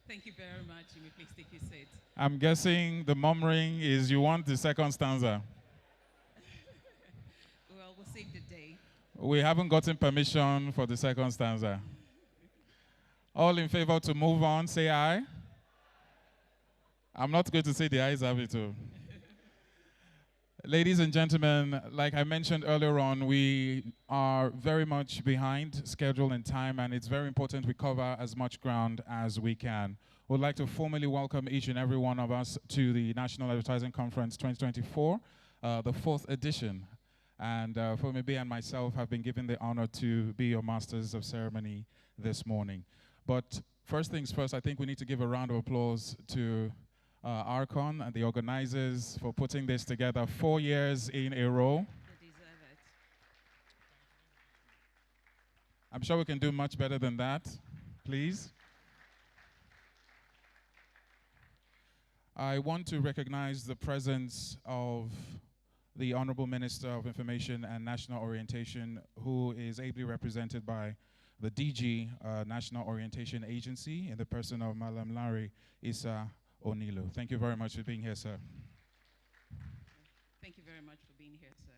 Thank you very much. You may please take your seat. I'm guessing the murmuring is you want the second stanza. Well, we'll save the day. We haven't gotten permission for the second stanza. All in favor to move on, say aye. I'm not going to say the ayes have it too. Ladies and gentlemen, like I mentioned earlier on, we are very much behind schedule and time, and it's very important we cover as much ground as we can. We'd like to formally welcome each and every one of us to the National Advertising Conference 2024, the 4th edition. And Fomebe and myself have been given the honor to be your masters of ceremony this morning. But first things first, I think we need to give a round of applause to Archon and the organizers for putting this together 4 years in a row. They deserve it. I'm sure we can do much better than that, please. I want to recognize the presence of the Honorable Minister of Information and National Orientation, who is ably represented by the DG, National Orientation Agency, in the person of Malam Larry Issa Onilo. Thank you very much for being here, sir. Thank you very much for being here, sir.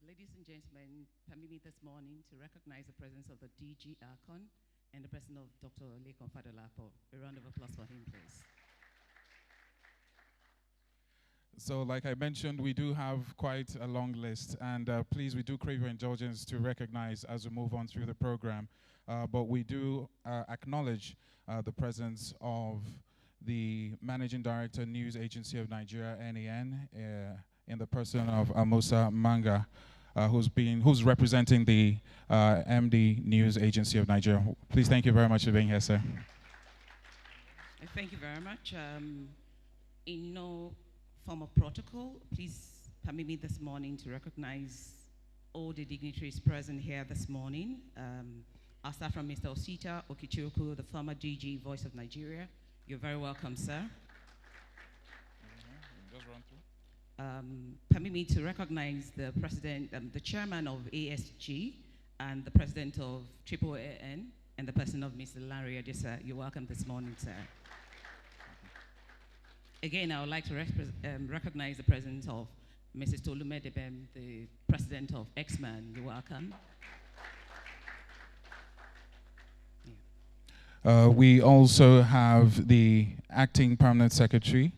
Ladies and gentlemen, permit me this morning to recognize the presence of the DG Archon and the person of Dr. Lekon Fadolapo. A round of applause for him, please. So like I mentioned, we do have quite a long list, and please, we do crave your indulgence to recognize as we move on through the program. But we do acknowledge the presence of the Managing Director, News Agency of Nigeria, NAN, in the person of Amusa Manga, who's representing the MD News Agency of Nigeria. Please, thank you very much for being here, sir. Thank you very much. In no form of protocol, please permit me this morning to recognize all the dignitaries present here this morning. I'll start from Mr. Osita Okichioku, the former DG, Voice of Nigeria. You're very welcome, sir. Just run through. Permit me to recognize the president, the chairman of ASG, and the president of AAAN, and the person of Mr. Larry Adisa. You're welcome this morning, sir. Again, I would like to recognize the presence of Mrs. Tolume Debem, the president of X-Man. You're welcome. We also have the acting permanent secretary,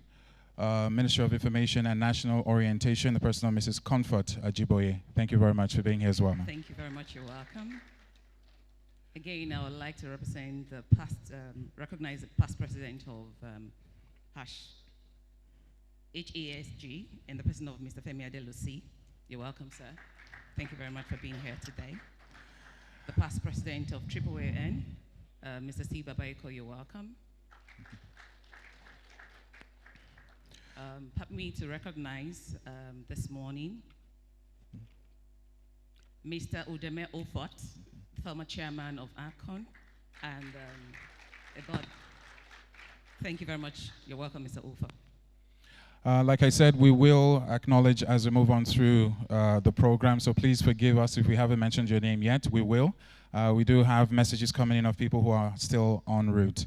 Ministry of Information and National Orientation, the person of Mrs. Comfort Ajiboye. Thank you very much for being here as well, ma'am. Thank you very much. You're welcome. Again, I would like to represent the past, recognize the past president of HASG in the person of Mr. Femi Adelusi. You're welcome, sir. Thank you very much for being here today. The past president of AAAN, Mr. Steve Babaiko, you're welcome. Permit me to recognize this morning Mr. Udeme Ofot, former chairman of ARCON, and thank you very much. You're welcome, Mr. Ofot. Like I said, we will acknowledge as we move on through the program, so please forgive us if we haven't mentioned your name yet. We will. We do have messages coming in of people who are still en route.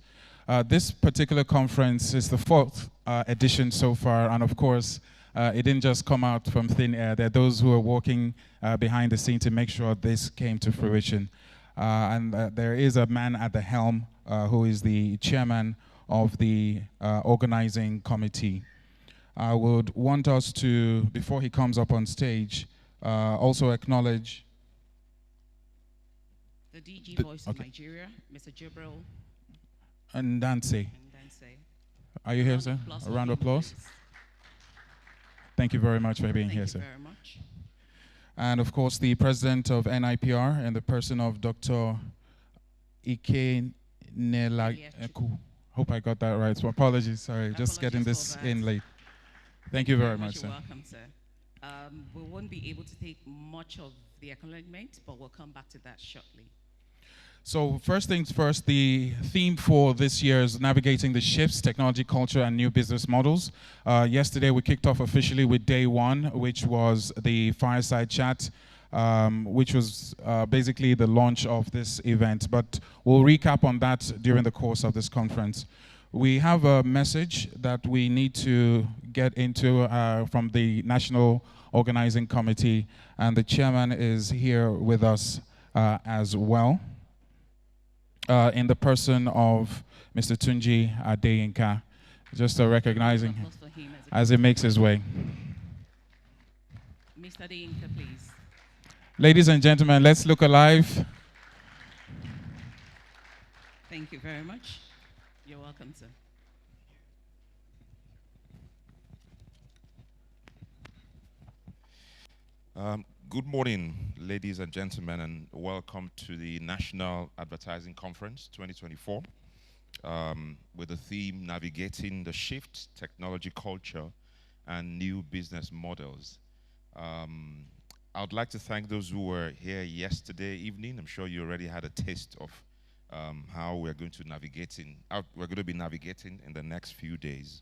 This particular conference is the 4th edition so far, and of course, it didn't just come out from thin air. There are those who are working behind the scene to make sure this came to fruition. And there is a man at the helm who is the chairman of the organizing committee. I would want us to, before he comes up on stage, also acknowledge the DG Voice of Nigeria, Mr. Jibril and Danse. Are you here, sir? A round of applause. Thank you very much for being here, sir. Thank you very much. And of course, the president of NIPR and the person of Dr. Ike Nelaku. Hope I got that right. So apologies, sorry, just getting this in late. Thank you very much, sir. You're welcome, sir. We won't be able to take much of the acknowledgement, but we'll come back to that shortly. So first things first, the theme for this year is navigating the shifts, technology, culture, and new business models. Yesterday, we kicked off officially with day one, which was the fireside chat which was basically the launch of this event. But we'll recap on that during the course of this conference. We have a message that we need to get into from the National Organizing Committee, and the chairman is here with us as well, in the person of Mr. Tunji Adeyinka. Just recognizing him as he makes his way. Mr. Adeyinka, please. Ladies and gentlemen, let's look alive. Thank you very much. You're welcome, sir. Good morning, ladies and gentlemen, and welcome to the National Advertising Conference 2024 with the theme Navigating the Shift, Technology Culture, and New Business Models. I would like to thank those who were here yesterday evening. I'm sure you already had a taste of how we're going to be navigating in the next few days.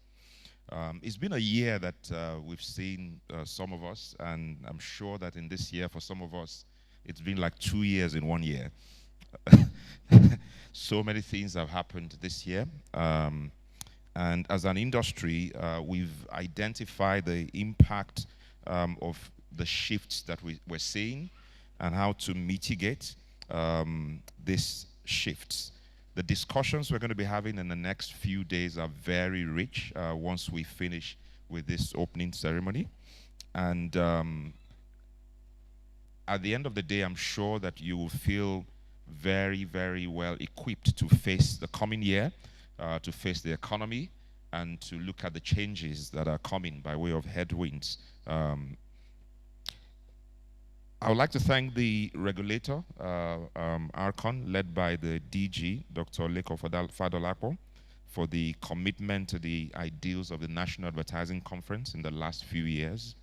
It's been a year that we've seen some of us, and I'm sure that in this year, for some of us, it's been like 2 years in 1 year. So many things have happened this year. And as an industry, we've identified the impact of the shifts that we're seeing and how to mitigate these shifts. The discussions we're going to be having in the next few days are very rich once we finish with this opening ceremony. And at the end of the day, I'm sure that you will feel very, very well equipped to face the coming year, to face the economy, and to look at the changes that are coming by way of headwinds. I would like to thank the regulator, ARCON, led by the DG, Dr. Leko Fadolapo, for the commitment to the ideals of the National Advertising Conference in the last few years.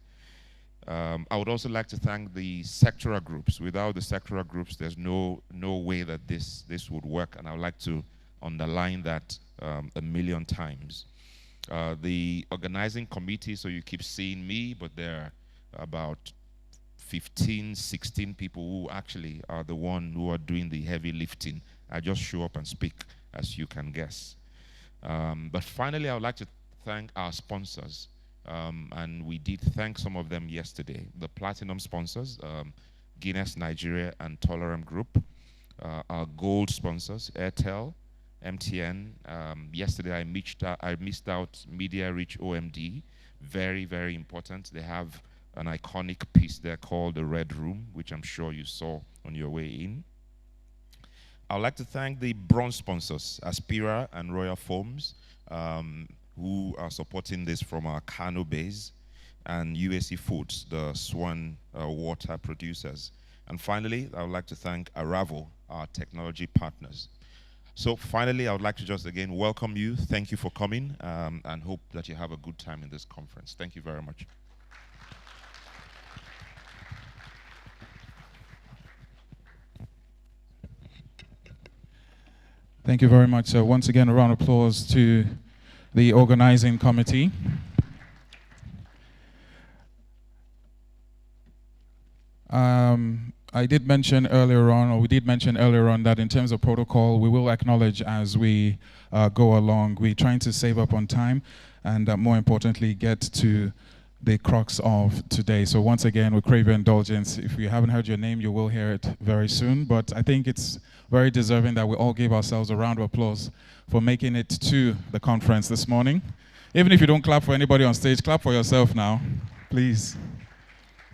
I would also like to thank the sectoral groups. Without the sectoral groups, there's no way that this would work, and I would like to underline that a million times. The organizing committee, so you keep seeing me, but there are about 15, 16 people who actually are the one who are doing the heavy lifting. I just show up and speak, as you can guess. But finally, I would like to thank our sponsors. And we did thank some of them yesterday. The platinum sponsors, Guinness Nigeria and Tolerant Group. Our gold sponsors, Airtel, MTN. Yesterday, I missed out Media Reach OMD. Very, very important. They have an iconic piece there called The Red Room, which I'm sure you saw on your way in. I'd like to thank the bronze sponsors, Aspira and Royal Foams, who are supporting this from our Kano base, and UAC Foods, the Swan water producers. And finally, I would like to thank Aravo, our technology partners. So finally, I would like to just again welcome you. Thank you for coming, and hope that you have a good time in this conference. Thank you very much. Thank you very much. Once again, a round of applause to the organizing committee. I did mention earlier on, or we did mention earlier on, that in terms of protocol, we will acknowledge as we go along. We're trying to save up on time and more importantly, get to the crux of today. So once again, we crave your indulgence. If you haven't heard your name, you will hear it very soon. But I think it's very deserving that we all give ourselves a round of applause for making it to the conference this morning. Even if you don't clap for anybody on stage, clap for yourself now, please.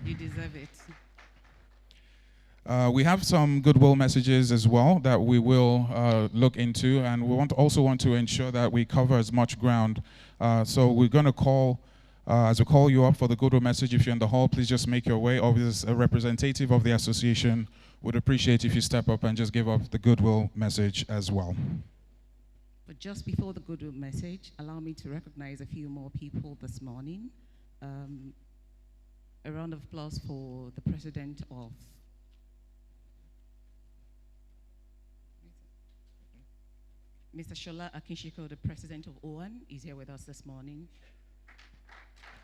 You deserve it. We have some goodwill messages as well that we will look into, and we also want to ensure that we cover as much ground. So we're going to call, as we call you up for the goodwill message, if you're in the hall, please just make your way. Obviously, a representative of the association would appreciate if you step up and just give up the goodwill message as well. But just before the goodwill message, allow me to recognize a few more people this morning. A round of applause for the president of Mr. Shola Akinshiko, the president of OAN, is here with us this morning.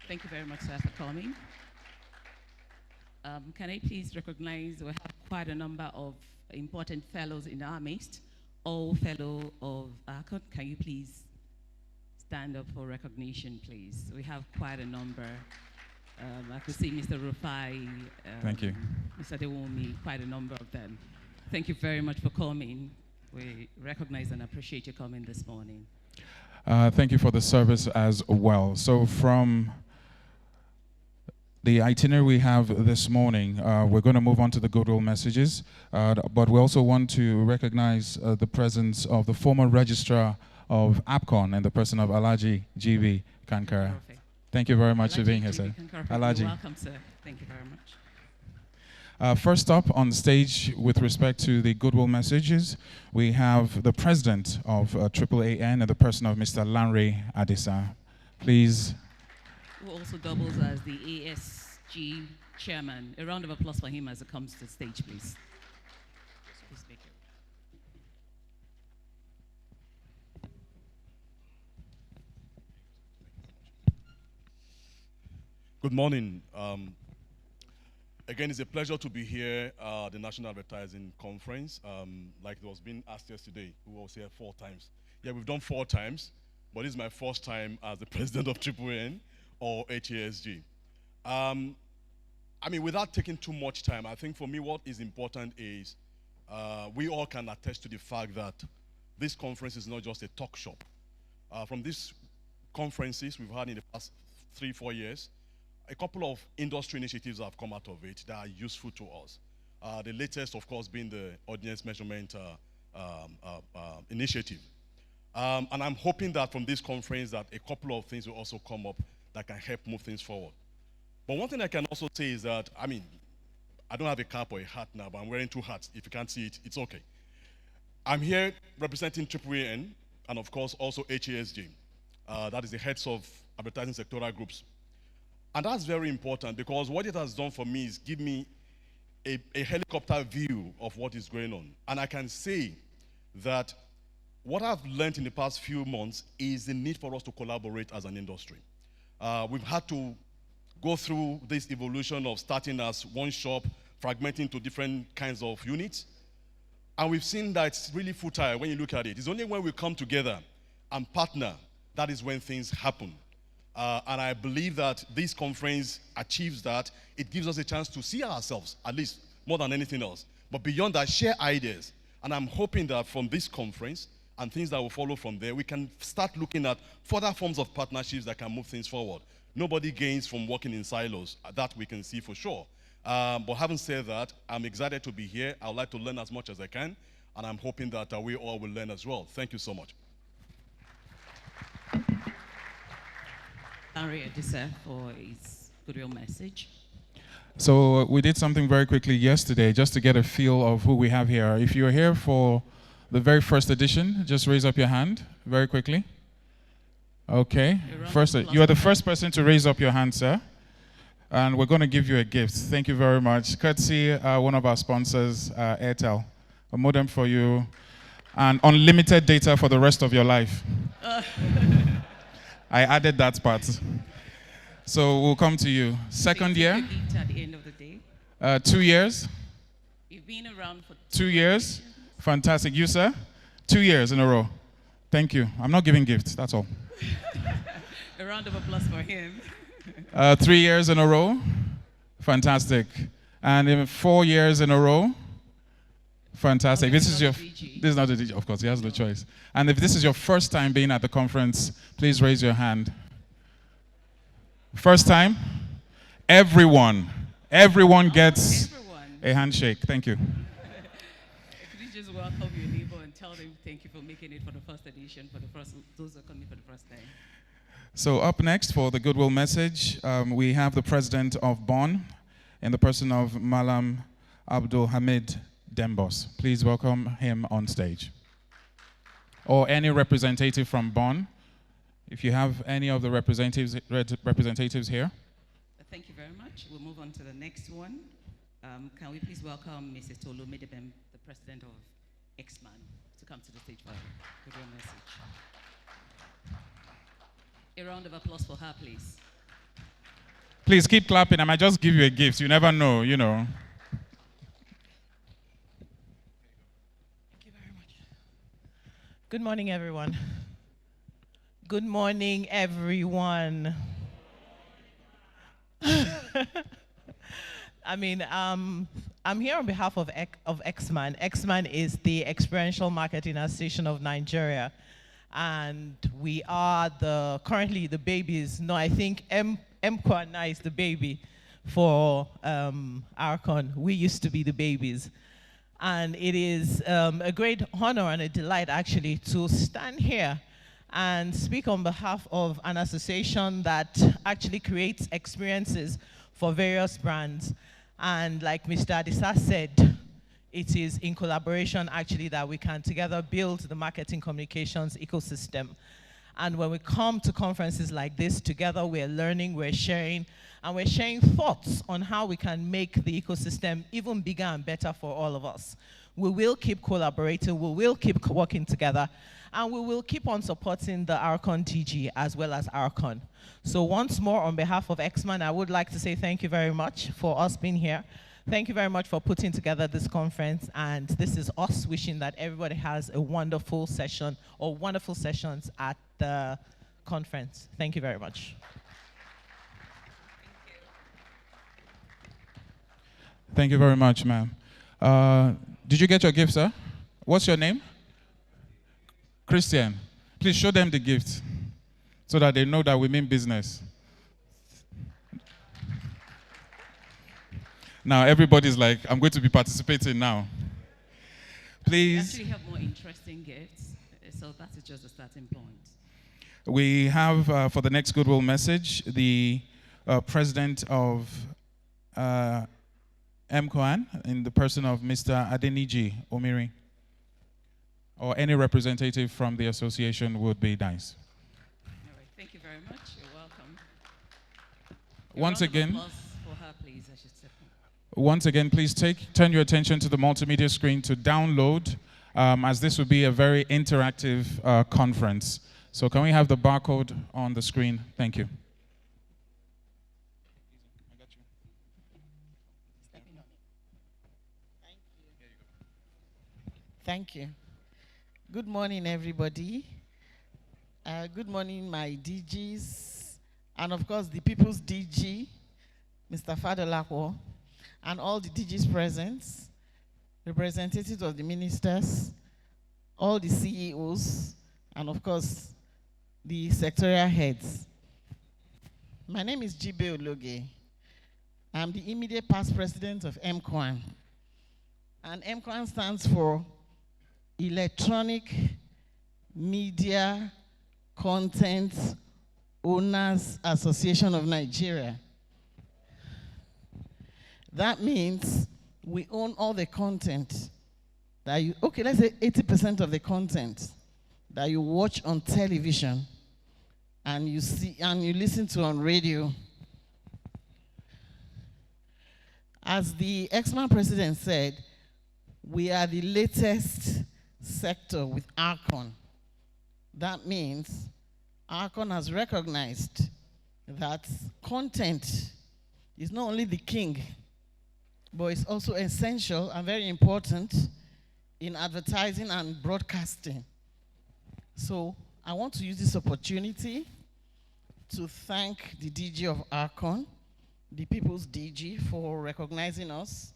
Thank you very much, sir, for coming. Can I please recognize we have quite a number of important fellows in our midst, all fellow of ACON. Can you please stand up for recognition, please? We have quite a number. I could see Mr. Rufai, Thank you. Mr. Dewomi, quite a number of them. Thank you very much for coming. We recognize and appreciate you coming this morning. Thank you for the service as well. So from the itinerary we have this morning, we're going to move on to the goodwill messages, but we also want to recognize the presence of the former registrar of APCON and the person of Alhaji GB Kankara. Perfect. Thank you very much for Alhaji being here, GB sir. Kankara, Alhaji. you're welcome, sir. Thank you very much. First up on stage with respect to the goodwill messages, we have the president of AAAN and the person of Mr. Lanre Adisa. Please. Who also doubles as the ASG chairman. A round of applause for him as he comes to the stage, please. Please make it. Good morning. Again, it's a pleasure to be here at the National Advertising Conference. Like it was being asked yesterday, who was here 4 times. Yeah, we've done 4 times, but this is my first time as the president of AAAN or HASG. I mean, without taking too much time, I think for me what is important is we all can attest to the fact that this conference is not just a talk shop. From these conferences we've had in the past 3-4 years, a couple of industry initiatives have come out of it that are useful to us. The latest, of course, being the audience measurement initiative. And I'm hoping that from this conference that a couple of things will also come up that can help move things forward. But one thing I can also say is that, I mean, I don't have a cap or a hat now, but I'm wearing 2 hats. If you can't see it, it's okay. I'm here representing AAAN and, of course, also HASG. That is the heads of advertising sectoral groups. And that's very important because what it has done for me is give me a helicopter view of what is going on. And I can say that what I've learned in the past few months is the need for us to collaborate as an industry. We've had to go through this evolution of starting as one shop, fragmenting to different kinds of units. And we've seen that it's really futile when you look at it. It's only when we come together and partner that is when things happen. And I believe that this conference achieves that. It gives us a chance to see ourselves, at least more than anything else. But beyond that, share ideas. And I'm hoping that from this conference and things that will follow from there, we can start looking at further forms of partnerships that can move things forward. Nobody gains from working in silos. That we can see for sure. But having said that, I'm excited to be here. I would like to learn as much as I can. And I'm hoping that we all will learn as well. Thank you so much. Lanre Adisa for his goodwill message. So we did something very quickly yesterday just to get a feel of who we have here. If you're here for the very first edition, just raise up your hand very quickly. Okay. First, you are the first person to raise up your hand, sir. And we're going to give you a gift. Thank you very much. Courtesy one of our sponsors, Airtel. A modem for you and unlimited data for the rest of your life. I added that part. So we'll come to you. Second year? At the end of the day. 2 years? You've been around for 2 years? Fantastic. You, sir? 2 years in a row. Thank you. I'm not giving gifts, that's all. A round of applause for him. 3 years in a row? Fantastic. And in 4 years in a row? Fantastic. This is not the DG, of course, he has no choice. And if this is your first time being at the conference, please raise your hand. First time? Everyone gets a handshake. Thank you. Could you just welcome your neighbor and tell them thank you for making it for the first edition, those who are coming for the first time. So up next for the goodwill message, we have the president of BON in the person of Malam Abdul Hamid Dembos. Please welcome him on stage. Or any representative from BON. If you have any of the representatives here. Thank you very much. We'll move on to the next one. Can we please welcome Mrs. Tolu Medebem, the president of X-Man, to come to the stage for a goodwill message. A round of applause for her, please. Please keep clapping. I might just give you a gift. You never know, you know. Thank you very much. Good morning, everyone. Good morning, everyone. I mean, I'm here on behalf of XMAN. XMAN is the Experiential Marketing Association of Nigeria. And we are currently the babies. No, I think MQuana is the baby for Archon. We used to be the babies. And it is a great honor and a delight, actually, to stand here and speak on behalf of an association that actually creates experiences for various brands. And like Mr. Adisa said, it is in collaboration, actually, that we can together build the marketing communications ecosystem. And when we come to conferences like this together, we're learning, we're sharing, and we're sharing thoughts on how we can make the ecosystem even bigger and better for all of us. We will keep collaborating, we will keep working together, and we will keep on supporting the Archon DG as well as Archon. So once more, on behalf of XMAN, I would like to say thank you very much for us being here. Thank you very much for putting together this conference, and this is us wishing that everybody has a wonderful session or wonderful sessions at the conference. Thank you very much. Thank you very much, ma'am. Did you get your gift, sir? What's your name? Christian. Please show them the gift so that they know that we mean business. Now everybody's like, I'm going to be participating now. Please. We actually have more interesting gifts, so that is just the starting point. We have, for the next goodwill message, the president of MCOAN in the person of Mr. Adeniji Omiri, or any representative from the association would be nice. All right, thank you very much. You're welcome. Once again, Applause for her, please. I should step in. once again, please turn your attention to the multimedia screen to download, as this will be a very interactive conference. So can we have the barcode on the screen? Thank you. Thank you. Good morning, everybody. Good morning, my DGs, and of course, the People's DG, Mr. Fadolapo, and all the DGs present, representatives of the ministers, all the CEOs, and of course, the sectorial heads. My name is Jibe Ologe. I'm the immediate past president of MCOAN. And MCOAN stands for Electronic Media Content Owners Association of Nigeria. That means we own all the content that you, okay, let's say 80% of the content that you watch on television and you see and you listen to on radio. As the ex-man president said, we are the latest sector with Archon. That means Archon has recognized that content is not only the king, but it's also essential and very important in advertising and broadcasting. So I want to use this opportunity to thank the DG of Archon, the People's DG, for recognizing us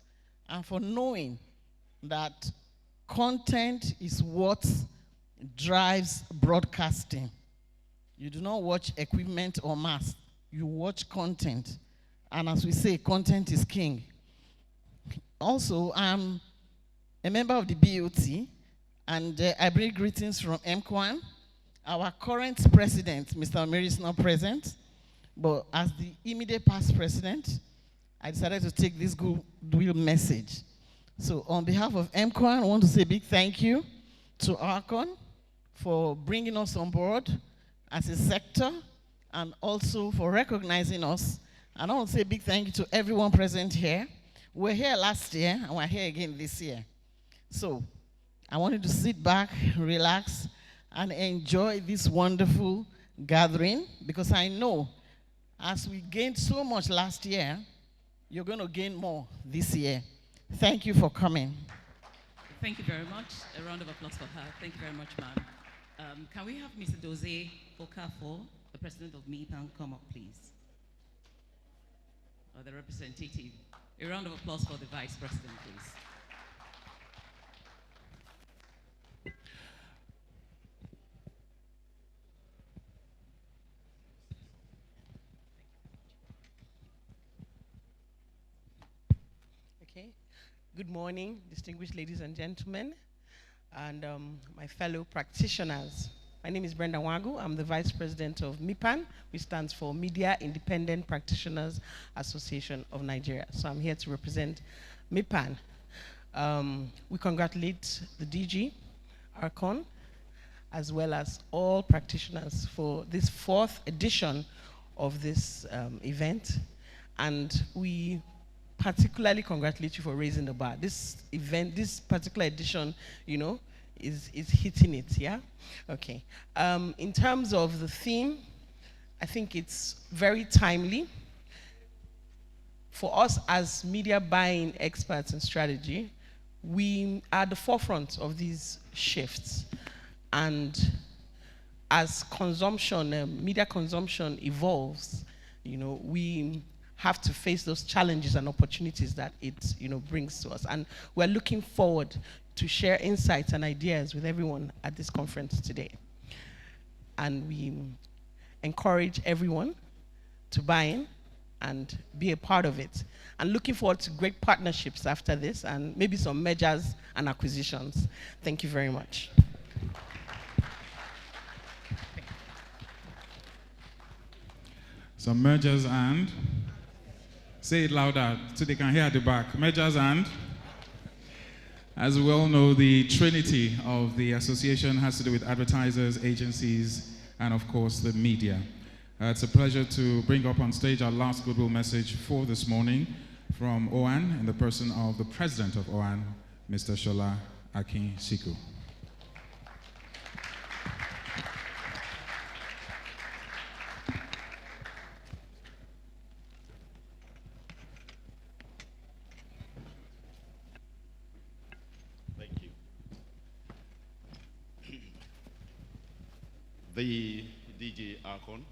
and for knowing that content is what drives broadcasting. You do not watch equipment or mass, you watch content. And as we say, content is king. Also, I'm a member of the BOT, and I bring greetings from MCOAN. Our current president, Mr. Omiri, is not present, but as the immediate past president, I decided to take this goodwill message. So on behalf of MCOAN, I want to say a big thank you to Archon for bringing us on board as a sector and also for recognizing us. And I want to say a big thank you to everyone present here. We were here last year and we're here again this year. So I want you to sit back, relax, and enjoy this wonderful gathering, because I know As we gained so much last year, you're going to gain more this year. Thank you for coming. Thank you very much. A round of applause for her. Thank you very much, ma'am. Can we have Mr. Dozie Okafor, the president of MIPAN, come up, please? Or the representative. A round of applause for the vice president, please. Okay. Good morning, distinguished ladies and gentlemen, and my fellow practitioners. My name is Brenda Wagu. I'm the Vice President of MIPAN, which stands for Media Independent Practitioners Association of Nigeria. So I'm here to represent MIPAN. We congratulate the DG, ARCON, as well as all practitioners for this 4th edition of this event. And we particularly congratulate you for raising the bar. This event, this particular edition, you know, is hitting it, yeah? Okay. In terms of the theme, I think it's very timely. For us as media buying experts in strategy, we are at the forefront of these shifts. And as consumption, media consumption evolves, you know, we have to face those challenges and opportunities that it, you know, brings to us. And we're looking forward to share insights and ideas with everyone at this conference today. And we encourage everyone to buy in and be a part of it. And looking forward to great partnerships after this and maybe some mergers and acquisitions. Thank you very much. Some mergers and, say it louder so they can hear at the back. Mergers and, as we all know, the trinity of the association has to do with advertisers, agencies, and of course the media. It's a pleasure to bring up on stage our last goodwill message for this morning from OAN in the person of the president of OAN, Mr. Shola Akin-Siku. The DG Archon,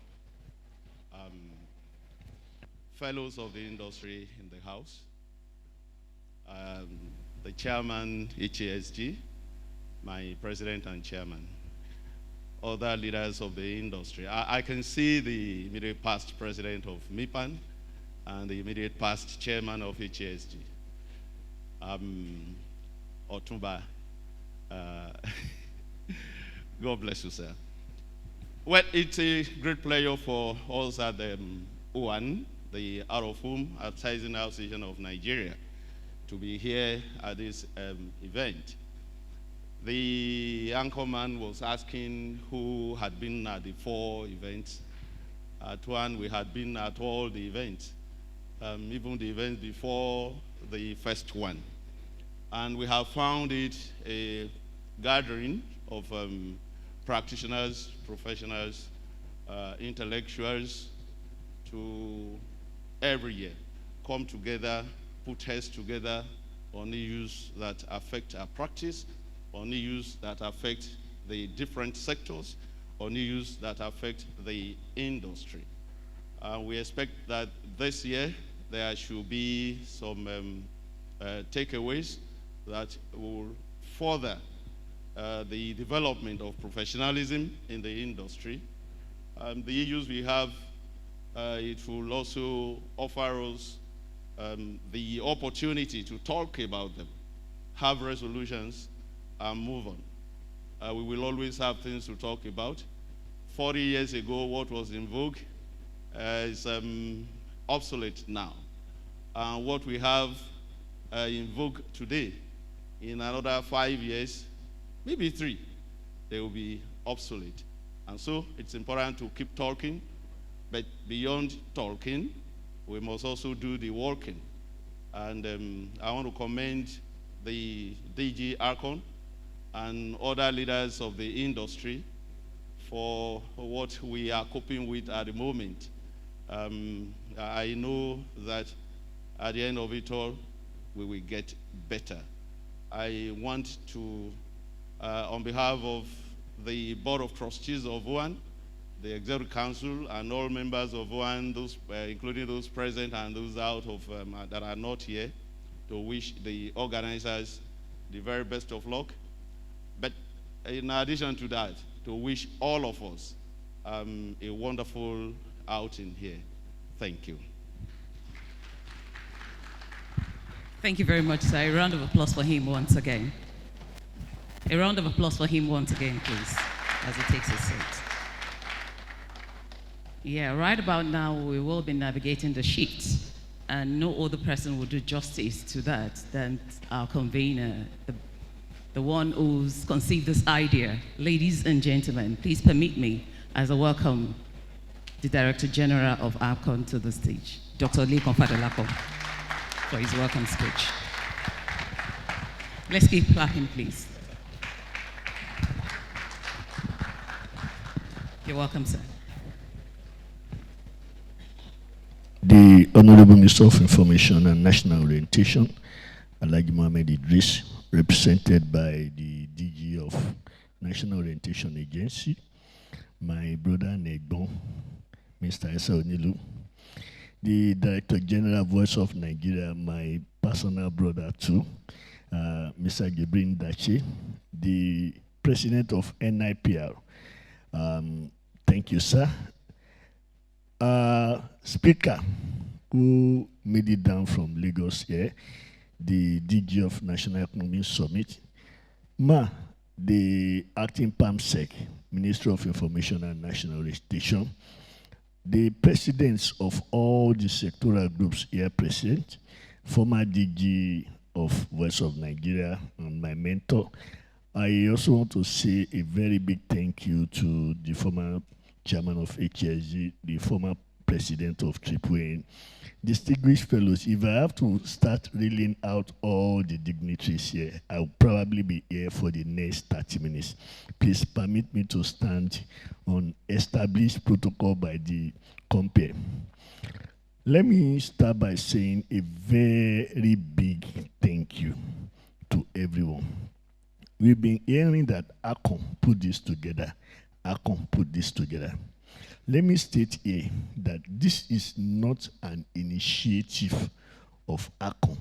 fellows of the industry in the house, the chairman, HASG, my president and chairman, other leaders of the industry. I can see the immediate past president of MIPAN and the immediate past chairman of HASG, Otumba. God bless you, sir. Well, it's a great pleasure for us at the OAN, the Out of Home Advertising Association of Nigeria, to be here at this event. The anchorman was asking who had been at the 4 events. At one, we had been at all the events, even the events before the first one. And we have found it a gathering of practitioners, professionals, intellectuals to every year come together, put heads together on issues that affect our practice, on issues that affect the different sectors, on issues that affect the industry. We expect that this year there should be some takeaways that will further the development of professionalism in the industry. The issues we have, it will also offer us the opportunity to talk about them, have resolutions, and move on. We will always have things to talk about. 40 years ago, what was in vogue is obsolete now. And what we have in vogue today, in another 5 years, maybe 3, they will be obsolete. And so it's important to keep talking, but beyond talking, we must also do the working. And I want to commend the DG Archon and other leaders of the industry for what we are coping with at the moment. I know that at the end of it all, we will get better. I want to, on behalf of the Board of Trustees of OAN, the Executive Council, and all members of OAN, those, including those present and those out of that are not here, to wish the organizers the very best of luck. But in addition to that, to wish all of us a wonderful outing here. Thank you. Thank you very much, sir. A round of applause for him once again. A round of applause for him once again, please, as he takes his seat. Yeah, right about now, we will be navigating the sheet, and no other person will do justice to that than our convener, the one who's conceived this idea. Ladies and gentlemen, please permit me, as I welcome the Director General of ARCON to the stage, Dr. Lekon Fadolapo, for his welcome speech. Let's keep clapping, please. You're welcome, sir. The Honorable Minister of Information and National Orientation, Alhaji Mohammed Idris, represented by the DG of National Orientation Agency, my brother Negbon, Mr. Esa Onilu, the Director General Voice of Nigeria, my personal brother too, Mr. Gebrin Dache, the President of NIPR. Thank you, sir. Speaker, who made it down from Lagos here, the DG of National Economic Summit, the acting PAMSEC, Minister of Information and National Orientation, the presidents of all the sectoral groups here present, former DG of Voice of Nigeria, and my mentor. I also want to say a very big thank you to the former chairman of HSG, the former president of AAA, distinguished fellows. If I have to start reeling out all the dignitaries here, I'll probably be here for the next 30 minutes. Please permit me to stand on established protocol by the compare. Let me start by saying a very big thank you to everyone. We've been hearing that ACON put this together. ACON put this together. Let me state here that this is not an initiative of ACON.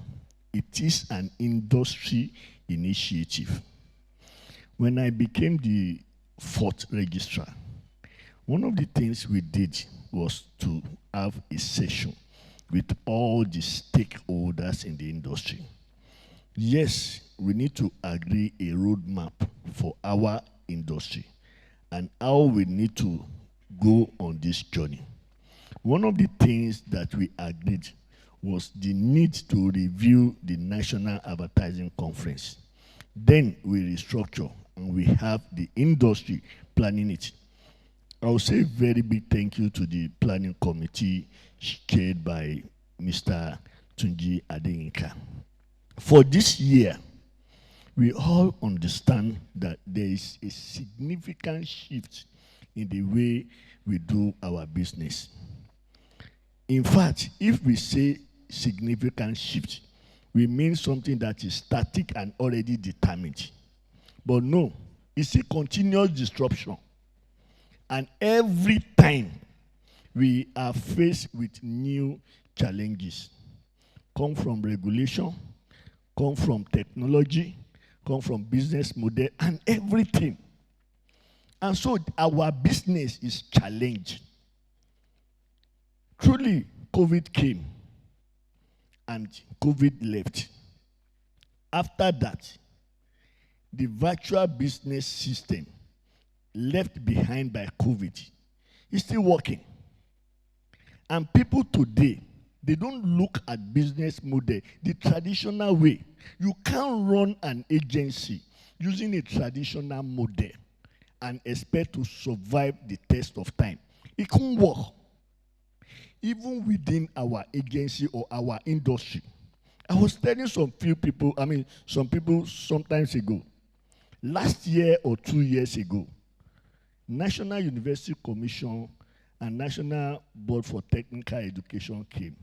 It is an industry initiative. When I became the 4th registrar, one of the things we did was to have a session with all the stakeholders in the industry. Yes, we need to agree a roadmap for our industry and how we need to go on this journey. One of the things that we agreed was the need to review the National Advertising Conference. Then we restructure and we have the industry planning it. I will say a very big thank you to the planning committee chaired by Mr. Tunji Adeyinka. For this year, we all understand that there is a significant shift in the way we do our business. In fact, if we say significant shift, we mean something that is static and already determined. But no, it's a continuous disruption. And every time we are faced with new challenges, come from regulation, come from technology, come from business model, and everything. And so our business is challenged. Truly, COVID came and COVID left. After that, the virtual business system left behind by COVID is still working. And people today, they don't look at business model the traditional way. You can't run an agency using a traditional model and expect to survive the test of time. It can't work. Even within our agency or our industry. I was telling some people sometimes ago, last year or 2 years ago, National University Commission and National Board for Technical Education came.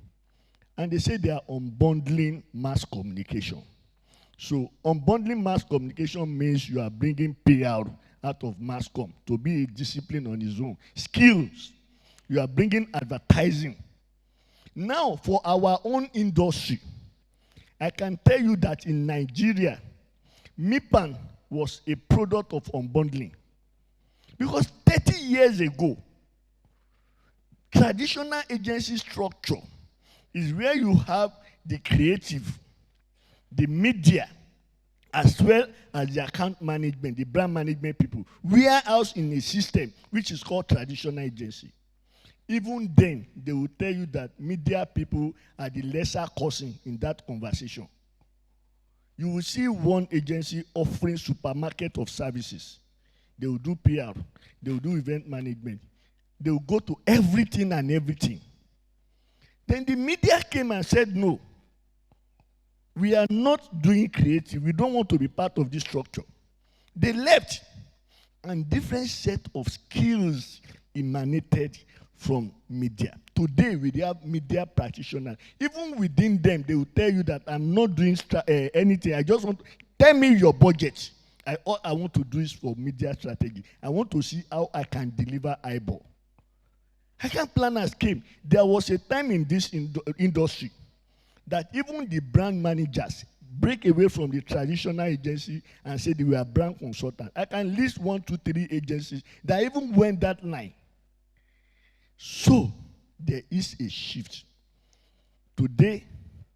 And they said they are unbundling mass communication. So unbundling mass communication means you are bringing PR out of mass com to be a discipline on its own. Skills, you are bringing advertising. Now, for our own industry, I can tell you that in Nigeria, MIPAN was a product of unbundling. Because 30 years ago, traditional agency structure is where you have the creative, the media, as well as the account management, the brand management people, warehouse in a system which is called traditional agency. Even then, they will tell you that media people are the lesser cousin in that conversation. You will see one agency offering supermarket of services. They will do PR, they will do event management. They will go to everything and everything. Then the media came and said, no, we are not doing creative. We don't want to be part of this structure. They left, and different set of skills emanated from media. Today, we have media practitioners. Even within them, they will tell you that I'm not doing anything. I just want to tell me your budget. All I want to do is for media strategy. I want to see how I can deliver eyeball. Account planners came. There was a time in this industry that even the brand managers break away from the traditional agency and say they were brand consultants. I can list 1, 2, 3 agencies that even went that line. So there is a shift. Today,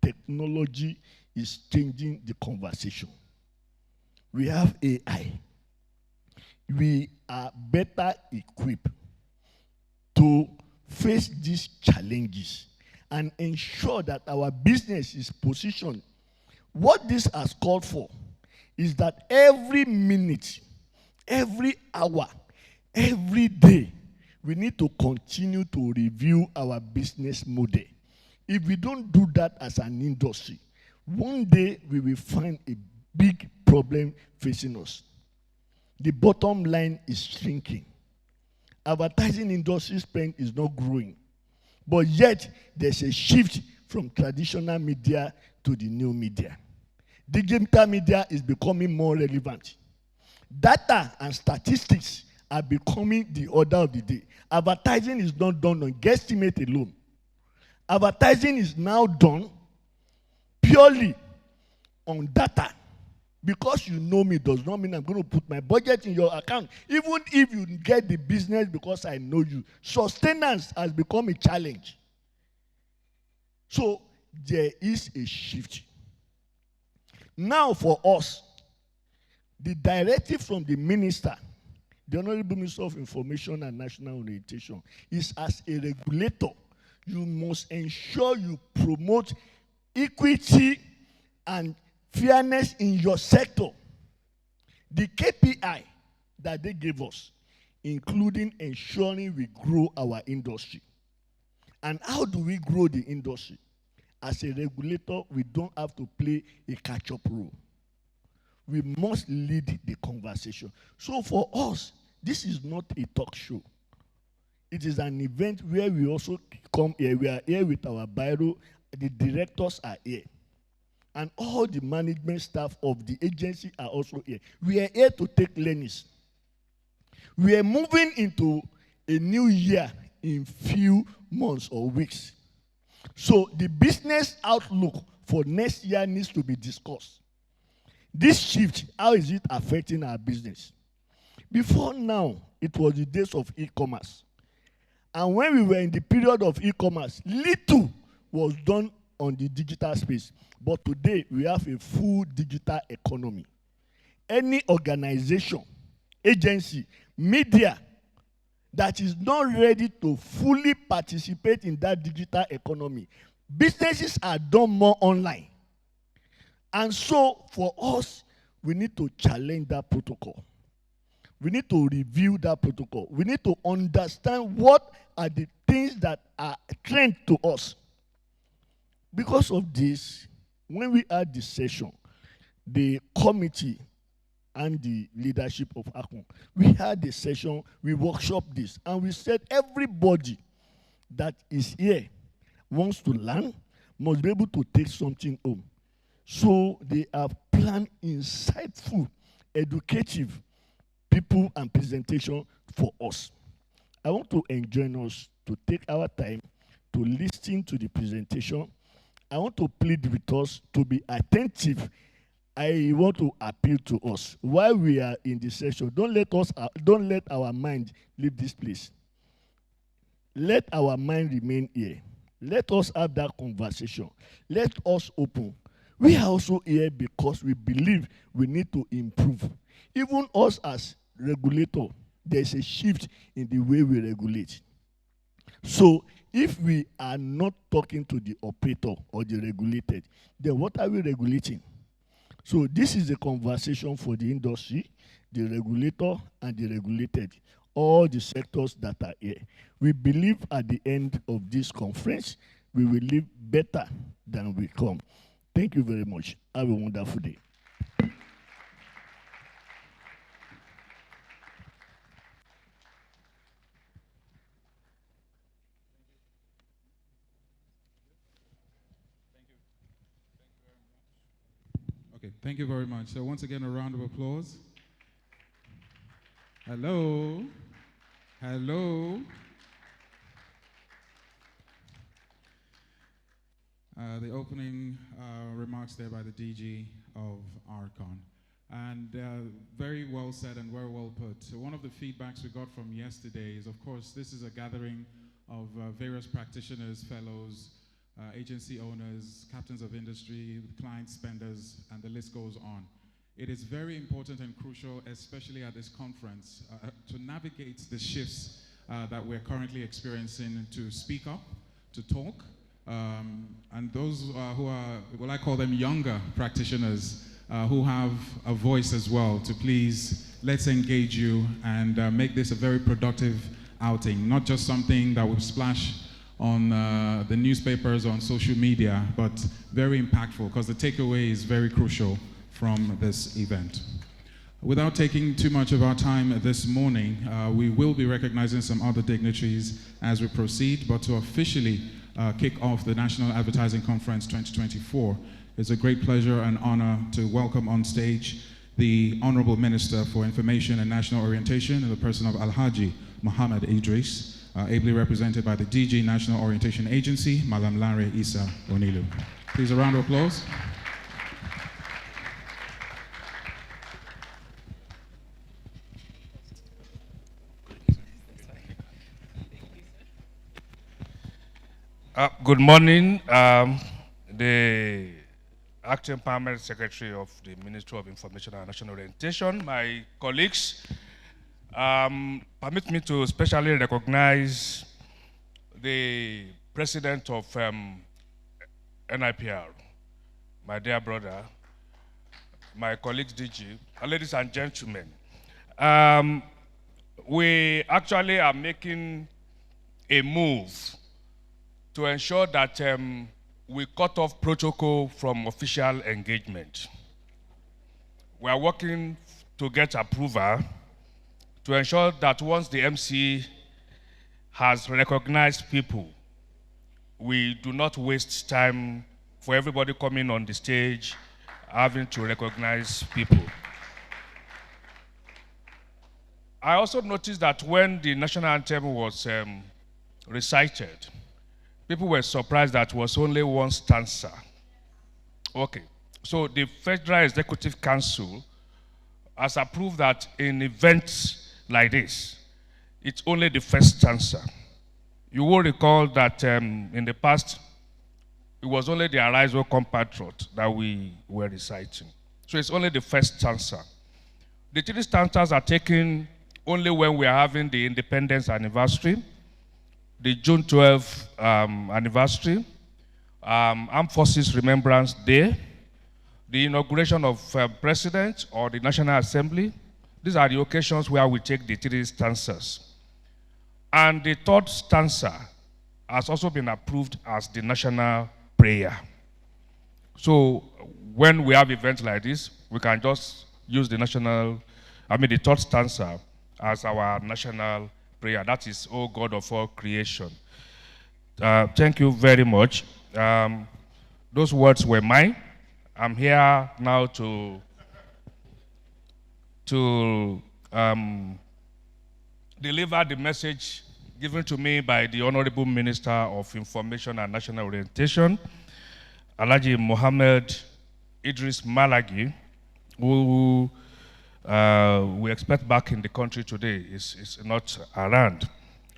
technology is changing the conversation. We have AI. We are better equipped to face these challenges and ensure that our business is positioned. What this has called for is that every minute, every hour, every day, we need to continue to review our business model. If we don't do that as an industry, one day we will find a big problem facing us. The bottom line is shrinking. Advertising industry spend is not growing. But yet, there's a shift from traditional media to the new media. Digital media is becoming more relevant. Data and statistics are becoming the order of the day. Advertising is not done on guesstimate alone. Advertising is now done purely on data. Because you know me does not mean I'm going to put my budget in your account. Even if you get the business because I know you. Sustenance has become a challenge. So there is a shift. Now for us, the directive from the minister, the Honorable Minister of Information and National Orientation, is as a regulator, you must ensure you promote equity and fairness in your sector. The KPI that they gave us, including ensuring we grow our industry. And how do we grow the industry? As a regulator, we don't have to play a catch-up role. We must lead the conversation. So for us, this is not a talk show. It is an event where we also come here. We are here with our bureau. The directors are here. And all the management staff of the agency are also here. We are here to take learnings. We are moving into a new year in few months or weeks. So the business outlook for next year needs to be discussed. This shift, how is it affecting our business? Before now, it was the days of e-commerce. And when we were in the period of e-commerce, little was done on the digital space. But today, we have a full digital economy. Any organization, agency, media that is not ready to fully participate in that digital economy, businesses are done more online. And so, for us, we need to challenge that protocol. We need to review that protocol. We need to understand what are the things that are a trend to us. Because of this, when we had this session, the committee and the leadership of ACON. We had a session, we workshopped this, and we said everybody that is here wants to learn, must be able to take something home. So they have planned insightful, educative people and presentation for us. I want to enjoin us to take our time to listen to the presentation. I want to plead with us to be attentive. I want to appeal to us while we are in the session. Don't let our mind leave this place. Let our mind remain here. Let us have that conversation. Let us open. We are also here because we believe we need to improve. Even us as regulator, there's a shift in the way we regulate. So if we are not talking to the operator or the regulated, then what are we regulating? So this is a conversation for the industry, the regulator, and the regulated, all the sectors that are here. We believe at the end of this conference, we will live better than we come. Thank you very much. Have a wonderful day. Okay, thank you very much. So once again, a round of applause. Hello. Hello. The opening remarks there by the DG of ARCON. And very well said and very well put. So one of the feedbacks we got from yesterday is, of course, this is a gathering of various practitioners, fellows, agency owners, captains of industry, clients, spenders, and the list goes on. It is very important and crucial, especially at this conference, to navigate the shifts that we're currently experiencing, to speak up, to talk, and those who are, well, I call them younger practitioners, who have a voice as well, to please, let's engage you and make this a very productive outing, not just something that will splash on the newspapers, on social media, but very impactful, because the takeaway is very crucial from this event. Without taking too much of our time this morning, we will be recognizing some other dignitaries as we proceed, but to officially kick off the National Advertising Conference 2024, it's a great pleasure and honor to welcome on stage the Honorable Minister for Information and National Orientation in the person of Alhaji Muhammad Idris, ably represented by the DG National Orientation Agency, Malam Lare Isa Onilu. Please, a round of applause. Good morning. The Acting Permanent Secretary of the Ministry of Information and National Orientation, my colleagues, permit me to specially recognize the President of NIPR, my dear brother, my colleagues DG, ladies and gentlemen. We actually are making a move to ensure that we cut off protocol from official engagement. We are working to get approval to ensure that once the MC has recognized people, we do not waste time for everybody coming on the stage having to recognize people. I also noticed that when the national anthem was recited, people were surprised that it was only one stanza. Okay, so the Federal Executive Council has approved that in events like this, it's only the first stanza. You will recall that in the past, it was only the Arise, O Compatriot that we were reciting. So it's only the first stanza. The three stanzas are taken only when we are having the independence anniversary, the June 12th anniversary, Armed Forces Remembrance Day, the inauguration of President or the National Assembly. These are the occasions where we take the three stanzas. And the third stanza has also been approved as the national prayer. So when we have events like this, we can just use the the third stanza as our national prayer. That is, O God of all creation. Thank you very much. Those words were mine. I'm here now to deliver the message given to me by the Honorable Minister of Information and National Orientation, Alhaji Mohammed Idris Malagi, who we expect back in the country today. Is not around,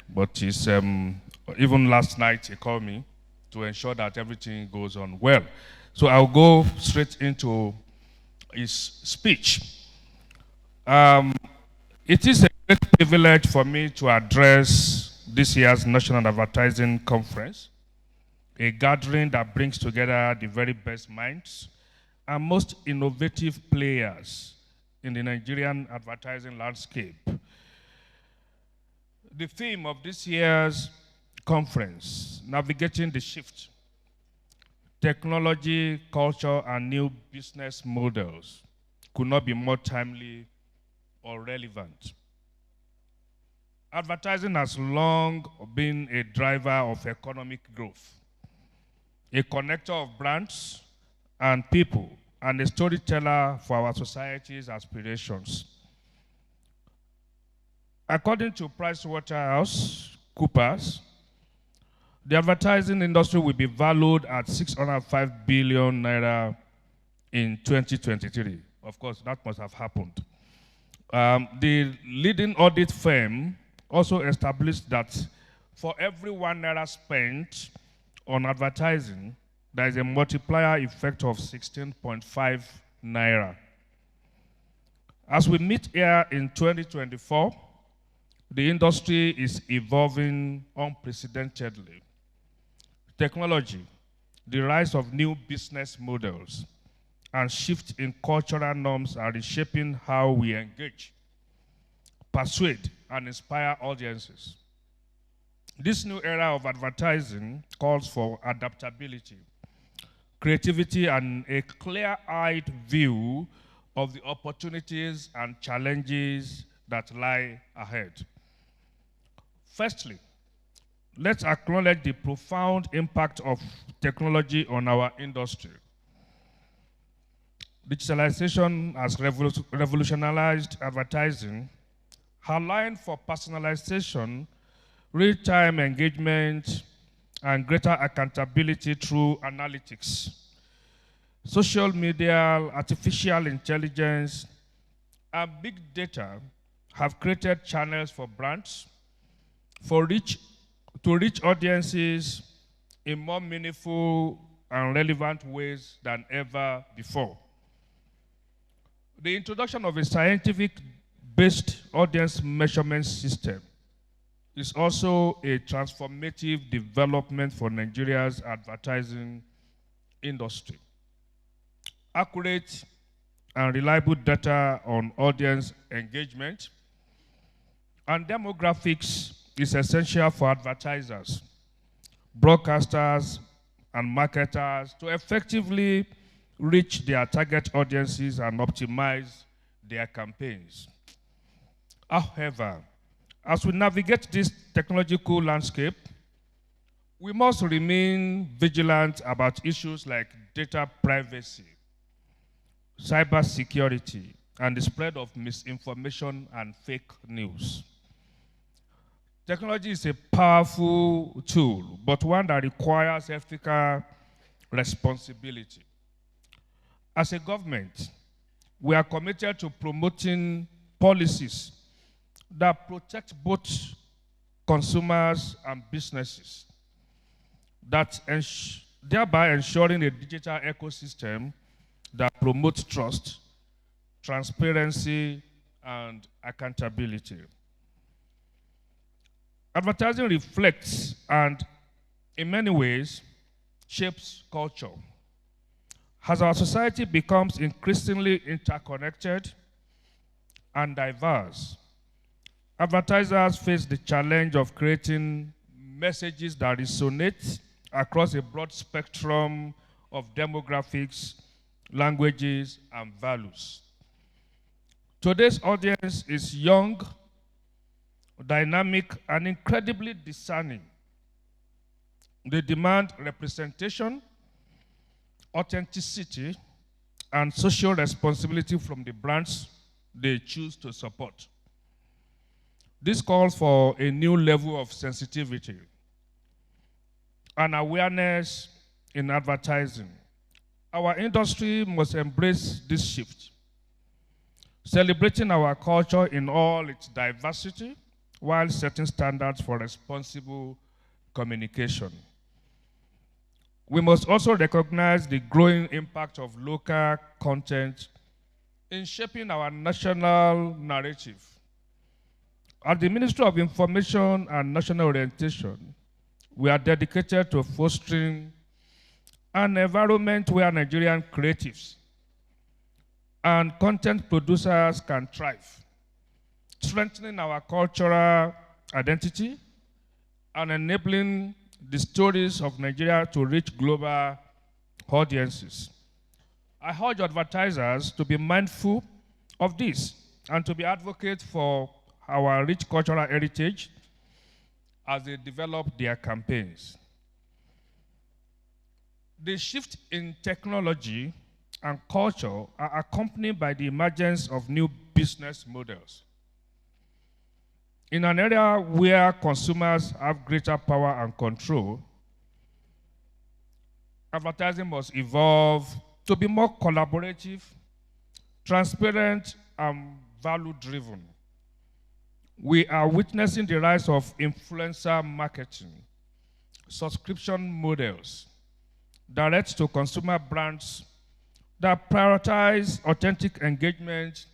but he's, even last night he called me to ensure that everything goes on well. So I'll go straight into his speech. It is a great privilege for me to address this year's National Advertising Conference, a gathering that brings together the very best minds and most innovative players in the Nigerian advertising landscape. The theme of this year's conference, Navigating the Shift, Technology, Culture, and New Business Models, could not be more timely or relevant. Advertising has long been a driver of economic growth, a connector of brands and people, and a storyteller for our society's aspirations. According to PricewaterhouseCoopers, the advertising industry will be valued at 605 billion naira in 2023. Of course, that must have happened. The leading audit firm also established that for every 1 naira spent on advertising, there is a multiplier effect of 16.5 naira. As we meet here in 2024, the industry is evolving unprecedentedly. Technology, the rise of new business models, and shift in cultural norms are reshaping how we engage, persuade, and inspire audiences. This new era of advertising calls for adaptability, creativity, and a clear-eyed view of the opportunities and challenges that lie ahead. Firstly, let's acknowledge the profound impact of technology on our industry. Digitalization has revolutionized advertising, allowing for personalization, real-time engagement, and greater accountability through analytics. Social media, artificial intelligence, and big data have created channels for brands to reach audiences in more meaningful and relevant ways than ever before. The introduction of a scientific-based audience measurement system is also a transformative development for Nigeria's advertising industry. Accurate and reliable data on audience engagement and demographics is essential for advertisers, broadcasters, and marketers to effectively reach their target audiences and optimize their campaigns. However, as we navigate this technological landscape, we must remain vigilant about issues like data privacy, cybersecurity, and the spread of misinformation and fake news. Technology is a powerful tool, but one that requires ethical responsibility. As a government, we are committed to promoting policies that protect both consumers and businesses, thereby ensuring a digital ecosystem that promotes trust, transparency, and accountability. Advertising reflects and, in many ways, shapes culture. As our society becomes increasingly interconnected and diverse, advertisers face the challenge of creating messages that resonate across a broad spectrum of demographics, languages, and values. Today's audience is young, dynamic, and incredibly discerning. They demand representation, authenticity, and social responsibility from the brands they choose to support. This calls for a new level of sensitivity and awareness in advertising. Our industry must embrace this shift, celebrating our culture in all its diversity while setting standards for responsible communication. We must also recognize the growing impact of local content in shaping our national narrative. At the Ministry of Information and National Orientation, we are dedicated to fostering an environment where Nigerian creatives and content producers can thrive, strengthening our cultural identity and enabling the stories of Nigeria to reach global audiences. I urge advertisers to be mindful of this and to be advocates for our rich cultural heritage as they develop their campaigns. The shift in technology and culture are accompanied by the emergence of new business models. In an area where consumers have greater power and control, advertising must evolve to be more collaborative, transparent, and value-driven. We are witnessing the rise of influencer marketing, subscription models, direct-to-consumer brands that prioritize authentic engagement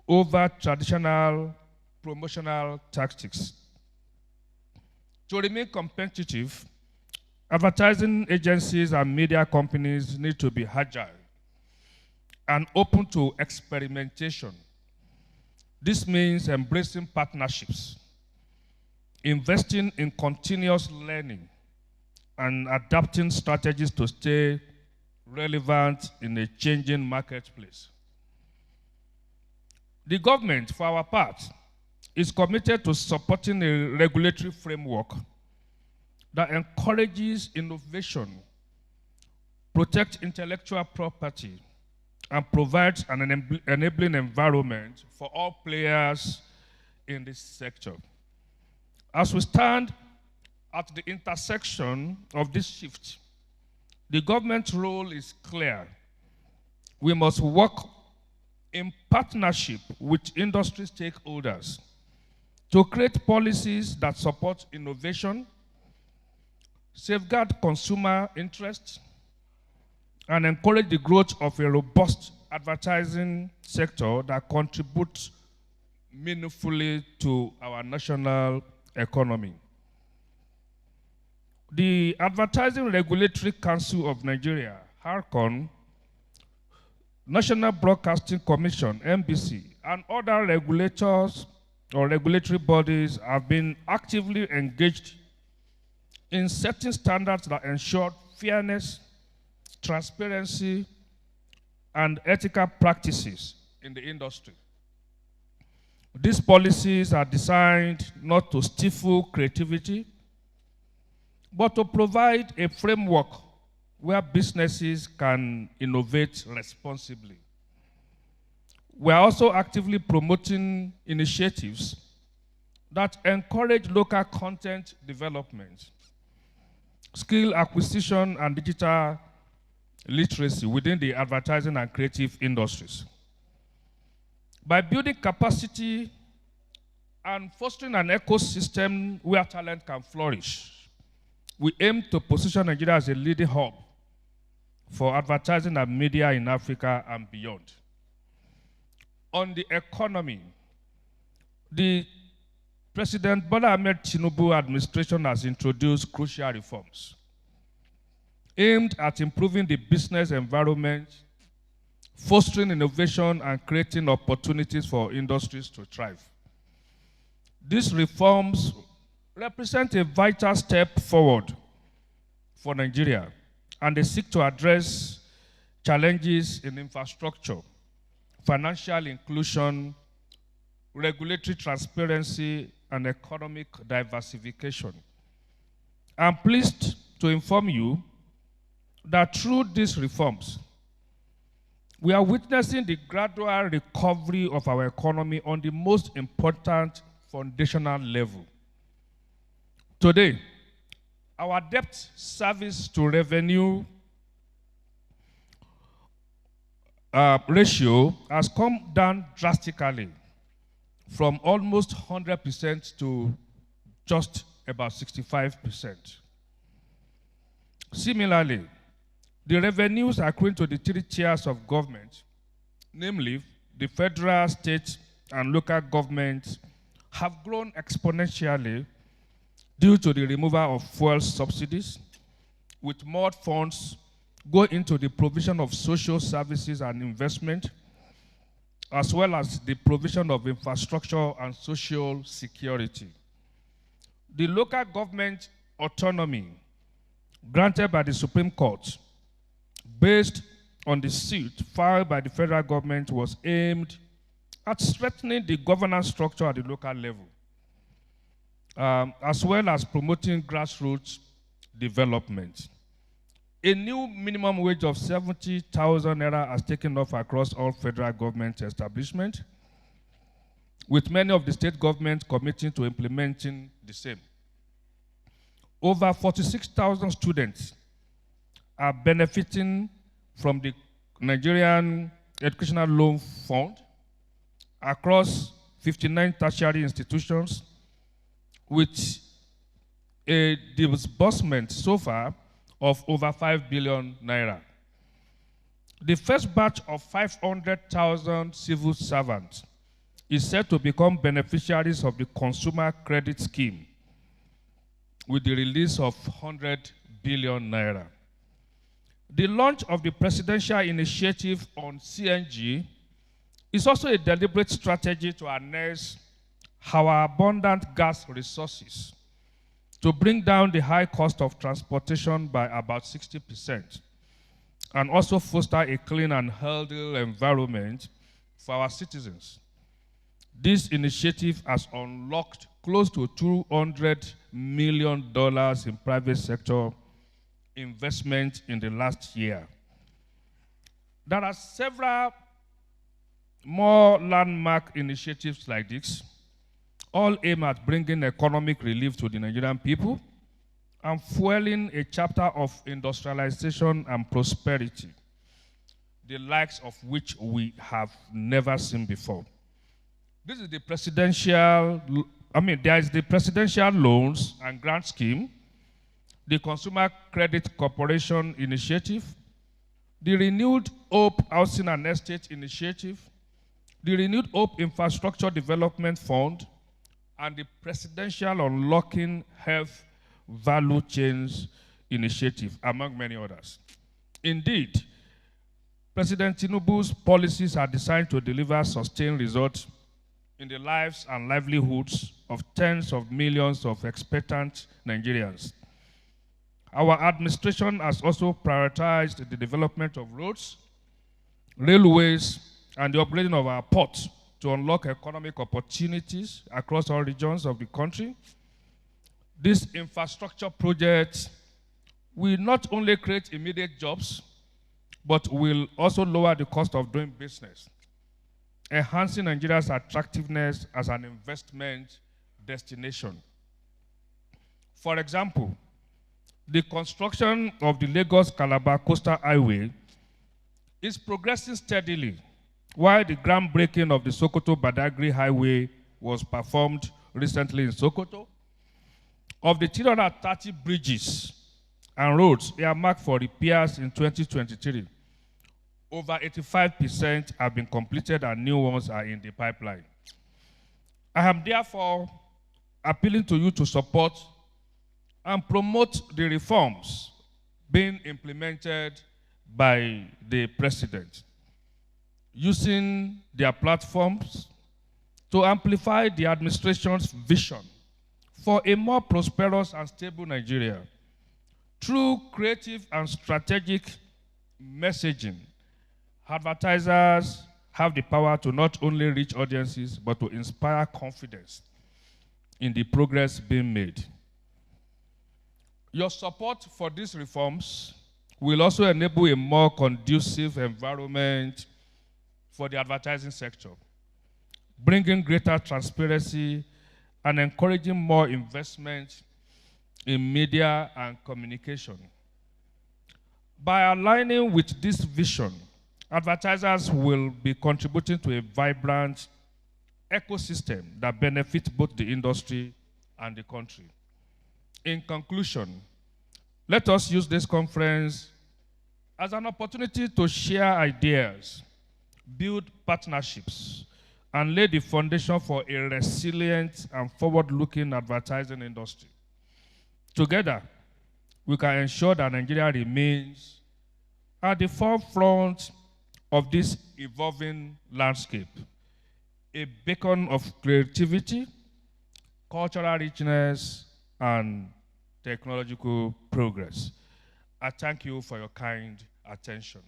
over traditional promotional tactics. To remain competitive, advertising agencies and media companies need to be agile and open to experimentation. This means embracing partnerships, investing in continuous learning, and adapting strategies to stay relevant in a changing marketplace. The government, for our part, is committed to supporting a regulatory framework that encourages innovation, protects intellectual property, and provides an enabling environment for all players in this sector. As we stand at the intersection of this shift, the government's role is clear. We must work in partnership with industry stakeholders to create policies that support innovation, safeguard consumer interests, and encourage the growth of a robust advertising sector that contributes meaningfully to our national economy. The Advertising Regulatory Council of Nigeria, HARCON, National Broadcasting Commission, NBC, and other regulators or regulatory bodies have been actively engaged in setting standards that ensure fairness, transparency, and ethical practices in the industry. These policies are designed not to stifle creativity, but to provide a framework where businesses can innovate responsibly. We are also actively promoting initiatives that encourage local content development, skill acquisition, and digital literacy within the advertising and creative industries. By building capacity and fostering an ecosystem where talent can flourish, we aim to position Nigeria as a leading hub for advertising and media in Africa and beyond. On the economy, the President Bola Ahmed Tinubu administration has introduced crucial reforms aimed at improving the business environment, fostering innovation, and creating opportunities for industries to thrive. These reforms represent a vital step forward for Nigeria, and they seek to address challenges in infrastructure, financial inclusion, regulatory transparency, and economic diversification. I'm pleased to inform you that through these reforms, we are witnessing the gradual recovery of our economy on the most important foundational level. Today, our debt service to revenue ratio has come down drastically from almost 100% to just about 65%. Similarly, the revenues accruing to the three tiers of government, namely the federal, state, and local governments, have grown exponentially due to the removal of fuel subsidies, with more funds going into the provision of social services and investment, as well as the provision of infrastructure and social security. The local government autonomy granted by the Supreme Court, based on the suit filed by the federal government, was aimed at strengthening the governance structure at the local level, as well as promoting grassroots development. A new minimum wage of 70,000 naira has taken off across all federal government establishments, with many of the state governments committing to implementing the same. Over 46,000 students are benefiting from the Nigerian Educational Loan Fund across 59 tertiary institutions, with a disbursement so far of over 5 billion naira. The first batch of 500,000 civil servants is set to become beneficiaries of the Consumer Credit Scheme with the release of 100 billion naira. The launch of the presidential initiative on CNG is also a deliberate strategy to harness our abundant gas resources to bring down the high cost of transportation by about 60%, and also foster a clean and healthy environment for our citizens. This initiative has unlocked close to $200 million in private sector investment in the last year. There are several more landmark initiatives like this, all aimed at bringing economic relief to the Nigerian people and fueling a chapter of industrialization and prosperity, the likes of which we have never seen before. This is the presidential, there is the Presidential Loans and Grant Scheme, the Consumer Credit Corporation Initiative, the Renewed Hope Housing and Estate Initiative, the Renewed Hope Infrastructure Development Fund, and the Presidential Unlocking Health Value Chains Initiative, among many others. Indeed, President Tinubu's policies are designed to deliver sustained results in the lives and livelihoods of tens of millions of expectant Nigerians. Our administration has also prioritized the development of roads, railways, and the upgrading of our ports to unlock economic opportunities across all regions of the country. These infrastructure projects will not only create immediate jobs, but will also lower the cost of doing business, enhancing Nigeria's attractiveness as an investment destination. For example, the construction of the Lagos-Calabar Coastal Highway is progressing steadily, while the groundbreaking of the Sokoto-Badagry Highway was performed recently in Sokoto. Of the 330 bridges and roads earmarked for repairs in 2023, over 85% have been completed and new ones are in the pipeline. I am therefore appealing to you to support and promote the reforms being implemented by the President, using their platforms to amplify the administration's vision for a more prosperous and stable Nigeria through creative and strategic messaging. Advertisers have the power to not only reach audiences, but to inspire confidence in the progress being made. Your support for these reforms will also enable a more conducive environment for the advertising sector, bringing greater transparency and encouraging more investment in media and communication. By aligning with this vision, advertisers will be contributing to a vibrant ecosystem that benefits both the industry and the country. In conclusion, let us use this conference as an opportunity to share ideas, build partnerships, and lay the foundation for a resilient and forward-looking advertising industry. Together, we can ensure that Nigeria remains at the forefront of this evolving landscape, a beacon of creativity, cultural richness, and technological progress. I thank you for your kind attention.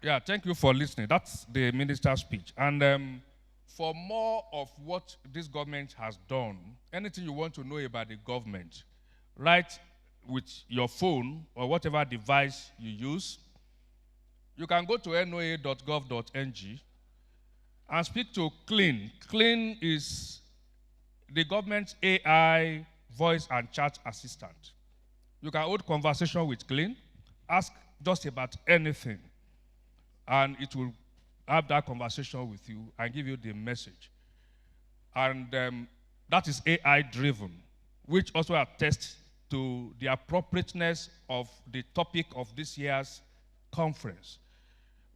Yeah, thank you for listening. That's the minister's speech. And for more of what this government has done, anything you want to know about the government, write with your phone or whatever device you use. You can go to noa.gov.ng and speak to Clean. Clean is the government's AI voice and chat assistant. You can hold conversation with Clean, ask just about anything, and it will have that conversation with you and give you the message. And that is AI-driven, which also attests to the appropriateness of the topic of this year's conference,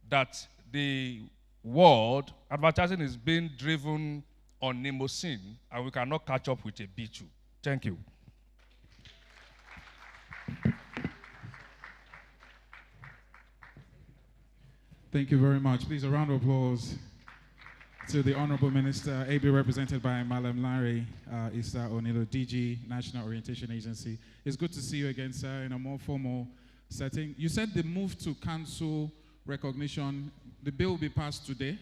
that the world, advertising is being driven on Nimosine, and we cannot catch up with a B2. Thank you. Thank you very much. Please, a round of applause to the Honorable Minister, AB represented by Malam Larry Issa Onilo, DG, National Orientation Agency. It's good to see you again, sir, in a more formal setting. You said the move to cancel recognition, the bill will be passed today?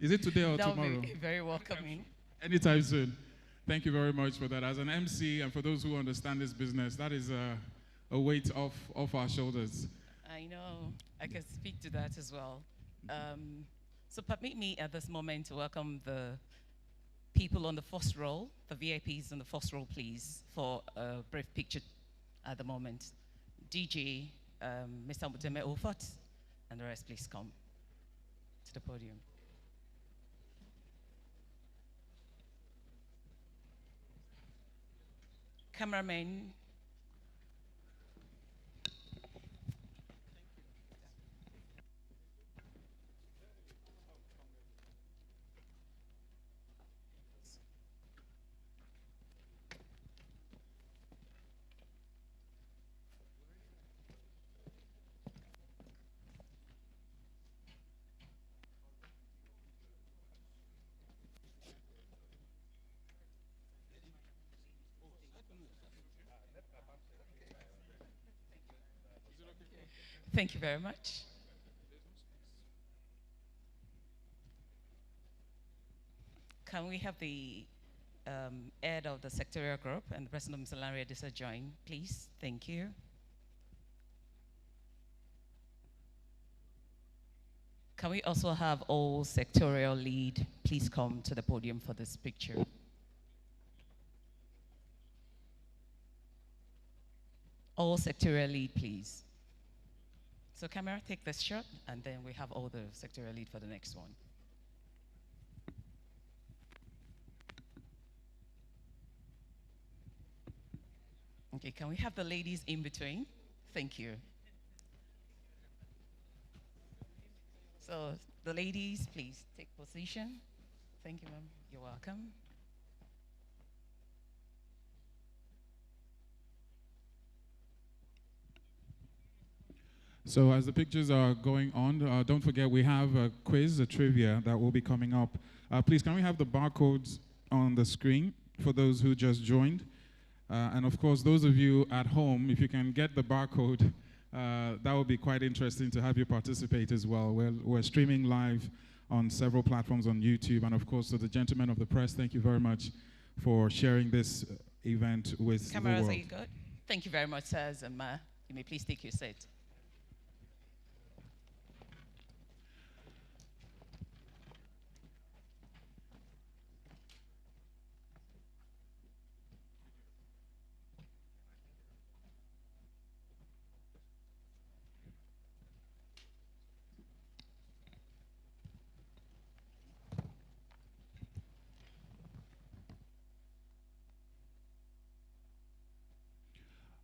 Is it today or tomorrow? That will be very welcoming. Anytime soon. Thank you very much for that. As an MC, and for those who understand this business, that is a weight off our shoulders. I know. I can speak to that as well. So permit me at this moment to welcome the people on the first row, the VIPs on the first row, please, for a brief picture at the moment. DJ, Mr. Muteme Ofat, and the rest, please come to the podium. Cameraman. Thank you very much. Can we have the head of the sectorial group and the president of Mr. Larry Adisa join, please? Thank you. Can we also have all sectorial lead please come to the podium for this picture? All sectorial lead, please. So camera, take this shot, and then we have all the sectorial lead for the next one. Okay, can we have the ladies in between? Thank you. So the ladies, please take position. Thank you, ma'am. You're welcome. So as the pictures are going on, don't forget we have a quiz, a trivia that will be coming up. Please, can we have the barcodes on the screen for those who just joined? And of course, those of you at home, if you can get the barcode, that would be quite interesting to have you participate as well. We're streaming live on several platforms on YouTube. And of course, to the gentlemen of the press, thank you very much for sharing this event with Cameras, the world. are you good? Thank you very much, sirs. You may please take your seat.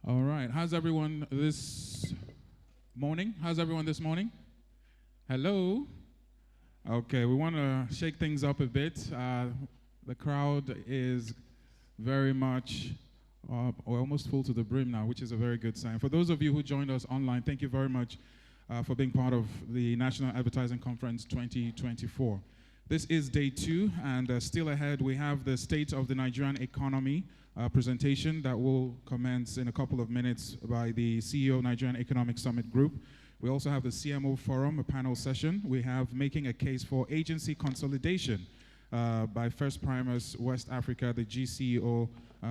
All right. How's everyone this morning? Hello? Okay, we want to shake things up a bit. The crowd is very much almost full to the brim now, which is a very good sign. For those of you who joined us online, thank you very much for being part of the National Advertising Conference 2024. This is day 2, and still ahead we have the State of the Nigerian Economy presentation that will commence in a couple of minutes by the CEO of Nigerian Economic Summit Group. We also have the CMO Forum, a panel session. We have Making a Case for Agency Consolidation by First Primus West Africa. The GCEO,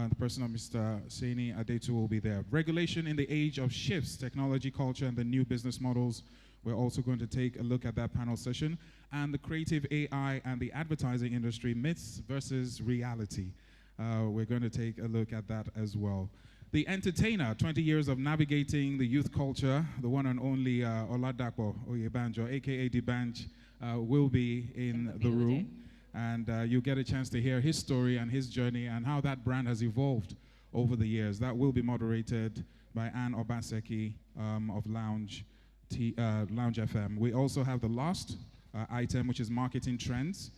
the person of Mr. Seni Adetu, will be there. Regulation in the Age of Shifts, Technology, Culture, and the New Business Models. We're also going to take a look at that panel session. And the Creative AI and the Advertising Industry, Myths versus Reality. We're going to take a look at that as well. The Entertainer, 20 years of navigating the youth culture, the one and only Oladapo Oyebanjo, a.k.a. D'banj, will be in the room. And you'll get a chance to hear his story and his journey and how that brand has evolved over the years. That will be moderated by Anne Obaseki of Lounge FM. We also have the last item, which is Marketing Trends,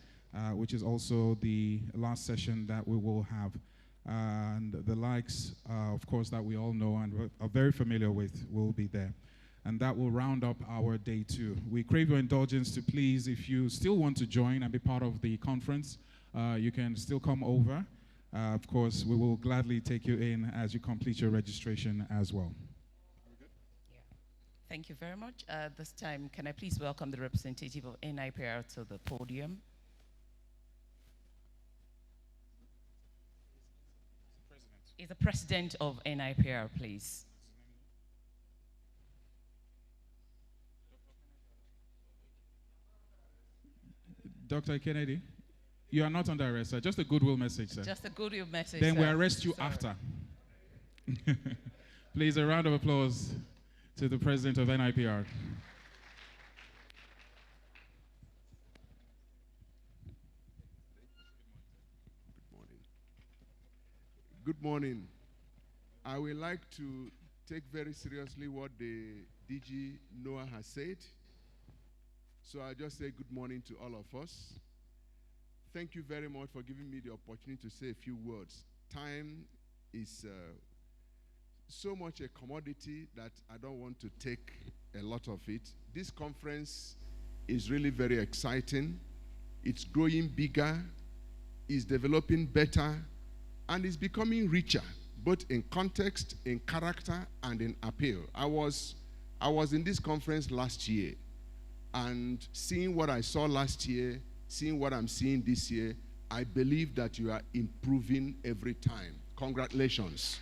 which is also the last session that we will have. And the likes, of course, that we all know and are very familiar with will be there. And that will round up our day 2. We crave your indulgence to please, if you still want to join and be part of the conference, you can still come over. Of course, we will gladly take you in as you complete your registration as well. Thank you very much. This time, can I please welcome the representative of NIPR to the podium? Is the president of NIPR, please. Dr. Kennedy, you are not under arrest, sir. Just a goodwill message, sir. Just a goodwill message, Then sir. we'll arrest you after. Please, a round of applause to the president of NIPR. Good morning. I would like to take very seriously what the DG Noah has said. So I'll just say good morning to all of us. Thank you very much for giving me the opportunity to say a few words. Time is so much a commodity that I don't want to take a lot of it. This conference is really very exciting. It's growing bigger, it's developing better, and it's becoming richer, both in context, in character, and in appeal. I was in this conference last year, and seeing what I saw last year, seeing what I'm seeing this year, I believe that you are improving every time. Congratulations.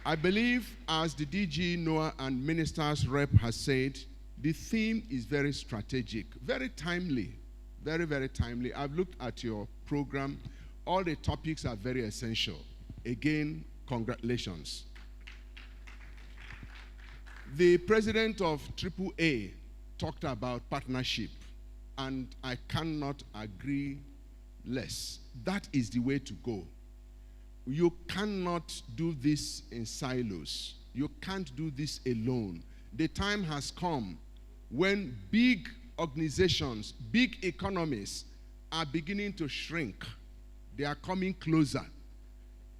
I believe, as the DG, Noah, and Minister's Rep has said, the theme is very strategic, very timely, very, very timely. I've looked at your program. All the topics are very essential. Again, congratulations. The president of AAA talked about partnership, and I cannot agree less. That is the way to go. You cannot do this in silos. You can't do this alone. The time has come when big organizations, big economies are beginning to shrink. They are coming closer.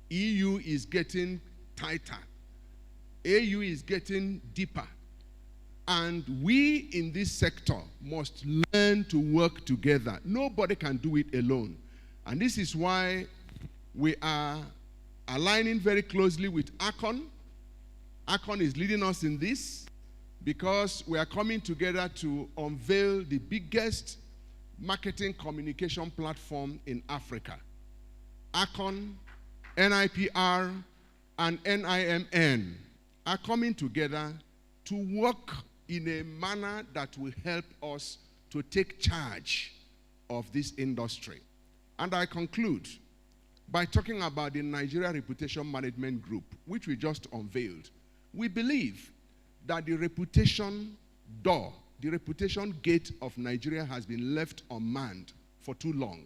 EU is getting tighter. AU is getting deeper. And we in this sector must learn to work together. Nobody can do it alone. And this is why We are aligning very closely with ACON. ACON is leading us in this because we are coming together to unveil the biggest marketing communication platform in Africa. ACON, NIPR, and NIMN are coming together to work in a manner that will help us to take charge of this industry. And I conclude by talking about the Nigeria Reputation Management Group, which we just unveiled. We believe that the reputation door, the reputation gate of Nigeria has been left unmanned for too long.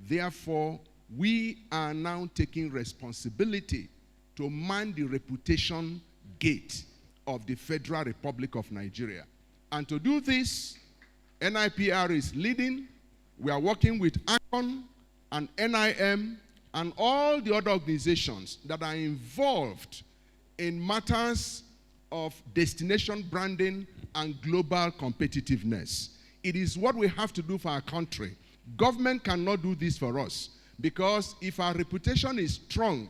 Therefore, we are now taking responsibility to man the reputation gate of the Federal Republic of Nigeria. And to do this, NIPR is leading. We are working with ACON and NIM and all the other organizations that are involved in matters of destination branding and global competitiveness. It is what we have to do for our country. Government cannot do this for us because if our reputation is strong,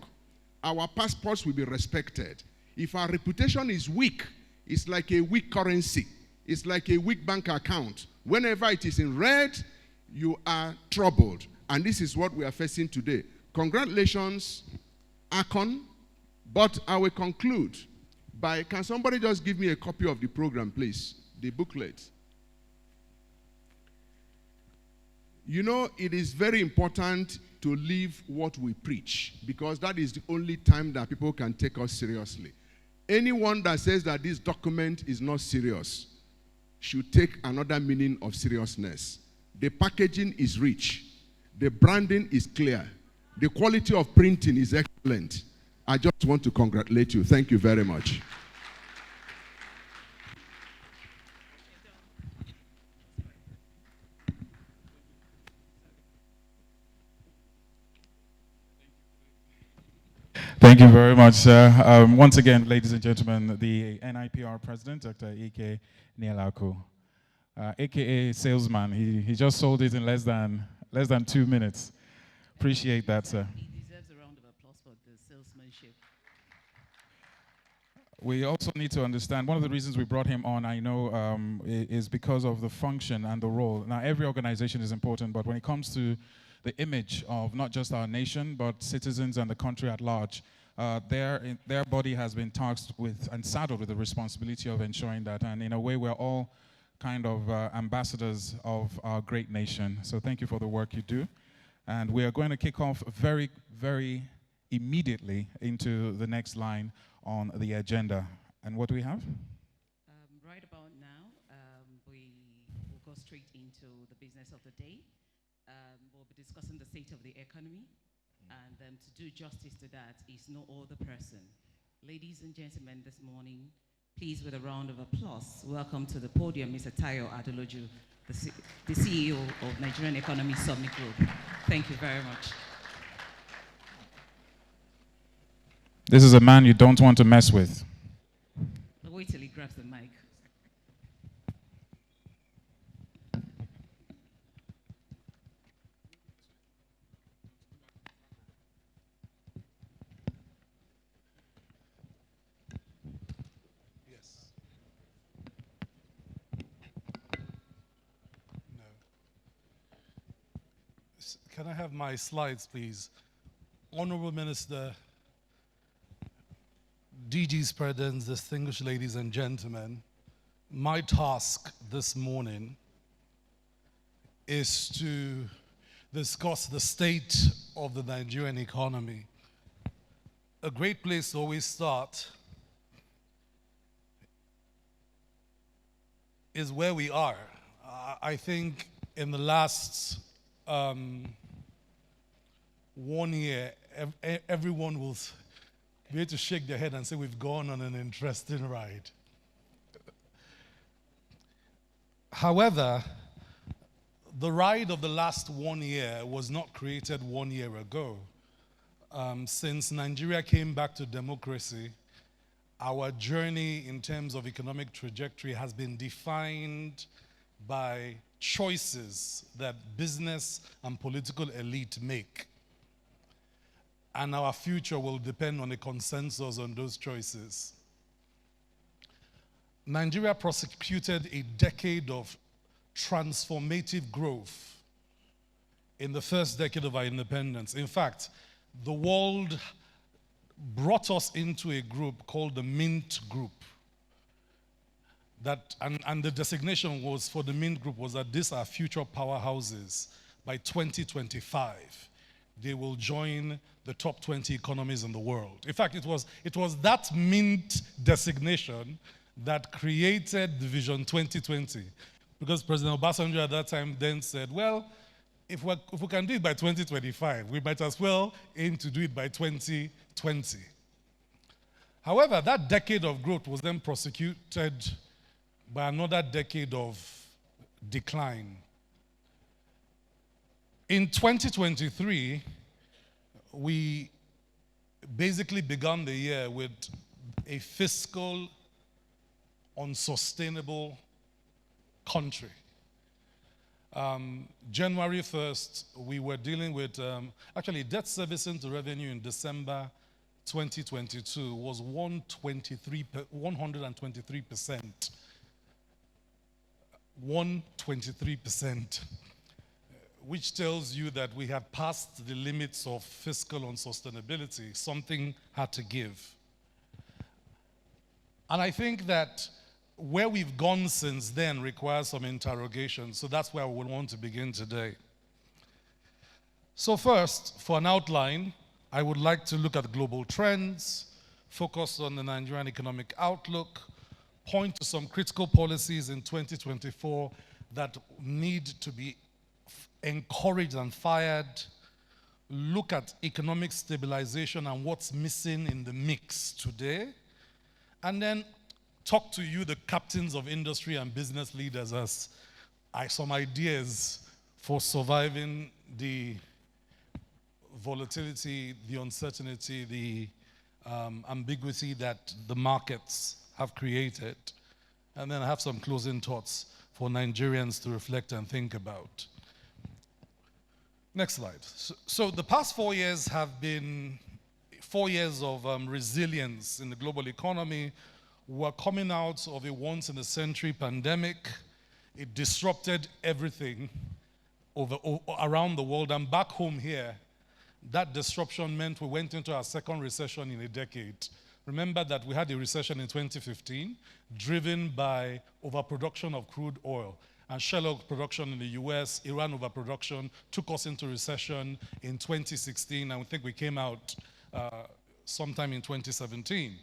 our passports will be respected. If our reputation is weak, it's like a weak currency. It's like a weak bank account. Whenever it is in red, you are troubled. And this is what we are facing today. Congratulations, ACON. But I will conclude by, can somebody just give me a copy of the program, please? The booklet. You know, it is very important to live what we preach because that is the only time that people can take us seriously. Anyone that says that this document is not serious should take another meaning of seriousness. The packaging is rich. The branding is clear. The quality of printing is excellent. I just want to congratulate you. Thank you very much. Thank you very much, sir. Once again, ladies and gentlemen, the NIPR president, Dr. Ike Nielako, aka salesman. He just sold it in less than 2 minutes. Appreciate that, sir. He deserves a round of applause for the salesmanship. We also need to understand, one of the reasons we brought him on, I know, is because of the function and the role. Now, every organization is important, but when it comes to the image of not just our nation, but citizens and the country at large, their body has been tasked with and saddled with the responsibility of ensuring that. And in a way, we're all kind of ambassadors of our great nation. So thank you for the work you do. And we are going to kick off very, very immediately into the next line on the agenda. And what do we have? Right about now, we will go straight into the business of the day. We'll be discussing the state of the economy. And to do justice to that is no other person. Ladies and gentlemen, this morning, please, with a round of applause, welcome to the podium Mr. Tayo Adoloju, the CEO of Nigerian Economy Summit Group. Thank you very much. This is a man you don't want to mess with. Wait till he grabs the mic. Can I have my slides, please? Honorable Minister, DG's Presidents, distinguished ladies and gentlemen, my task this morning is to discuss the state of the Nigerian economy. A great place to always start is where we are. I think in the last 1 year, everyone will be able to shake their head and say we've gone on an interesting ride. However, the ride of the last 1 year was not created 1 year ago. Since Nigeria came back to democracy, our journey in terms of economic trajectory has been defined by choices that business and political elite make. and our future will depend on a consensus on those choices. Nigeria prosecuted a decade of transformative growth in the first decade of our independence. In fact, the world brought us into a group called the Mint Group. And the designation was for the Mint Group was that these are future powerhouses. By 2025, they will join the top 20 economies in the world. In fact, it was that Mint designation that created the Vision 2020. Because President Obasanjo at that time then said, well, if we can do it by 2025, we might as well aim to do it by 2020. However, that decade of growth was then prosecuted by another decade of decline. In 2023, we basically began the year with a fiscal, unsustainable country. January 1st, we were dealing with, actually debt servicing to revenue in December 2022 was 123%. 123%, which tells you that we have passed the limits of fiscal unsustainability. Something had to give. And I think that where we've gone since then requires some interrogation, so that's where we want to begin today. So first, for an outline, I would like to look at global trends, focus on the Nigerian economic outlook, point to some critical policies in 2024 that need to be encouraged and fired, look at economic stabilization and what's missing in the mix today, and then talk to you, the captains of industry and business leaders, as some ideas for surviving the volatility, the uncertainty, the ambiguity that the markets have created. And then I have some closing thoughts for Nigerians to reflect and think about. Next slide. So the past 4 years have been 4 years of resilience in the global economy. We're coming out of a once-in-a-century pandemic. It disrupted everything around the world. And back home here, that disruption meant we went into our second recession in a decade. Remember that we had a recession in 2015, driven by overproduction of crude oil. And shale oil production in the US, Iran overproduction, took us into recession in 2016, and we think we came out sometime in 2017.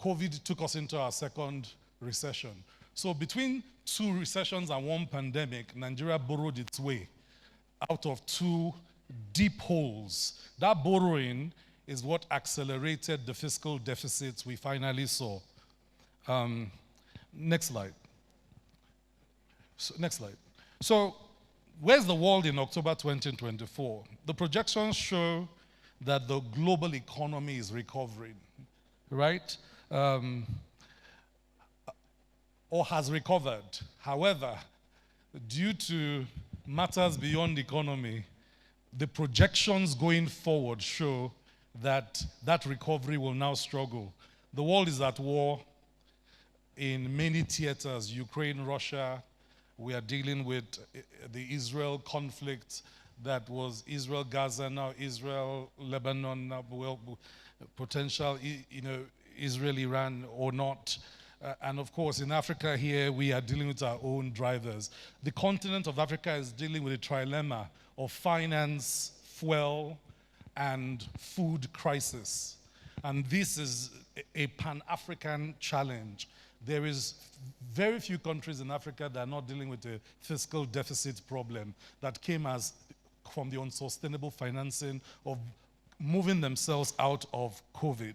COVID took us into our second recession. So between two recessions and one pandemic, Nigeria borrowed its way out of two deep holes. That borrowing is what accelerated the fiscal deficits we finally saw. Next slide. Next slide. So where's the world in October 2024? The projections show that the global economy is recovering, right? Or has recovered. However, due to matters beyond the economy, the projections going forward show that that recovery will now struggle. The world is at war in many theaters, Ukraine, Russia. We are dealing with the Israel conflict that was Israel-Gaza, now Israel-Lebanon, now potential, Israel-Iran or not. And of course, in Africa here, we are dealing with our own drivers. The continent of Africa is dealing with a trilemma of finance, fuel, and food crisis. And this is a Pan-African challenge. There is very few countries in Africa that are not dealing with a fiscal deficit problem that came from the unsustainable financing of moving themselves out of COVID.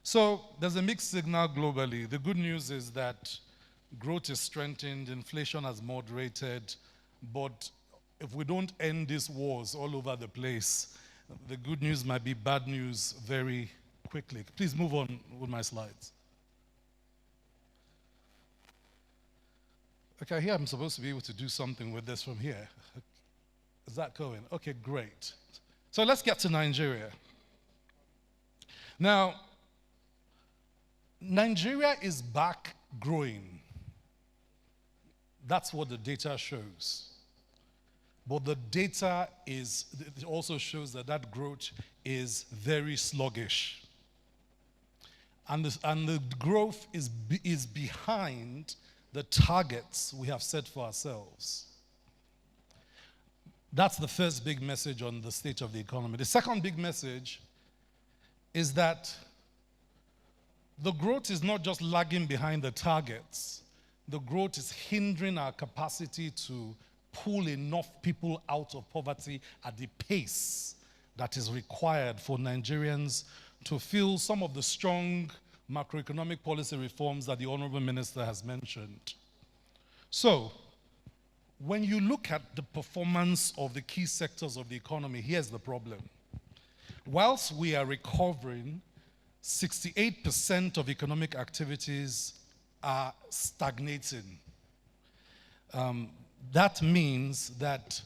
So there's a mixed signal globally. The good news is that growth is strengthened, inflation has moderated, but if we don't end these wars all over the place, the good news might be bad news very quickly. Please move on with my slides. Okay, here I'm supposed to be able to do something with this from here. Is that going? Okay, great. So let's get to Nigeria. Now, Nigeria is back growing. That's what the data shows. But the data it also shows that that growth is very sluggish. And the growth is behind the targets we have set for ourselves. That's the first big message on the state of the economy. The second big message is that the growth is not just lagging behind the targets. The growth is hindering our capacity to pull enough people out of poverty at the pace that is required for Nigerians to feel some of the strong macroeconomic policy reforms that the Honorable Minister has mentioned. So, when you look at the performance of the key sectors of the economy, here's the problem. Whilst we are recovering, 68% of economic activities are stagnating. That means that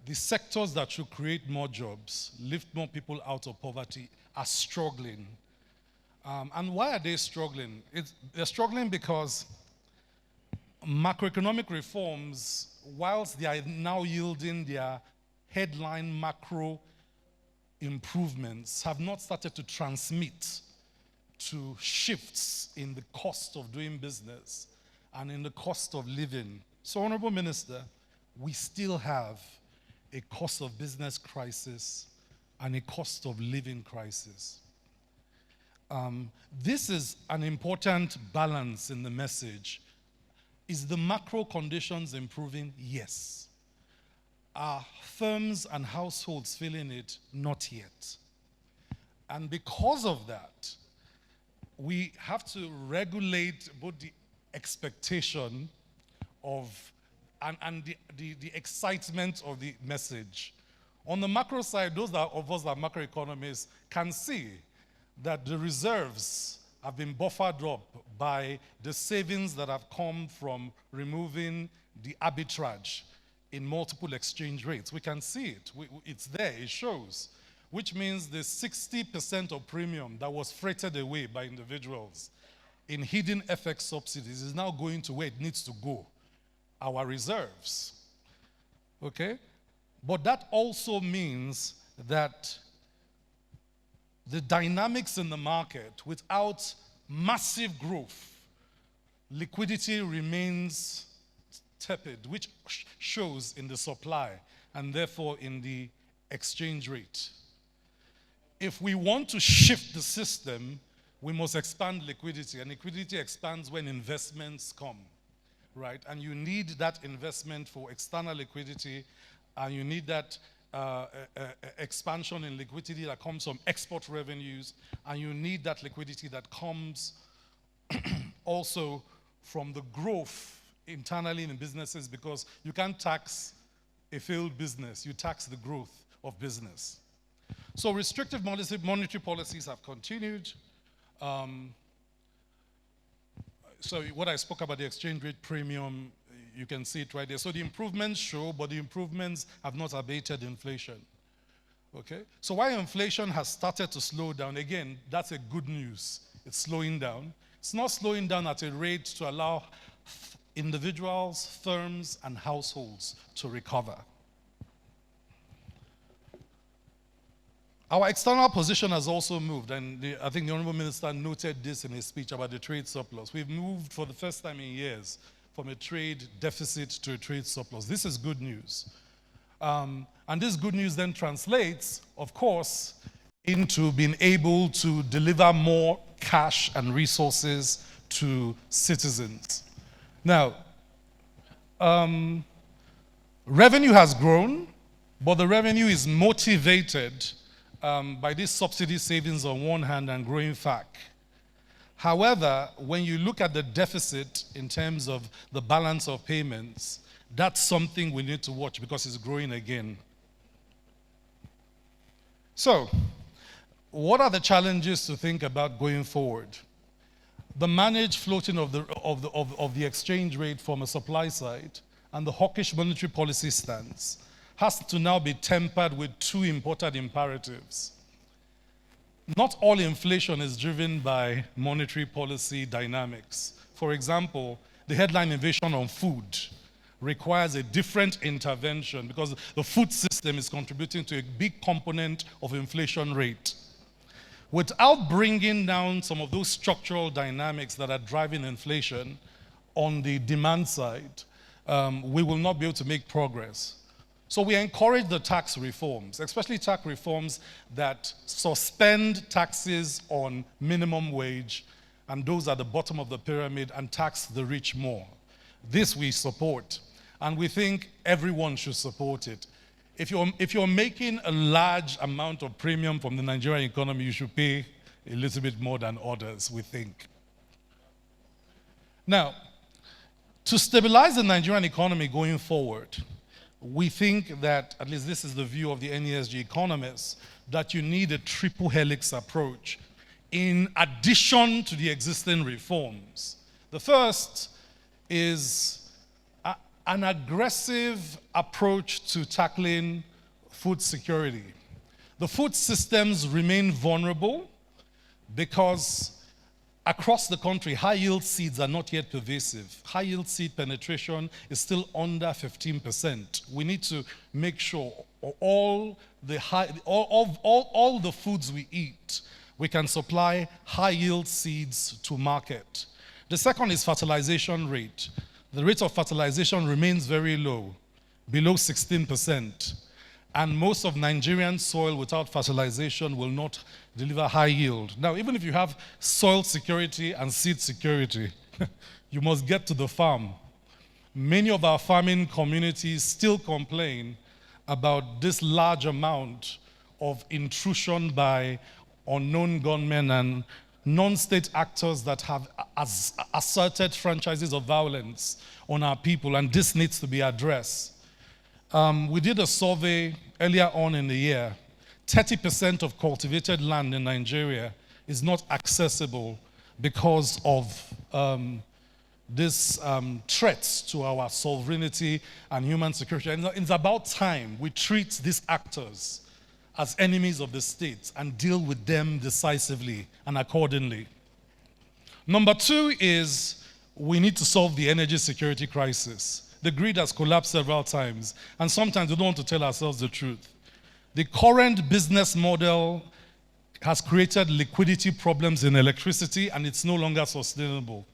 the sectors that should create more jobs, lift more people out of poverty, are struggling. And why are they struggling? They're struggling because macroeconomic reforms, whilst they are now yielding their headline macro improvements, have not started to transmit to shifts in the cost of doing business and in the cost of living. So, Honorable Minister, we still have a cost of business crisis and a cost of living crisis. This is an important balance in the message. Is the macro conditions improving? Yes. Are firms and households feeling it? Not yet. And because of that, we have to regulate both the expectation of and the excitement of the message. On the macro side, those of us that are macroeconomists can see that the reserves have been buffered up by the savings that have come from removing the arbitrage in multiple exchange rates. We can see it. It's there. It shows. Which means the 60% of premium that was freighted away by individuals in hidden FX subsidies is now going to where it needs to go, our reserves. Okay? But that also means that the dynamics in the market, without massive growth, liquidity remains tepid, which shows in the supply and therefore in the exchange rate. If we want to shift the system, we must expand liquidity, and liquidity expands when investments come, right? And you need that investment for external liquidity, and you need that expansion in liquidity that comes from export revenues, and you need that liquidity that comes also from the growth internally in businesses, because you can't tax a failed business, you tax the growth of business. So restrictive monetary policies have continued. So what I spoke about, the exchange rate premium, you can see it right there. So the improvements show, but the improvements have not abated inflation. Okay? So while inflation has started to slow down, again, that's a good news. It's slowing down. It's not slowing down at a rate to allow individuals, firms, and households to recover. Our external position has also moved, and I think the Honorable Minister noted this in his speech about the trade surplus. We've moved for the first time in years from a trade deficit to a trade surplus. This is good news. And this good news then translates, of course, into being able to deliver more cash and resources to citizens. Now, revenue has grown, but the revenue is motivated by these subsidy savings on one hand and growing FAC. However, when you look at the deficit in terms of the balance of payments, that's something we need to watch because it's growing again. So, what are the challenges to think about going forward? The managed floating of the exchange rate from a supply side and the hawkish monetary policy stance has to now be tempered with two important imperatives. Not all inflation is driven by monetary policy dynamics. For example, the headline inflation on food requires a different intervention because the food system is contributing to a big component of inflation rate. Without bringing down some of those structural dynamics that are driving inflation on the demand side, we will not be able to make progress. So we encourage the tax reforms, especially tax reforms that suspend taxes on minimum wage and those at the bottom of the pyramid and tax the rich more. This we support, and we think everyone should support it. If you're making a large amount of premium from the Nigerian economy, you should pay a little bit more than others, we think. Now, to stabilize the Nigerian economy going forward, we think that, at least this is the view of the NESG economists, that you need a triple helix approach in addition to the existing reforms. The first is an aggressive approach to tackling food security. The food systems remain vulnerable because across the country, high-yield seeds are not yet pervasive. High-yield seed penetration is still under 15%. We need to make sure all the foods we eat, we can supply high-yield seeds to market. The second is fertilization rate. The rate of fertilization remains very low, below 16%. And most of Nigerian soil without fertilization will not deliver high yield. Now, even if you have soil security and seed security, you must get to the farm. Many of our farming communities still complain about this large amount of intrusion by unknown gunmen and non-state actors that have asserted franchises of violence on our people, and this needs to be addressed. We did a survey earlier on in the year. 30% of cultivated land in Nigeria is not accessible because of these threats to our sovereignty and human security. And it's about time we treat these actors as enemies of the state and deal with them decisively and accordingly. Number two is we need to solve the energy security crisis. The grid has collapsed several times, and sometimes we don't want to tell ourselves the truth. The current business model has created liquidity problems in electricity, and it's no longer sustainable.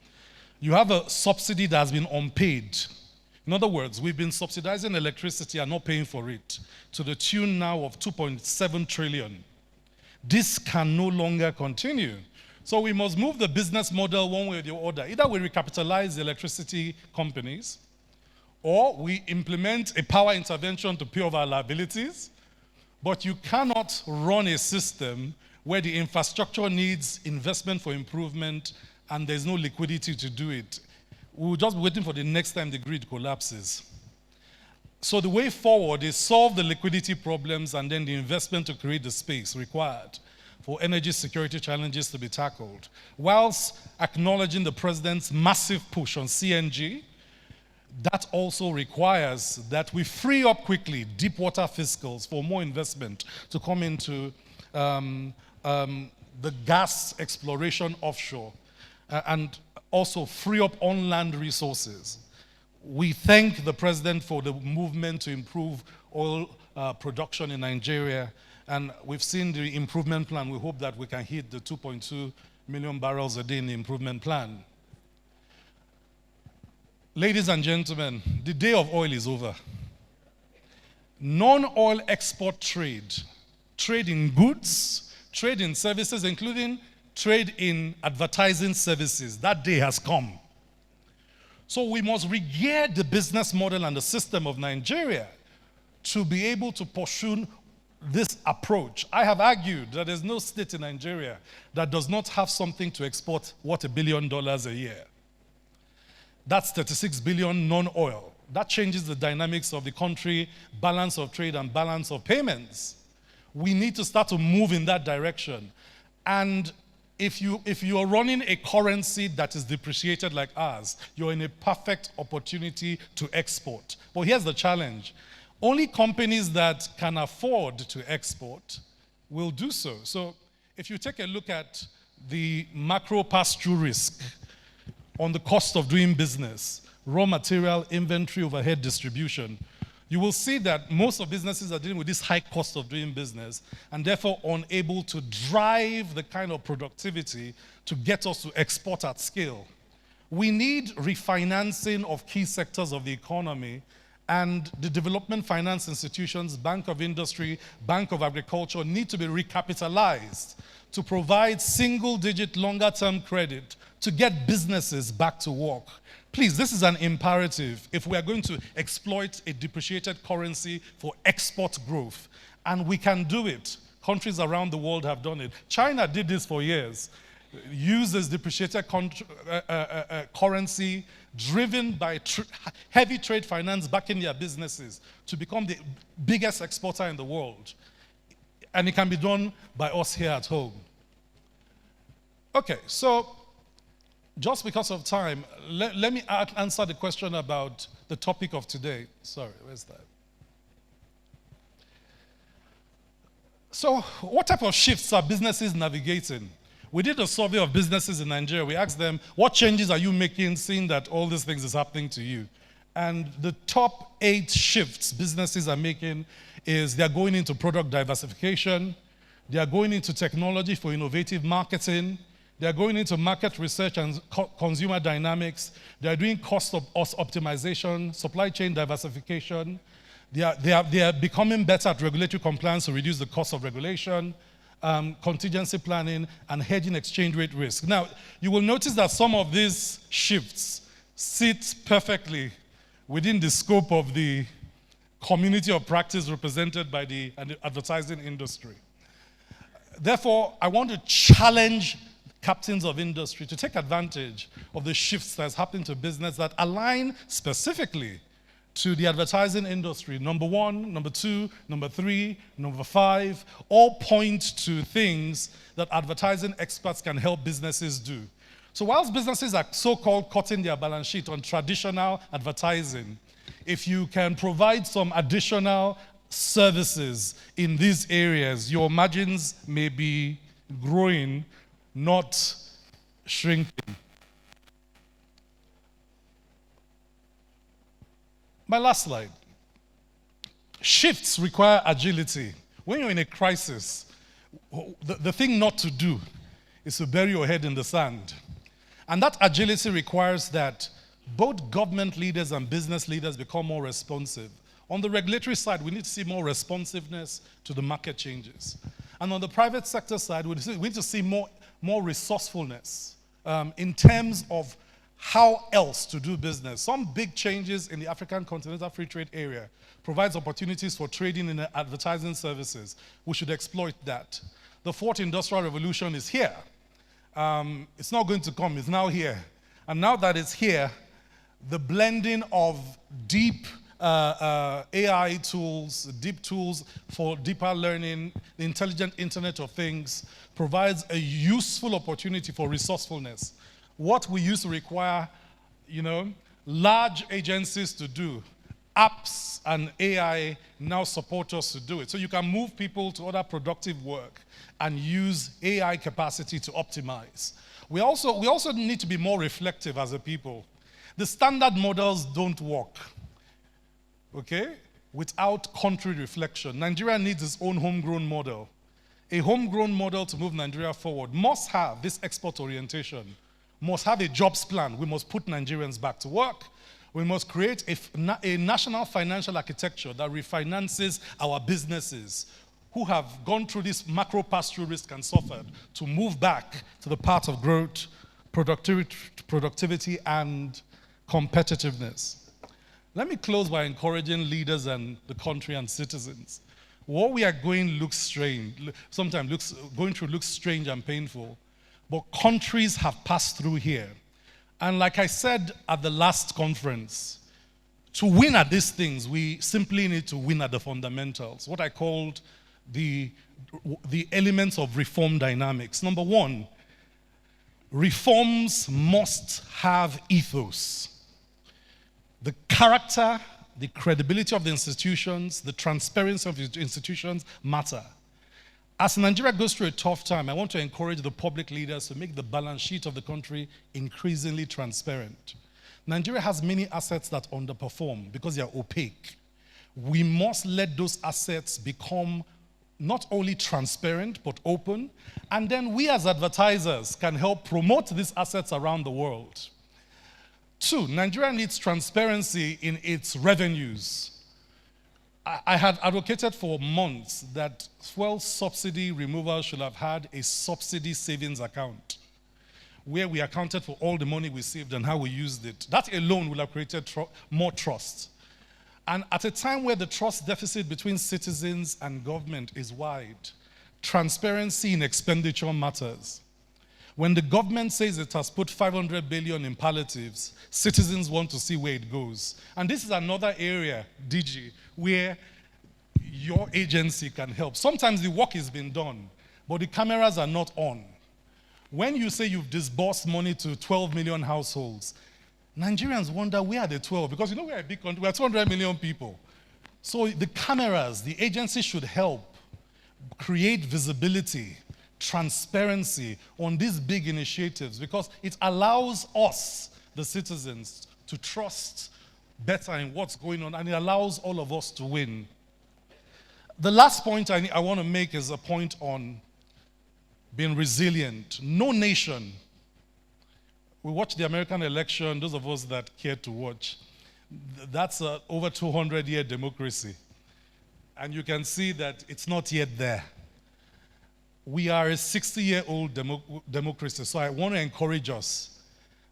You have a subsidy that has been unpaid. In other words, we've been subsidizing electricity and not paying for it to the tune now of 2.7 trillion. This can no longer continue. So we must move the business model one way or the other. Either we recapitalize the electricity companies, or we implement a power intervention to pay off our liabilities, but you cannot run a system where the infrastructure needs investment for improvement and there's no liquidity to do it. We're just waiting for the next time the grid collapses. So the way forward is solve the liquidity problems and then the investment to create the space required for energy security challenges to be tackled, whilst acknowledging the president's massive push on CNG. That also requires that we free up quickly deep water fiscals for more investment to come into the gas exploration offshore and also free up on-land resources. We thank the president for the movement to improve oil production in Nigeria, and we've seen the improvement plan. We hope that we can hit the 2.2 million barrels a day in the improvement plan. Ladies and gentlemen, the day of oil is over. Non-oil export trade, trade in goods, trade in services, including trade in advertising services, that day has come. So we must regear the business model and the system of Nigeria to be able to pursue this approach. I have argued that there's no state in Nigeria that does not have something to export worth $1 billion a year. That's 36 billion non-oil. That changes the dynamics of the country, balance of trade and balance of payments. We need to start to move in that direction. And if you are running a currency that is depreciated like ours, you're in a perfect opportunity to export. But here's the challenge. Only companies that can afford to export will do so. So if you take a look at the macro pass-through risk on the cost of doing business, raw material, inventory, overhead distribution, you will see that most of businesses are dealing with this high cost of doing business and therefore unable to drive the kind of productivity to get us to export at scale. We need refinancing of key sectors of the economy, and the development finance institutions, Bank of Industry, Bank of Agriculture need to be recapitalized to provide single-digit longer-term credit to get businesses back to work. Please, this is an imperative if we are going to exploit a depreciated currency for export growth. And we can do it. Countries around the world have done it. China did this for years. Uses depreciated currency driven by heavy trade finance backing their businesses to become the biggest exporter in the world. And it can be done by us here at home. Okay, so just because of time, let me answer the question about the topic of today. Sorry, where's that? So what type of shifts are businesses navigating? We did a survey of businesses in Nigeria. We asked them, what changes are you making seeing that all these things is happening to you? And the top 8 shifts businesses are making is they're going into product diversification, they're going into technology for innovative marketing, they're going into market research and consumer dynamics, they're doing cost optimization, supply chain diversification, they are becoming better at regulatory compliance to reduce the cost of regulation, contingency planning, and hedging exchange rate risk. Now, you will notice that some of these shifts sit perfectly within the scope of the community of practice represented by the advertising industry. Therefore, I want to challenge captains of industry to take advantage of the shifts that's happening to business that align specifically to the advertising industry. Number 1, number 2, number 3, number 5, all point to things that advertising experts can help businesses do. So whilst businesses are so-called cutting their balance sheet on traditional advertising, if you can provide some additional services in these areas, your margins may be growing, not shrinking. My last slide. Shifts require agility. When you're in a crisis, the thing not to do is to bury your head in the sand. And that agility requires that both government leaders and business leaders become more responsive. On the regulatory side, we need to see more responsiveness to the market changes. And on the private sector side, we need to see more resourcefulness in terms of how else to do business. Some big changes in the African Continental Free Trade Area provides opportunities for trading in advertising services. We should exploit that. The 4th Industrial Revolution is here. It's not going to come, it's now here. And now that it's here, the blending of deep AI tools, deep tools for deeper learning, the intelligent Internet of Things, provides a useful opportunity for resourcefulness. What we used to require, large agencies to do, apps and AI now support us to do it. So you can move people to other productive work and use AI capacity to optimize. We also need to be more reflective as a people. The standard models don't work, okay, without country reflection. Nigeria needs its own homegrown model. A homegrown model to move Nigeria forward must have this export orientation, must have a jobs plan. We must put Nigerians back to work. We must create a national financial architecture that refinances our businesses who have gone through this macro pass-through risk and suffered to move back to the path of growth, productivity, and competitiveness. Let me close by encouraging leaders and the country and citizens. What we are going looks strange, sometimes going through looks strange and painful, but countries have passed through here. And like I said at the last conference, to win at these things, we simply need to win at the fundamentals, what I called the elements of reform dynamics. Number 1, reforms must have ethos. The character the credibility of the institutions, the transparency of the institutions matter. As Nigeria goes through a tough time, I want to encourage the public leaders to make the balance sheet of the country increasingly transparent. Nigeria has many assets that underperform because they are opaque. We must let those assets become not only transparent, but open. And then we as advertisers can help promote these assets around the world. 2, Nigeria needs transparency in its revenues. I had advocated for months that fuel subsidy removal should have had a subsidy savings account where we accounted for all the money we saved and how we used it. That alone will have created more trust. And at a time where the trust deficit between citizens and government is wide, transparency in expenditure matters. When the government says it has put 500 billion in palliatives, citizens want to see where it goes. And this is another area, DG, where your agency can help. Sometimes the work has been done, but the cameras are not on. When you say you've disbursed money to 12 million households, Nigerians wonder where are the 12? Because you know we're a big country, we're 200 million people. So the cameras, the agency should help create visibility, transparency on these big initiatives because it allows us, the citizens, to trust better in what's going on, and it allows all of us to win. The last point I want to make is a point on being resilient. No nation, we watched the American election, those of us that care to watch, that's a over 200-year democracy. And you can see that it's not yet there. We are a 60-year-old democracy, so I want to encourage us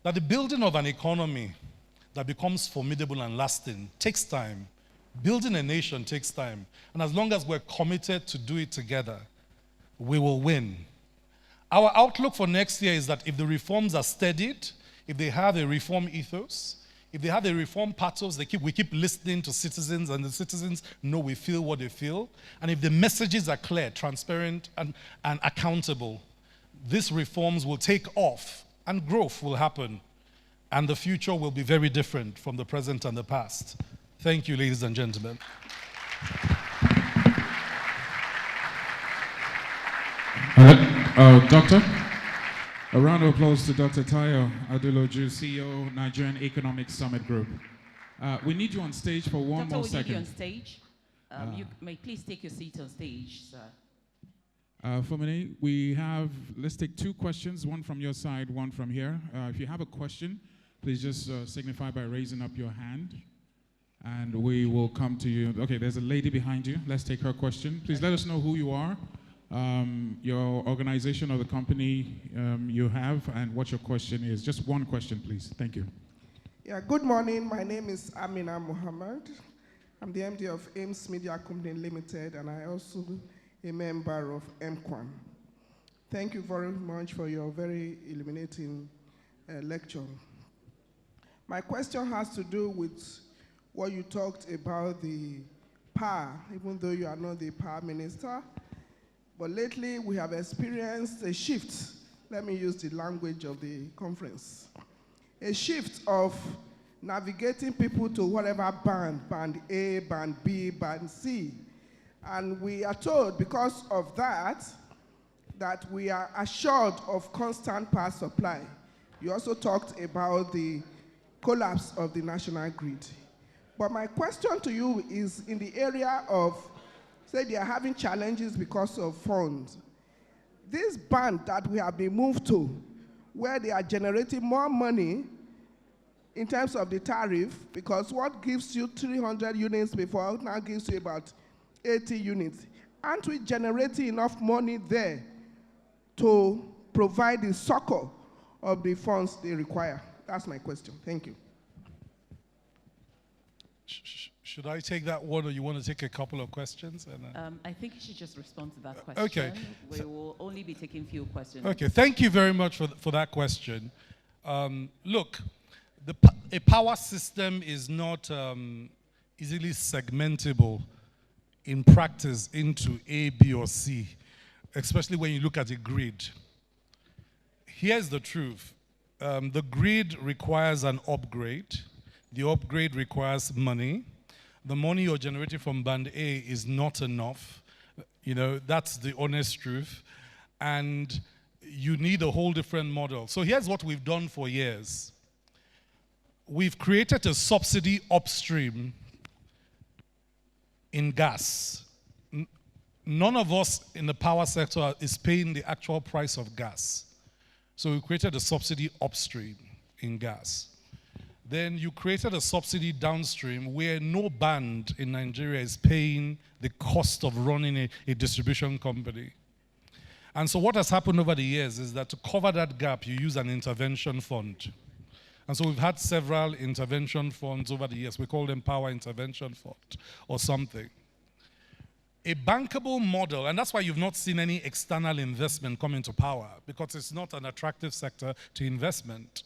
that the building of an economy that becomes formidable and lasting takes time. Building a nation takes time. And as long as we're committed to do it together, we will win. Our outlook for next year is that if the reforms are steadied, if they have a reform ethos, if they have a reform pathos, we keep listening to citizens and the citizens know we feel what they feel, and if the messages are clear, transparent, and accountable, these reforms will take off and growth will happen, and the future will be very different from the present and the past. Thank you, ladies and gentlemen. Doctor, a round of applause to Dr. Tayo Adeloju, CEO, Nigerian Economic Summit Group. We need you on stage for one more second. Doctor, we need you on stage. You may please take your seat on stage, sir. For me, let's take 2 questions, one from your side, one from here. If you have a question, please just signify by raising up your hand, and we will come to you. Okay, there's a lady behind you. Let's take her question. Please let us know who you are, your organization or the company you have, and what your question is. Just one question, please. Thank you. Yeah, good morning. My name is Amina Muhammad. I'm the MD of Ames Media Company Limited, and I also a member of MQuan. Thank you very much for your very illuminating lecture. My question has to do with what you talked about the power, even though you are not the power minister. But lately, we have experienced a shift. Let me use the language of the conference. A shift of navigating people to whatever band A, band B, band C. And we are told because of that we are assured of constant power supply. You also talked about the collapse of the national grid. But my question to you is in the area of, say they are having challenges because of funds. This band that we have been moved to, where they are generating more money in terms of the tariff, because what gives you 300 units before now gives you about 80 units. Aren't we generating enough money there to provide the succor of the funds they require? That's my question. Thank you. Should I take that one, or you want to take a couple of questions? And, I think you should just respond to that question. Okay. We will only be taking few questions. Okay, thank you very much for that question. Look, a power system is not easily segmentable in practice into A, B, or C, especially when you look at a grid. Here's the truth. The grid requires an upgrade. The upgrade requires money. The money you're generating from Band A is not enough. You know, that's the honest truth. And you need a whole different model. So here's what we've done for years. We've created a subsidy upstream in gas. None of us in the power sector is paying the actual price of gas. So we created a subsidy upstream in gas. Then you created a subsidy downstream where no band in Nigeria is paying the cost of running a distribution company. And so what has happened over the years is that to cover that gap, you use an intervention fund. And so we've had several intervention funds over the years. We call them Power Intervention Fund or something. A bankable model, and that's why you've not seen any external investment come into power, because it's not an attractive sector to investment.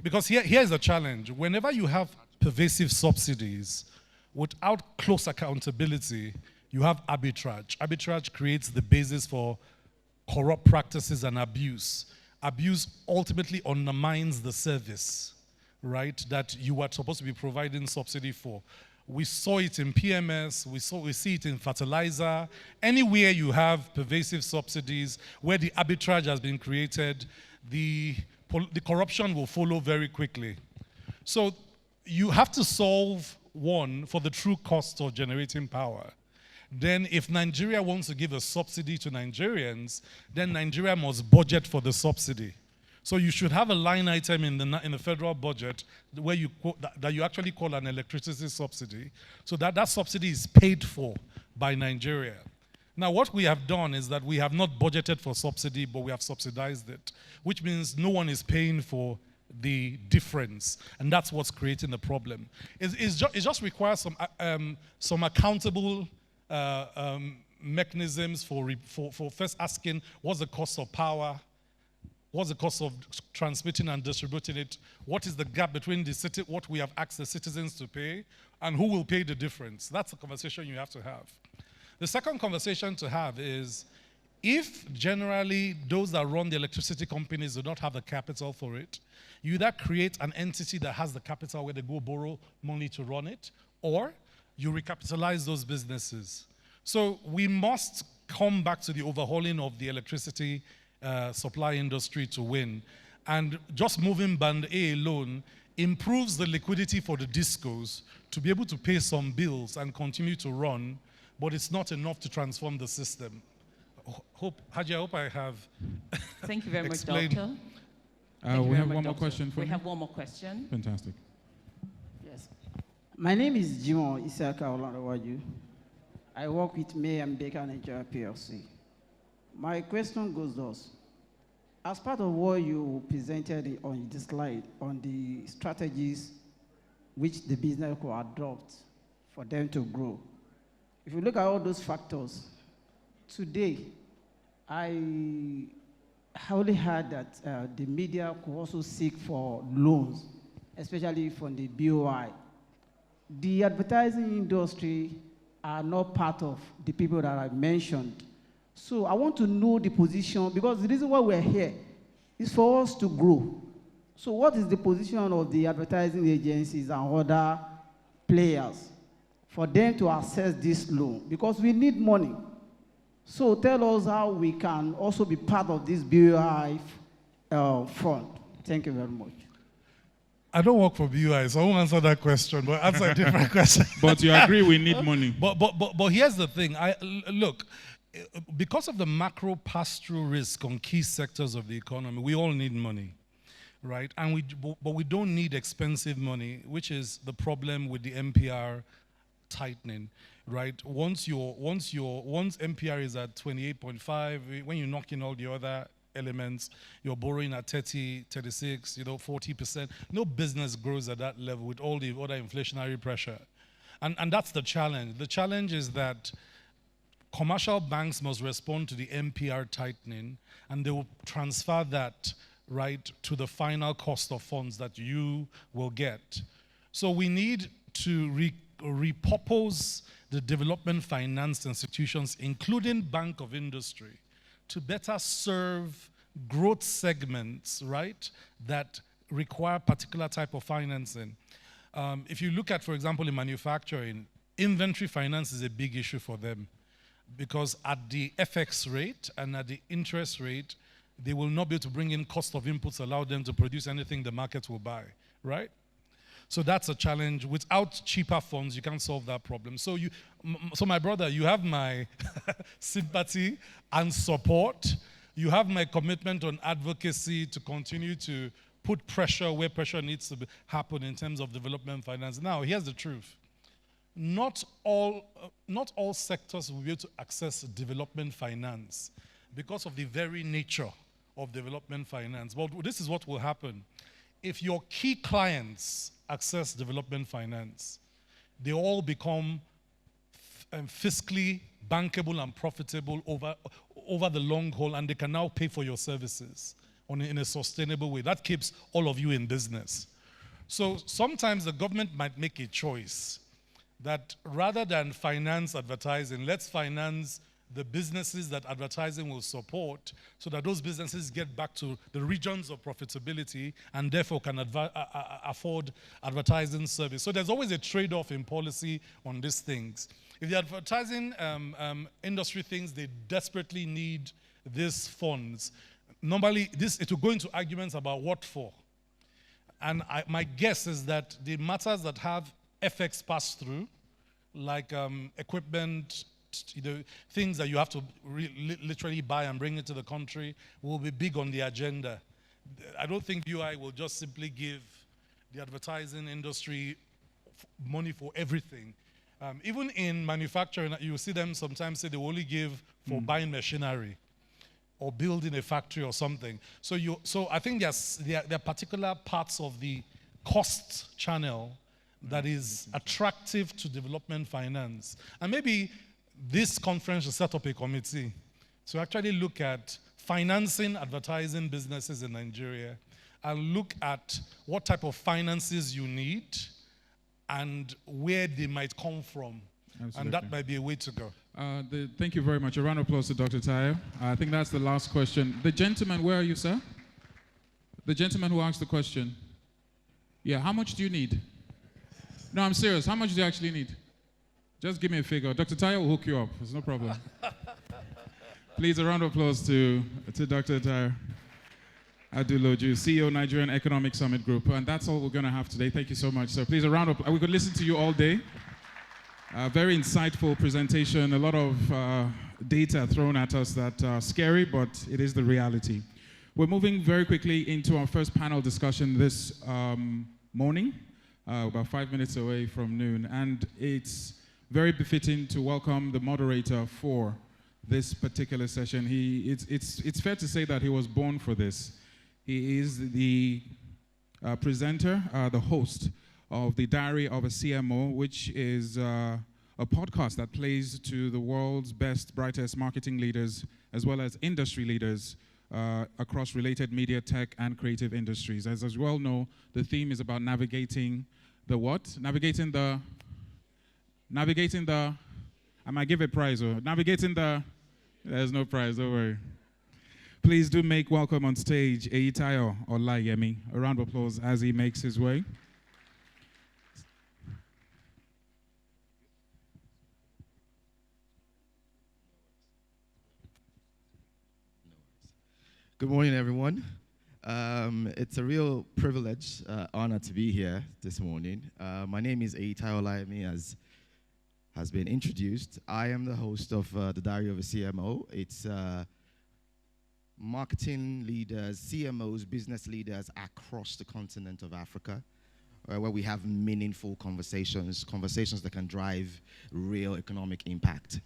Because here's the challenge. Whenever you have pervasive subsidies without close accountability, you have arbitrage. Arbitrage creates the basis for corrupt practices and abuse. Abuse ultimately undermines the service, right, that you are supposed to be providing subsidy for. We saw it in PMS, we see it in fertilizer. Anywhere you have pervasive subsidies, where the arbitrage has been created, the corruption will follow very quickly. So you have to solve, one, for the true cost of generating power. Then if Nigeria wants to give a subsidy to Nigerians, then Nigeria must budget for the subsidy. So you should have a line item in the federal budget where that you actually call an electricity subsidy, so that subsidy is paid for by Nigeria. Now what we have done is that we have not budgeted for subsidy, but we have subsidized it, which means no one is paying for the difference, and that's what's creating the problem. It just requires some accountable mechanisms for first asking what's the cost of power, what's the cost of transmitting and distributing it, what is the gap between what we have asked the citizens to pay, and who will pay the difference. That's a conversation you have to have. The second conversation to have is, if generally those that run the electricity companies do not have the capital for it, you either create an entity that has the capital where they go borrow money to run it, or you recapitalize those businesses. So we must come back to the overhauling of the electricity supply industry to win. And just moving Band A alone improves the liquidity for the discos to be able to pay some bills and continue to run, but it's not enough to transform the system. Haji, I hope I have Thank you very much, explained. Doctor. We have one more question for you. We have one more question. Fantastic. Yes. My name is Jimon Isaka Olanrewaju. I work with May and Baker Nigeria PLC. My question goes thus. As part of what you presented on this slide on the strategies which the business will adopt for them to grow, if you look at all those factors, today, I only heard that the media could also seek for loans, especially from the BOI. The advertising industry are not part of the people that I mentioned. So I want to know the position, because the reason why we're here is for us to grow. So what is the position of the advertising agencies and other players for them to access this loan? Because we need money. So tell us how we can also be part of this BOI fund. Thank you very much. I don't work for BUI, so I won't answer that question, but answer a different question. But you agree we need money. But here's the thing. Look, because of the macro pass-through risk on key sectors of the economy, we all need money, right? But we don't need expensive money, which is the problem with the MPR tightening, right? Once MPR is at 28.5, when you knock in all the other elements, you're borrowing at 30, 36, 40%. No business grows at that level with all the other inflationary pressure. And that's the challenge. The challenge is that commercial banks must respond to the MPR tightening, and they will transfer that, right, to the final cost of funds that you will get. So we need to repurpose the development finance institutions, including Bank of Industry, to better serve growth segments, right, that require particular type of financing. If you look at, for example, in manufacturing, inventory finance is a big issue for them because at the FX rate and at the interest rate, they will not be able to bring in cost of inputs, allow them to produce anything the market will buy, right? So that's a challenge. Without cheaper funds, you can't solve that problem. So my brother, you have my sympathy and support. You have my commitment on advocacy to continue to put pressure where pressure needs to happen in terms of development finance. Now, here's the truth. Not all sectors will be able to access development finance because of the very nature of development finance. But this is what will happen. If your key clients access development finance, they all become fiscally bankable and profitable over the long haul, and they can now pay for your services in a sustainable way. That keeps all of you in business. So sometimes the government might make a choice that rather than finance advertising, let's finance the businesses that advertising will support so that those businesses get back to the regions of profitability and therefore can afford advertising service. So there's always a trade-off in policy on these things. If the advertising industry thinks they desperately need these funds, normally it will go into arguments about what for. And my guess is that the matters that have FX pass-through, like equipment, things that you have to literally buy and bring into the country, will be big on the agenda. I don't think UI will just simply give the advertising industry money for everything. Even in manufacturing, you see them sometimes say they will only give for buying machinery or building a factory or something. So I think there are particular parts of the cost channel that is attractive to development finance. And maybe this conference will set up a committee to actually look at financing advertising businesses in Nigeria and look at what type of finances you need and where they might come from. Absolutely. And that might be a way to go. Thank you very much. A round of applause to Dr. Tayo. I think that's the last question. The gentleman, where are you, sir? The gentleman who asked the question. Yeah, how much do you need? No, I'm serious. How much do you actually need? Just give me a figure. Dr. Tayo will hook you up. There's no problem. Please, a round of applause to Dr. Tayo Aduloju, CEO, Nigerian Economic Summit Group. And that's all we're going to have today. Thank you so much. So please, a round of applause. We could listen to you all day. Very insightful presentation. A lot of data thrown at us that are scary, but it is the reality. We're moving very quickly into our first panel discussion this morning, about 5 minutes away from noon. And it's very befitting to welcome the moderator for this particular session. It's fair to say that he was born for this. He is the presenter, the host of the Diary of a CMO, which is a podcast that plays to the world's best, brightest marketing leaders, as well as industry leaders across related media, tech, and creative industries. As you well know, the theme is about navigating the what? Navigating the, I might give a prize, or navigating the, there's no prize, don't worry. Please do make welcome on stage Eyitayo Olayemi. A round of applause as he makes his way. Good morning, everyone. It's a real privilege, honor to be here this morning. My name is Eyitayo Olayemi, as has been introduced. I am the host of the Diary of a CMO. It's marketing leaders, CMOs, business leaders across the continent of Africa, where we have meaningful conversations that can drive real economic impact.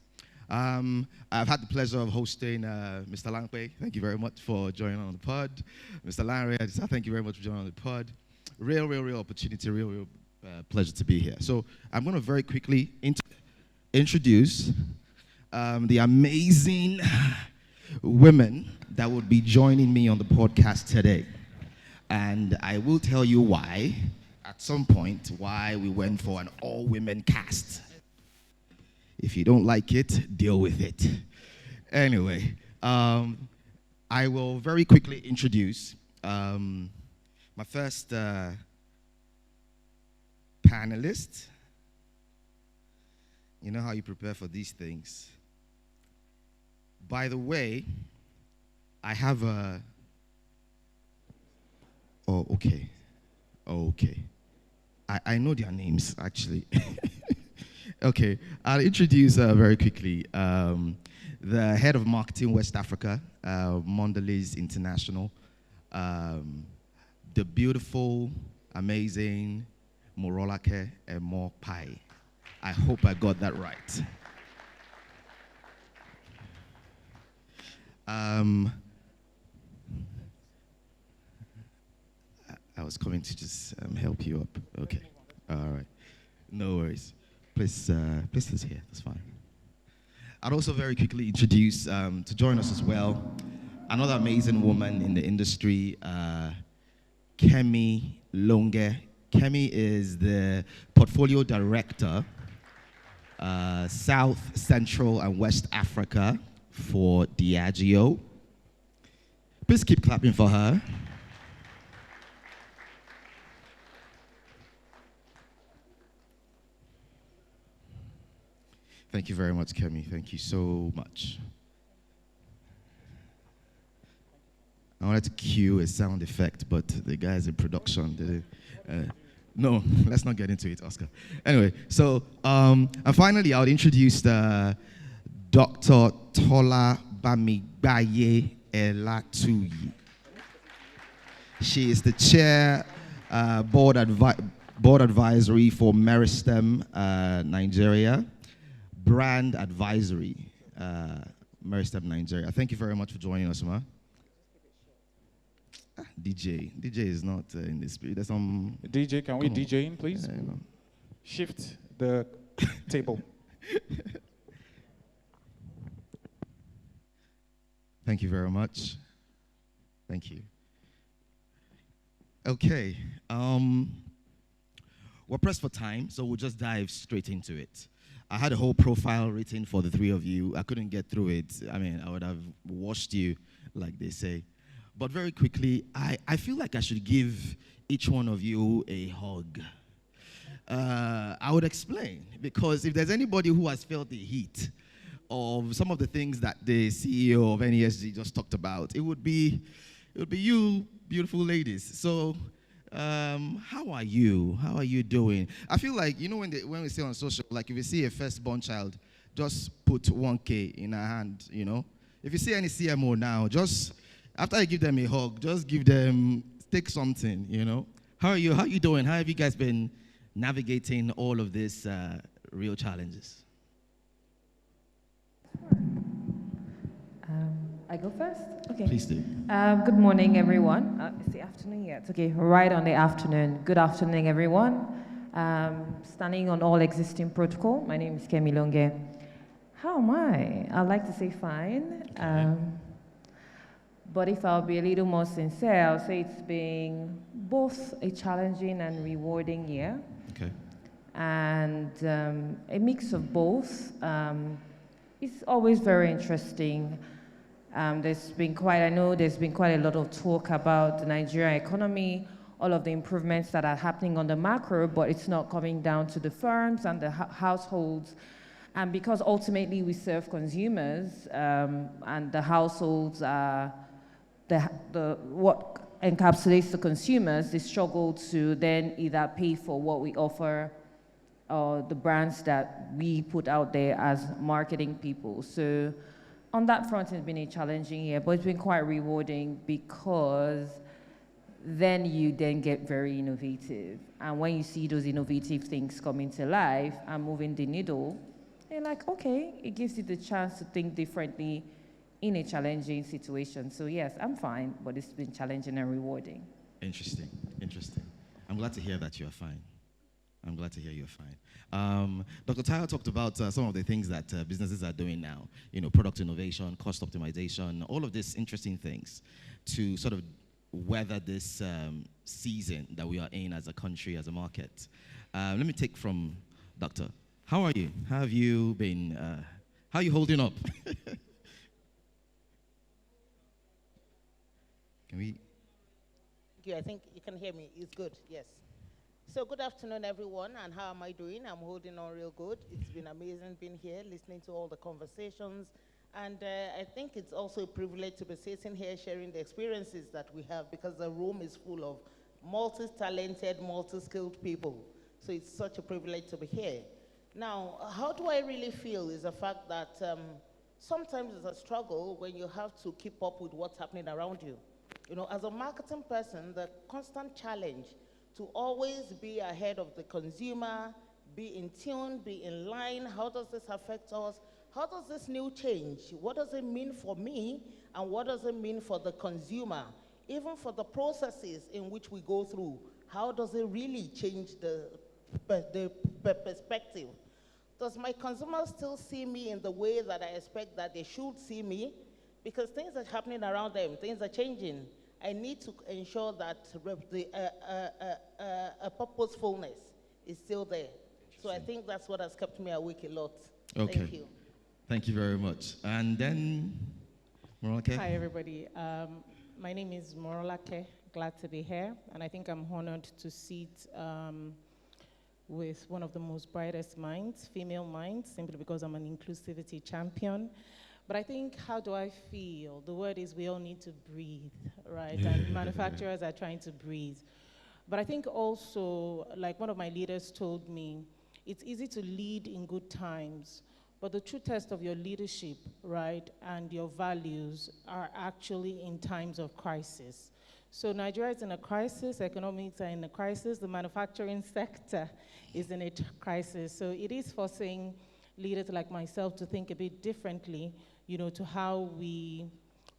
I've had the pleasure of hosting Mr. Langpe. Thank you very much for joining on the pod. Mr. Larry, thank you very much for joining on the pod. Real opportunity, real pleasure to be here. So I'm going to very quickly introduce the amazing women that would be joining me on the podcast today. And I will tell you why, at some point, why we went for an all-women cast. If you don't like it, deal with it. Anyway, I will very quickly introduce my first panelists. You know how you prepare for these things. By the way, I have a... Oh, okay. Okay. I know their names, actually. Okay, I'll introduce very quickly the head of marketing West Africa, Mondelez International, the beautiful, amazing Morolake Mopai. I hope I got that right. I was coming to just help you up. Okay. All right. No worries. Please sit here. That's fine. I'd also very quickly introduce, to join us as well, another amazing woman in the industry, Kemi Longe. Kemi is the portfolio director, South, Central, and West Africa for Diageo. Please keep clapping for her. Thank you very much, Kemi. Thank you so much. I wanted to cue a sound effect, but the guys in production did it. No, let's not get into it, Oscar. Anyway, so, and finally, I would introduce Dr. Tola Bamigbaye Elatuyi. She is the chair, board advisory for Meristem, Nigeria. Brand advisory, Meristem, Nigeria. Thank you very much for joining us, ma. DJ is not in the spirit. There's some... DJ, can we DJ in, please? No. Shift the table. Thank you very much. Thank you. Okay. We're pressed for time, so we'll just dive straight into it. I had a whole profile written for the three of you. I couldn't get through it. I mean, I would have washed you, like they say. But very quickly, I feel like I should give each one of you a hug. I would explain, because if there's anybody who has felt the heat of some of the things that the CEO of NESG just talked about, it would be you, beautiful ladies. So, how are you? How are you doing? I feel like, you know, when we say on social, like if you see a firstborn child, just put 1K in her hand, you know. If you see any CMO now, just after you give them a hug, just give them, take something, you know. How are you? How are you doing? How have you guys been navigating all of these real challenges? I go first? Okay. Please do. Good morning, everyone. It's the afternoon yet. Okay, right on the afternoon. Good afternoon, everyone. Standing on all existing protocol. My name is Kemi Longe. How am I? I'd like to say fine. Okay. But if I'll be a little more sincere, I'll say it's been both a challenging and rewarding year. Okay. And a mix of both. It's always very interesting. There's been quite a lot of talk about the Nigerian economy, all of the improvements that are happening on the macro, but it's not coming down to the firms and the households. And because ultimately we serve consumers, and the households are what encapsulates the consumers, they struggle to then either pay for what we offer or the brands that we put out there as marketing people. So on that front, it's been a challenging year, but it's been quite rewarding because then you then get very innovative. And when you see those innovative things coming to life and moving the needle, you're like, okay, it gives you the chance to think differently in a challenging situation. So yes, I'm fine, but it's been challenging and rewarding. Interesting, interesting. I'm glad to hear that you're fine. I'm glad to hear you're fine. Dr. Tayo talked about some of the things that businesses are doing now, you know, product innovation, cost optimization, all of these interesting things to sort of weather this season that we are in as a country, as a market. Let me take from Doctor. How are you? How have you been? How are you holding up? Can we? Thank you. I think you can hear me. It's good. Yes. So good afternoon, everyone, and how am I doing? I'm holding on real good. It's been amazing being here, listening to all the conversations, and I think it's also a privilege to be sitting here sharing the experiences that we have, because the room is full of multi-talented, multi-skilled people. So it's such a privilege to be here. Now, how do I really feel is the fact that sometimes it's a struggle when you have to keep up with what's happening around you. You know, as a marketing person, the constant challenge to always be ahead of the consumer, be in tune, be in line. How does this affect us? How does this new change? What does it mean for me? And what does it mean for the consumer? Even for the processes in which we go through, how does it really change the perspective? Does my consumer still see me in the way that I expect that they should see me? Because things are happening around them, things are changing. I need to ensure that a purposefulness is still there. So I think that's what has kept me awake a lot. Okay. Thank you. Thank you very much. And then, Morolake. Hi, everybody. My name is Morolake. Glad to be here. And I think I'm honored to sit with one of the most brightest minds, female minds, simply because I'm an inclusivity champion. But I think, how do I feel? The word is we all need to breathe, right? And manufacturers are trying to breathe. But I think also, like one of my leaders told me, it's easy to lead in good times, but the true test of your leadership, right, and your values are actually in times of crisis. So Nigeria is in a crisis, economics are in a crisis, the manufacturing sector is in a crisis. So it is forcing leaders like myself to think a bit differently, you know, to how we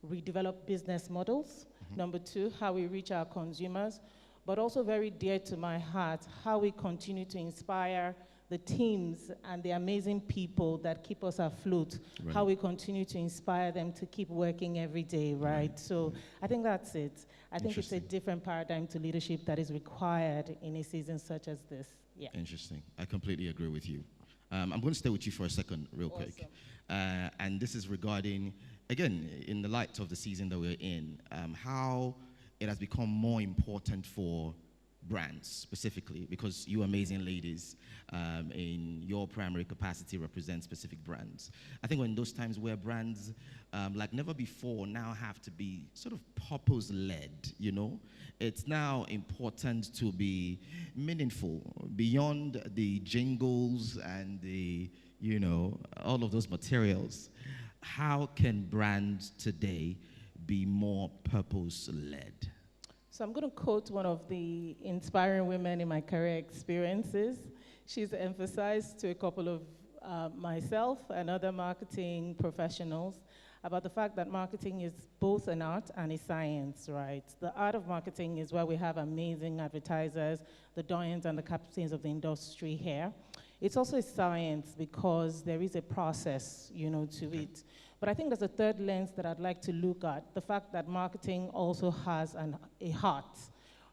redevelop business models. Number two, how we reach our consumers, but also very dear to my heart, how we continue to inspire the teams and the amazing people that keep us afloat, right. How we continue to inspire them to keep working every day, right? So I think that's it. I think it's a different paradigm to leadership that is required in a season such as this. Yeah. Interesting. I completely agree with you. I'm going to stay with you for a second real quick. And this is regarding, again, in the light of the season that we're in, how it has become more important for brands specifically, because you amazing ladies in your primary capacity represent specific brands. I think when those times where brands like never before now have to be sort of purpose-led, you know, it's now important to be meaningful beyond the jingles and the, you know, all of those materials. How can brands today be more purpose-led? So I'm going to quote one of the inspiring women in my career experiences. She's emphasized to a couple of myself and other marketing professionals about the fact that marketing is both an art and a science, right? The art of marketing is where we have amazing advertisers, the doyens and the captains of the industry here. It's also a science because there is a process, you know, to it. But I think there's a third lens that I'd like to look at, the fact that marketing also has a heart,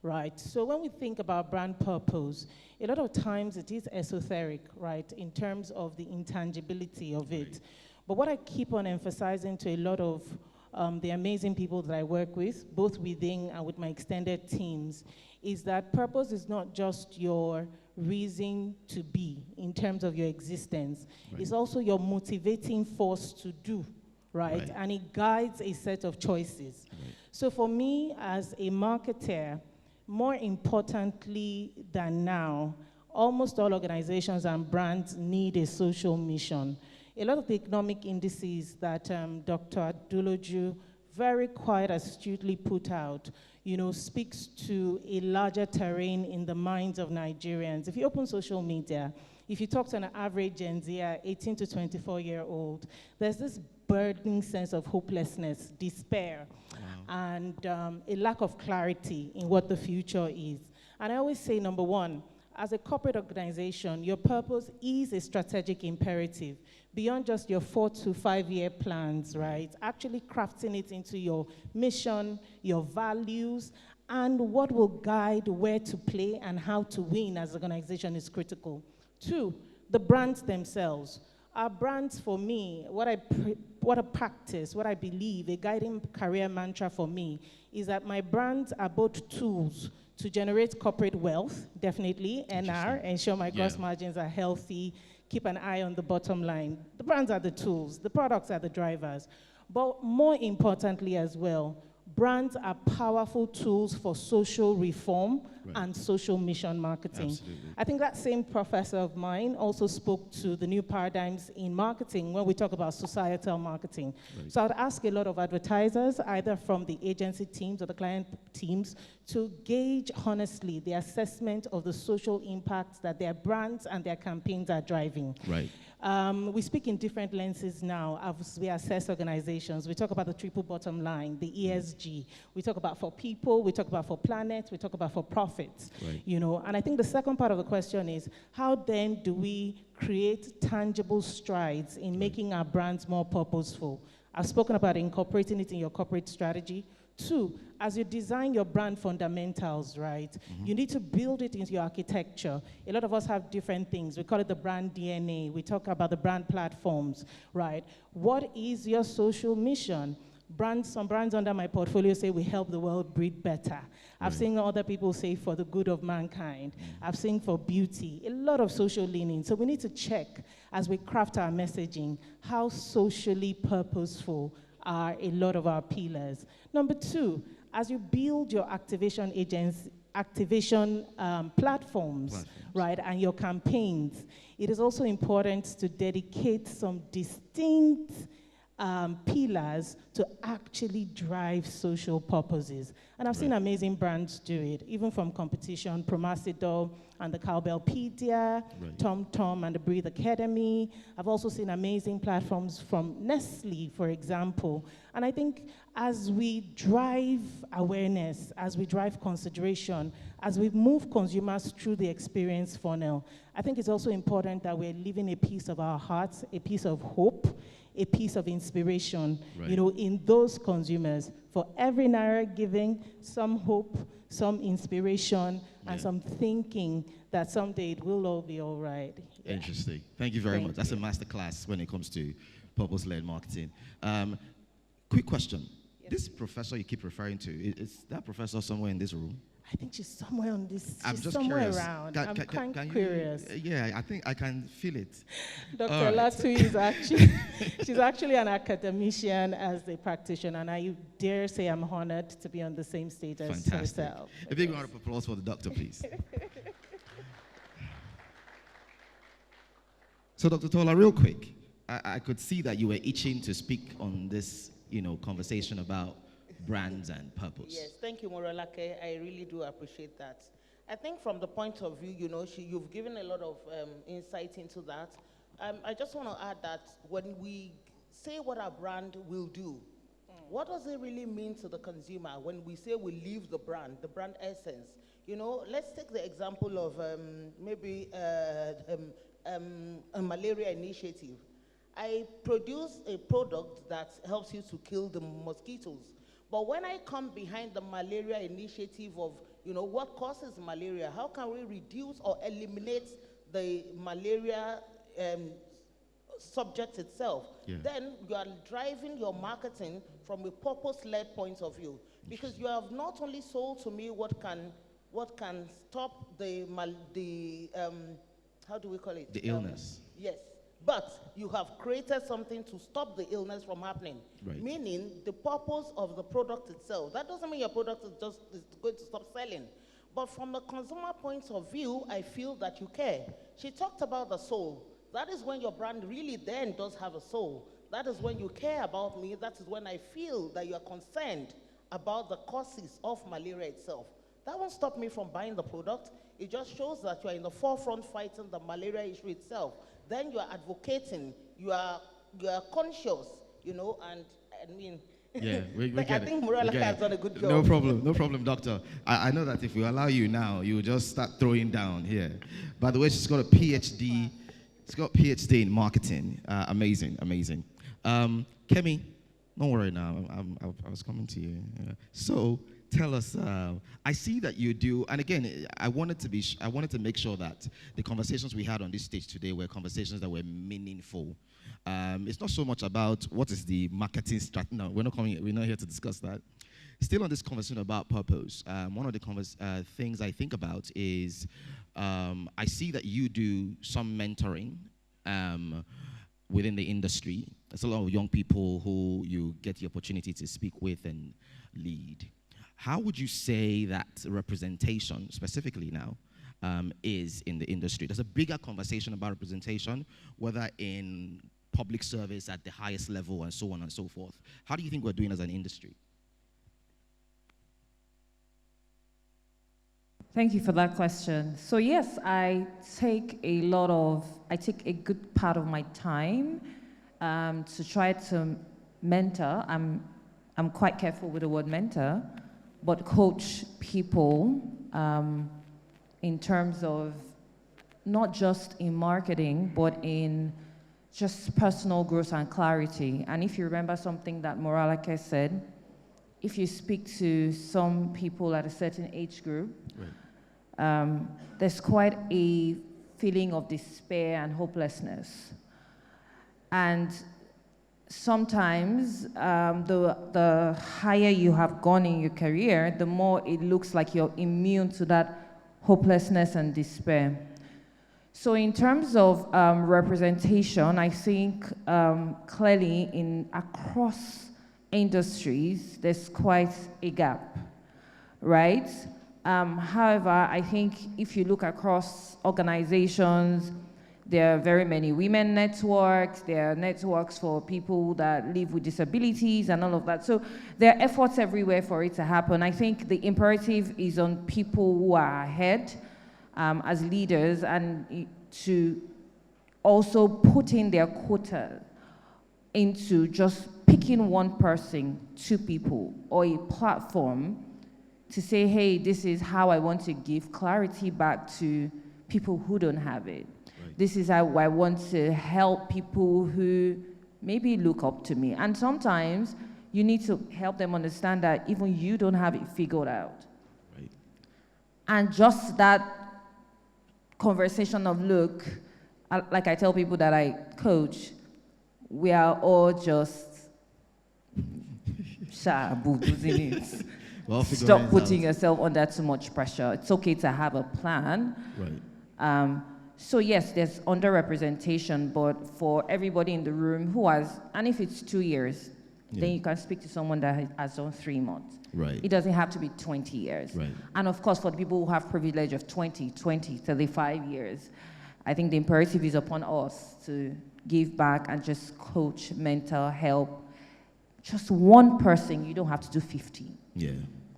right? So when we think about brand purpose, a lot of times it is esoteric, right, in terms of the intangibility of it. But what I keep on emphasizing to a lot of the amazing people that I work with, both within and with my extended teams, is that purpose is not just your reason to be in terms of your existence. Right. It's also your motivating force to do, right? And it guides a set of choices. Right. So for me as a marketer, more importantly than now, almost all organizations and brands need a social mission. A lot of the economic indices that Dr. Adeloju very quite astutely put out, you know, speaks to a larger terrain in the minds of Nigerians. If you open social media, if you talk to an average Gen Z, 18 to 24-year-old, there's this burdening sense of hopelessness, despair, and a lack of clarity in what the future is. And I always say, number one, as a corporate organization, your purpose is a strategic imperative beyond just your 4 to 5 year plans, right? Actually crafting it into your mission, your values, and what will guide where to play and how to win as an organization is critical. 2, the brands themselves. Our brands, for me, what I practice, what I believe, a guiding career mantra for me, is that my brands are both tools to generate corporate wealth, definitely, NR, ensure my gross margins are healthy, keep an eye on the bottom line. The brands are the tools, the products are the drivers. But more importantly as well, brands are powerful tools for social reform and social mission marketing. Absolutely. I think that same professor of mine also spoke to the new paradigms in marketing when we talk about societal marketing. So I would ask a lot of advertisers, either from the agency teams or the client teams, to gauge honestly the assessment of the social impacts that their brands and their campaigns are driving. Right. We speak in different lenses now as we assess organizations. We talk about the triple bottom line, the ESG. We talk about for people, we talk about for planet, we talk about for profits. Right. You know, and I think the second part of the question is, how then do we create tangible strides in making our brands more purposeful? I've spoken about incorporating it in your corporate strategy. Two, as you design your brand fundamentals, right, you need to build it into your architecture. A lot of us have different things. We call it the brand DNA. We talk about the brand platforms, right? What is your social mission? Some brands under my portfolio say we help the world breathe better. I've seen other people say for the good of mankind. I've seen for beauty, a lot of social leaning. So we need to check as we craft our messaging, how socially purposeful are a lot of our pillars. Number two, as you build your activation platforms, right, and your campaigns, it is also important to dedicate some distinct pillars to actually drive social purposes. And I've seen amazing brands do it, even from competition, Promasidol and the Cowbellpedia, TomTom and the Breathe Academy. I've also seen amazing platforms from Nestle, for example. And I think as we drive awareness, as we drive consideration, as we move consumers through the experience funnel, I think it's also important that we're leaving a piece of our hearts, a piece of hope, a piece of inspiration, you know, in those consumers. For every naira giving, some hope, some inspiration, and some thinking that someday it will all be all right. Interesting. Thank you very much. That's a masterclass when it comes to purpose-led marketing. Quick question. This professor you keep referring to, is that professor somewhere in this room? I think she's somewhere on this, I'm she's just somewhere curious. around. I'm kind of curious. Yeah, I think I can feel it. Dr. Latu is actually, she's actually an academician as a practitioner, and I dare say I'm honored to be on the same stage as herself. A big round of applause for the doctor, please. So, Dr. Tola, real quick, I could see that you were itching to speak on this, you know, conversation about brands and purpose. Yes, thank you, Morolake. I really do appreciate that. I think from the point of view, you know, you've given a lot of insight into that. I just want to add that when we say what our brand will do, what does it really mean to the consumer when we say we leave the brand essence? You know, let's take the example of maybe a malaria initiative. I produce a product that helps you to kill the mosquitoes. But when I come behind the malaria initiative of, you know, what causes malaria, how can we reduce or eliminate the malaria subject itself? Then you are driving your marketing from a purpose-led point of view, because you have not only sold to me what can stop the how do we call it? The illness. Yes. But you have created something to stop the illness from happening, meaning the purpose of the product itself. That doesn't mean your product is going to stop selling. But from the consumer point of view, I feel that you care. She talked about the soul. That is when your brand really then does have a soul. That is when you care about me. That is when I feel that you are concerned about the causes of malaria itself. That won't stop me from buying the product. It just shows that you are in the forefront fighting the malaria issue itself. Then you are advocating, you are conscious, you know, and I mean, yeah, we I think Morolake has done a good job. No problem, doctor. I know that if we allow you now, you will just start throwing down here. By the way, she's got a PhD. She's got a PhD in marketing. Amazing. Kemi, don't worry now. I was coming to you. So tell us. I see that you do, and again, I wanted to make sure that the conversations we had on this stage today were conversations that were meaningful. It's not so much about what is the marketing strategy. No, we're not here to discuss that. still on this conversation about purpose, one of the things I think about is I see that you do some mentoring within the industry. There's a lot of young people who you get the opportunity to speak with and lead. How would you say that representation, specifically now, is in the industry? There's a bigger conversation about representation, whether in public service at the highest level and so on and so forth. How do you think we're doing as an industry? Thank you for that question. So yes, I take a good part of my time to try to mentor. I'm quite careful with the word mentor, but coach people in terms of not just in marketing, but in just personal growth and clarity. And if you remember something that Moralake said, if you speak to some people at a certain age group, there's quite a feeling of despair and hopelessness. And sometimes the higher you have gone in your career, the more it looks like you're immune to that hopelessness and despair. So in terms of representation, I think clearly across industries, there's quite a gap, right? However, I think if you look across organizations, there are very many women networks, there are networks for people that live with disabilities and all of that. So there are efforts everywhere for it to happen. I think the imperative is on people who are ahead as leaders and to also put in their quota into just picking one person, two people, or a platform to say, hey, this is how I want to give clarity back to people who don't have it. Right. This is how I want to help people who maybe look up to me. And sometimes you need to help them understand that even you don't have it figured out. Right. And just that conversation of, look, like I tell people that I coach, we are all just losing it. Well, stop putting yourself under too much pressure. It's okay to have a plan. Right. So yes, there's underrepresentation, but for everybody in the room who has, and if it's 2 years, then you can speak to someone that has done 3 months. Right. It doesn't have to be 20 years. Right. And of course, for the people who have privilege of 20, 35 years, I think the imperative is upon us to give back and just coach, mentor, help. Just one person, you don't have to do 50. Yeah.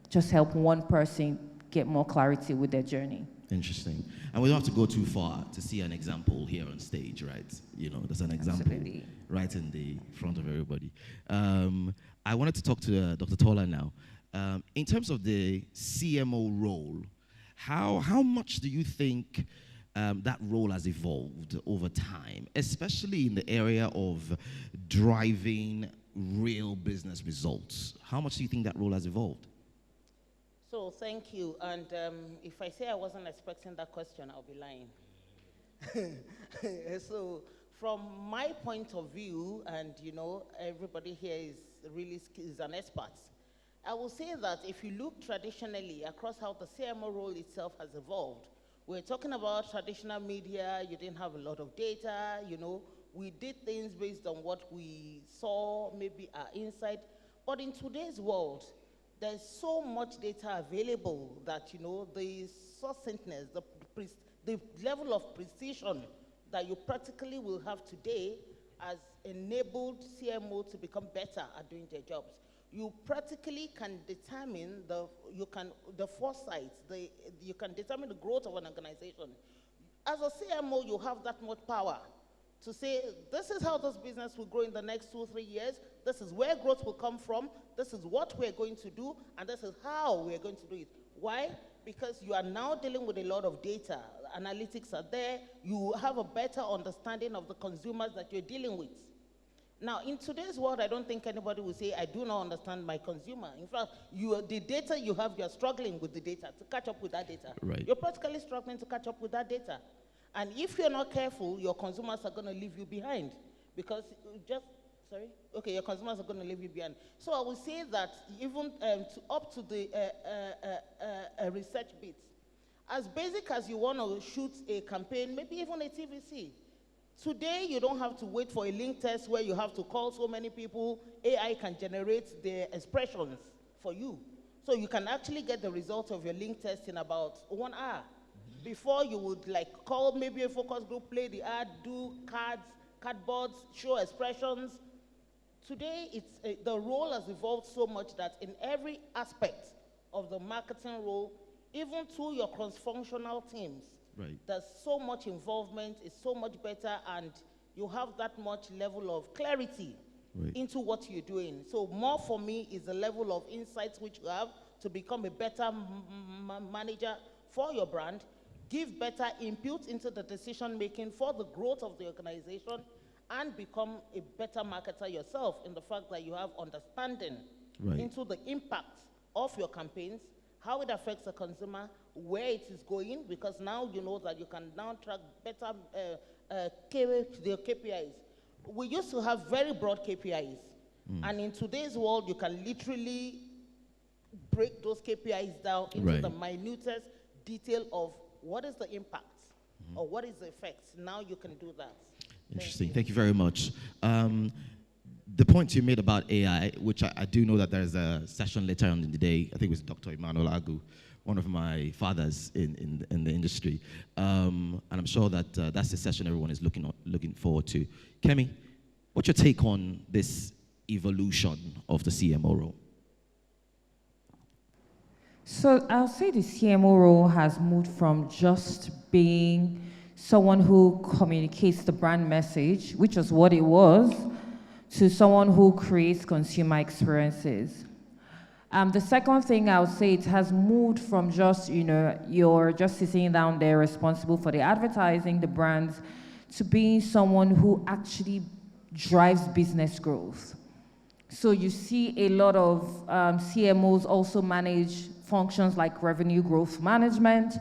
Just help one person get more clarity with their journey. Interesting. And we don't have to go too far to see an example here on stage, right? You know, there's an example right in the front of everybody. I wanted to talk to Dr. Tola now. In terms of the CMO role, how much do you think that role has evolved over time, especially in the area of driving real business results? How much do you think that role has evolved? So thank you. And if I say I wasn't expecting that question, I'll be lying. So from my point of view, and you know, everybody here is an expert, I will say that if you look traditionally across how the CMO role itself has evolved, we're talking about traditional media, you didn't have a lot of data, you know, we did things based on what we saw, maybe our insight. But in today's world, there's so much data available that, you know, the succinctness, the level of precision that you practically will have today has enabled CMO to become better at doing their jobs. You practically can determine the foresight, you can determine the growth of an organization. As a CMO, you have that much power to say, this is how this business will grow in the next 2 or 3 years, this is where growth will come from, this is what we're going to do, and this is how we're going to do it. Why? Because you are now dealing with a lot of data. Analytics are there. You have a better understanding of the consumers that you're dealing with. Now, in today's world, I don't think anybody will say, I do not understand my consumer. In fact, the data you have, you're struggling with the data to catch up with that data. Right. You're practically struggling to catch up with that data. And if you're not careful, your consumers are going to leave you behind. Because just Sorry? Okay, your consumers are going to leave you behind. So I would say that even up to the research bit, as basic as you want to shoot a campaign, maybe even a TVC, today you don't have to wait for a link test where you have to call so many people. AI can generate the expressions for you. So you can actually get the result of your link test in about 1 hour. Before you would like call maybe a focus group, play the ad, do cards, cardboards, show expressions. Today, the role has evolved so much that in every aspect of the marketing role, even to your cross-functional teams, there's so much involvement, it's so much better, and you have that much level of clarity into what you're doing. So more for me is the level of insights which you have to become a better manager for your brand, give better input into the decision-making for the growth of the organization, and become a better marketer yourself in the fact that you have understanding into the impact of your campaigns, how it affects the consumer, where it is going, because now you know that you can now track better the KPIs. We used to have very broad KPIs, and in today's world, you can literally break those KPIs down into the minutest detail of what is the impact or what is the effects. Now you can do that. Interesting. Thank you very much. The point you made about AI, which I do know that there's a session later on in the day, I think it was Dr. Emmanuel Agu, one of my fathers in the industry. And I'm sure that that's the session everyone is looking forward to. Kemi, what's your take on this evolution of the CMO role? So I'll say the CMO role has moved from just being someone who communicates the brand message, which was what it was, to someone who creates consumer experiences. The second thing I would say, it has moved from just, you're just sitting down there responsible for the advertising, the brands, to being someone who actually drives business growth. So you see a lot of CMOs also manage functions like revenue growth management,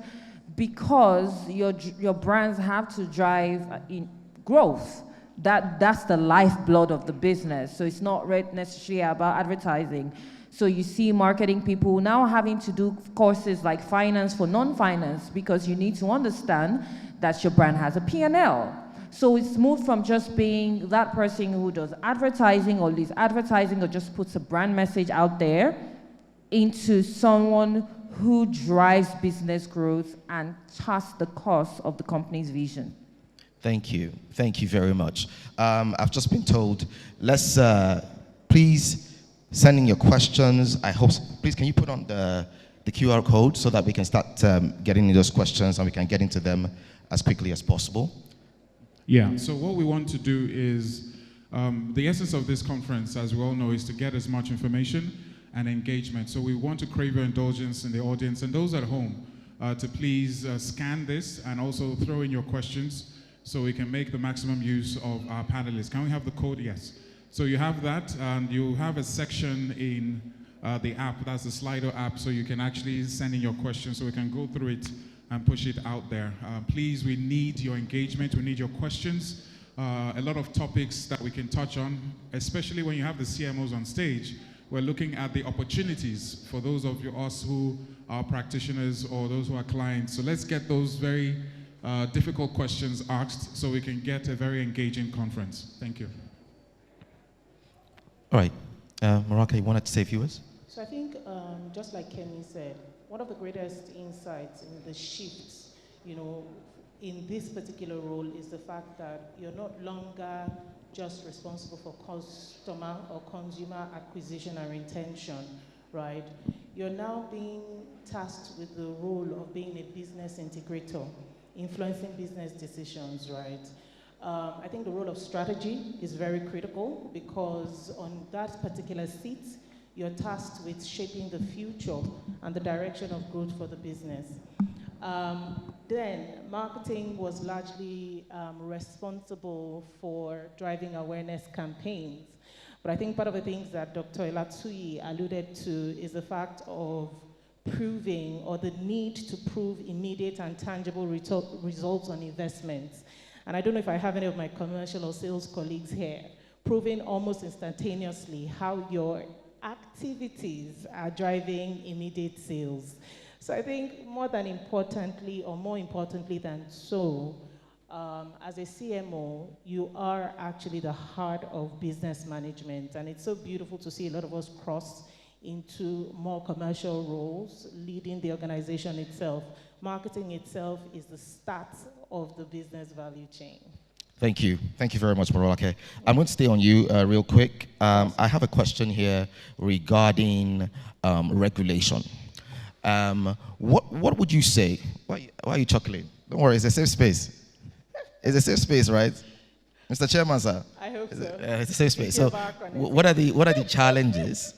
because your brands have to drive in growth. That's the lifeblood of the business. So it's not necessarily about advertising. So you see marketing people now having to do courses like finance for non-finance, because you need to understand that your brand has a P&L. So it's moved from just being that person who does advertising or leads advertising or just puts a brand message out there, into someone who drives business growth and charts the course of the company's vision. Thank you. Thank you very much. I've just been told, let's please send in your questions. I hope, please can you put on the QR code so that we can start getting those questions and we can get into them as quickly as possible. Yeah, so what we want to do is, the essence of this conference, as we all know, is to get as much information and engagement. So we want to crave your indulgence in the audience and those at home to please scan this and also throw in your questions so we can make the maximum use of our panelists. Can we have the code? Yes. So you have that, and you have a section in the app, that's the Slido app, so you can actually send in your questions so we can go through it and push it out there. Please, we need your engagement, we need your questions. A lot of topics that we can touch on, especially when you have the CMOs on stage. We're looking at the opportunities for those of us who are practitioners or those who are clients. So let's get those very difficult questions asked so we can get a very engaging conference. Thank you. All right. Maraka, you wanted to say a few words? So I think, just like Kemi said, one of the greatest insights in the shifts, in this particular role is the fact that you're not longer just responsible for customer or consumer acquisition and retention, right? You're now being tasked with the role of being a business integrator, influencing business decisions, right? I think the role of strategy is very critical, because on that particular seat, you're tasked with shaping the future and the direction of growth for the business. Then marketing was largely responsible for driving awareness campaigns. But I think part of the things that Dr. Elatui alluded to is the fact of proving, or the need to prove, immediate and tangible results on investments. And I don't know if I have any of my commercial or sales colleagues here, proving almost instantaneously how your activities are driving immediate sales. So I think more importantly than so, as a CMO, you are actually the heart of business management, and it's so beautiful to see a lot of us cross into more commercial roles, leading the organization itself. Marketing itself is the start of the business value chain. Thank you. Thank you very much, Morolake. I'm going to stay on you real quick. I have a question here regarding regulation. What would you say? Why are you chuckling? Don't worry, it's a safe space. It's a safe space, right? Mr. Chairman, sir? I hope so. It's a safe space. So what are the challenges?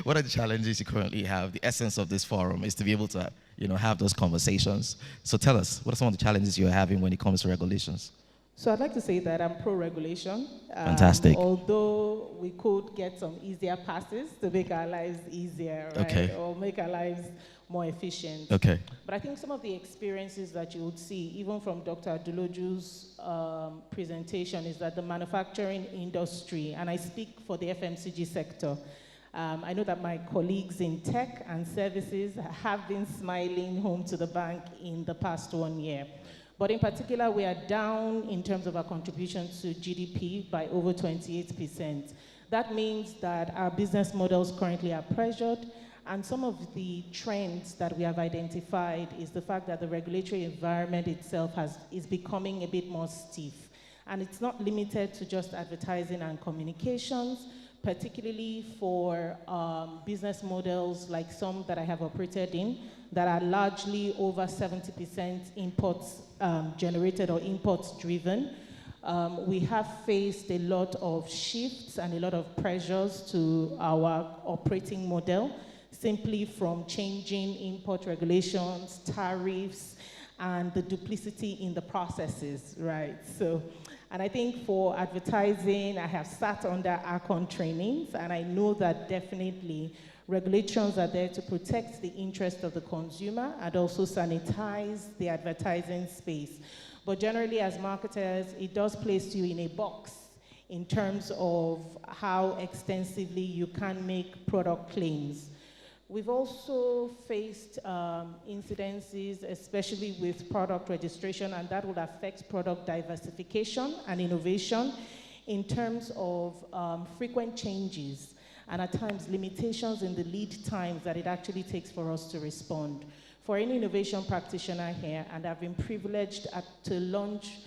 What are the challenges you currently have? The essence of this forum is to be able to have those conversations. So tell us, what are some of the challenges you're having when it comes to regulations? So I'd like to say that I'm pro-regulation. Fantastic. Although we could get some easier passes to make our lives easier, right? Okay. Or make our lives more efficient. Okay. But I think some of the experiences that you would see, even from Dr. Aduloju's presentation, is that the manufacturing industry, and I speak for the FMCG sector, I know that my colleagues in tech and services have been smiling home to the bank in the past 1 year. But in particular, we are down in terms of our contribution to GDP by over 28%. That means that our business models currently are pressured, and some of the trends that we have identified is the fact that the regulatory environment itself is becoming a bit more stiff. And it's not limited to just advertising and communications, particularly for business models like some that I have operated in that are largely over 70% imports generated or imports driven. We have faced a lot of shifts and a lot of pressures to our operating model, simply from changing import regulations, tariffs, and the duplicity in the processes, right? So, and I think for advertising, I have sat under ARCON trainings, and I know that definitely regulations are there to protect the interest of the consumer and also sanitize the advertising space. But generally, as marketers, it does place you in a box in terms of how extensively you can make product claims. We've also faced incidences, especially with product registration, and that would affect product diversification and innovation in terms of frequent changes and at times limitations in the lead times that it actually takes for us to respond. For any innovation practitioner here, and I've been privileged to launch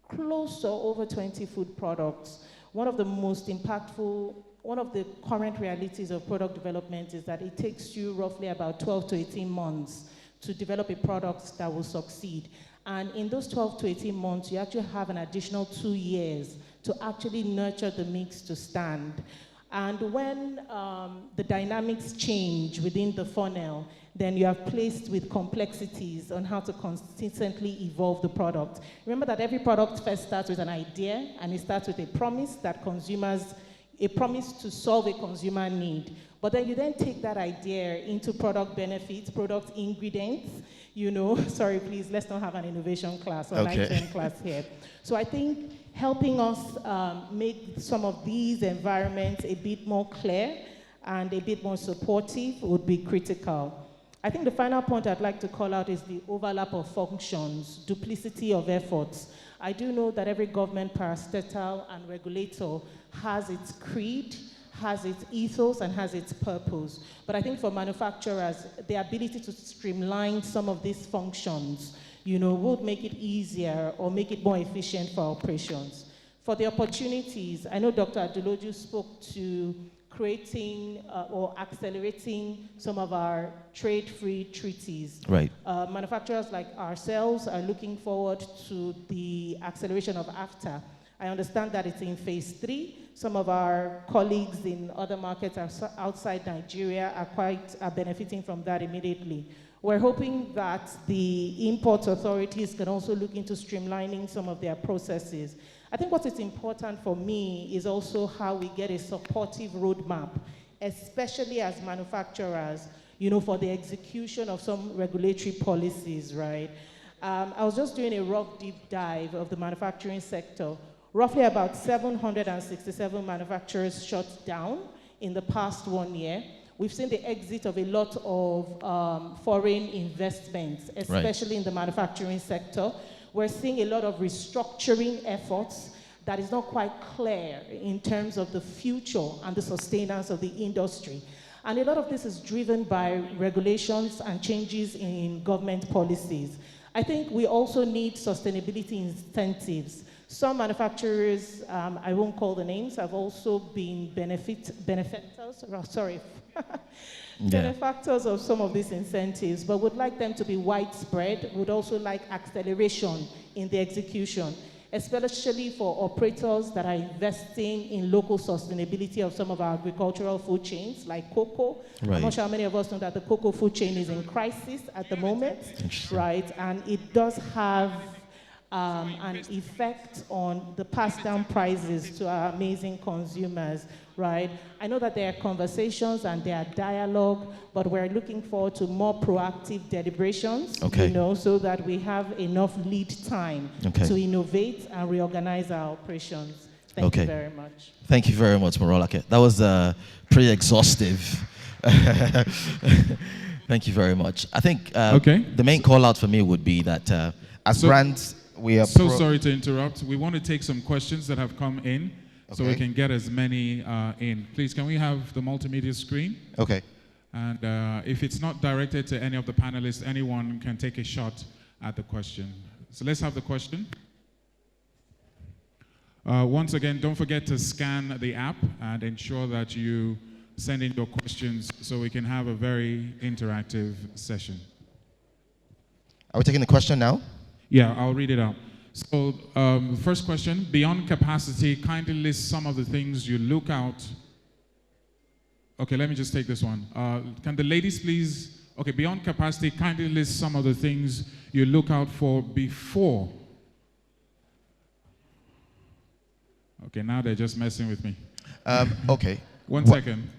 close to over 20 food products, one of the current realities of product development is that it takes you roughly about 12 to 18 months to develop a product that will succeed. And in those 12 to 18 months, you actually have an additional 2 years to actually nurture the mix to stand. And when the dynamics change within the funnel, then you are placed with complexities on how to consistently evolve the product. Remember that every product first starts with an idea, and it starts with a promise that a promise to solve a consumer need. But then you then take that idea into product benefits, product ingredients, sorry, please, let's not have an innovation class or night class here. So I think helping us make some of these environments a bit more clear and a bit more supportive would be critical. I think the final point I'd like to call out is the overlap of functions, duplicity of efforts. I do know that every government parastatal and regulator has its creed, has its ethos, and has its purpose. But I think for manufacturers, the ability to streamline some of these functions, would make it easier or make it more efficient for operations. For the opportunities, I know Dr. Aduloju spoke to creating or accelerating some of our trade-free treaties. Right. Manufacturers like ourselves are looking forward to the acceleration of AFTA. I understand that it's in phase 3. Some of our colleagues in other markets outside Nigeria are benefiting from that immediately. We're hoping that the import authorities can also look into streamlining some of their processes. I think what is important for me is also how we get a supportive roadmap, especially as manufacturers, for the execution of some regulatory policies, right? I was just doing a rough deep dive of the manufacturing sector. Roughly about 767 manufacturers shut down in the past 1 year. We've seen the exit of a lot of foreign investments, especially in the manufacturing sector. We're seeing a lot of restructuring efforts that is not quite clear in terms of the future and the sustenance of the industry. And a lot of this is driven by regulations and changes in government policies. I think we also need sustainability incentives. Some manufacturers, I won't call the names, have also been benefactors of some of these incentives, but would like them to be widespread, would also like acceleration in the execution, especially for operators that are investing in local sustainability of some of our agricultural food chains, like cocoa. Right. I'm not sure how many of us know that the cocoa food chain is in crisis at the moment, right? And it does have an effect on the passed down prices to our amazing consumers, right? I know that there are conversations and there are dialogue, but we're looking forward to more proactive deliberations, you know, so that we have enough lead time to innovate and reorganize our operations. Thank you very much. Thank you very much, Morolake. That was pretty exhaustive. Thank you very much. I think the main call out for me would be that as brands, we are sorry to interrupt. We want to take some questions that have come in so we can get as many in. Please, can we have the multimedia screen? Okay. And if it's not directed to any of the panelists, anyone can take a shot at the question. So let's have the question. Once again, don't forget to scan the app and ensure that you send in your questions so we can have a very interactive session. Are we taking the question now? Yeah, I'll read it out. So, first question, beyond capacity, kindly list some of the things you look out. Okay, let me just take this one. Can the ladies please, okay, beyond capacity, kindly list some of the things you look out for before. Okay, now they're just messing with me. Okay. One second.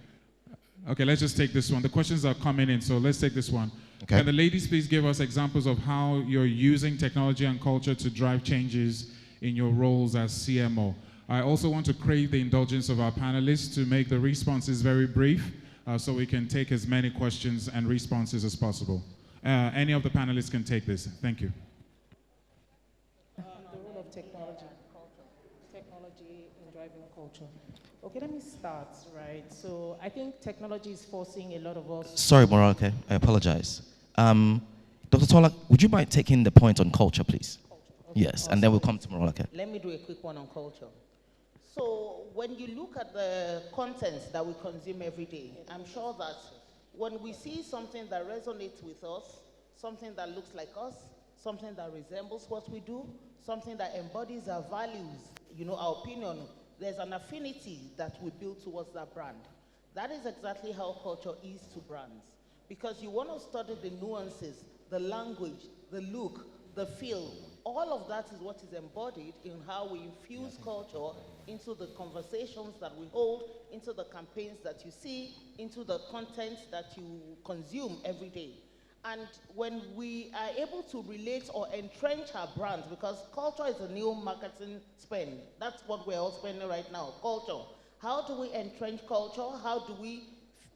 Okay, let's just take this one. The questions are coming in, so let's take this one. Okay. Can the ladies please give us examples of how you're using technology and culture to drive changes in your roles as CMO? I also want to crave the indulgence of our panelists to make the responses very brief so we can take as many questions and responses as possible. Any of the panelists can take this. Thank you. The role of technology in driving culture. Okay, let me start, right? So I think technology is forcing a lot of us. Sorry, Morolake, I apologize. Dr. Tola, would you mind taking the point on culture, please? Okay, yes, and then we'll come to Morolake. Let me do a quick one on culture. So when you look at the contents that we consume every day, I'm sure that when we see something that resonates with us, something that looks like us, something that resembles what we do, something that embodies our values, you know, our opinion, there's an affinity that we build towards that brand. That is exactly how culture is to brands. Because you want to study the nuances, the language, the look, the feel. All of that is what is embodied in how we infuse culture into the conversations that we hold, into the campaigns that you see, into the content that you consume every day. And when we are able to relate or entrench our brands, because culture is a new marketing spend. That's what we're all spending right now, culture. How do we entrench culture? How do we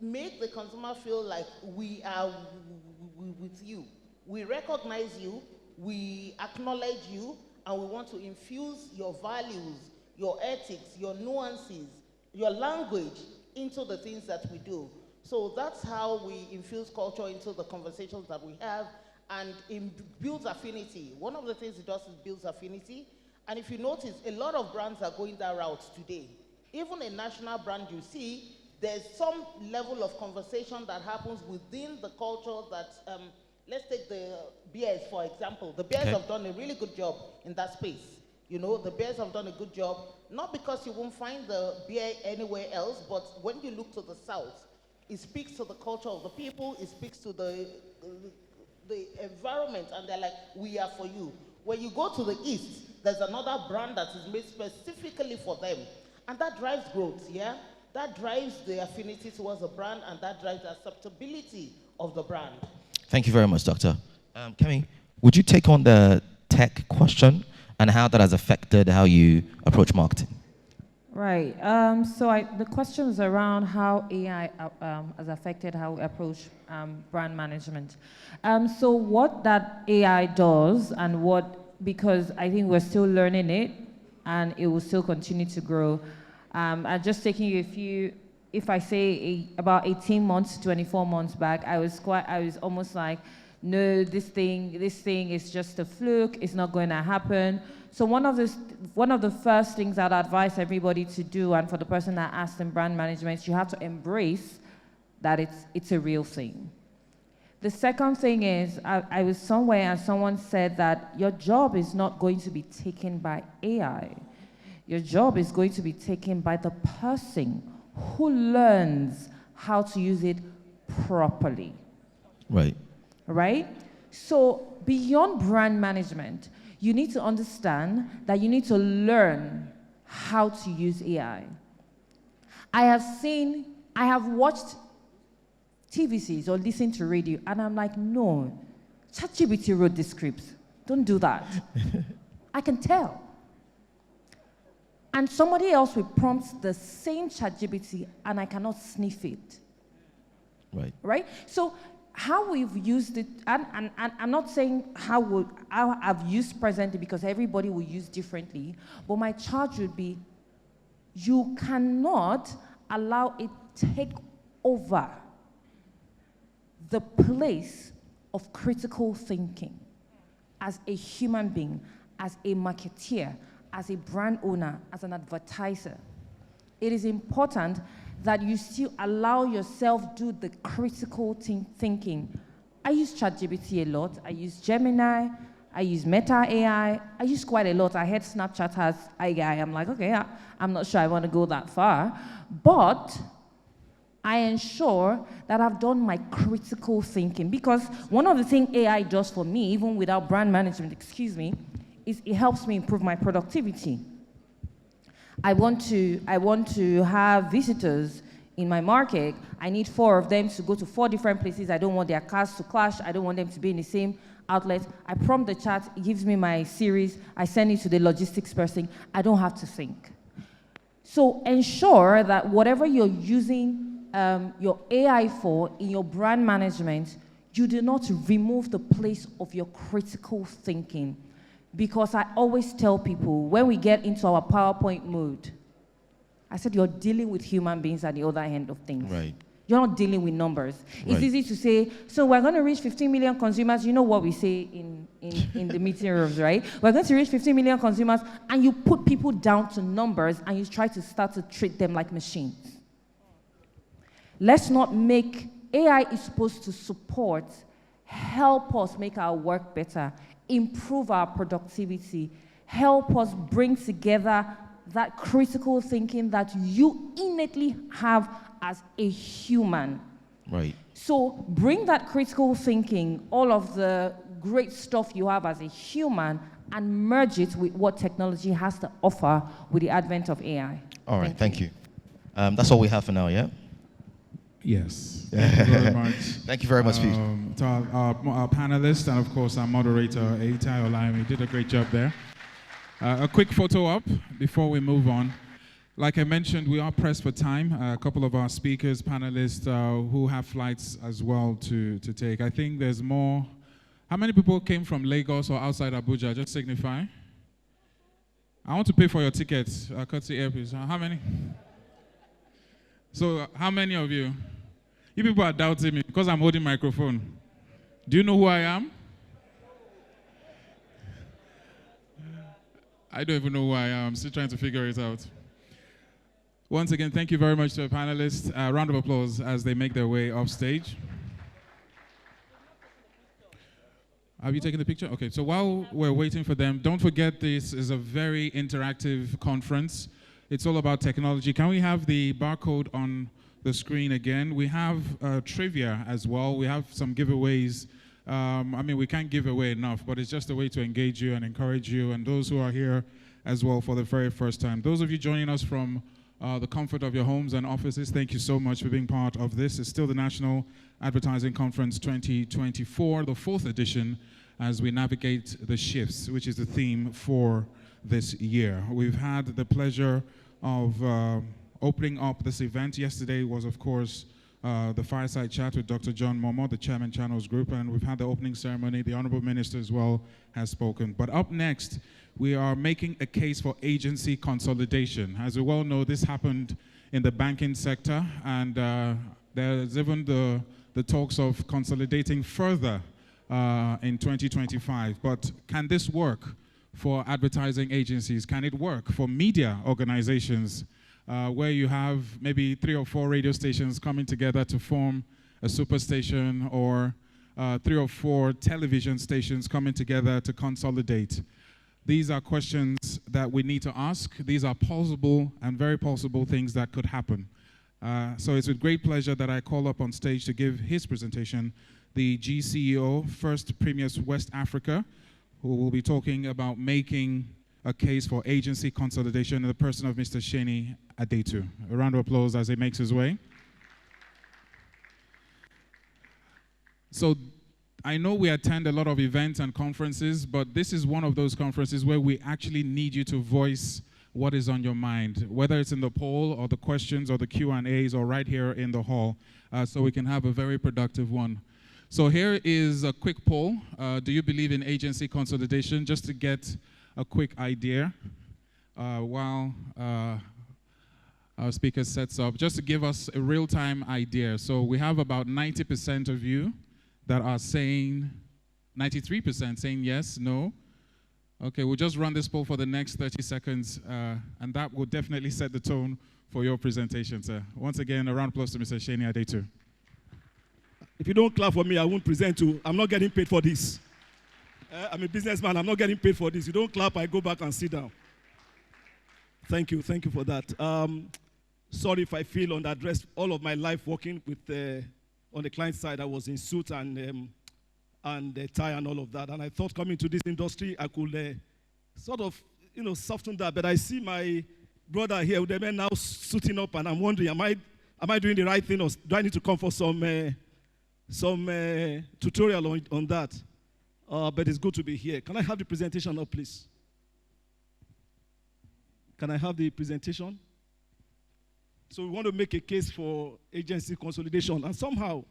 make the consumer feel like we are with you? We recognize you, we acknowledge you, and we want to infuse your values, your ethics, your nuances, your language into the things that we do. So that's how we infuse culture into the conversations that we have, and it builds affinity. One of the things it does is builds affinity. And if you notice, a lot of brands are going that route today. Even a national brand you see, there's some level of conversation that happens within the culture that, let's take the beers, for example. The beers have done a really good job in that space. You know, the beers have done a good job, not because you won't find the beer anywhere else, but when you look to the south, it speaks to the culture of the people, it speaks to the environment, and they're like, we are for you. When you go to the east, there's another brand that is made specifically for them. And that drives growth, yeah? That drives the affinity towards the brand, and that drives the acceptability of the brand. Thank you very much, Doctor. Kemi, would you take on the tech question? and how that has affected how you approach marketing. Right. The question is around how AI has affected how we approach brand management. So what that AI does and because I think we're still learning it and it will still continue to grow. I'm just taking you if I say about 18 months, 24 months back, I was almost like, no, this thing is just a fluke, it's not going to happen. So one of the first things I'd advise everybody to do, and for the person that asked in brand management, you have to embrace that it's a real thing. The second thing is, I was somewhere and someone said that your job is not going to be taken by AI. Your job is going to be taken by the person who learns how to use it properly. Right. Right? So beyond brand management, you need to understand that you need to learn how to use AI. I have watched TVCs or listened to radio, and I'm like, no, ChatGPT wrote the scripts. Don't do that. I can tell. And somebody else will prompt the same ChatGPT, and I cannot sniff it. Right. Right? So how we've used it, and I'm not saying how I've used presently because everybody will use differently, but my charge would be, you cannot allow it to take over the place of critical thinking as a human being, as a marketeer, as a brand owner, as an advertiser. It is important that you still allow yourself do the critical thinking. I use ChatGPT a lot. I use Gemini. I use Meta AI. I use quite a lot. I heard Snapchat has AI. I'm like, okay, I'm not sure I want to go that far. But I ensure that I've done my critical thinking, because one of the things AI does for me, even without brand management, is it helps me improve my productivity. I want to have visitors in my market. I need 4 of them to go to 4 different places. I don't want their cars to clash. I don't want them to be in the same outlet. I prompt the chat, it gives me my series. I send it to the logistics person. I don't have to think. So ensure that whatever you're using your AI for in your brand management, you do not remove the place of your critical thinking. Because I always tell people, when we get into our PowerPoint mode, I said you're dealing with human beings at the other end of things. Right. You're not dealing with numbers. It's Right. easy to say, so we're going to reach 15 million consumers. You know what we say in the meeting rooms, right? We're going to reach 15 million consumers, and you put people down to numbers, and you try to start to treat them like machines. Let's not make, AI is supposed to support, help us make our work better, improve our productivity, help us bring together that critical thinking that you innately have as a human. Right. So bring that critical thinking, all of the great stuff you have as a human, and merge it with what technology has to offer with the advent of AI. All right, thank you. That's all we have for now, yeah? Yes. Thank you very much. Thank you very much, Pete. To our panelists and, of course, our moderator, Eitai Olaimi, did a great job there. A quick photo up before we move on. Like I mentioned, we are pressed for time. A couple of our speakers, panelists, who have flights as well to take. I think there's more. How many people came from Lagos or outside Abuja? Just signify. I want to pay for your tickets, courtesy airpiece. How many? So, how many of you? You people are doubting me because I'm holding microphone. Do you know who I am? I don't even know who I am. I'm still trying to figure it out. Once again, thank you very much to our panelists. A round of applause as they make their way off stage. Have you taken the picture? Okay, so while we're waiting for them, don't forget this is a very interactive conference. It's all about technology. Can we have the barcode on the screen again? We have trivia as well. We have some giveaways. I mean, we can't give away enough, but it's just a way to engage you and encourage you, and those who are here as well for the very first time. Those of you joining us from the comfort of your homes and offices, thank you so much for being part of this. It's still the National Advertising Conference 2024, the 4th edition. as we navigate the shifts, which is the theme for this year. We've had the pleasure of opening up this event. Yesterday was, of course, the fireside chat with Dr. John Momo, the Chairman Channels Group, and we've had the opening ceremony. The Honorable Minister as well has spoken. But up next, we are making a case for agency consolidation. As we well know, this happened in the banking sector, and there's even the talks of consolidating further in 2025. But can this work for advertising agencies? Can it work for media organizations where you have maybe 3 or 4 radio stations coming together to form a superstation, or 3 or 4 television stations coming together to consolidate? These are questions that we need to ask. These are possible and very possible things that could happen. So it's with great pleasure that I call up on stage to give his presentation the GCEO, First Premiers West Africa, who will be talking about making a case for agency consolidation in the person of Mr. Sheni Adetu. A round of applause as he makes his way. So I know we attend a lot of events and conferences, but this is one of those conferences where we actually need you to voice what is on your mind, whether it's in the poll or the questions or the Q&As or right here in the hall, so we can have a very productive one. So here is a quick poll. Do you believe in agency consolidation? Just to get a quick idea while our speaker sets up, just to give us a real-time idea. So we have about 90% of you that are saying, 93% saying yes, no. Okay, we'll just run this poll for the next 30 seconds, and that will definitely set the tone for your presentation, sir. Once again, a round of applause to Mr. Sheni Adetu. If you don't clap for me, I won't present you. I'm not getting paid for this. I'm a businessman. I'm not getting paid for this. You don't clap, I go back and sit down. Thank you for that. Sorry if I feel underdressed. All of my life working with on the client side, I was in suit and tie and all of that. And I thought coming to this industry, I could sort of, soften that. But I see my brother here with the men now suiting up, and I'm wondering, am I doing the right thing, or do I need to come for some tutorial on that? But it's good to be here. Can I have the presentation up, please? Can I have the presentation? So we want to make a case for agency consolidation. And somehow,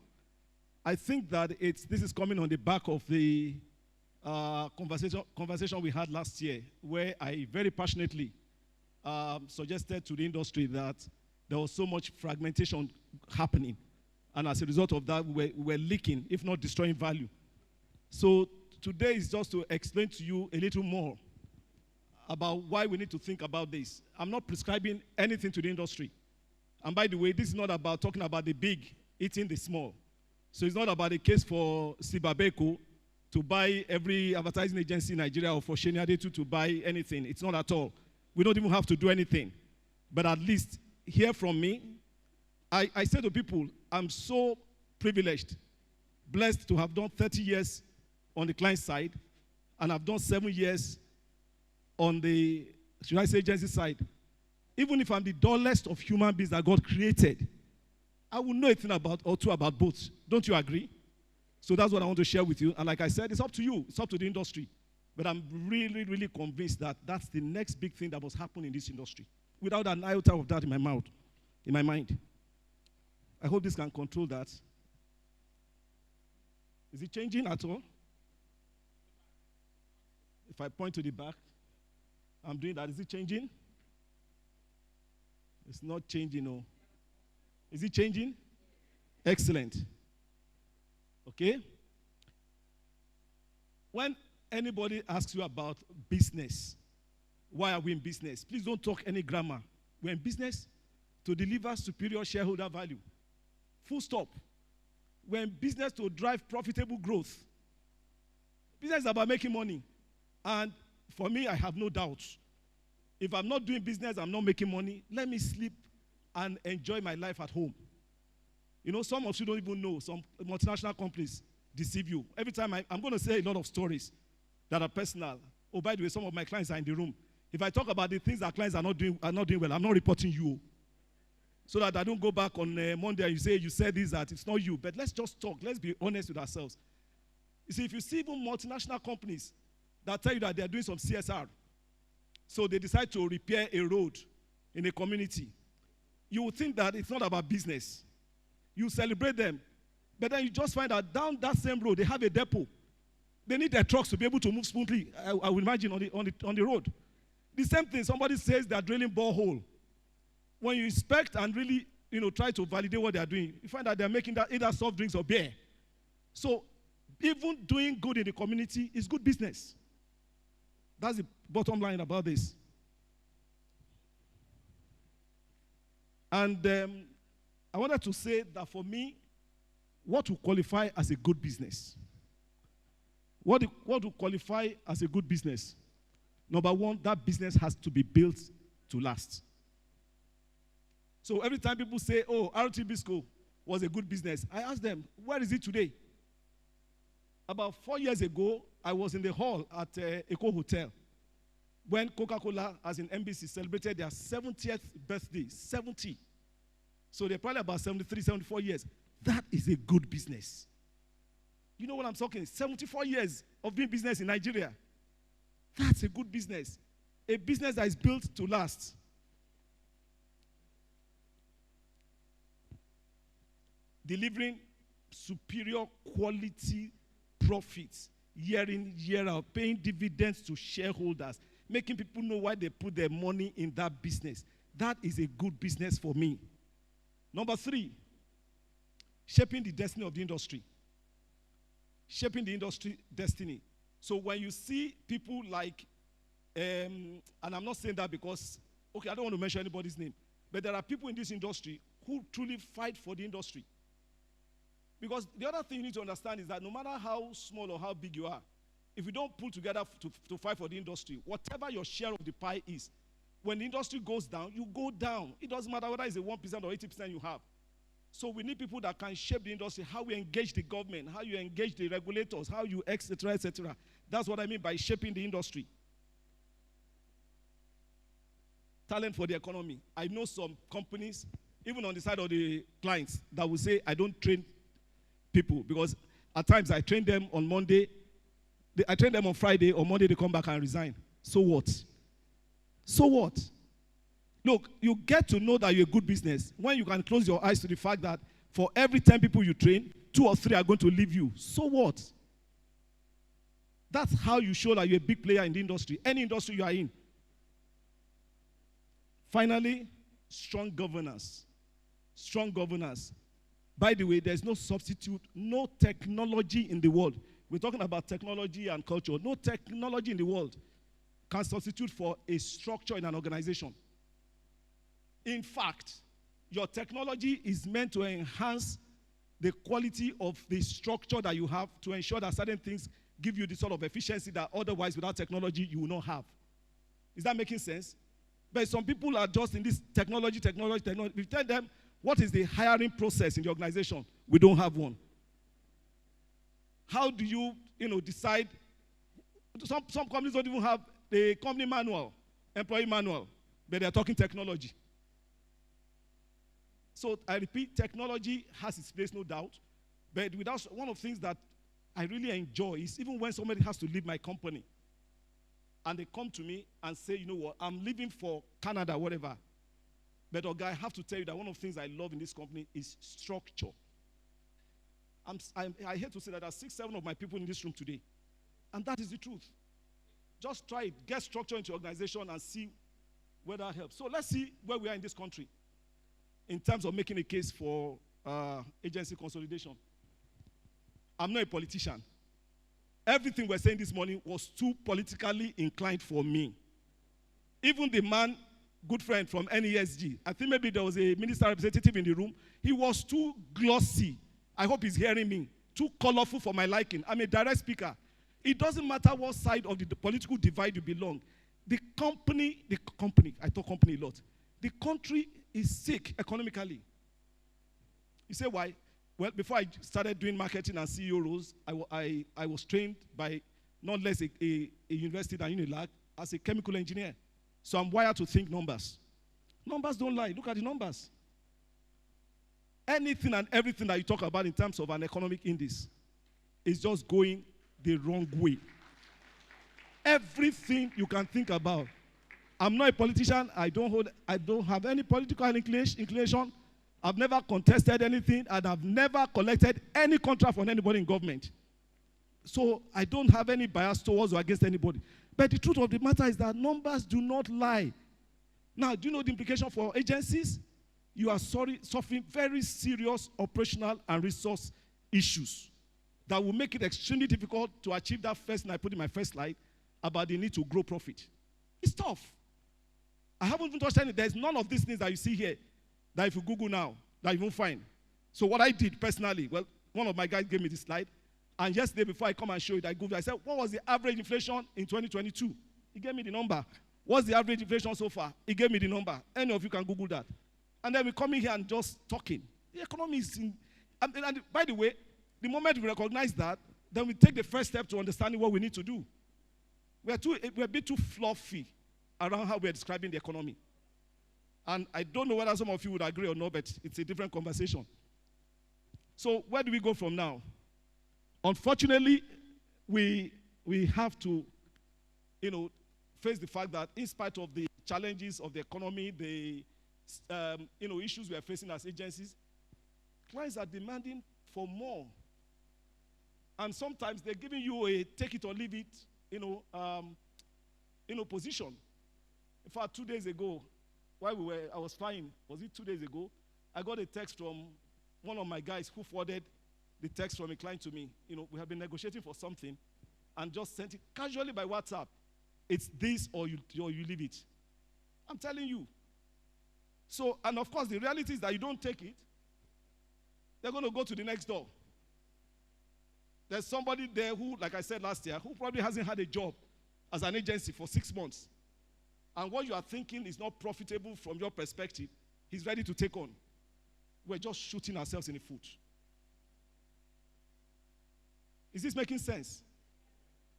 I think that this is coming on the back of the conversation we had last year, where I very passionately suggested to the industry that there was so much fragmentation happening. And as a result of that, we were leaking, if not destroying value. So today is just to explain to you a little more about why we need to think about this. I'm not prescribing anything to the industry. And by the way, this is not about talking about the big eating the small. So it's not about a case for Sibabeko to buy every advertising agency in Nigeria, or for Sheni Adetu to buy anything. It's not at all. We don't even have to do anything. But at least hear from me. I say to people, I'm so privileged, blessed to have done 30 years on the client side, and I've done 7 years on the, should I say, agency side. Even if I'm the dullest of human beings that God created, I will know a thing about or two about both. Don't you agree? So that's what I want to share with you. And like I said, it's up to you. It's up to the industry. But I'm really, really convinced that that's the next big thing that must happen in this industry, without an iota of that in my mouth, in my mind. I hope this can control that. Is it changing at all? If I point to the back, I'm doing that. Is it changing? It's not changing, no. Is it changing? Excellent. Okay? When anybody asks you about business, why are we in business? Please don't talk any grammar. We're in business to deliver superior shareholder value. Full stop. We're in business to drive profitable growth. Business is about making money. And for me, I have no doubts. If I'm not doing business, I'm not making money, let me sleep and enjoy my life at home. Some of you don't even know. Some multinational companies deceive you. Every time I'm going to say a lot of stories that are personal. Oh, by the way, some of my clients are in the room. If I talk about the things that clients are not doing well, I'm not reporting you. So that I don't go back on Monday and you said this, that it's not you. But let's just talk. Let's be honest with ourselves. You see, if you see even multinational companies that tell you that they are doing some CSR, so they decide to repair a road in a community, you would think that it's not about business. You celebrate them, but then you just find out down that same road, they have a depot. They need their trucks to be able to move smoothly, I would imagine, on the road. The same thing, somebody says they're drilling borehole. When you inspect and really, try to validate what they're doing, you find that they're making that either soft drinks or beer. So even doing good in the community is good business. That's the bottom line about this. And I wanted to say that for me, what will qualify as a good business? What will qualify as a good business? Number one, that business has to be built to last. So every time people say, oh, RTB school was a good business, I ask them, where is it today? About 4 years ago, I was in the hall at Eco Hotel when Coca-Cola, as in NBC, celebrated their 70th birthday, 70. So they're probably about 73, 74 years. That is a good business. You know what I'm talking? 74 years of doing business in Nigeria. That's a good business. A business that is built to last. Delivering superior quality profits year in, year out, paying dividends to shareholders, making people know why they put their money in that business. That is a good business for me. Number three, shaping the destiny of the industry. Shaping the industry destiny. So when you see people like, and I'm not saying that because, okay, I don't want to mention anybody's name, but there are people in this industry who truly fight for the industry. Because the other thing you need to understand is that no matter how small or how big you are, if you don't pull together to fight for the industry, whatever your share of the pie is, when the industry goes down, you go down. It doesn't matter whether it's a 1% or 80% you have. So we need people that can shape the industry, how we engage the government, how you engage the regulators, how you etc., etc. That's what I mean by shaping the industry. Talent for the economy. I know some companies, even on the side of the clients, that will say, I don't train people, because at times I train them on Monday, I train them on Friday, on Monday they come back and resign. So what? So what? Look, you get to know that you're a good business when you can close your eyes to the fact that for every 10 people you train, 2 or 3 are going to leave you. So what? That's how you show that you're a big player in the industry, any industry you are in. Finally, strong governance. Strong governance. By the way, there's no substitute, no technology in the world. We're talking about technology and culture. No technology in the world can substitute for a structure in an organization. In fact, your technology is meant to enhance the quality of the structure that you have to ensure that certain things give you the sort of efficiency that otherwise without technology you will not have. Is that making sense? But some people are just in this technology. If you tell them, what is the hiring process in the organization? We don't have one. How do you, decide? Some companies don't even have the company manual, employee manual, but they're talking technology. So I repeat, technology has its place, no doubt. But without one of the things that I really enjoy is even when somebody has to leave my company, and they come to me and say, you know what, I'm leaving for Canada, whatever. But, okay, I have to tell you that one of the things I love in this company is structure. I hate to say that there are 6, 7 of my people in this room today. And that is the truth. Just try it. Get structure into your organization and see where that helps. So let's see where we are in this country in terms of making a case for agency consolidation. I'm not a politician. Everything we're saying this morning was too politically inclined for me. Even the man, good friend from NESG, I think maybe there was a minister representative in the room. He was too glossy. I hope he's hearing me. Too colorful for my liking. I'm a direct speaker. It doesn't matter what side of the political divide you belong. The company, I talk company a lot. The country is sick economically. You say why? Well, before I started doing marketing and CEO roles, I was trained by not less a university than Unilag as a chemical engineer. So I'm wired to think numbers. Numbers don't lie. Look at the numbers. Anything and everything that you talk about in terms of an economic index is just going the wrong way. Everything you can think about. I'm not a politician. I don't have any political inclination. I've never contested anything, and I've never collected any contract from anybody in government. So I don't have any bias towards or against anybody. But the truth of the matter is that numbers do not lie. Now, do you know the implication for agencies? You are suffering very serious operational and resource issues that will make it extremely difficult to achieve that first thing I put in my first slide about the need to grow profit. It's tough. I haven't even touched any. There's none of these things that you see here that if you Google now, that you won't find. So what I did personally, well, one of my guys gave me this slide, and yesterday before I come and show it, I Googled, I said, what was the average inflation in 2022? He gave me the number. What's the average inflation so far? He gave me the number. Any of you can Google that. And then we come in here and just talking. The economy is in, and by the way, the moment we recognize that, then we take the first step to understanding what we need to do. We're a bit too fluffy around how we're describing the economy. And I don't know whether some of you would agree or not, but it's a different conversation. So where do we go from now? Unfortunately, we have to, face the fact that in spite of the challenges of the economy, the issues we are facing as agencies, clients are demanding for more. And sometimes they're giving you a take it or leave it, position. In fact, 2 days ago, while I was flying, was it 2 days ago? I got a text from one of my guys who forwarded the text from a client to me. We have been negotiating for something, and just sent it casually by WhatsApp. It's this or you leave it. I'm telling you. So, and of course, the reality is that you don't take it, they're going to go to the next door. There's somebody there who, like I said last year, who probably hasn't had a job as an agency for 6 months. And what you are thinking is not profitable from your perspective, he's ready to take on. We're just shooting ourselves in the foot. Is this making sense?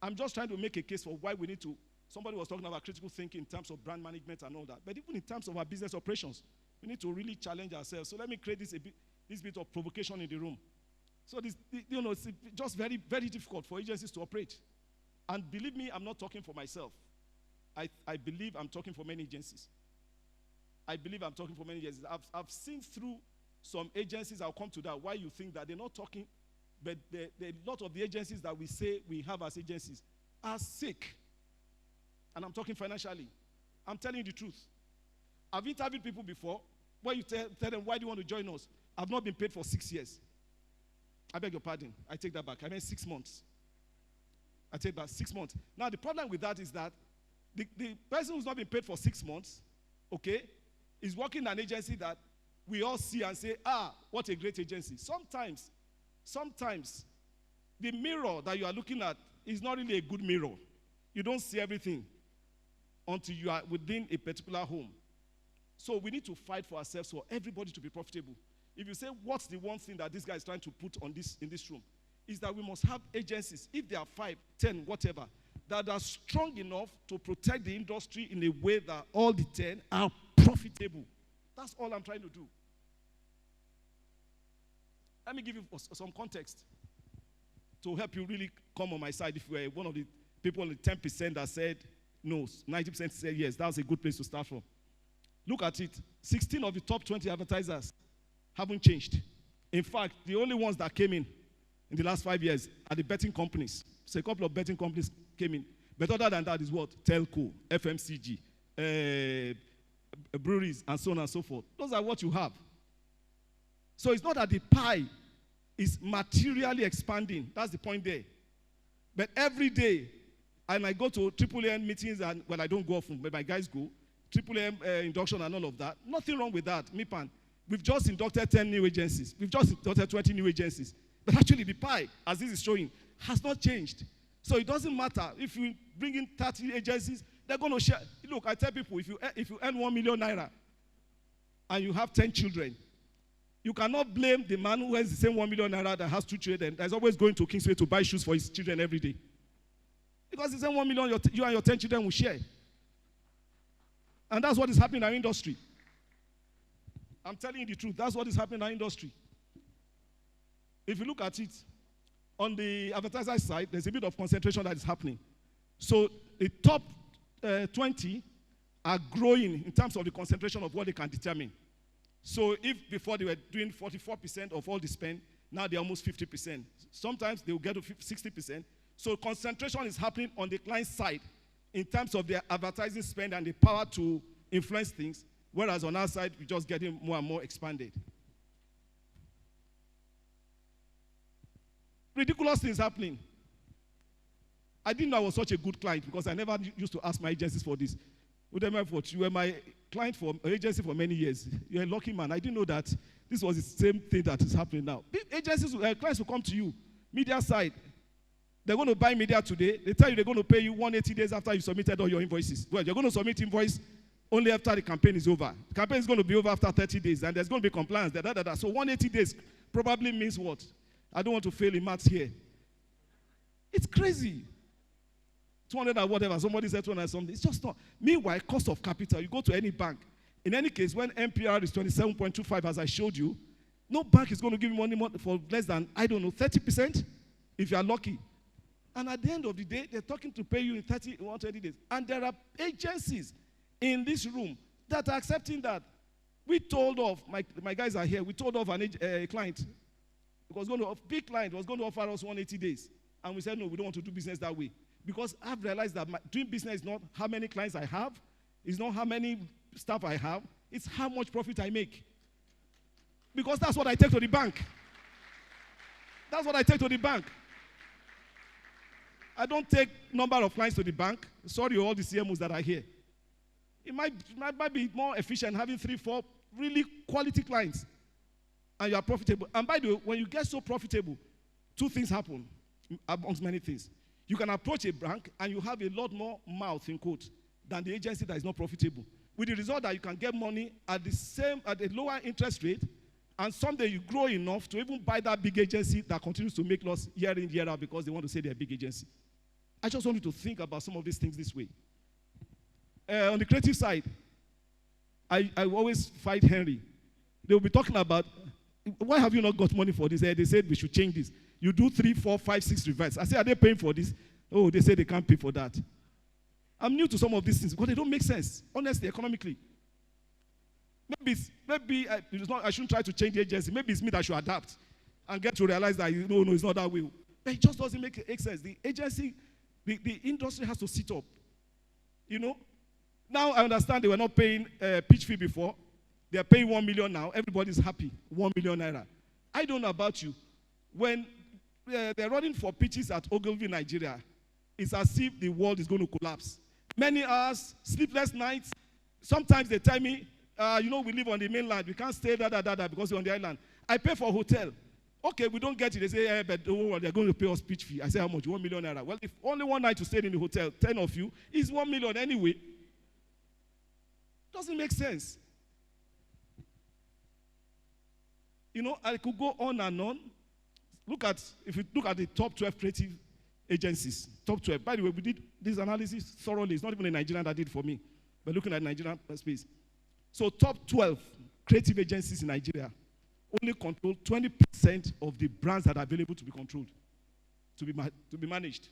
I'm just trying to make a case for why we need to. Somebody was talking about critical thinking in terms of brand management and all that. But even in terms of our business operations, we need to really challenge ourselves. So let me create this bit of provocation in the room. So it's just very, very difficult for agencies to operate. And believe me, I'm not talking for myself. I believe I'm talking for many agencies. I believe I'm talking for many agencies. I've seen through some agencies, I'll come to that, why you think that they're not talking, but a lot of the agencies that we say we have as agencies are sick. And I'm talking financially. I'm telling you the truth. I've interviewed people before where you tell them, why do you want to join us? I've not been paid for 6 years. I beg your pardon. I take that back. I meant 6 months. I take back 6 months. Now, the problem with that is that the person who's not been paid for 6 months, okay, is working in an agency that we all see and say, what a great agency. Sometimes, the mirror that you are looking at is not really a good mirror. You don't see everything until you are within a particular home. So we need to fight for ourselves for everybody to be profitable. If you say, what's the one thing that this guy is trying to put on in this room, is that we must have agencies, if there are 5, 10, whatever, that are strong enough to protect the industry in a way that all the 10 are profitable. That's all I'm trying to do. Let me give you some context to help you really come on my side. If you were one of the people in the 10% that said no, 90% said yes, that's a good place to start from. Look at it. 16 of the top 20 advertisers haven't changed. In fact, the only ones that came in the last 5 years are the betting companies. So a couple of betting companies came in. But other than that is what? Telco, FMCG, breweries, and so on and so forth. Those are what you have. So it's not that the pie is materially expanding. That's the point there. But every day, and I go to AAM meetings, and well, I don't go often, but my guys go. AAM induction and all of that. Nothing wrong with that. MIPAN. We've just inducted 10 new agencies. We've just inducted 20 new agencies. But actually, the pie, as this is showing, has not changed. So it doesn't matter if you bring in 30 agencies, they're going to share. Look, I tell people, if you earn 1 million naira and you have 10 children, you cannot blame the man who earns the same 1 million naira that has 2 children, that's always going to Kingsway to buy shoes for his children every day. Because the same 1 million you and your 10 children will share. And that's what is happening in our industry. I'm telling you the truth. That's what is happening in our industry. If you look at it, on the advertiser side, there's a bit of concentration that is happening. So the top 20 are growing in terms of the concentration of what they can determine. So if before they were doing 44% of all the spend, now they're almost 50%. Sometimes they will get to 60%. So concentration is happening on the client side in terms of their advertising spend and the power to influence things, whereas on our side, we're just getting more and more expanded. Ridiculous things happening. I didn't know I was such a good client because I never used to ask my agencies for this. You were my client for agency for many years. You're a lucky man. I didn't know that this was the same thing that is happening now. Agencies, clients will come to you, media side. They're going to buy media today. They tell you they're going to pay you 180 days after you submitted all your invoices. Well, you're going to submit invoice only after the campaign is over. The campaign is going to be over after 30 days, and there's going to be compliance. So 180 days probably means what? I don't want to fail in maths here. It's crazy. 200 or whatever, somebody said 200 something. It's just not. Meanwhile, cost of capital, you go to any bank. In any case, when MPR is 27.25, as I showed you, no bank is going to give you money for less than, I don't know, 30% if you are lucky. And at the end of the day, they're talking to pay you in 120 days. And there are agencies in this room that are accepting that. We told off, my guys are here, we told off a client. A big client was going to offer us 180 days. And we said, no, we don't want to do business that way. Because I've realized that doing business is not how many clients I have, it's not how many staff I have, it's how much profit I make. Because that's what I take to the bank. That's what I take to the bank. I don't take number of clients to the bank. Sorry, all the CMOs that are here. It might be more efficient having 3, 4 really quality clients. And you are profitable. And by the way, when you get so profitable, 2 things happen, amongst many things. You can approach a bank and you have a lot more mouth, in quotes, than the agency that is not profitable. With the result that you can get money at a lower interest rate, and someday you grow enough to even buy that big agency that continues to make loss year in, year out because they want to say they're a big agency. I just want you to think about some of these things this way. On the creative side, I always fight Henry. They will be talking about, why have you not got money for this? They said we should change this. You do 3, 4, 5, 6 reverts. I say, are they paying for this? Oh, they say they can't pay for that. I'm new to some of these things because they don't make sense, honestly, economically. Maybe I shouldn't try to change the agency. Maybe it's me that should adapt and get to realize that, no, it's not that way. But it just doesn't make sense. The agency, the industry has to sit up. You know? Now I understand they were not paying pitch fee before. They are paying 1 million now. Everybody's happy. 1 million naira. I don't know about you. When they're running for pitches at Ogilvy, Nigeria, it's as if the world is going to collapse. Many hours, sleepless nights. Sometimes they tell me, we live on the mainland. We can't stay because we're on the island. I pay for a hotel. Okay, we don't get it. They say, but don't worry, they're going to pay us pitch fee. I say, how much? 1 million naira. Well, if only one night to stay in the hotel, 10 of you, is 1 million anyway. Doesn't make sense. I could go on and on. If you look at the top 12 creative agencies, top 12. By the way, we did this analysis thoroughly. It's not even a Nigerian that did it for me. We're looking at Nigerian space. So top 12 creative agencies in Nigeria only control 20% of the brands that are available to be controlled, to be managed.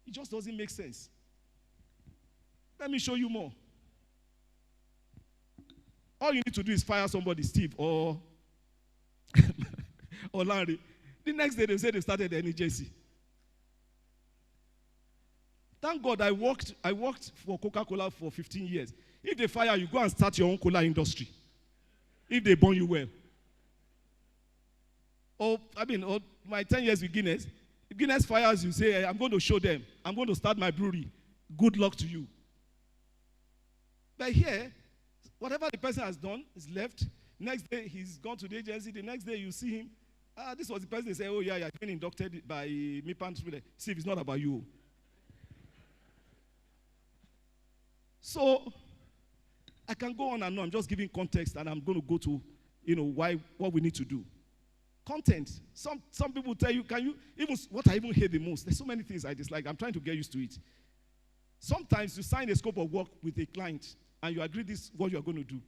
It just doesn't make sense. Let me show you more. All you need to do is fire somebody, Steve or Larry. The next day they say they started an agency. Thank God I worked for Coca-Cola for 15 years. If they fire you, go and start your own cola industry. If they burn you well. My 10 years with Guinness. If Guinness fires you, say, I'm going to show them. I'm going to start my brewery. Good luck to you. But here, whatever the person has done is left. Next day, he's gone to the agency. The next day, you see him. This was the person they say, oh, yeah, I've been inducted by MIPAN. See, it's not about you. So, I can go on and on. I'm just giving context, and I'm going to go to, what we need to do. Content. Some people tell you, what I even hate the most, there's so many things I dislike. I'm trying to get used to it. Sometimes you sign a scope of work with a client, and you agree this is what you're going to do.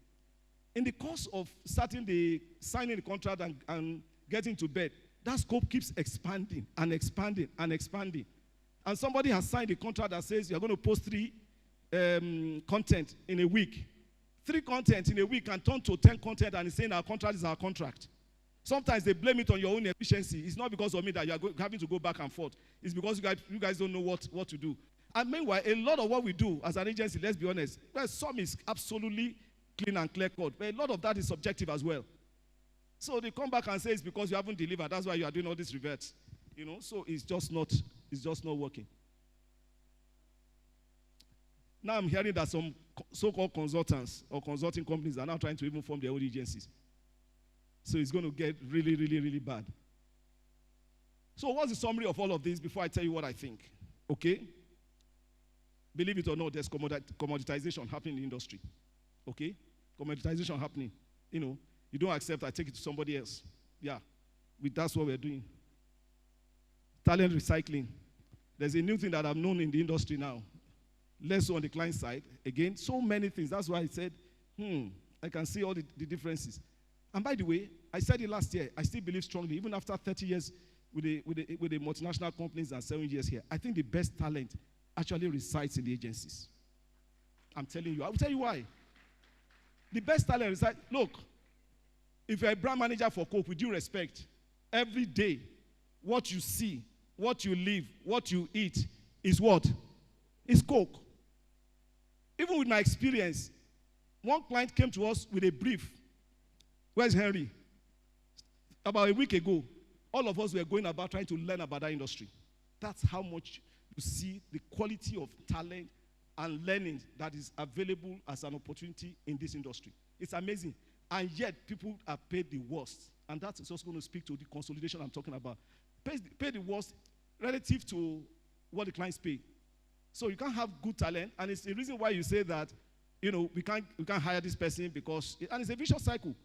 In the course of signing the contract and getting to bed, that scope keeps expanding and expanding and expanding. And somebody has signed a contract that says you're going to post 3 content in a week. 3 content in a week can turn to 10 content, and it's saying our contract is our contract. Sometimes they blame it on your own efficiency. It's not because of me that you are having to go back and forth. It's because you guys don't know what to do. And meanwhile, a lot of what we do as an agency, let's be honest, well, some is absolutely clean and clear cut, but a lot of that is subjective as well. So they come back and say it's because you haven't delivered. That's why you are doing all these reverts. You know, so it's just not working. Now I'm hearing that some so-called consultants or consulting companies are now trying to even form their own agencies. So it's going to get really, really, really bad. So what's the summary of all of this before I tell you what I think? Okay? Believe it or not, there's commoditization happening in the industry. Okay? Commoditization happening. You know, you don't accept, I take it to somebody else. Yeah. That's what we're doing. Talent recycling. There's a new thing that I've known in the industry now. Less so on the client side. Again, so many things. That's why I said, I can see all the differences. And by the way, I said it last year, I still believe strongly, even after 30 years with the multinational companies and 7 years here, I think the best talent actually resides in the agencies. I'm telling you. I will tell you why. The best talent resides. Look, if you're a brand manager for Coke, with due respect, every day, what you see, what you live, what you eat is what? It's Coke. Even with my experience, one client came to us with a brief. Where's Henry? About a week ago, all of us were going about trying to learn about that industry. That's how much you see the quality of talent and learning that is available as an opportunity in this industry. It's amazing. And yet, people are paid the worst. And that's also going to speak to the consolidation I'm talking about. Pay the worst relative to what the clients pay. So you can't have good talent, and it's the reason why you say that, you know, we can't hire this person because, and it's a vicious cycle.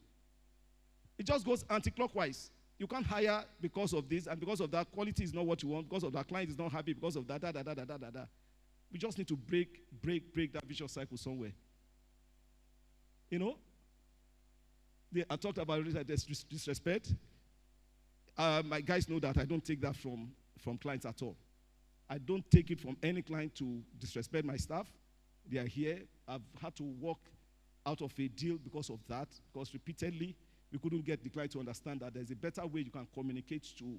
It just goes anti-clockwise. You can't hire because of this, and because of that, quality is not what you want, because of that, client is not happy, because of that, We just need to break that vicious cycle somewhere. You know? I talked about disrespect. My guys know that I don't take that from clients at all. I don't take it from any client to disrespect my staff. They are here. I've had to walk out of a deal because of that, because repeatedly we couldn't get the client to understand that there's a better way you can communicate to,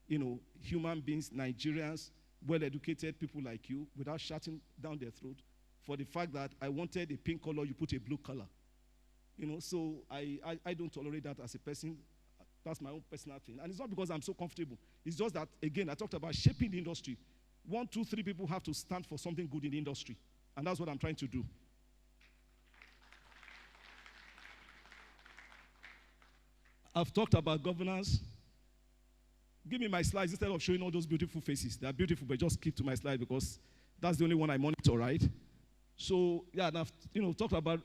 you know, human beings, Nigerians, well-educated people like you, without shutting down their throat for the fact that I wanted a pink color, you put a blue color. You know, so I don't tolerate that as a person. That's my own personal thing. And it's not because I'm so comfortable. It's just that, again, I talked about shaping the industry. 1, 2, 3 people have to stand for something good in the industry. And that's what I'm trying to do. I've talked about governance. Give me my slides instead of showing all those beautiful faces. They're beautiful, but just keep to my slide because that's the only one I monitor, right? So, yeah, and I've talked about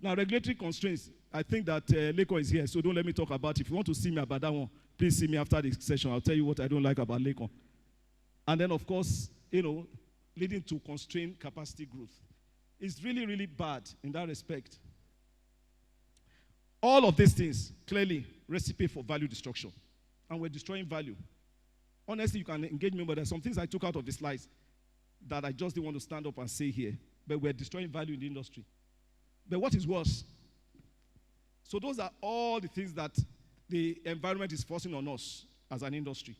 now regulatory constraints. I think that Leko is here, so don't let me talk about it. If you want to see me about that one, please see me after the session. I'll tell you what I don't like about Leko. And then, of course, leading to constrained capacity growth. It's really, really bad in that respect. All of these things, clearly, recipe for value destruction. And we're destroying value. Honestly, you can engage me, but there's some things I took out of the slides that I just didn't want to stand up and say here. But we're destroying value in the industry. But what is worse? So those are all the things that the environment is forcing on us as an industry.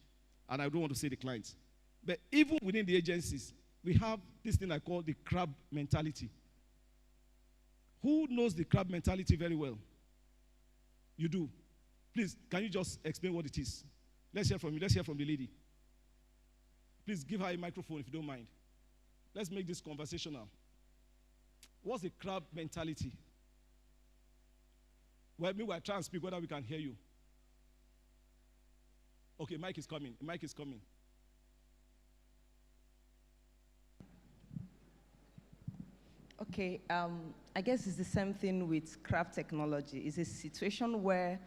And I don't want to say the clients. But even within the agencies, we have this thing I call the crab mentality. Who knows the crab mentality very well? You do. Please, can you just explain what it is? Let's hear from you. Let's hear from the lady. Please give her a microphone if you don't mind. Let's make this conversational. What's the crab mentality? Well, meanwhile, try and speak whether we can hear you. Okay, mic is coming. Mic is coming. Okay, I guess it's the same thing with craft technology. It's a situation where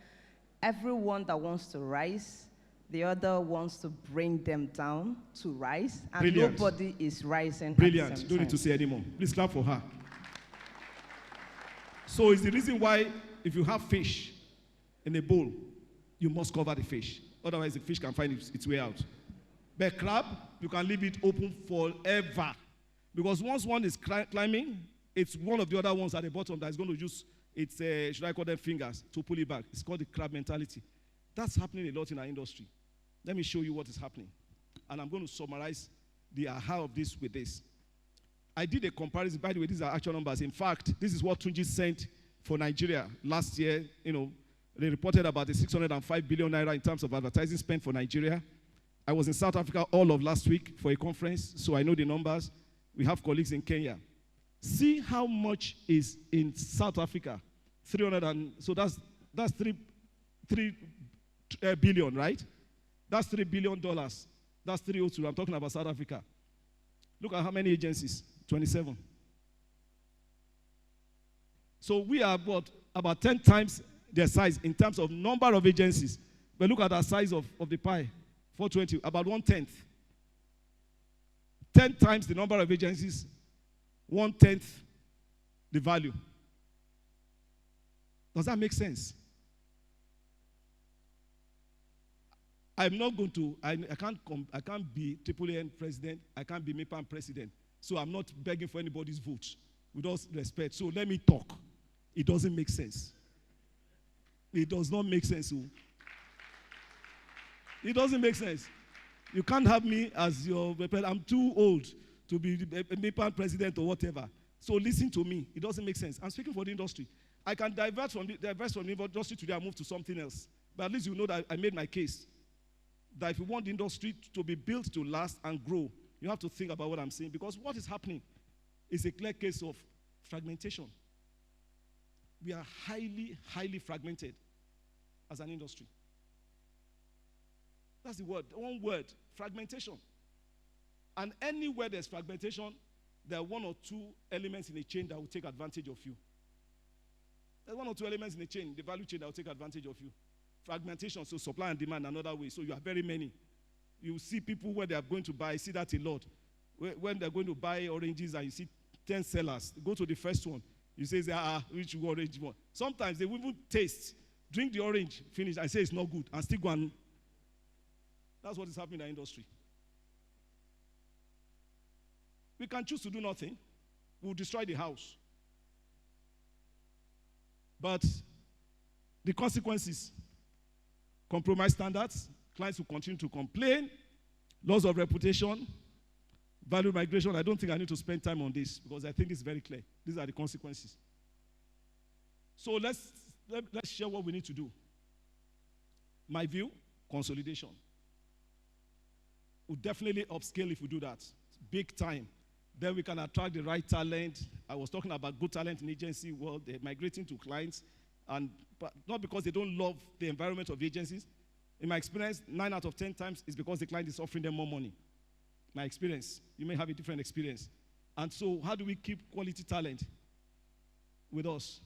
everyone that wants to rise, the other wants to bring them down to rise, and Brilliant. Nobody is rising. Brilliant. Don't need to say anymore. Please clap for her. So it's the reason why if you have fish in a bowl, you must cover the fish. Otherwise, the fish can find its way out. But crab, you can leave it open forever. Because once one is climbing, it's one of the other ones at the bottom that is going to use its, should I call them fingers, to pull it back. It's called the crab mentality. That's happening a lot in our industry. Let me show you what is happening. And I'm going to summarize the aha of this with this. I did a comparison. By the way, these are actual numbers. In fact, this is what Tunji sent for Nigeria last year. You know, they reported about the 605 billion naira in terms of advertising spent for Nigeria. I was in South Africa all of last week for a conference, so I know the numbers. We have colleagues in Kenya. See how much is in South Africa. 300 and so that's 3 billion, right? That's $3 billion. That's 302. I'm talking about South Africa. Look at how many agencies. 27. So we are about 10 times their size in terms of number of agencies. But look at the size of the pie, 420, about 1/10. 10 times the number of agencies, 1/10 the value. Does that make sense? I'm not going to, I can't be AAAN president, I can't be MIPAN president. So I'm not begging for anybody's vote, with all respect. So let me talk. It doesn't make sense. It does not make sense. It doesn't make sense. You can't have me as your, I'm too old to be a MIPAN president or whatever. So listen to me. It doesn't make sense. I'm speaking for the industry. I can divert from the industry today and move to something else. But at least you know that I made my case. That if you want the industry to be built to last and grow, you have to think about what I'm saying, because what is happening is a clear case of fragmentation. We are highly, highly fragmented as an industry. That's the word, one word, fragmentation. And anywhere there's fragmentation, there are one or two elements in a chain that will take advantage of you. There are one or two elements in the chain, the value chain, that will take advantage of you. Fragmentation, so supply and demand another way. So you have very many. You see people where they are going to buy, see that a lot. When they're going to buy oranges and you see 10 sellers, go to the first one. You say, which orange one? Sometimes they will even taste, drink the orange, finish, and say it's not good, and still go and. That's what is happening in the industry. We can choose to do nothing. We'll destroy the house. But the consequences, compromise standards, clients will continue to complain, loss of reputation, value migration. I don't think I need to spend time on this because I think it's very clear. These are the consequences. So let's share what we need to do. My view, consolidation. We'll definitely upscale if we do that. Big time. Then we can attract the right talent. I was talking about good talent in agency world. They're migrating to clients, and not because they don't love the environment of the agencies. In my experience, 9 out of 10 times is because the client is offering them more money. My experience. You may have a different experience. And so how do we keep quality talent with us?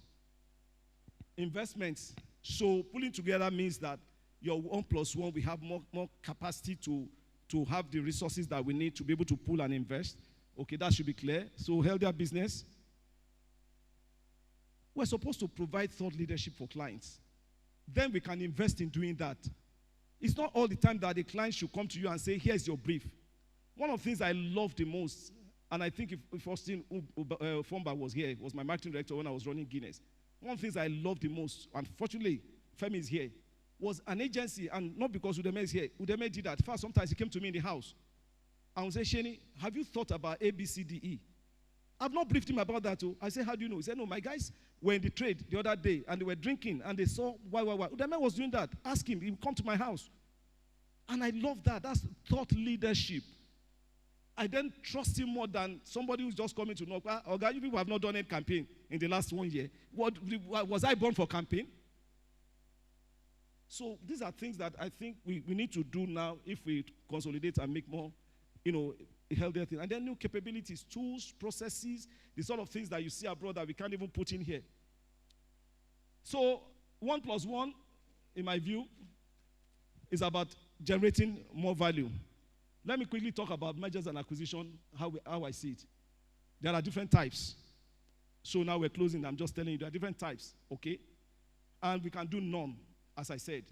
Investments. So pulling together means that your 1+1, we have more capacity to have the resources that we need to be able to pull and invest. Okay, that should be clear. So healthier business. We're supposed to provide thought leadership for clients. Then we can invest in doing that. It's not all the time that the client should come to you and say, here's your brief. One of the things I love the most, and I think if Austin Fomba was here, was my marketing director when I was running Guinness. One of the things I love the most, unfortunately, Femi is here, was an agency, and not because Udeme is here. Udeme did that. First, sometimes he came to me in the house. I would say, Sheni, have you thought about A, B, C, D, E? I've not briefed him about that. I said, how do you know? He said, no, my guys were in the trade the other day, and they were drinking, and they saw why. Udeme was doing that. Ask him. He would come to my house. And I love that. That's thought leadership. I then trust him more than somebody who's just coming to know. Okay, you people have not done any campaign in the last 1 year. Was I born for campaign? So these are things that I think we need to do now if we consolidate and make more, a healthier thing. And then new capabilities, tools, processes, the sort of things that you see abroad that we can't even put in here. So 1+1, in my view, is about generating more value. Let me quickly talk about mergers and acquisition, how I see it. There are different types. So now we're closing. I'm just telling you there are different types, okay? And we can do none, as I said.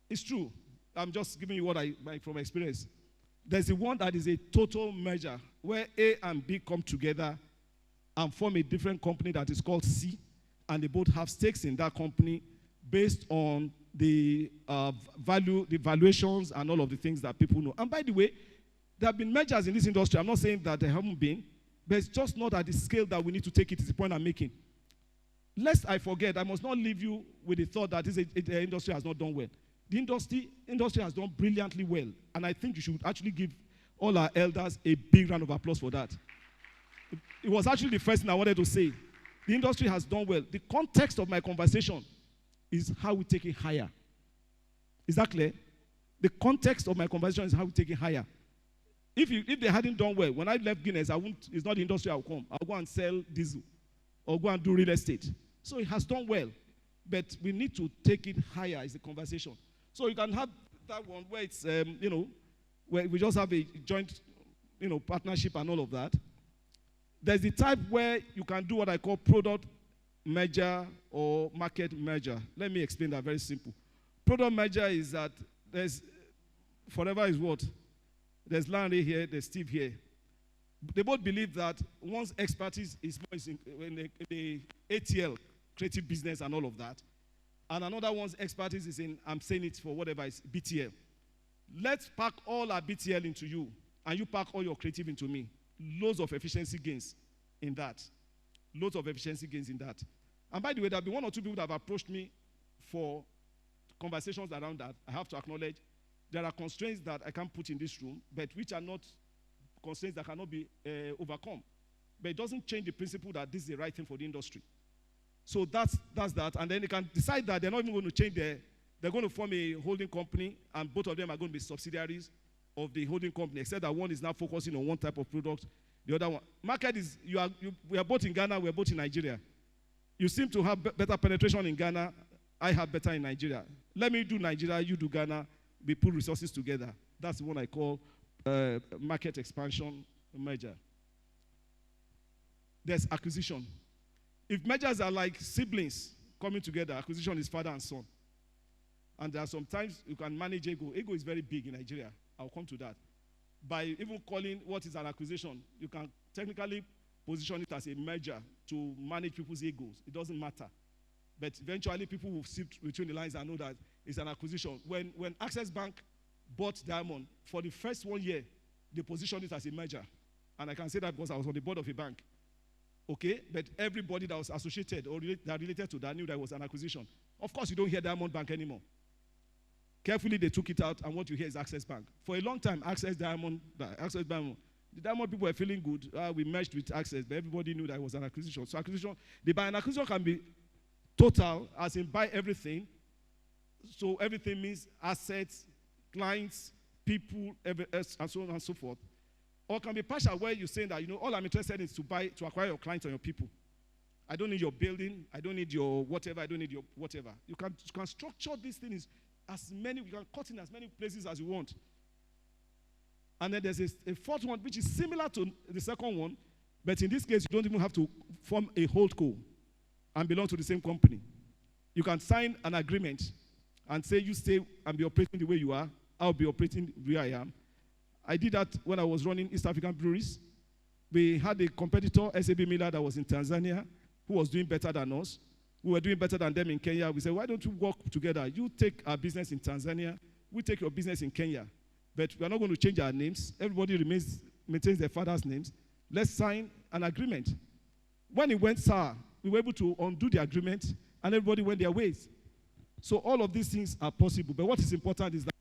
it's true. I'm just giving you what from experience. There's the one that is a total merger where A and B come together and form a different company that is called C, and they both have stakes in that company based on the the valuations and all of the things that people know. And by the way, there have been mergers in this industry. I'm not saying that there haven't been, but it's just not at the scale that we need to take it, is the point I'm making. Lest I forget, I must not leave you with the thought that the industry has not done well. The industry has done brilliantly well, and I think you should actually give all our elders a big round of applause for that. It was actually the first thing I wanted to say. The industry has done well. The context of my conversation is how we take it higher. Is that clear? The context of my conversation is how we take it higher. If they hadn't done well, when I left Guinness, it's not the industry I'll come. I'll go and sell diesel or go and do real estate. So it has done well, but we need to take it higher is the conversation. So you can have that one where it's, where we just have a joint, partnership and all of that. There's the type where you can do what I call product merger or market merger. Let me explain that very simple. Product merger is that there's, forever is what? There's Larry here, there's Steve here. They both believe that one's expertise is more in the ATL, creative business and all of that. And another one's expertise is in, I'm saying it for whatever, it's BTL. Let's pack all our BTL into you, and you pack all your creative into me. Loads of efficiency gains in that. Loads of efficiency gains in that. And by the way, there have been one or two people that have approached me for conversations around that. I have to acknowledge there are constraints that I can't put in this room, but which are not constraints that cannot be overcome. But it doesn't change the principle that this is the right thing for the industry. So that's that. And then they can decide that they're not even going to change they're going to form a holding company, and both of them are going to be subsidiaries of the holding company, except that one is now focusing on one type of product, the other one. Market is, we are both in Ghana, we are both in Nigeria. You seem to have better penetration in Ghana, I have better in Nigeria. Let me do Nigeria, you do Ghana, we put resources together. That's what I call market expansion merger. There's acquisition. If mergers are like siblings coming together, acquisition is father and son. And there are sometimes you can manage ego. Ego is very big in Nigeria. I'll come to that. By even calling what is an acquisition, you can technically position it as a merger to manage people's egos. It doesn't matter. But eventually people will see between the lines and know that it's an acquisition. When Access Bank bought Diamond, for the first 1 year, they positioned it as a merger. And I can say that because I was on the board of a bank. Okay? But everybody that was associated or that related to that knew that it was an acquisition. Of course, you don't hear Diamond Bank anymore. Carefully, they took it out, and what you hear is Access Bank. For a long time, the Diamond people were feeling good. We merged with Access, but everybody knew that it was an acquisition. So an acquisition can be total, as in buy everything. So everything means assets, clients, people, and so on and so forth. Or can be partial, where you're saying that, all I'm interested in is to acquire your clients and your people. I don't need your building. I don't need your whatever. I don't need your whatever. You can structure these things you can cut in as many places as you want. And then there's a fourth one, which is similar to the second one, but in this case, you don't even have to form a holdco and belong to the same company. You can sign an agreement and say you stay and be operating the way you are. I'll be operating where I am. I did that when I was running East African breweries. We had a competitor, SAB Miller, that was in Tanzania, who was doing better than us. We were doing better than them in Kenya. We said, why don't you work together? You take our business in Tanzania. We take your business in Kenya. But we are not going to change our names. Everybody maintains their father's names. Let's sign an agreement. When it went sour, we were able to undo the agreement, and everybody went their ways. So all of these things are possible. But what is important is that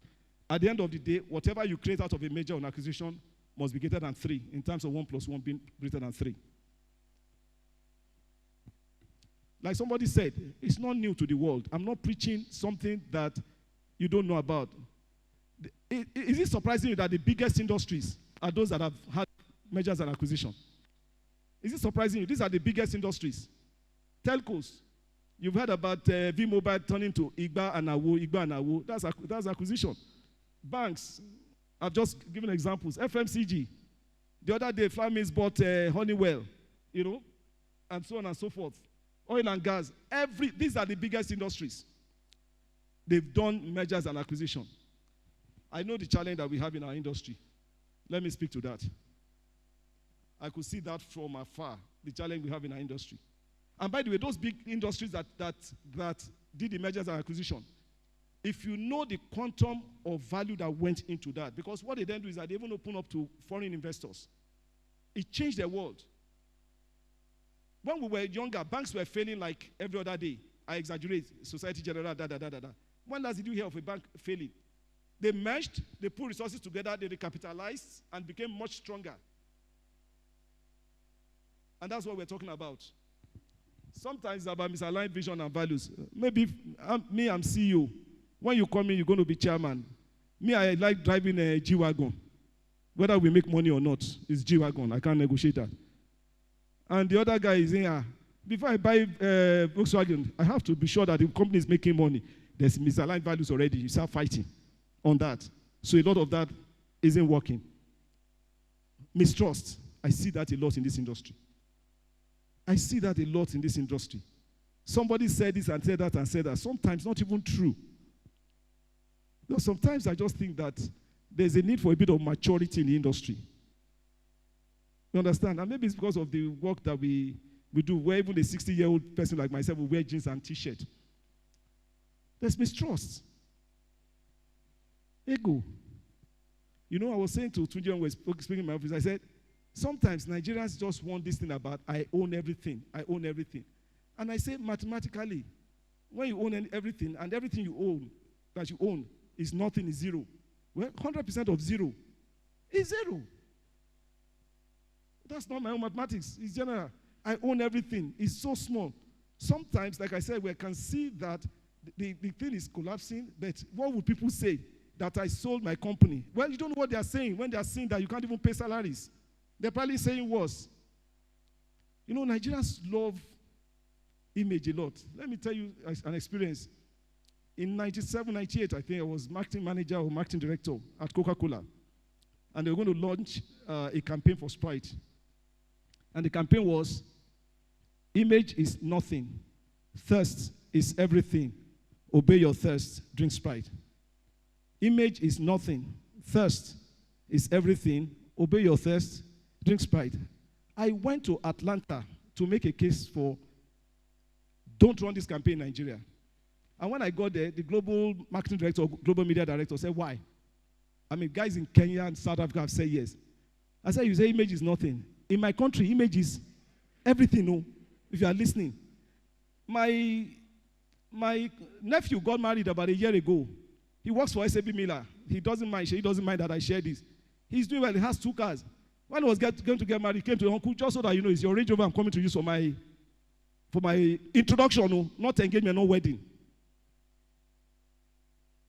at the end of the day, whatever you create out of a merger or an acquisition must be greater than 3, in terms of 1 + 1 being greater than 3. Like somebody said, it's not new to the world. I'm not preaching something that you don't know about. Is it surprising you that the biggest industries are those that have had mergers and acquisitions? Is it surprising you? These are the biggest industries. Telcos. You've heard about V-Mobile turning to Igba and Awo. That's acquisition. Banks. I've just given examples. FMCG. The other day, Flamins bought Honeywell, and so on and so forth. Oil and gas. These are the biggest industries. they've done mergers and acquisition. I know the challenge that we have in our industry. Let me speak to that. I could see that from afar, the challenge we have in our industry. And by the way, those big industries that did the mergers and acquisition, if you know the quantum of value that went into that, because what they then do is that they even open up to foreign investors. It changed the world. When we were younger, banks were failing like every other day. I exaggerate, Society General, When last did you hear of a bank failing? They merged, they put resources together, they recapitalized, and became much stronger. And that's what we're talking about. Sometimes it's about misaligned vision and values. Maybe I'm CEO. When you come in, you're going to be chairman. Me, I like driving a G-Wagon. Whether we make money or not, it's G-Wagon. I can't negotiate that. And the other guy is in here. Before I buy Volkswagen, I have to be sure that the company is making money. There's misaligned values already. You start fighting on that. So a lot of that isn't working. Mistrust. I see that a lot in this industry. I see that a lot in this industry. Somebody said this and said that and said that. Sometimes not even true. No, sometimes I just think that there's a need for a bit of maturity in the industry. You understand? And maybe it's because of the work that we do, where even a 60-year-old person like myself will wear jeans and T-shirt. There's mistrust. Ego. You know, I was saying to Tunji when we were speaking in my office, I said, sometimes Nigerians just want this thing about, I own everything, I own everything. And I say, mathematically, when you own everything, and everything you own, that you own, is nothing, is zero. Well, 100% of zero is zero. That's not my own mathematics. It's general. I own everything. It's so small. Sometimes, like I said, we can see that the thing is collapsing, but what would people say? That I sold my company. Well, you don't know what they are saying when they are saying that you can't even pay salaries. They're probably saying worse. You know, Nigerians love image a lot. Let me tell you an experience. In 97, 98, I think I was marketing manager or marketing director at Coca-Cola. And they were going to launch a campaign for Sprite. And the campaign was, image is nothing. Thirst is everything. Obey your thirst. Drink Sprite. Image is nothing. Thirst is everything. Obey your thirst. Drink Sprite. I went to Atlanta to make a case for don't run this campaign in Nigeria. And when I got there, the global marketing director, global media director said, why? I mean, guys in Kenya and South Africa have said yes. I said, you say image is nothing. In my country, image is everything, no? If you are listening. My nephew got married about a year ago. He works for SAB Miller. He doesn't mind that I share this. He's doing well. He has 2 cars. When I was going to get married, he came to the uncle, just so that you know, it's your Range Rover I'm coming to use for my introduction, no, not engagement, no wedding.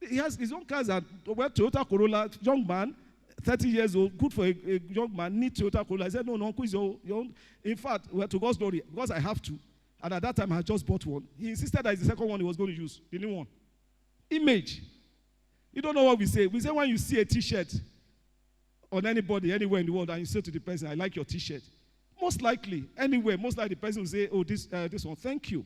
He has his own cars at Toyota Corolla, young man, 30 years old, good for a young man, need Toyota Corolla. I said, no, uncle, is your own. In fact, to God's glory, because I have to. And at that time, I had just bought one. He insisted that it's the second one he was going to use, the new one. Image. You don't know what we say. We say when you see a T-shirt on anybody, anywhere in the world, and you say to the person, I like your T-shirt. Most likely, anywhere, most likely the person will say, oh, this one, thank you.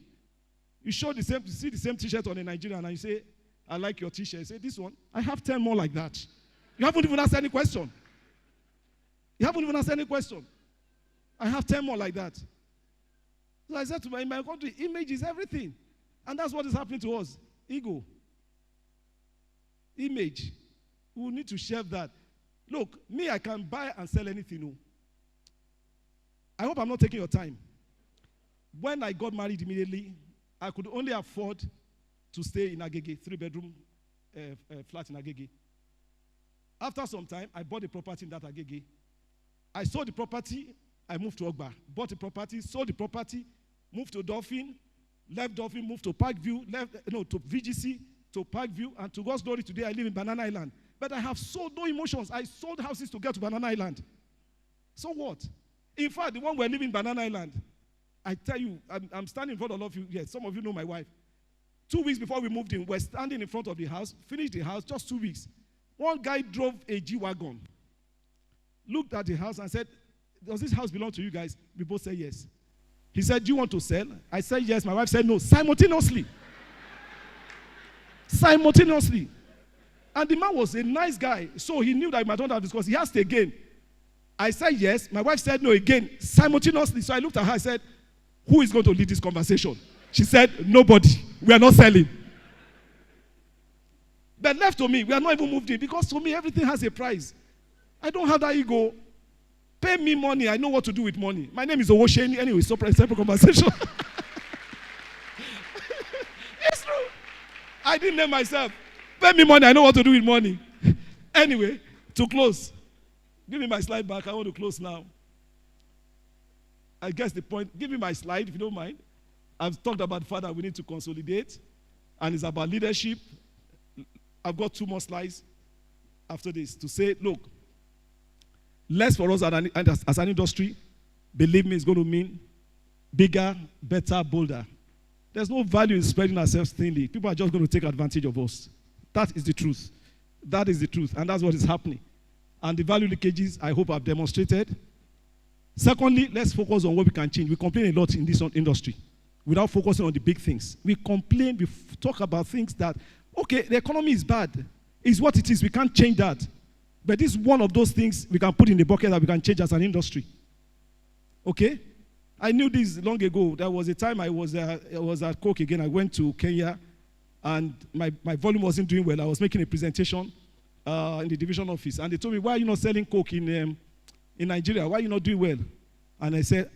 You see the same T-shirt on a Nigerian, and you say, I like your T-shirt. Say, this one, I have 10 more like that. You haven't even asked any question. You haven't even asked any question. I have 10 more like that. So I said to in my country, image is everything. And that's what is happening to us. Ego. Image. We will need to shelve that. Look, me, I can buy and sell anything. No. I hope I'm not taking your time. When I got married immediately, I could only afford to stay in Agege, 3-bedroom flat in Agege. After some time, I bought a property in that Agege. I sold the property, I moved to Ogba. Bought the property, sold the property, moved to Dolphin, left Dolphin, moved to Parkview, to VGC, to Parkview, and to God's glory, today I live in Banana Island. But I have sold no emotions. I sold houses to get to Banana Island. So what? In fact, the one we're living in Banana Island, I tell you, I'm standing in front of all of you. Yes, some of you know my wife. 2 weeks before we moved in, we're standing in front of the house, finished the house, just 2 weeks. One guy drove a G-Wagon, looked at the house and said, does this house belong to you guys? We both said yes. He said, do you want to sell? I said yes. My wife said no, simultaneously. simultaneously. And the man was a nice guy, so he knew that he might not have this because he asked again. I said yes. My wife said no again, simultaneously. So I looked at her. I said, who is going to lead this conversation? She said, nobody. We are not selling. But left to me, we are not even moved in because to me, everything has a price. I don't have that ego. Pay me money. I know what to do with money. My name is Owosheni. Anyway, separate conversation. It's true. I didn't name myself. Pay me money. I know what to do with money. Anyway, to close. Give me my slide back. I want to close now. I guess the point. Give me my slide if you don't mind. I've talked about the fact that we need to consolidate. And it's about leadership. I've got 2 more slides after this to say, look, less for us as an industry, believe me, it's going to mean bigger, better, bolder. There's no value in spreading ourselves thinly. People are just going to take advantage of us. That is the truth. That is the truth, and that's what is happening. And the value leakages, I hope I've demonstrated. Secondly, let's focus on what we can change. We complain a lot in this industry without focusing on the big things. We complain, we talk about things that, okay, the economy is bad. It's what it is. We can't change that. But this is one of those things we can put in the bucket that we can change as an industry. Okay? I knew this long ago. There was a time I was at Coke again. I went to Kenya, and my volume wasn't doing well. I was making a presentation in the division office, and they told me, why are you not selling Coke in Nigeria? Why are you not doing well? And I said,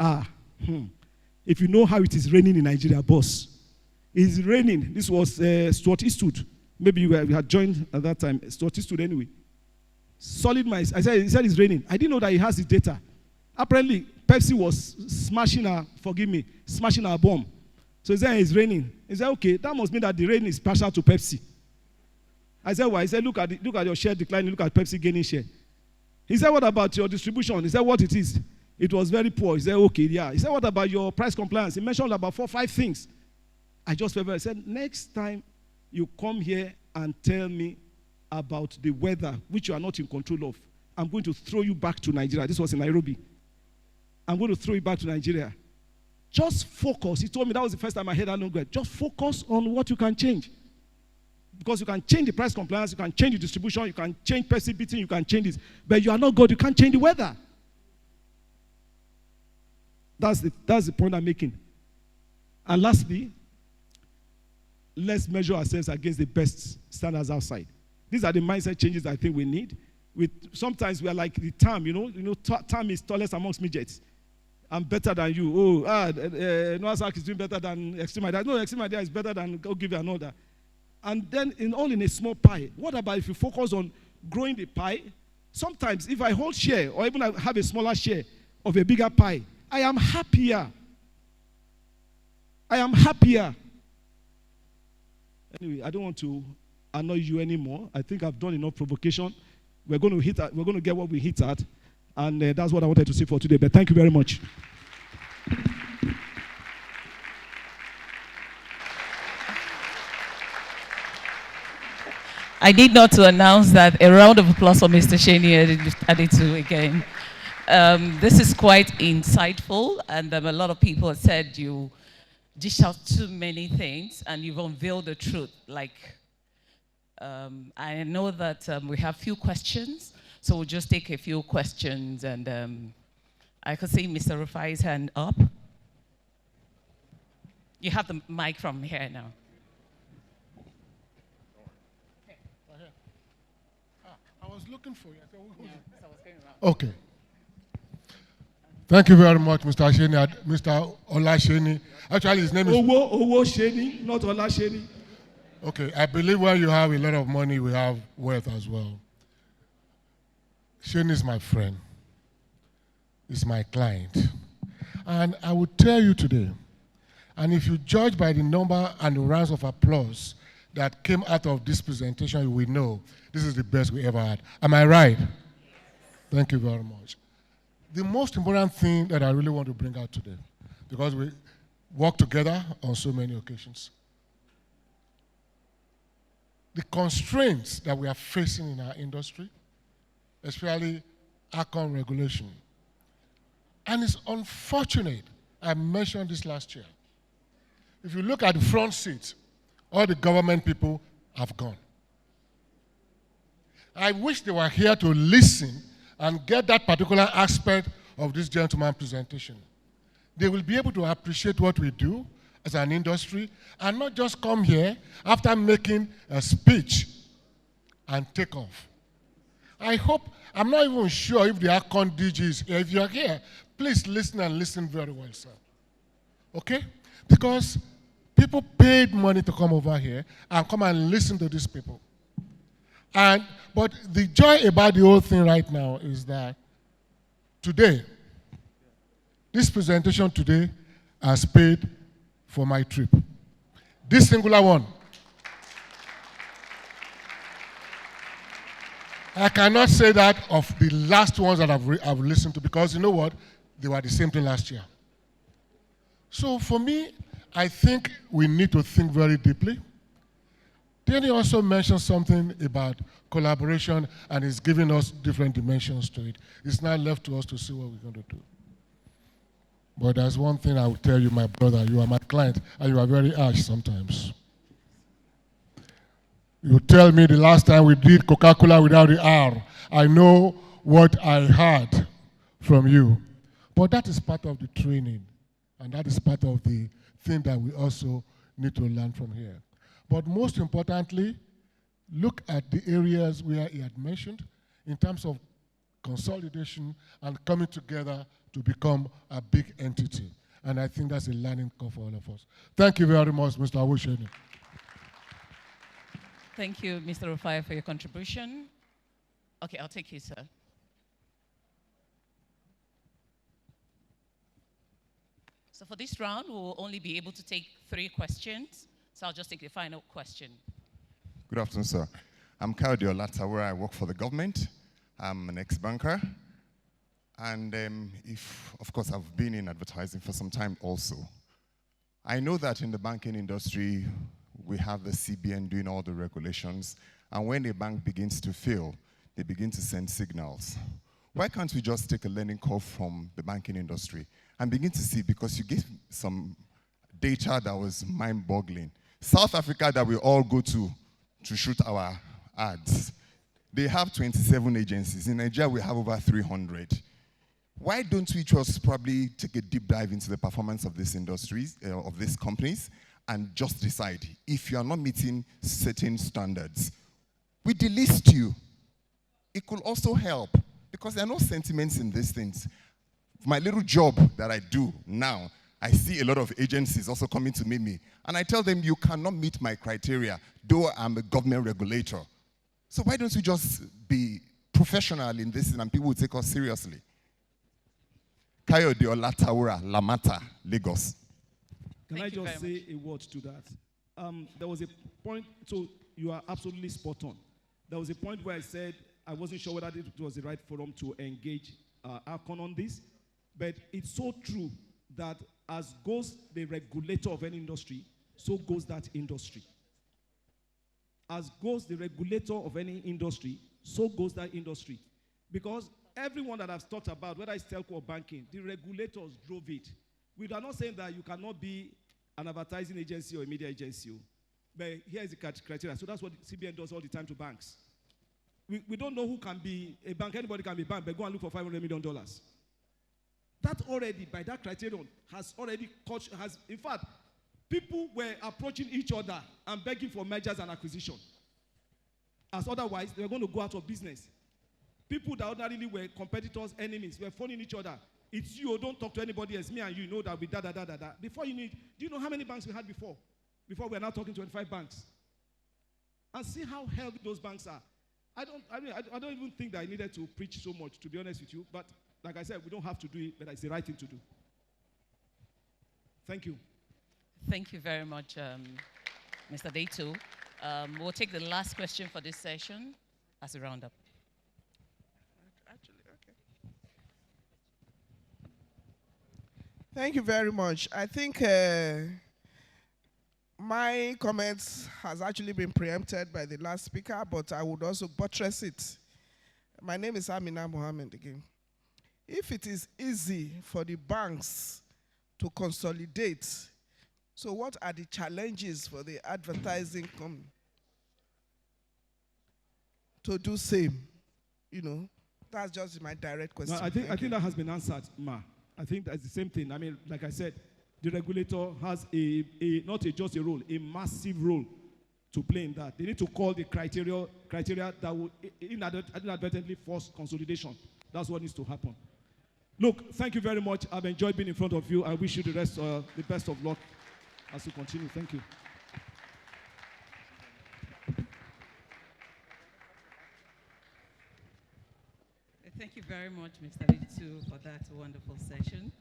if you know how it is raining in Nigeria, boss, it's raining. This was Stuart Eastwood. Maybe we had joined at that time. Stuart Eastwood anyway. Solid mice. He said it's raining. I didn't know that he has the data. Apparently, Pepsi was smashing our bomb. So he said it's raining. He said, okay, that must mean that the rain is partial to Pepsi. I said, why? He said, look at your share declining, look at Pepsi gaining share. He said, what about your distribution? He said, what it is? It was very poor. He said, okay, yeah. He said, what about your price compliance? He mentioned about 4 or 5 things. I just felt very, I said, next time you come here and tell me about the weather, which you are not in control of, I'm going to throw you back to Nigeria. This was in Nairobi. I'm going to throw you back to Nigeria. Just focus. He told me that was the first time I heard that long word. Just focus on what you can change. Because you can change the price compliance, you can change the distribution, you can change Pepsi beating, you can change this. But you are not God, you can't change the weather. That's the point I'm making. And lastly, let's measure ourselves against the best standards outside. These are the mindset changes I think we need. Sometimes we are like the term, term is tallest amongst midgets. I'm better than you. Noah's Ark is doing better than Extreme Idea. No, Extreme Idea is better than go give you another. And then all in a small pie. What about if you focus on growing the pie? Sometimes if I hold share or even I have a smaller share of a bigger pie, I am happier. I am happier. Anyway, I don't want to annoy you anymore. I think I've done enough provocation. We're going to get what we hit at. And that's what I wanted to say for today. But thank you very much. I need not to announce that a round of applause for Mr. Sheni Aditu again. This is quite insightful, and a lot of people have said you dish out too many things, and you've unveiled the truth. I know that we have few questions, so we'll just take a few questions, and I could see Mr. Rufai's hand up. You have the mic from here now. I was looking for you. Okay. Thank you very much, Mr. Sheni, Mr. Olasheni. Actually, his name is Owo Sheni, not Olasheni. Okay, I believe when you have a lot of money, we have wealth as well. Sheni is my friend. He's my client. And I will tell you today, and if you judge by the number and the rounds of applause that came out of this presentation, you will know this is the best we ever had. Am I right? Thank you very much. The most important thing that I really want to bring out today, because we work together on so many occasions, the constraints that we are facing in our industry, especially ACON regulation. And it's unfortunate, I mentioned this last year. If you look at the front seat, all the government people have gone. I wish they were here to listen and get that particular aspect of this gentleman's presentation. They will be able to appreciate what we do as an industry and not just come here after making a speech and take off. I hope, I'm not even sure if the ACON DG is here. If you're here, please listen and listen very well, sir. Okay? Because people paid money to come over here and come and listen to these people. But the joy about the whole thing right now is that today, this presentation today has paid for my trip. This singular one. I cannot say that of the last ones that I've listened to, because you know what? They were the same thing last year. So for me, I think we need to think very deeply. Then he also mentioned something about collaboration, and he's giving us different dimensions to it. It's now left to us to see what we're going to do. But there's one thing I will tell you, my brother, you are my client, and you are very harsh sometimes. You tell me the last time we did Coca-Cola without the R. I know what I heard from you. But that is part of the training, and that is part of the thing that we also need to learn from here. But most importantly, look at the areas where he had mentioned in terms of consolidation and coming together to become a big entity. And I think that's a learning curve for all of us. Thank you very much, Mr. Awusheni. Thank you, Mr. Rufai, for your contribution. Okay, I'll take you, sir. So for this round, we'll only be able to take 3 questions. So I'll just take the final question. Good afternoon, sir. I'm Kayode Olata, where I work for the government. I'm an ex-banker. And of course, I've been in advertising for some time also. I know that in the banking industry, we have the CBN doing all the regulations. And when a bank begins to fail, they begin to send signals. Why can't we just take a learning curve from the banking industry and begin to see, because you gave some data that was mind-boggling. South Africa, that we all go to shoot our ads, they have 27 agencies. In Nigeria, we have over 300. Why don't we just probably take a deep dive into the performance of these industries, of these companies, and just decide if you are not meeting certain standards, we delist you. It could also help, because there are no sentiments in these things. My little job that I do now, I see a lot of agencies also coming to meet me, and I tell them, you cannot meet my criteria, though I'm a government regulator. So why don't we just be professional in this, and people will take us seriously? Kayode Olataura, Lamata, Lagos. Can I just say a word to that? There was a point, so you are absolutely spot on. There was a point where I said I wasn't sure whether it was the right forum to engage ACON on this, but it's so true that as goes the regulator of any industry, so goes that industry. As goes the regulator of any industry, so goes that industry. Because everyone that I've talked about, whether it's telco or banking, the regulators drove it. We are not saying that you cannot be an advertising agency or a media agency, but here's the criteria. So that's what CBN does all the time to banks. We don't know who can be a bank. Anybody can be a bank, but go and look for $500 million. That already, by that criterion, has already caught, in fact, people were approaching each other and begging for mergers and acquisition. As otherwise, they were going to go out of business. People that ordinarily were competitors, enemies, were phoning each other. It's you, don't talk to anybody else. Me and you know that we da. Before you need, do you know how many banks we had before? Before we're now talking 25 banks. And see how healthy those banks are. I don't even think that I needed to preach so much, to be honest with you. But like I said, we don't have to do it, but it's the right thing to do. Thank you. Thank you very much, Mr. Dato. We'll take the last question for this session as a roundup. Thank you very much. I think my comments has actually been preempted by the last speaker, but I would also buttress it. My name is Amina Mohammed again. If it is easy for the banks to consolidate, so what are the challenges for the advertising company? to do same? You know, that's just my direct question. No, I think that has been answered, Ma. I think that's the same thing. I mean, like I said, the regulator has just a role, a massive role to play in that. They need to call the criteria that will inadvertently force consolidation. That's what needs to happen. Look, thank you very much. I've enjoyed being in front of you. I wish you the best of luck as you continue. Thank you. Thank you very much, Mr. Litu, for that wonderful session.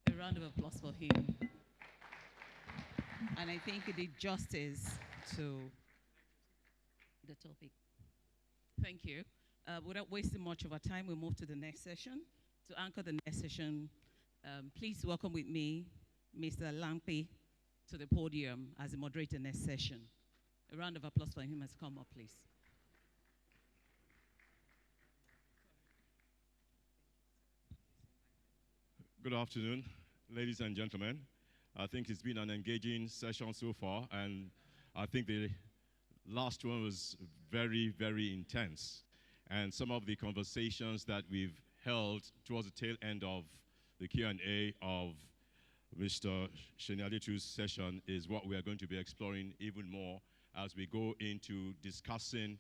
A round of applause for him. And I think he did justice to the topic. Thank you. Without wasting much of our time, we'll move to the next session. To anchor the next session, please welcome with me Mr. Lampe to the podium as the moderator next session. A round of applause for him as come up, please. Good afternoon, ladies and gentlemen. I think it's been an engaging session so far, and I think the last one was very, very intense. And some of the conversations that we've held towards the tail end of the Q&A of Mr. Shenialitu's session is what we are going to be exploring even more as we go into discussing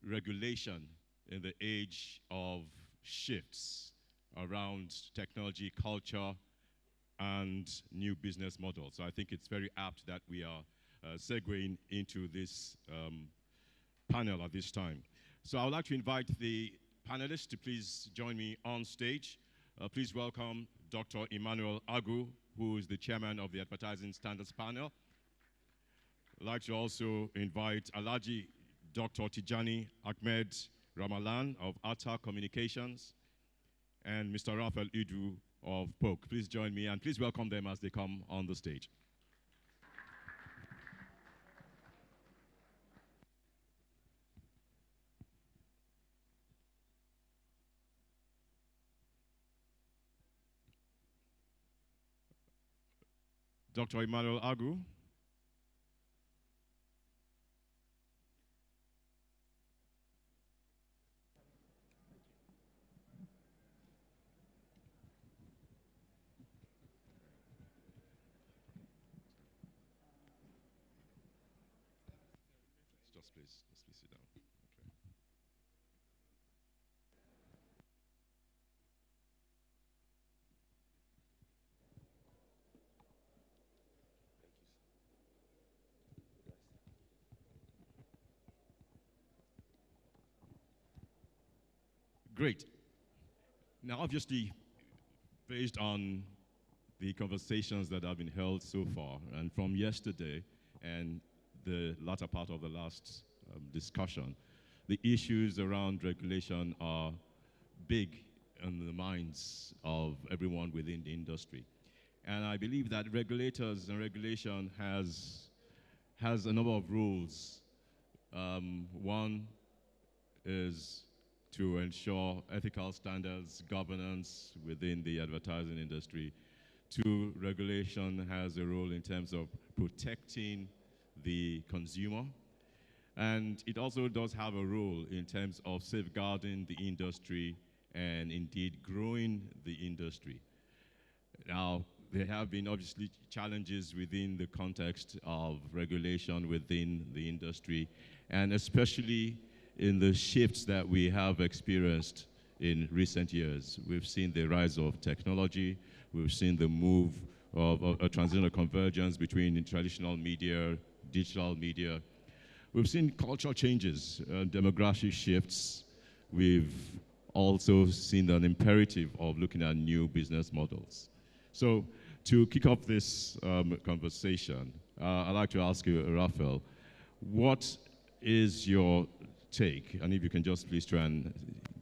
regulation in the age of shifts around technology, culture, and new business models. So I think it's very apt that we are segueing into this panel at this time. So I would like to invite the panelists to please join me on stage. Please welcome Dr. Emmanuel Agu, who is the chairman of the Advertising Standards Panel. I'd like to also invite Alhaji Dr. Tijani Ahmed Ramalan of Atta Communications, and Mr. Raphael Idu of POC. Please join me and please welcome them as they come on the stage. Dr. Emmanuel Agu. Just please sit down. Okay. Great. Now, obviously, based on the conversations that have been held so far, and from yesterday and the latter part of the last discussion, the issues around regulation are big in the minds of everyone within the industry. And I believe that regulators and regulation has a number of rules. One is to ensure ethical standards, governance within the advertising industry. Two, regulation has a role in terms of protecting the consumer. And it also does have a role in terms of safeguarding the industry and indeed growing the industry. Now, there have been obviously challenges within the context of regulation within the industry, and especially in the shifts that we have experienced in recent years. We've seen the rise of technology, we've seen the move of a transitional convergence between traditional media, digital media. We've seen cultural changes, demographic shifts. We've also seen an imperative of looking at new business models. So to kick off this conversation, I'd like to ask you, Raphael, what is your take, and if you can just please try and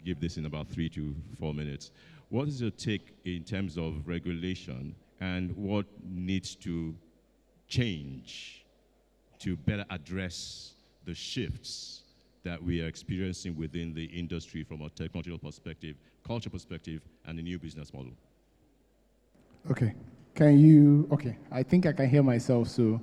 give this in about 3 to 4 minutes, what is your take in terms of regulation and what needs to change to better address the shifts that we are experiencing within the industry from a technological perspective, culture perspective, and a new business model? Okay. Can you, okay, I think I can hear myself, so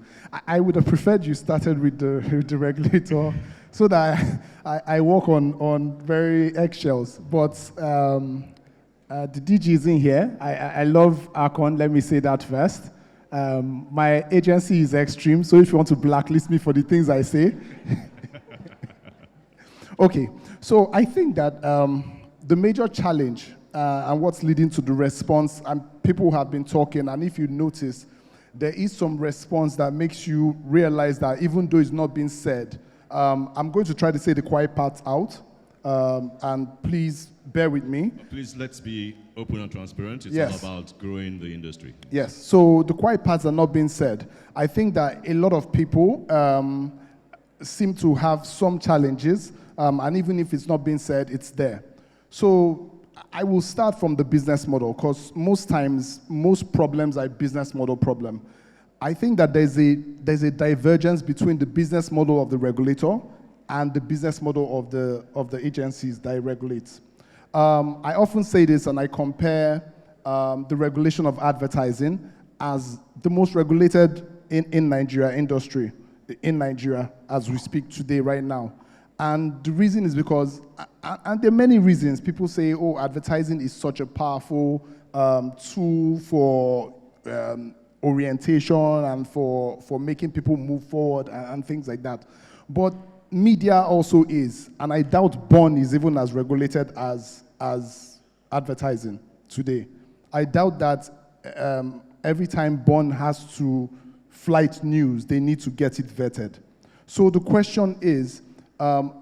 I would have preferred you started with the regulator so that I walk on very eggshells, but the DG is in here. I love Akon, let me say that first. My agency is extreme, so if you want to blacklist me for the things I say. Okay, so I think that the major challenge and what's leading to the response, and people have been talking, and if you notice, there is some response that makes you realize that even though it's not being said, I'm going to try to say the quiet parts out, and please bear with me. Please, let's be open and transparent. It's Yes. all about growing the industry. Yes, so the quiet parts are not being said. I think that a lot of people seem to have some challenges, and even if it's not being said, it's there. So I will start from the business model, because most times, most problems are a business model problem. I think that there's a divergence between the business model of the regulator and the business model of the agencies that it regulates. I often say this, and I compare the regulation of advertising as the most regulated in Nigeria industry, in Nigeria as we speak today, right now. And the reason is because, and there are many reasons. People say, oh, advertising is such a powerful tool for orientation and for making people move forward and things like that. But media also is, and I doubt Bond is even as regulated as advertising today. I doubt that every time Bond has to flight news, they need to get it vetted. So the question is,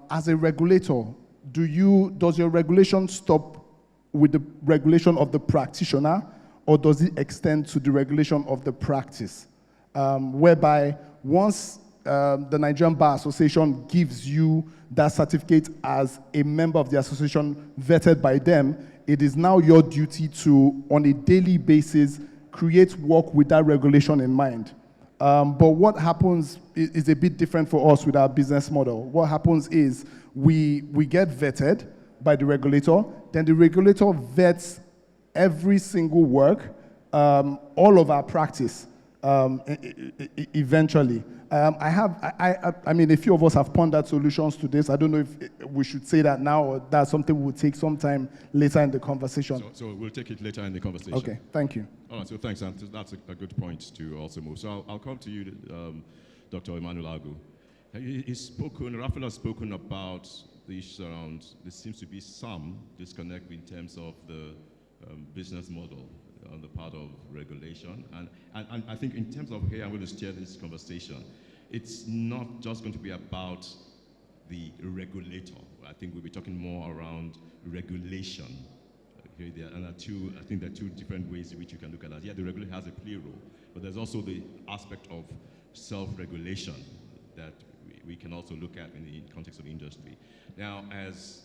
as a regulator, does your regulation stop with the regulation of the practitioner, or does it extend to the regulation of the practice? Whereby once the Nigerian Bar Association gives you that certificate as a member of the association vetted by them, it is now your duty to, on a daily basis, create work with that regulation in mind. But what happens is a bit different for us with our business model. What happens is we get vetted by the regulator, then the regulator vets every single work, all of our practice, eventually. I mean, a few of us have pondered solutions to this. I don't know if we should say that now, or that's something we'll take some time later in the conversation. So we'll take it later in the conversation. Okay, thank you. All right, so thanks. And that's a good point to also move. So I'll come to you, Dr. Emmanuel Agu. Raphael has spoken about the issue around, there seems to be some disconnect in terms of the business model on the part of regulation. And I think in terms of here, I'm going to steer this conversation. It's not just going to be about the regulator. I think we'll be talking more around regulation. Okay, and I think there are two different ways in which you can look at that. Yeah, the regulator has a play role, but there's also the aspect of self-regulation that we can also look at in the context of the industry. Now, as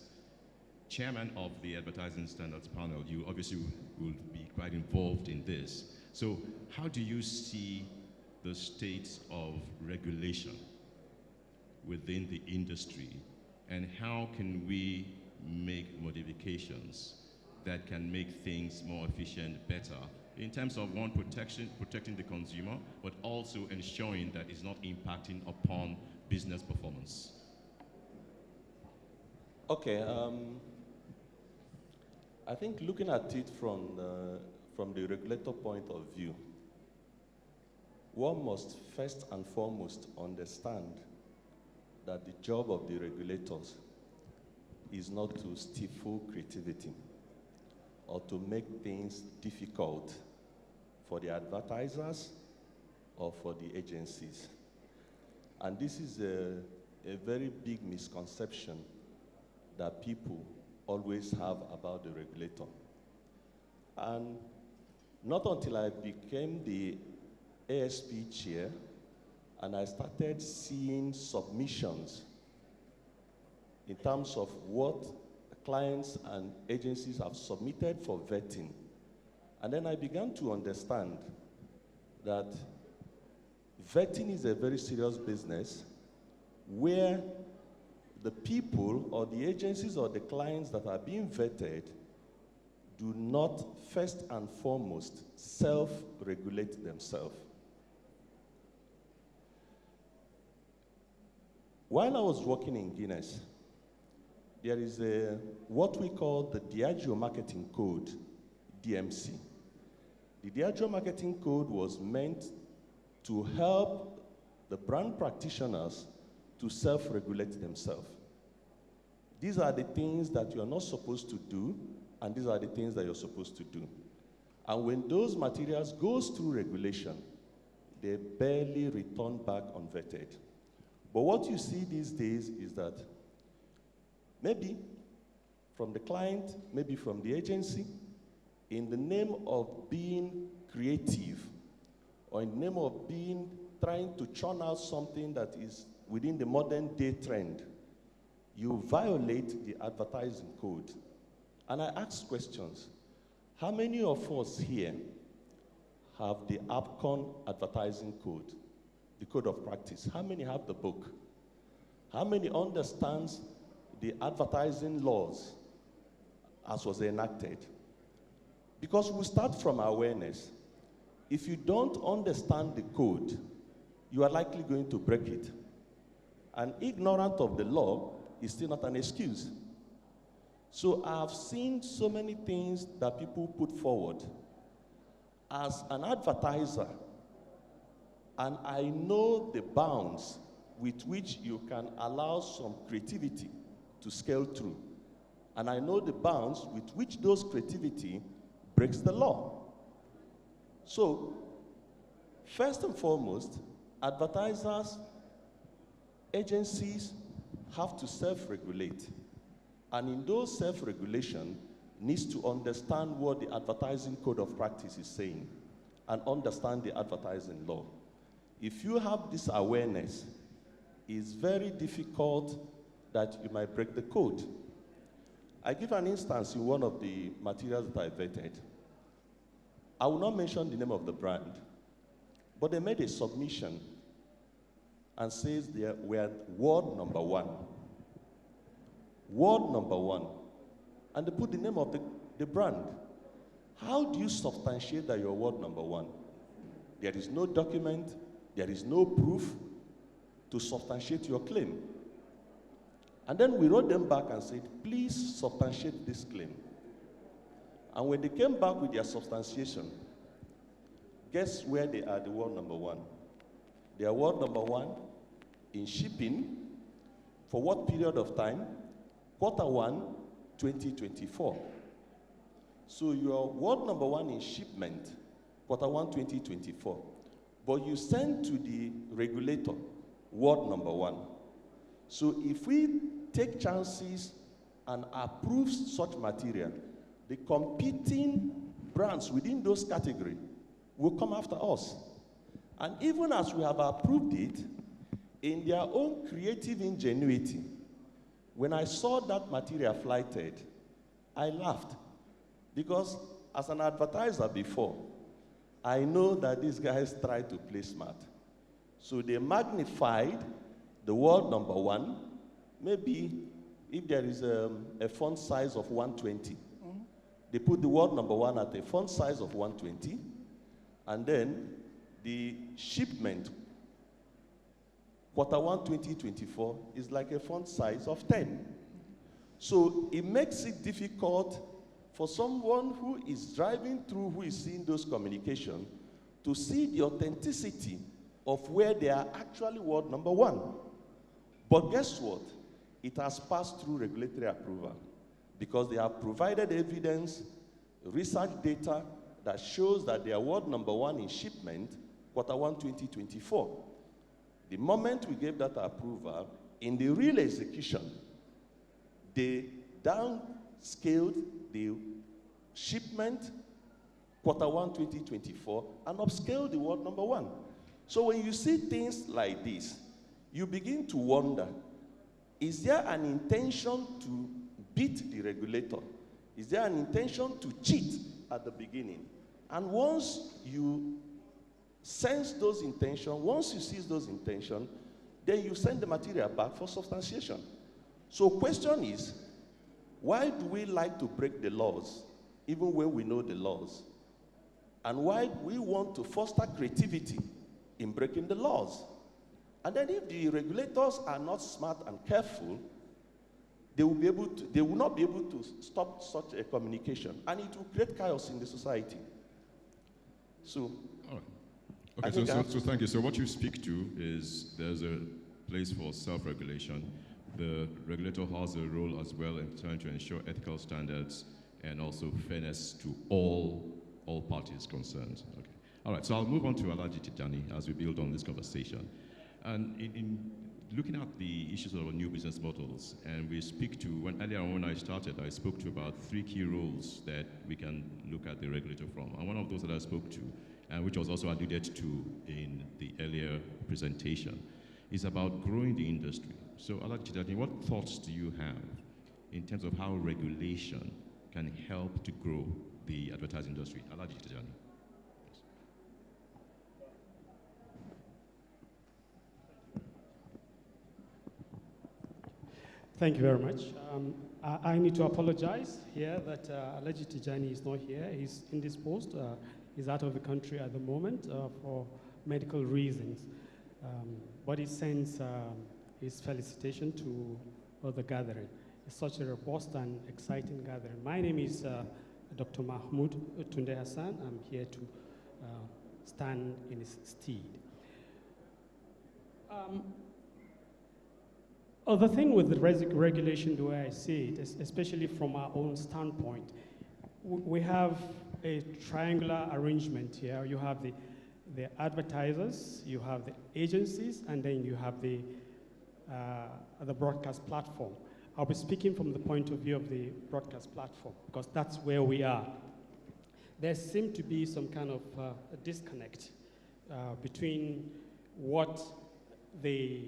chairman of the Advertising Standards Panel, you obviously will be quite involved in this. So how do you see the state of regulation within the industry, and how can we make modifications that can make things more efficient, better, in terms of, one, protecting the consumer, but also ensuring that it's not impacting upon business performance? Okay, I think looking at it from the regulator point of view, one must first and foremost understand that the job of the regulators is not to stifle creativity or to make things difficult for the advertisers or for the agencies. And this is a very big misconception that people always have about the regulator. And not until I became the ASP chair and I started seeing submissions in terms of what clients and agencies have submitted for vetting. And then I began to understand that vetting is a very serious business where the people or the agencies or the clients that are being vetted do not first and foremost self-regulate themselves. While I was working in Guinness, there is what we call the Diageo Marketing Code, DMC. The Diageo Marketing Code was meant to help the brand practitioners to self-regulate themselves. These are the things that you're not supposed to do, and these are the things that you're supposed to do. And when those materials goes through regulation, they barely return back unvetted. But what you see these days is that maybe from the client, maybe from the agency, in the name of being creative, or in the name of trying to churn out something that is within the modern day trend, you violate the advertising code. And I ask questions. How many of us here have the ABCON advertising code, the code of practice? How many have the book? How many understands the advertising laws as was enacted? Because we start from awareness. If you don't understand the code, you are likely going to break it. And ignorance of the law is still not an excuse. So I've seen so many things that people put forward. As an advertiser, and I know the bounds with which you can allow some creativity to scale through. And I know the bounds with which those creativity breaks the law. So, first and foremost, advertisers, agencies have to self-regulate. And in those self-regulation, needs to understand what the advertising code of practice is saying and understand the advertising law. If you have this awareness, it's very difficult that you might break the code. I give an instance in one of the materials that I vetted. I will not mention the name of the brand, but they made a submission and says they were world number one. World number one. And they put the name of the brand. How do you substantiate that you're world number one? There is no document, there is no proof to substantiate your claim. And then we wrote them back and said, please substantiate this claim. And when they came back with their substantiation, guess where they are the world number one? They are world number one in shipping. For what period of time? Q1, 2024. So you are world number one in shipment, Q1, 2024. But you send to the regulator, world number one. So if we take chances and approve such material, the competing brands within those categories will come after us. And even as we have approved it, in their own creative ingenuity, when I saw that material flighted, I laughed. Because as an advertiser before, I know that these guys try to play smart. So they magnified the world number one. Maybe if there is a font size of 120, they put the world number one at a font size of 120, and then the shipment, Q1 2024, is like a font size of 10. So it makes it difficult for someone who is driving through, who is seeing those communications, to see the authenticity of where they are actually world number one. But guess what? It has passed through regulatory approval because they have provided evidence, research data that shows that they are world number one in shipment, Q1 2024. The moment we gave that approval, in the real execution, they downscaled the shipment, Q1 2024, and upscaled the world number one. So when you see things like this, you begin to wonder, is there an intention to beat the regulator? Is there an intention to cheat at the beginning? And once you sense those intentions, once you see those intentions, then you send the material back for substantiation. So question is, why do we like to break the laws? even when we know the laws. And why we want to foster creativity in breaking the laws. And then if the regulators are not smart and careful, they will not be able to stop such a communication, and it will create chaos in the society. So, all right. Okay, so thank you. So what you speak to is there's a place for self-regulation. The regulator has a role as well in trying to ensure ethical standards and also fairness to all parties concerned. Okay. All right, so I'll move on to Alhaji Tijani as we build on this conversation. And in looking at the issues of new business models, and we speak to, earlier when I started, I spoke to about 3 key roles that we can look at the regulator from. And one of those that I spoke to, and which was also alluded to in the earlier presentation, is about growing the industry. So Alhaji Tijani, what thoughts do you have in terms of how regulation can help to grow the advertising industry? Alhaji Tijani. Thank you very much. I need to apologize here that Alhaji Tijani is not here. He's indisposed. He's out of the country at the moment for medical reasons. But he sends his felicitation to the gathering. It's such a robust and exciting gathering. My name is Dr. Mahmoud Tunde Hassan. I'm here to stand in his stead. The thing with the regulation, the way I see it, especially from our own standpoint, we have a triangular arrangement here. You have the advertisers, you have the agencies, and then you have the broadcast platform. I'll be speaking from the point of view of the broadcast platform, because that's where we are. There seems to be some kind of a disconnect between what the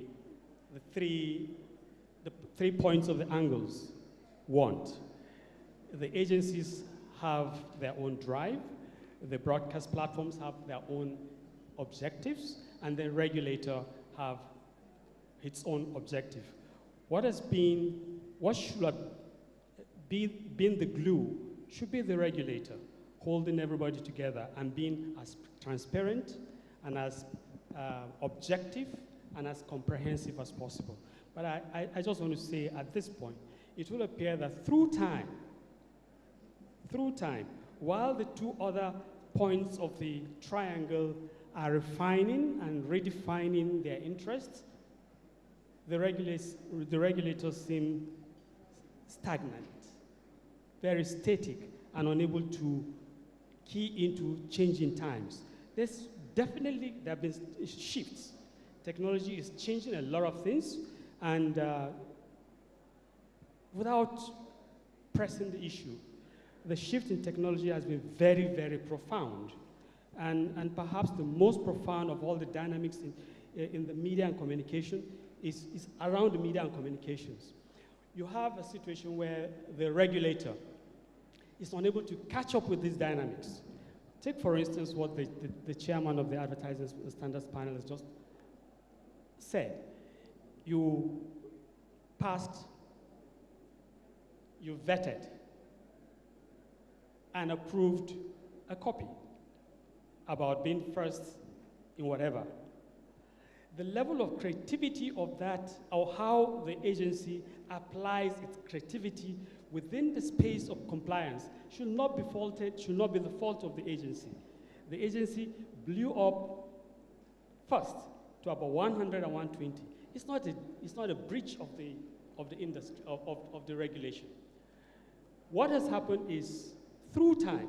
three points of the angles want. The agencies have their own drive, the broadcast platforms have their own objectives, and the regulator have its own objective. What should have been the glue should be the regulator, holding everybody together and being as transparent and as objective and as comprehensive as possible. But I just want to say at this point, it will appear that through time, while the 2 other points of the triangle are refining and redefining their interests, the regulators seem stagnant, very static, and unable to key into changing times. There have been shifts. Technology is changing a lot of things, and without pressing the issue, the shift in technology has been very, very profound. And perhaps the most profound of all the dynamics in the media and communication is around the media and communications. You have a situation where the regulator is unable to catch up with these dynamics. Take, for instance, what the chairman of the Advertising Standards Panel has just said. You passed, you vetted, and approved a copy about being first in whatever. The level of creativity of that, or how the agency applies its creativity within the space of compliance, should not be the fault of the agency. The agency blew up first to about 100 and 120. It's not a breach of the industry, of the regulation. What has happened is, through time,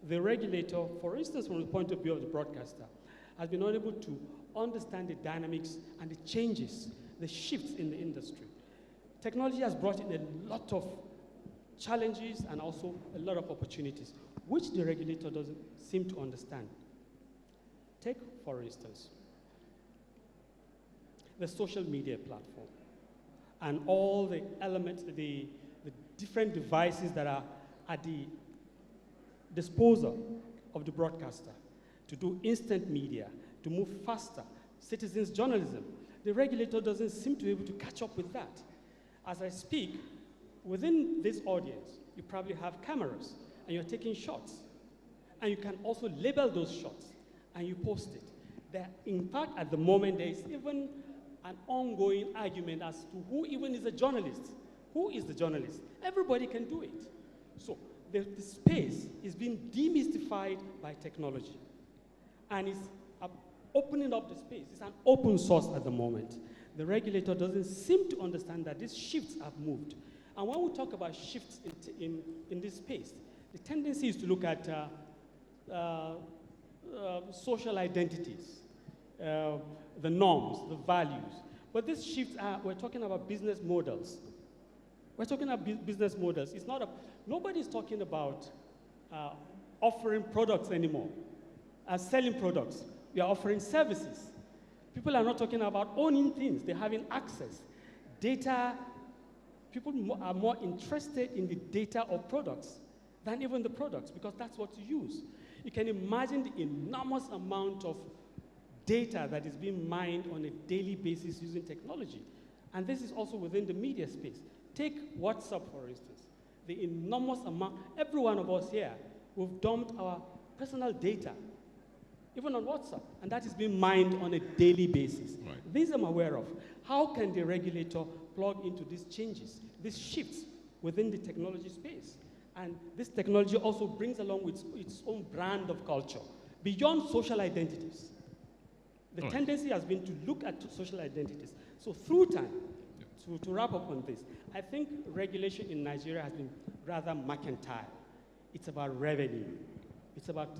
the regulator, for instance, from the point of view of the broadcaster, has been unable to understand the dynamics and the changes, the shifts in the industry. Technology has brought in a lot of challenges and also a lot of opportunities, which the regulator doesn't seem to understand. Take, for instance, the social media platform and all the elements, the different devices that are at the disposal of the broadcaster to do instant media, to move faster, citizens journalism. The regulator doesn't seem to be able to catch up with that. As I speak, within this audience, you probably have cameras, and you're taking shots. And you can also label those shots, and you post it. In fact, at the moment, there is even an ongoing argument as to who even is a journalist. Who is the journalist? Everybody can do it. So the space is being demystified by technology, and it's opening up the space. It's an open source at the moment. The regulator doesn't seem to understand that these shifts have moved. And when we talk about shifts in this space, the tendency is to look at social identities, the norms, the values. But these shifts we're talking about business models. We're talking about business models. It's not nobody's talking about offering products anymore, selling products. We are offering services. People are not talking about owning things. They're having access. Data, people are more interested in the data of products than even the products, because that's what you use. You can imagine the enormous amount of data that is being mined on a daily basis using technology. And this is also within the media space. Take WhatsApp, for instance. The enormous amount, every one of us here, we've dumped our personal data, even on WhatsApp, and that is being mined on a daily basis. Right. These I'm aware of. How can the regulator plug into these changes, these shifts within the technology space? And this technology also brings along with its own brand of culture, beyond social identities. The tendency has been to look at social identities. So through time, to wrap up on this, I think regulation in Nigeria has been rather mercantile. It's about revenue. It's about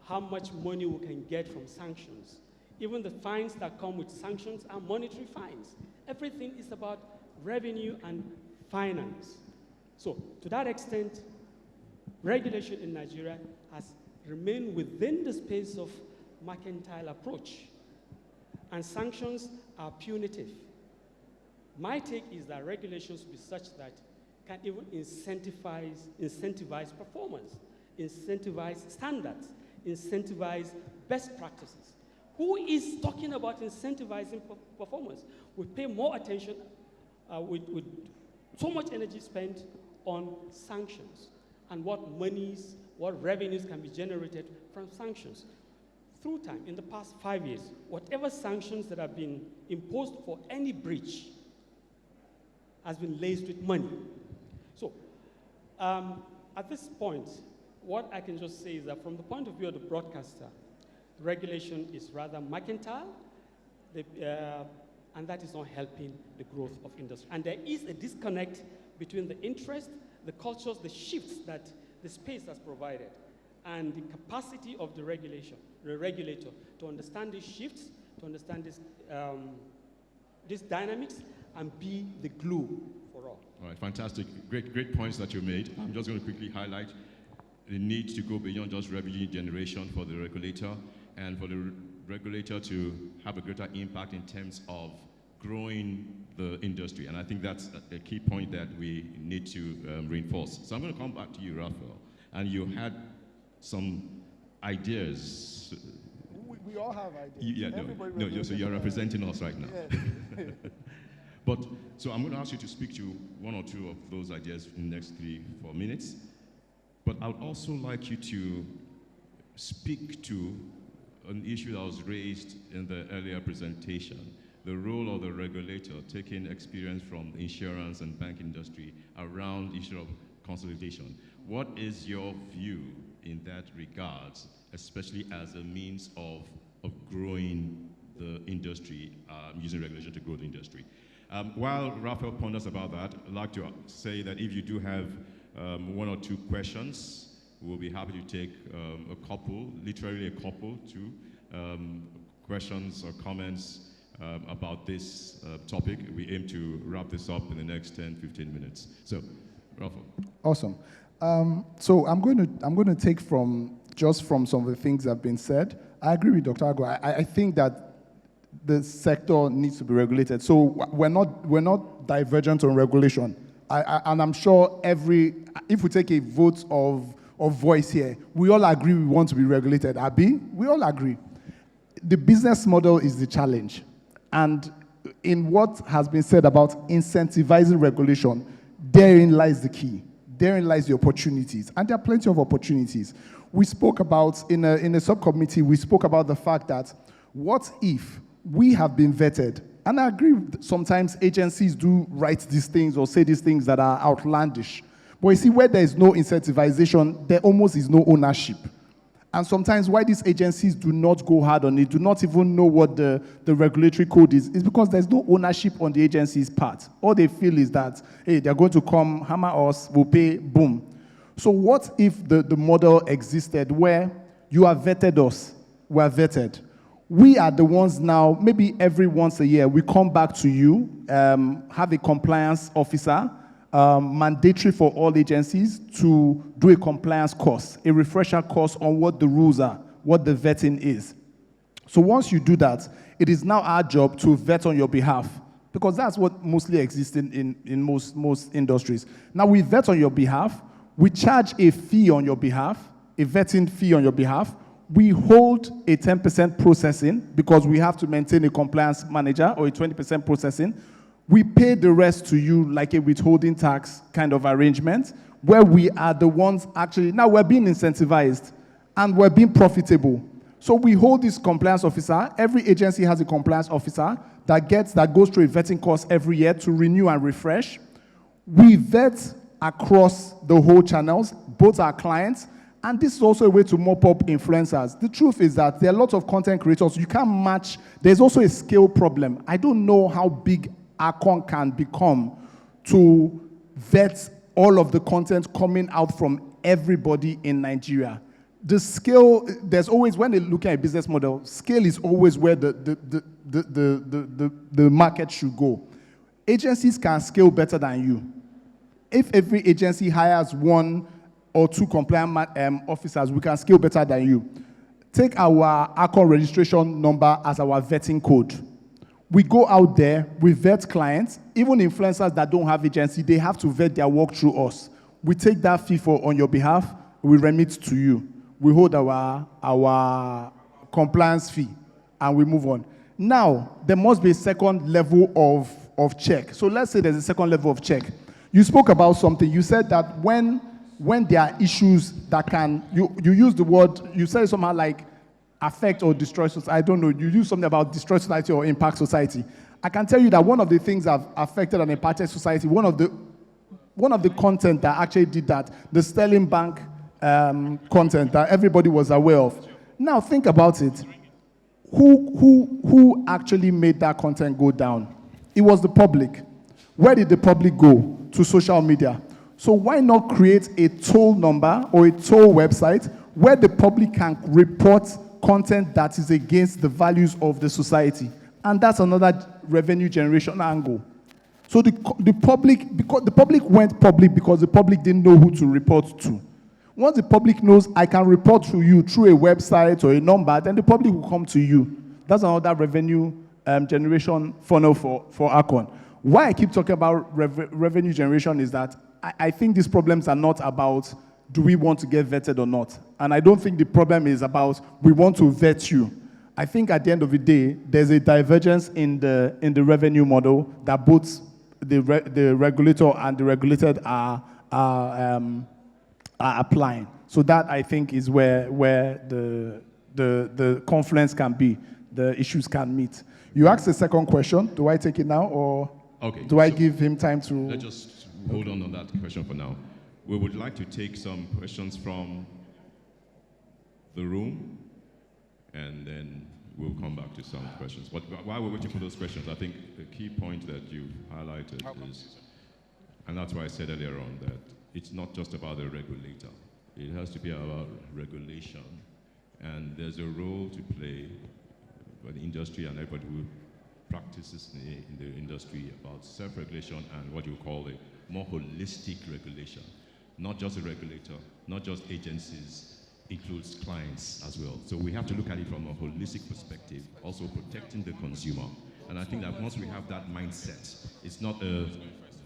how much money we can get from sanctions. Even the fines that come with sanctions are monetary fines. Everything is about revenue and finance. So to that extent, regulation in Nigeria has remained within the space of mercantile approach. And sanctions are punitive. My take is that regulations should be such that can even incentivize performance, incentivize standards, incentivize best practices. Who is talking about incentivizing performance? We pay more attention with so much energy spent on sanctions and what revenues can be generated from sanctions. Through time, in the past 5 years, whatever sanctions that have been imposed for any breach has been laced with money. So, at this point, what I can just say is that from the point of view of the broadcaster, the regulation is rather mercantile, and that is not helping the growth of industry. And there is a disconnect between the interest, the cultures, the shifts that the space has provided, and the capacity of the regulator to understand these shifts, to understand these dynamics, and be the glue for all. All right, fantastic. Great points that you made. I'm just going to quickly highlight the need to go beyond just revenue generation for the regulator, and for the regulator to have a greater impact in terms of growing the industry. And I think that's a key point that we need to reinforce. So I'm going to come back to you, Raphael. And you had some ideas. We all have ideas. So you're representing us right now. Yes. But, so I'm going to ask you to speak to one or two of those ideas in the next 3-4 minutes. But I would also like you to speak to an issue that was raised in the earlier presentation, the role of the regulator taking experience from the insurance and bank industry around the issue of consolidation. What is your view in that regard, especially as a means of growing the industry, using regulation to grow the industry? While Raphael ponders about that, I'd like to say that if you do have one or two questions, we'll be happy to take a couple, literally a couple, two questions or comments about this topic. We aim to wrap this up in the next 10-15 minutes. So, Raphael. Awesome. So I'm going to take from some of the things that have been said. I agree with Dr. Ago. I think that the sector needs to be regulated. So we're not divergent on regulation. And I'm sure if we take a vote of voice here, we all agree we want to be regulated. Abi, we all agree. The business model is the challenge. And in what has been said about incentivizing regulation, therein lies the key. therein lies the opportunities. And there are plenty of opportunities. We spoke about, in a subcommittee, we spoke about the fact that what if we have been vetted? And I agree, sometimes agencies do write these things or say these things that are outlandish. But you see, where there is no incentivization, there almost is no ownership. And sometimes why these agencies do not go hard on it, do not even know what the regulatory code is because there's no ownership on the agency's part. All they feel is that, hey, they're going to come, hammer us, we'll pay, boom. So what if the model existed where you have vetted us, we are vetted. We are the ones now, maybe every once a year, we come back to you, have a compliance officer, mandatory for all agencies to do a compliance course, a refresher course on what the rules are, what the vetting is. So once you do that, it is now our job to vet on your behalf, because that's what mostly exists in most industries. Now we vet on your behalf, we charge a fee on your behalf, a vetting fee on your behalf. We hold a 10% processing because we have to maintain a compliance manager, or a 20% processing. We pay the rest to you like a withholding tax kind of arrangement, where we are the ones actually, now we're being incentivized and we're being profitable. So we hold this compliance officer. Every agency has a compliance officer that goes through a vetting course every year to renew and refresh. We vet across the whole channels, both our clients, and this is also a way to mop up influencers. The truth is that there are lots of content creators. You can't match. There's also a scale problem. I don't know how big Akon can become to vet all of the content coming out from everybody in Nigeria. The scale, there's always, when they look at a business model, scale is always where the market should go. Agencies can scale better than you. If every agency hires 1 or 2 compliance officers, we can scale better than you. Take our Akon registration number as our vetting code. We go out there, we vet clients, even influencers that don't have agency, they have to vet their work through us. We take that fee on your behalf, we remit to you. We hold our compliance fee, and we move on. Now, there must be a second level of check. So let's say there's a second level of check. You spoke about something. You said that when there are issues that can, you use the word, you said somehow like affect or destroy society. I don't know. You use something about destroy society or impact society. I can tell you that one of the things that have affected and impacted society, one of the content that actually did that, the Sterling Bank content that everybody was aware of. Now think about it. Who actually made that content go down? It was the public. Where did the public go? To social media. So why not create a toll number or a toll website where the public can report content that is against the values of the society? And that's another revenue generation angle. So the public went public because the public didn't know who to report to. Once the public knows I can report to you through a website or a number, then the public will come to you. That's another revenue generation funnel for Akon. Why I keep talking about revenue generation is that I think these problems are not about do we want to get vetted or not. And I don't think the problem is about we want to vet you. I think at the end of the day, there's a divergence in the revenue model that both the regulator and the regulated are applying. So that I think is where the confluence can be, the issues can meet. You asked the second question. Do I take it now, or do I give him time to? Let's just hold on that question for now. We would like to take some questions from the room, and then we'll come back to some questions. But while we're waiting for those questions, I think the key point that you highlighted is, and that's why I said earlier on that it's not just about the regulator. It has to be about regulation, and there's a role to play for the industry and everybody who practices in the industry about self-regulation and what you call a more holistic regulation. Not just a regulator, not just agencies, includes clients as well. So we have to look at it from a holistic perspective, also protecting the consumer. And I think that once we have that mindset, it's not a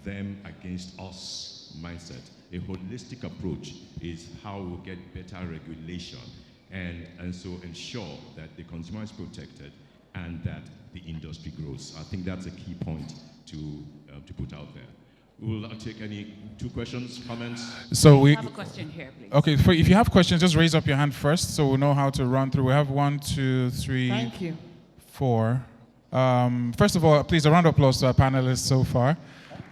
them against us mindset. A holistic approach is how we'll get better regulation and so ensure that the consumer is protected and that the industry grows. I think that's a key point to put out there. We'll take any 2 questions, comments. So we have a question here, please. Okay, if you have questions, just raise up your hand first, so we'll know how to run through. We have 1, 2, 3, Thank you. 4. First of all, please a round of applause to our panelists so far.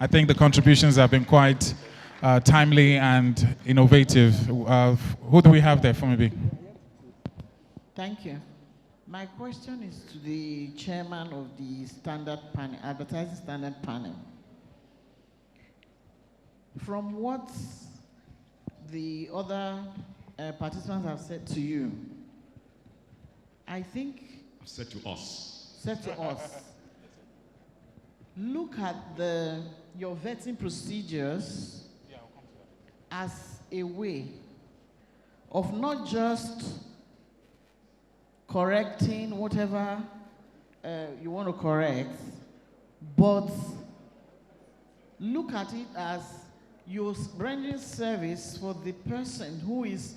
I think the contributions have been quite timely and innovative. Who do we have there for me? Thank you. My question is to the chairman of the standard panel, advertising standard panel. From what the other participants have said to you, I think... Said to us. Said to us. Look at your vetting procedures as a way of not just correcting whatever you want to correct, but look at it as you're rendering service for the person who is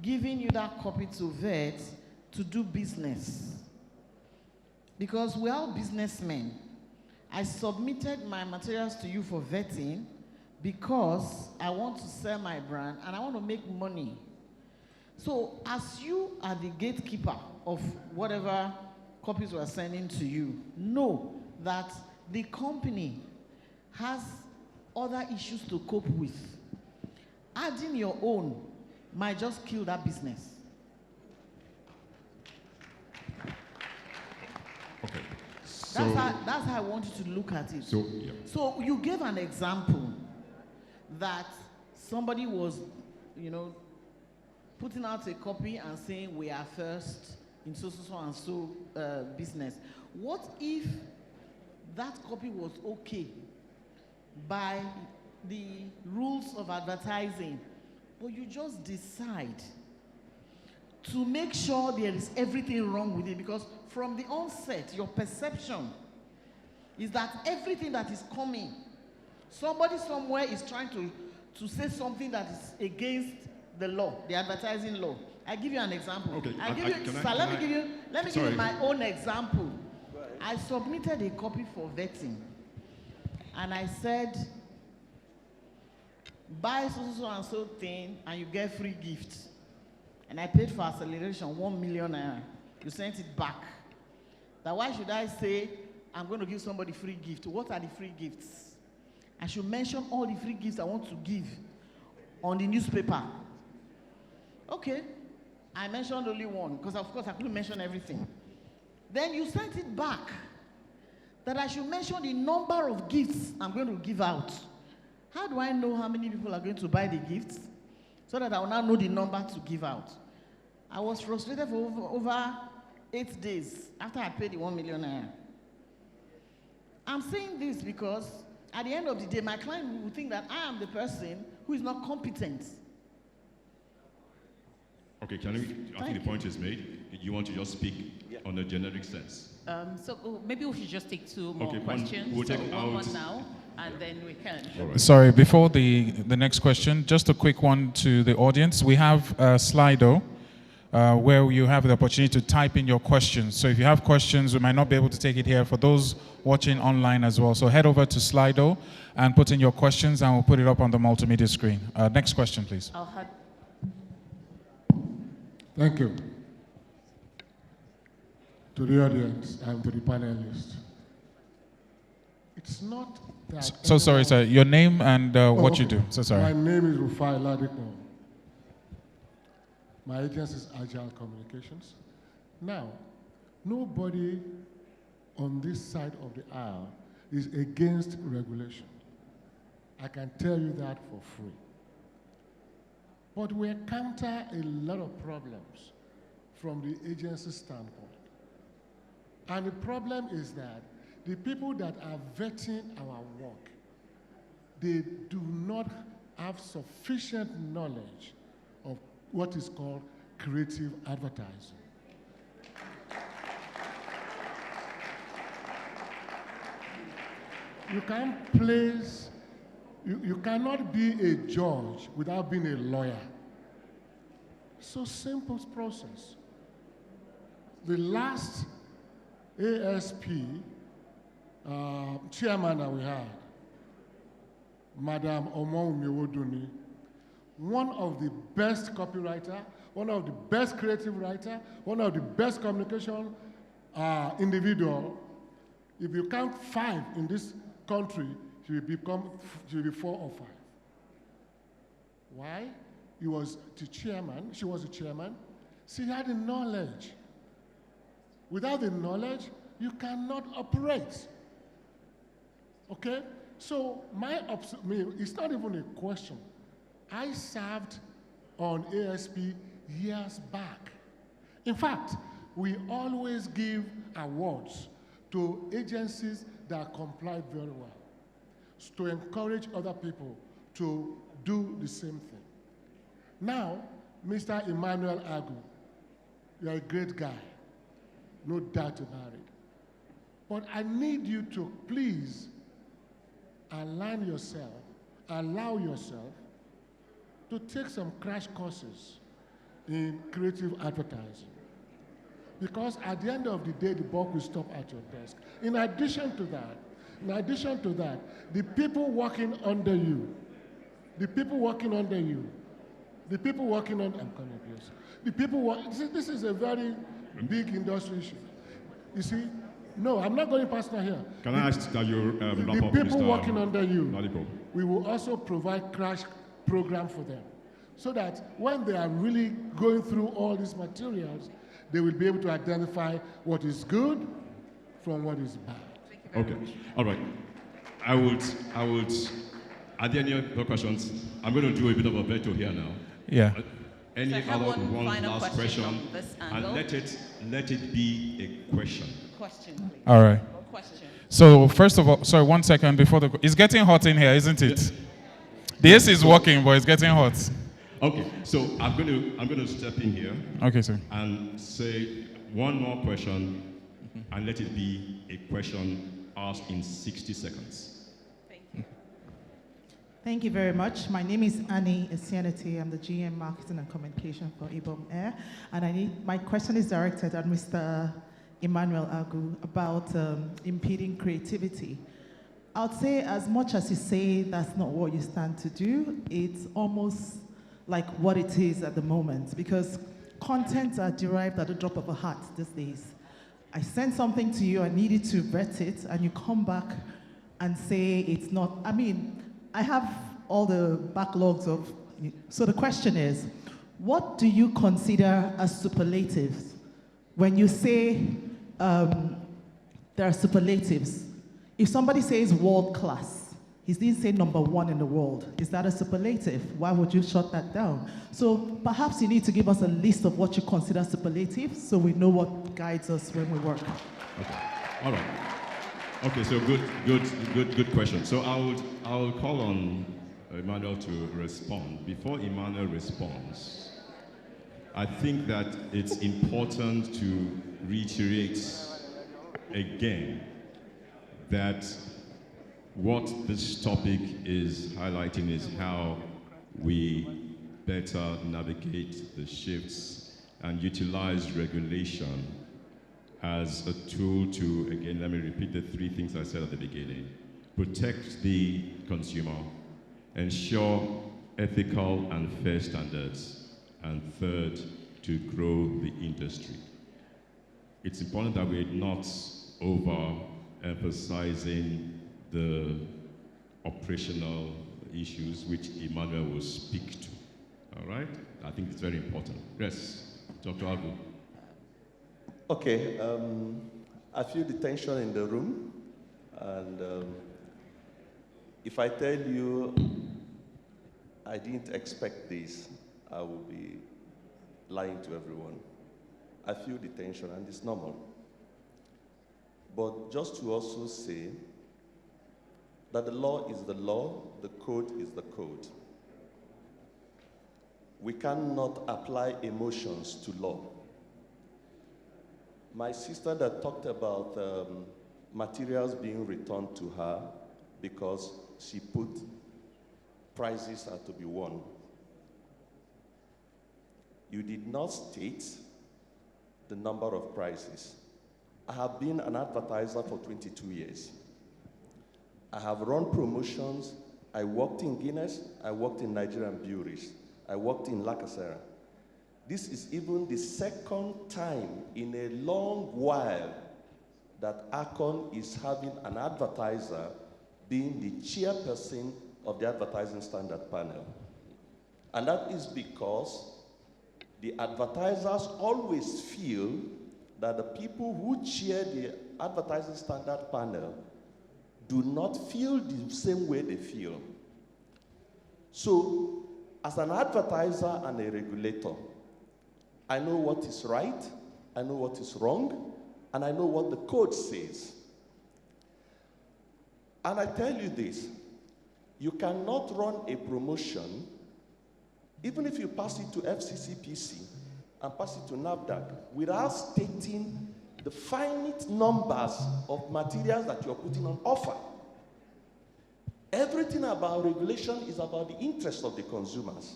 giving you that copy to vet to do business. Because we're all businessmen. I submitted my materials to you for vetting because I want to sell my brand and I want to make money. So as you are the gatekeeper of whatever copies we're sending to you, know that the company has other issues to cope with. Adding your own might just kill that business. Okay. That's how I want you to look at it. So you gave an example that somebody was, putting out a copy and saying we are first in so and so business. What if that copy was okay by the rules of advertising, but you just decide to make sure there is everything wrong with it? Because from the onset, your perception is that everything that is coming, somebody somewhere is trying to say something that is against the law, the advertising law. I give you an example. Okay. Let me give you my own example. I submitted a copy for vetting, and I said, buy so and so thing, and you get free gifts. And I paid for acceleration, 1 million naira. You sent it back. That why should I say I'm going to give somebody free gift? What are the free gifts? I should mention all the free gifts I want to give on the newspaper. Okay, I mentioned only one, because of course I couldn't mention everything. Then you sent it back that I should mention the number of gifts I'm going to give out. How do I know how many people are going to buy the gifts? So that I will now know the number to give out. I was frustrated for over 8 days after I paid the 1 million naira. I'm saying this because at the end of the day, my client will think that I am the person who is not competent. Okay, I think the point is made. You want to just speak on a generic sense. Maybe we should just take 2 more Okay, questions. we'll take one now, and then we can. Right. Sorry, before the next question, just a quick one to the audience. We have Slido, where you have the opportunity to type in your questions. So if you have questions, we might not be able to take it here for those watching online as well. So head over to Slido and put in your questions, and we'll put it up on the multimedia screen. Next question, please. Thank you. To the audience and to the panelists. It's not that... So sorry, sir. Your name and what you do. So sorry. My name is Rufai Ladikmo. My agency is Agile Communications. Now, nobody on this side of the aisle is against regulation. I can tell you that for free. But we encounter a lot of problems from the agency standpoint. And the problem is that the people that are vetting our work, they do not have sufficient knowledge of what is called creative advertising. You can't place, you cannot be a judge without being a lawyer. So simple process. The last ASP chairman that we had, Madam Omowumi, one of the best copywriter, one of the best creative writer, one of the best communication individual. If you count 5 in this country, she will be 4 or 5. Why? He was the chairman, she was the chairman. She had the knowledge. Without the knowledge, you cannot operate. Okay? So it's not even a question. I served on ASP years back. In fact, we always give awards to agencies that comply very well, to encourage other people to do the same thing. Now, Mr. Emmanuel Agu, you're a great guy, no doubt about it. But I need you to please allow yourself to take some crash courses in creative advertising. Because at the end of the day, the buck will stop at your desk. In addition to that, the people working under you, I'm coming, please. This is a very big industry issue. You see, no, I'm not going personal here. Can I ask that you wrap the up, people Mr. working under you, Ladipo? we will also provide crash program for them, so that when they are really going through all these materials, they will be able to identify what is good from what is bad. Okay, all right. I would, are there any other questions? I'm going to do a bit of a veto here now. Yeah. Any So I have other one final last question question? from this And angle. let it be a question. Question, please. All right. Question. So first of all, sorry, 1 second before it's getting hot in here, isn't it? Yes. The AC is working, but it's getting hot. Okay, so I'm going to step in here. Okay, sir. And say one more question, and let it be a question asked in 60 seconds. Thank you very much. My name is Annie Esianity. I'm the GM Marketing and Communication for Ibom Air. And my question is directed at Mr. Emmanuel Agu about impeding creativity. I would say as much as you say that's not what you stand to do, it's almost like what it is at the moment, because contents are derived at the drop of a hat these days. I send something to you, I need you to vet it, and you come back and say it's not. I mean, I have all the backlogs of, so the question is, what do you consider as superlatives? When you say there are superlatives, if somebody says world class, he didn't say #1 in the world. Is that a superlative? Why would you shut that down? So perhaps you need to give us a list of what you consider superlatives so we know what guides us when we work. Okay. All right. Okay, so good question. So I will call on Emmanuel to respond. Before Emmanuel responds, I think that it's important to reiterate again that what this topic is highlighting is how we better navigate the shifts and utilize regulation as a tool to, again, let me repeat the 3 things I said at the beginning. Protect the consumer, ensure ethical and fair standards, and third, to grow the industry. It's important that we're not overemphasizing the operational issues which Emmanuel will speak to. All right? I think it's very important. Yes, Dr. Agu. Okay, I feel the tension in the room, and if I tell you I didn't expect this, I will be lying to everyone. I feel the tension, and it's normal. But just to also say that the law is the law, the code is the code. We cannot apply emotions to law. My sister that talked about materials being returned to her because she put prices are to be won. You did not state the number of prices. I have been an advertiser for 22 years. I have run promotions I worked in Guinness, I worked in Nigerian breweries, I worked in Lacasera. This is even the second time in a long while that ACON is having an advertiser being the chairperson of the Advertising Standard Panel. And that is because the advertisers always feel that the people who chair the Advertising Standard Panel do not feel the same way they feel. So, as an advertiser and a regulator, I know what is right, I know what is wrong, and I know what the code says. And I tell you this, you cannot run a promotion, even if you pass it to FCCPC and pass it to NAFDAC, without stating the finite numbers of materials that you're putting on offer. Everything about regulation is about the interest of the consumers.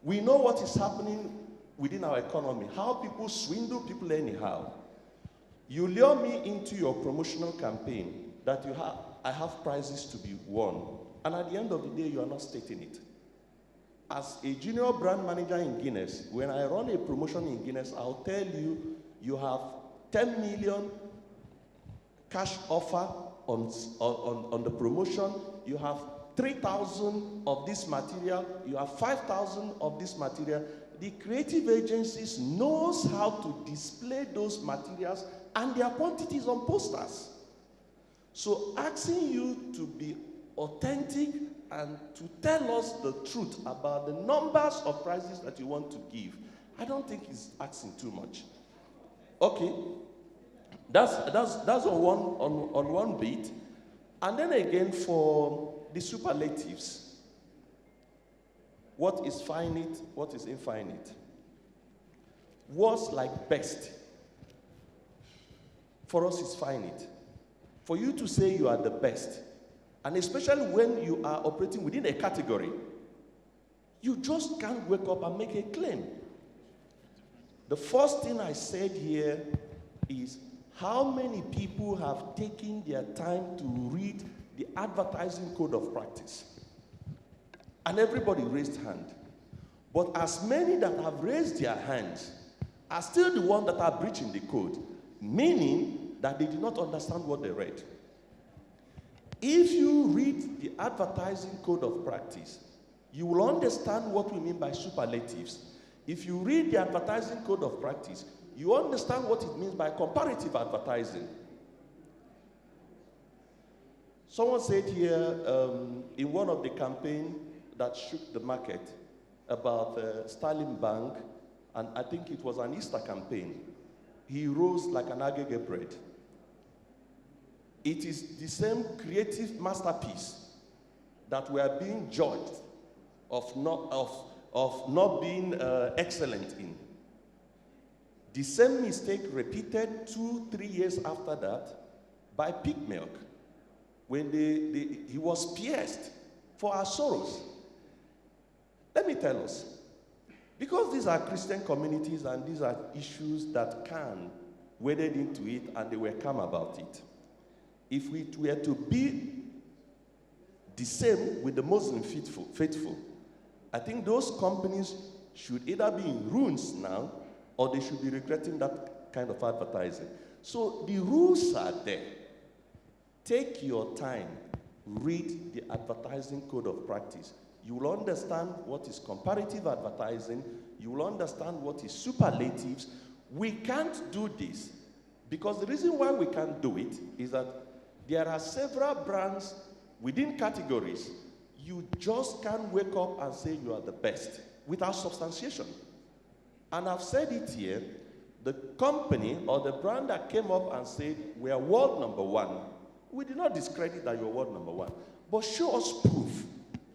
We know what is happening within our economy, how people swindle people anyhow. You lure me into your promotional campaign that I have prizes to be won, and at the end of the day, you are not stating it. As a junior brand manager in Guinness, when I run a promotion in Guinness, I'll tell you, you have 10 million cash offer on the promotion, you have 3,000 of this material, you have 5,000 of this material. The creative agencies knows how to display those materials and their quantities on posters. So asking you to be authentic and to tell us the truth about the numbers of prizes that you want to give, I don't think it's asking too much. Okay, that's on one bit. And then again, for the superlatives, what is finite, what is infinite? Words like best, for us is finite. For you to say you are the best, and especially when you are operating within a category, you just can't wake up and make a claim. The first thing I said here is how many people have taken their time to read the advertising code of practice? And everybody raised hand. But as many that have raised their hands are still the ones that are breaching the code, meaning that they did not understand what they read. If you read the advertising code of practice, you will understand what we mean by superlatives. If you read the advertising code of practice, you understand what it means by comparative advertising. Someone said here in one of the campaigns that shook the market about Sterling Bank, and I think it was an Easter campaign, he rose like an agege bread. It is the same creative masterpiece that we are being judged of not being excellent in. The same mistake repeated 2-3 years after that by Pig Milk, when he was pierced for our sorrows. Let me tell us, because these are Christian communities and these are issues that can waded into it and they were calm about it. If we were to be the same with the Muslim faithful, I think those companies should either be in ruins now or they should be regretting that kind of advertising. So the rules are there. Take your time, read the advertising code of practice. You will understand what is comparative advertising. You will understand what is superlatives. We can't do this because the reason why we can't do it is that there are several brands within categories. You just can't wake up and say you are the best without substantiation. And I've said it here, the company or the brand that came up and said we are world number one, we did not discredit that you're world number one, but show us proof.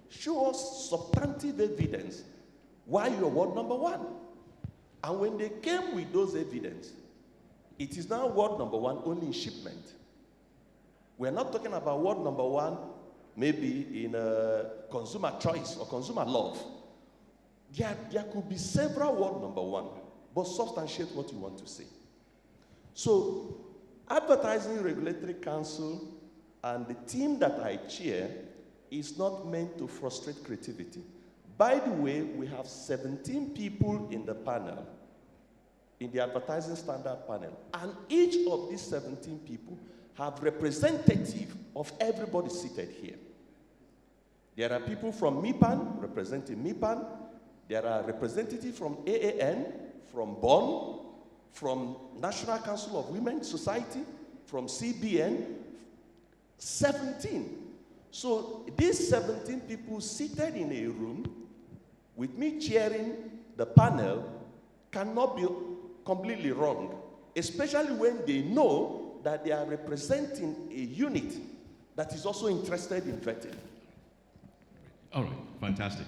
Show us substantive evidence why you're world number one. And when they came with those evidence, it is now world number one only in shipment. We're not talking about world number one maybe in consumer choice or consumer love. There could be several world number one, but substantiate what you want to say. So, Advertising Regulatory Council and the team that I chair is not meant to frustrate creativity. By the way, we have 17 people in the panel, in the advertising standard panel, and each of these 17 people have representative of everybody seated here. There are people from MIPAN representing MIPAN. There are representatives from AAN, from BON, from National Council of Women's Society, from CBN, 17. So these 17 people seated in a room with me chairing the panel cannot be completely wrong, especially when they know that they are representing a unit that is also interested in vetting. All right, fantastic.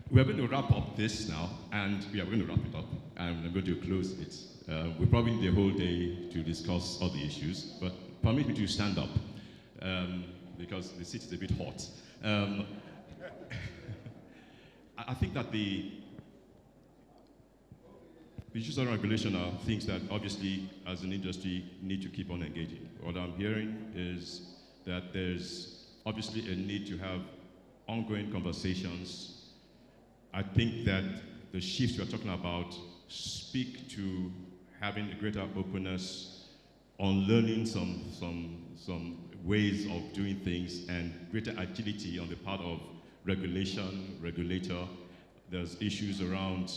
We're going to wrap up this now, and we're going to wrap it up, and I'm going to close it. We probably need a whole day to discuss all the issues, but permit me to stand up, because the seat is a bit hot. I think that the issues around regulation are things that obviously, as an industry, need to keep on engaging. What I'm hearing is that there's obviously a need to have ongoing conversations. I think that the shifts we're talking about speak to having a greater openness on learning some ways of doing things and greater agility on the part of regulation, regulator. There's issues around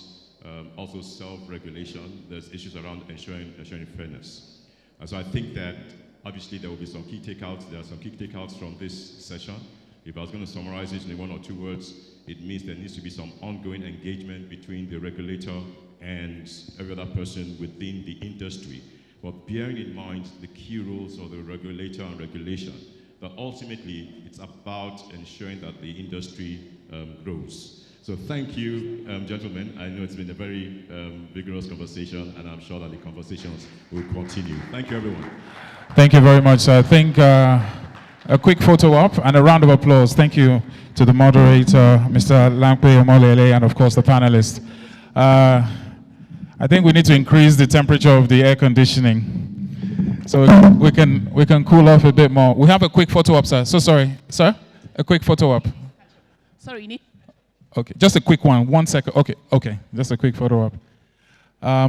also self-regulation. There's issues around ensuring fairness. And so I think that obviously there will be some key takeouts. There are some key takeouts from this session. If I was going to summarize it in 1 or 2 words, it means there needs to be some ongoing engagement between the regulator and every other person within the industry. But bearing in mind the key roles of the regulator and regulation, that ultimately it's about ensuring that the industry grows. So thank you, gentlemen. I know it's been a very vigorous conversation, and I'm sure that the conversations will continue. Thank you, everyone. Thank you very much. So I think a quick photo op and a round of applause. Thank you to the moderator, Mr. Lampe Omolele, and of course the panelists. I think we need to increase the temperature of the air conditioning so we can cool off a bit more. We have a quick photo op, sir. So sorry, sir. A quick photo op. Sorry, you need. Okay, just a quick one. 1 second. Okay, just a quick photo op.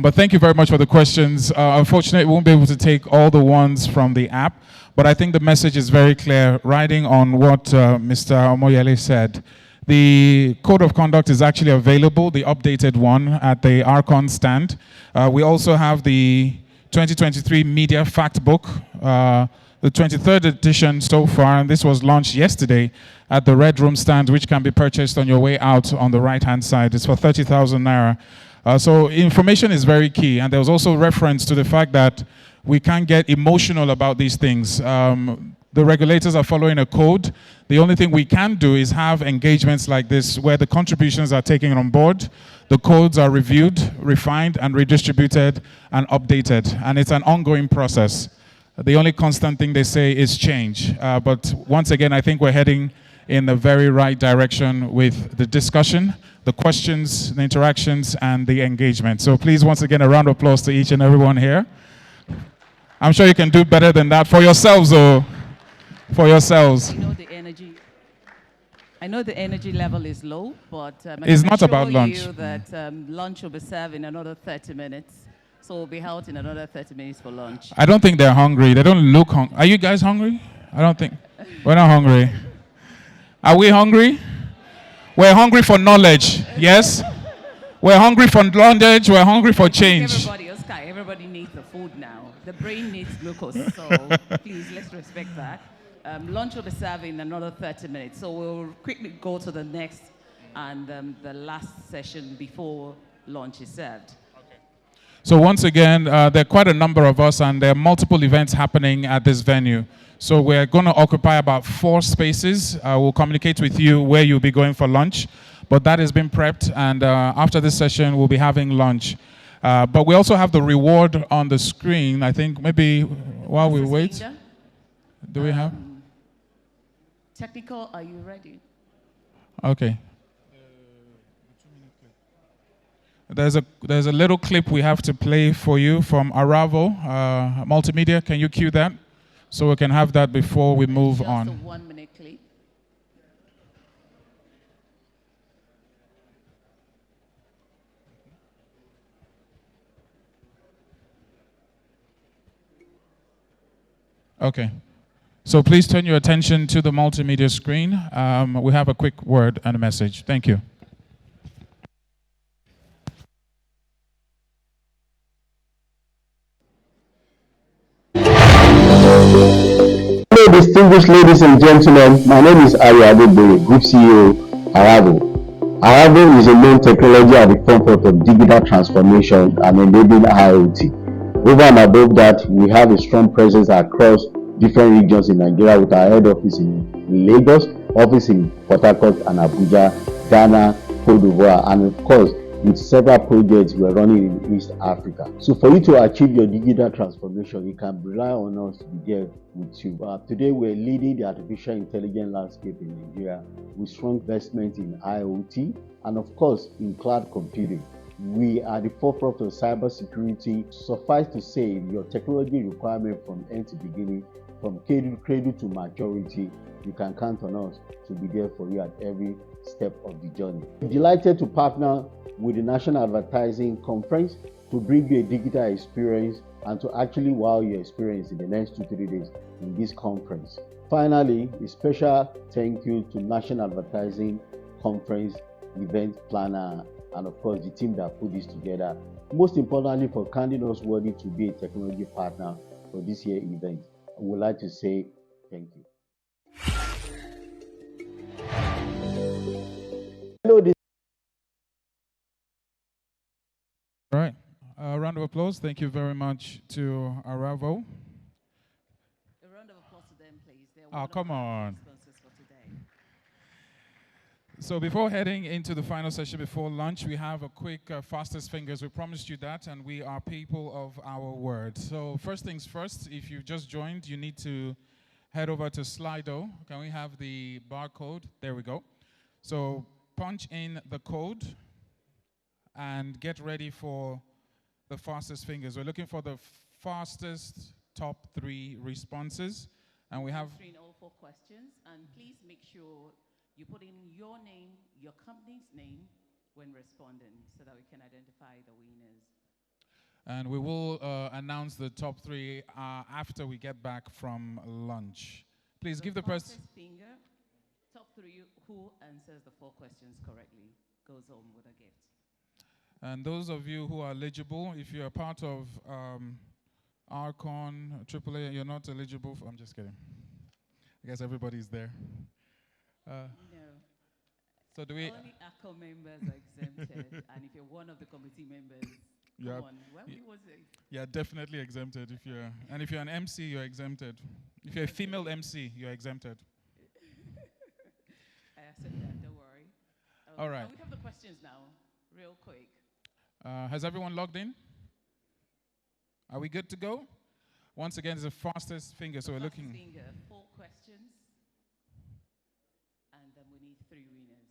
But thank you very much for the questions. Unfortunately, we won't be able to take all the ones from the app, but I think the message is very clear, riding on what Mr. Omoyele said. The code of conduct is actually available, the updated one, at the Archon stand. We also have the 2023 Media Fact Book, the 23rd edition so far, and this was launched yesterday at the Red Room stand, which can be purchased on your way out on the right-hand side. It's for 30,000 naira. So information is very key, and there was also reference to the fact that we can't get emotional about these things. The regulators are following a code. The only thing we can do is have engagements like this where the contributions are taken on board, the codes are reviewed, refined, and redistributed and updated. And it's an ongoing process. The only constant thing they say is change. But once again, I think we're heading in the very right direction with the discussion, the questions, the interactions, and the engagement. So please, once again, a round of applause to each and everyone here. I'm sure you can do better than that for yourselves, or for yourselves. I know the energy level is low, but it's not about lunch. You that lunch will be served in another 30 minutes. So we'll be out in another 30 minutes for lunch. I don't think they're hungry. They don't look hungry. Are you guys hungry? I don't think. We're not hungry. Are we hungry? We're hungry for knowledge, yes? We're hungry for knowledge. We're hungry for change. Everybody needs the food now. The brain needs glucose, so please, let's respect that. Lunch will be served in another 30 minutes, so we'll quickly go to the next and the last session before lunch is served. So once again, there are quite a number of us, and there are multiple events happening at this venue. So we're going to occupy about 4 spaces. We'll communicate with you where you'll be going for lunch, but that has been prepped, and after this session, we'll be having lunch. But we also have the reward on the screen. I think maybe while we wait, do we have? Technical, are you ready? Okay. There's a little clip we have to play for you from Aravo Multimedia. Can you cue that so we can have that before we move on? Just a 1-minute clip. Okay. So please turn your attention to the multimedia screen. We have a quick word and a message. Thank you. Hello, distinguished ladies and gentlemen. My name is Unedited, Group CEO, Aravo. Aravo is a known technology at the forefront of digital transformation and enabling IoT. Over and above that, we have a strong presence across different regions in Nigeria with our head office in Lagos, office in Port Harcourt and Abuja, Ghana, Cote d'Ivoire, and of course, with several projects we're running in East Africa. So for you to achieve your digital transformation, you can rely on us to be there with you. Today, we're leading the artificial intelligence landscape in Nigeria with strong investment in IoT and of course in cloud computing. We are the forefront of cybersecurity. Suffice to say, your technology requirement from end to beginning, from cradle to maturity, you can count on us to be there for you at every step of the journey. I'm delighted to partner with the National Advertising Conference to bring you a digital experience and to actually wow your experience in the next 2-3 days in this conference. Finally, a special thank you to National Advertising Conference event planner and of course the team that put this together. Most importantly, for counting us worthy to be a technology partner for this year's event. I would like to say thank you. Hello, All right. A round of applause. Thank you very much to Aravo. A round of applause to them, please. Oh, come on. So before heading into the final session before lunch, we have a quick fastest fingers. We promised you that, and we are people of our word. So first things first, if you've just joined, you need to head over to Slido. Can we have the barcode? There we go. So punch in the code and get ready for the fastest fingers. We're looking for the fastest top 3 responses. And we have... answering all 4 questions, and please make sure you put in your name, your company's name when responding so that we can identify the winners. And we will announce the top 3 after we get back from lunch. Please give the person... finger, top 3 who answers the 4 questions correctly goes home with a gift. And those of you who are eligible, if you're part of ARCON, AAA, you're not eligible for... I'm just kidding. I guess everybody's there. No. So do we... Only ARCON members are exempted. And if you're one of the committee members, come on. When was it? Yeah, definitely exempted. And if you're an MC, you're exempted. If you're a female MC, you're exempted. I accept that, don't worry. All right. We have the questions now, real quick. Has everyone logged in? Are we good to go? Once again, it's the fastest finger, so we're looking... Finger, 4 questions. And then we need 3 winners.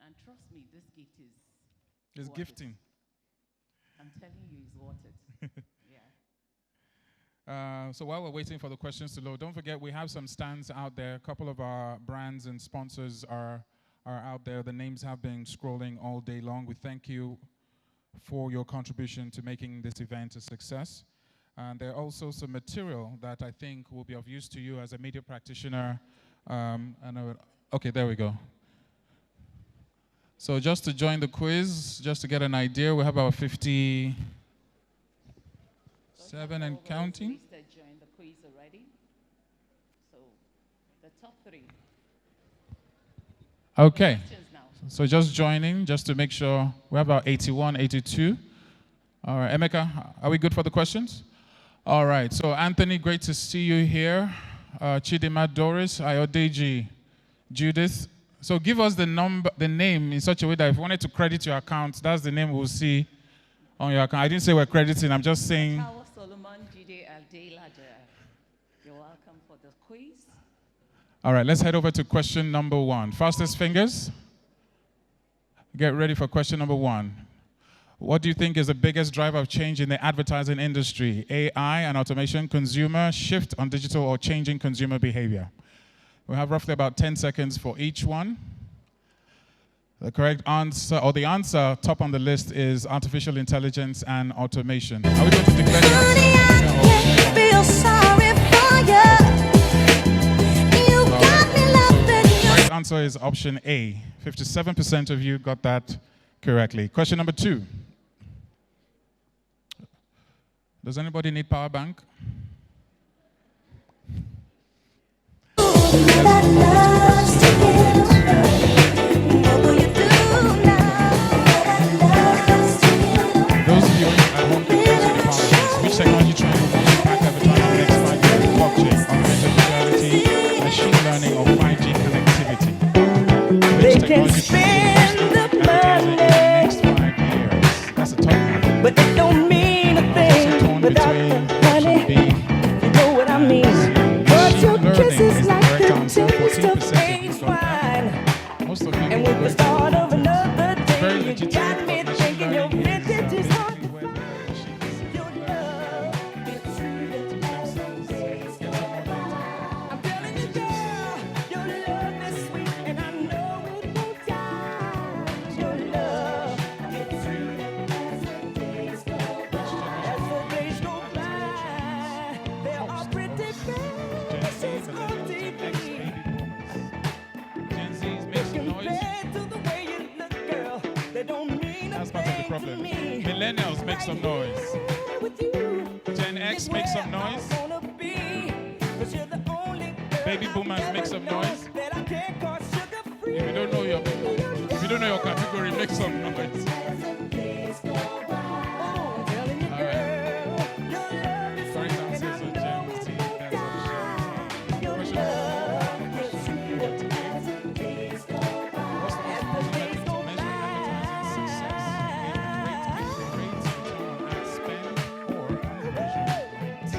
And trust me, this gift is... It's gifting. I'm telling you, it's worth it. Yeah. So while we're waiting for the questions to load, don't forget we have some stands out there. A couple of our brands and sponsors are out there. The names have been scrolling all day long. We thank you for your contribution to making this event a success. And there are also some material that I think will be of use to you as a media practitioner. Okay, there we go. So just to join the quiz, just to get an idea, we have about 57 and counting. That joined the quiz already. So the top 3. Okay. So just joining, just to make sure. We have about 81, 82. All right, Emeka, are we good for the questions? All right, so Anthony, great to see you here. Chidima, Doris, Ayodeji, Judith. So give us the name in such a way that if you wanted to credit your account, that's the name we'll see on your account. I didn't say we're crediting, I'm just saying. Solomon, Jide, Aldelaja. You're welcome for the quiz. All right, let's head over to question number 1. Fastest fingers. Get ready for question number 1. What do you think is the biggest driver of change in the advertising industry? AI and automation, consumer, shift on digital, or changing consumer behavior? We have roughly about 10 seconds for each one. The correct answer, or the answer top on the list, is artificial intelligence and automation. Are we going to declare the answer? answer is option A. 57% of you got that correctly. Question number 2. Does anybody need power bank? Those of you at home can answer the following. Which technology trend will most impact advertising in the next 5 years? Blockchain, augmented reality, machine learning, or 5G connectivity? Which technology trend will most impact advertising in the next 5 years? That's a tough one. But it don't mean a thing without the money. You know what I mean? But your kisses like the taste of aged wine. Most of you And with the start of another day, you got me thinking your vintage is hard to find. Your love, it's sweet as days go by. I'm telling you, girl, your love is sweet, and I know it won't die. Your love, it's sweet as the days go by. As the days go by, there are pretty faces on TV. Gen Z's make some noise. Compared to the way you look, girl, they don't mean That's a part of the thing to problem. me. Millennials make some noise. With you, Gen X make some noise. I wanna be, 'cause you're the only girl Baby I've boomers ever make some known noise. that I can't call sugar-free. If you don't know your category, make some noise. Oh, I'm telling you, All right. girl, your love is Correct sweet, answers and are I Gen know Z. it That's option. your Question love is sweet as the days go by. What's the most popular method to measure advertising success? Rate, click-through rates, return on ad spend, or conversion rate?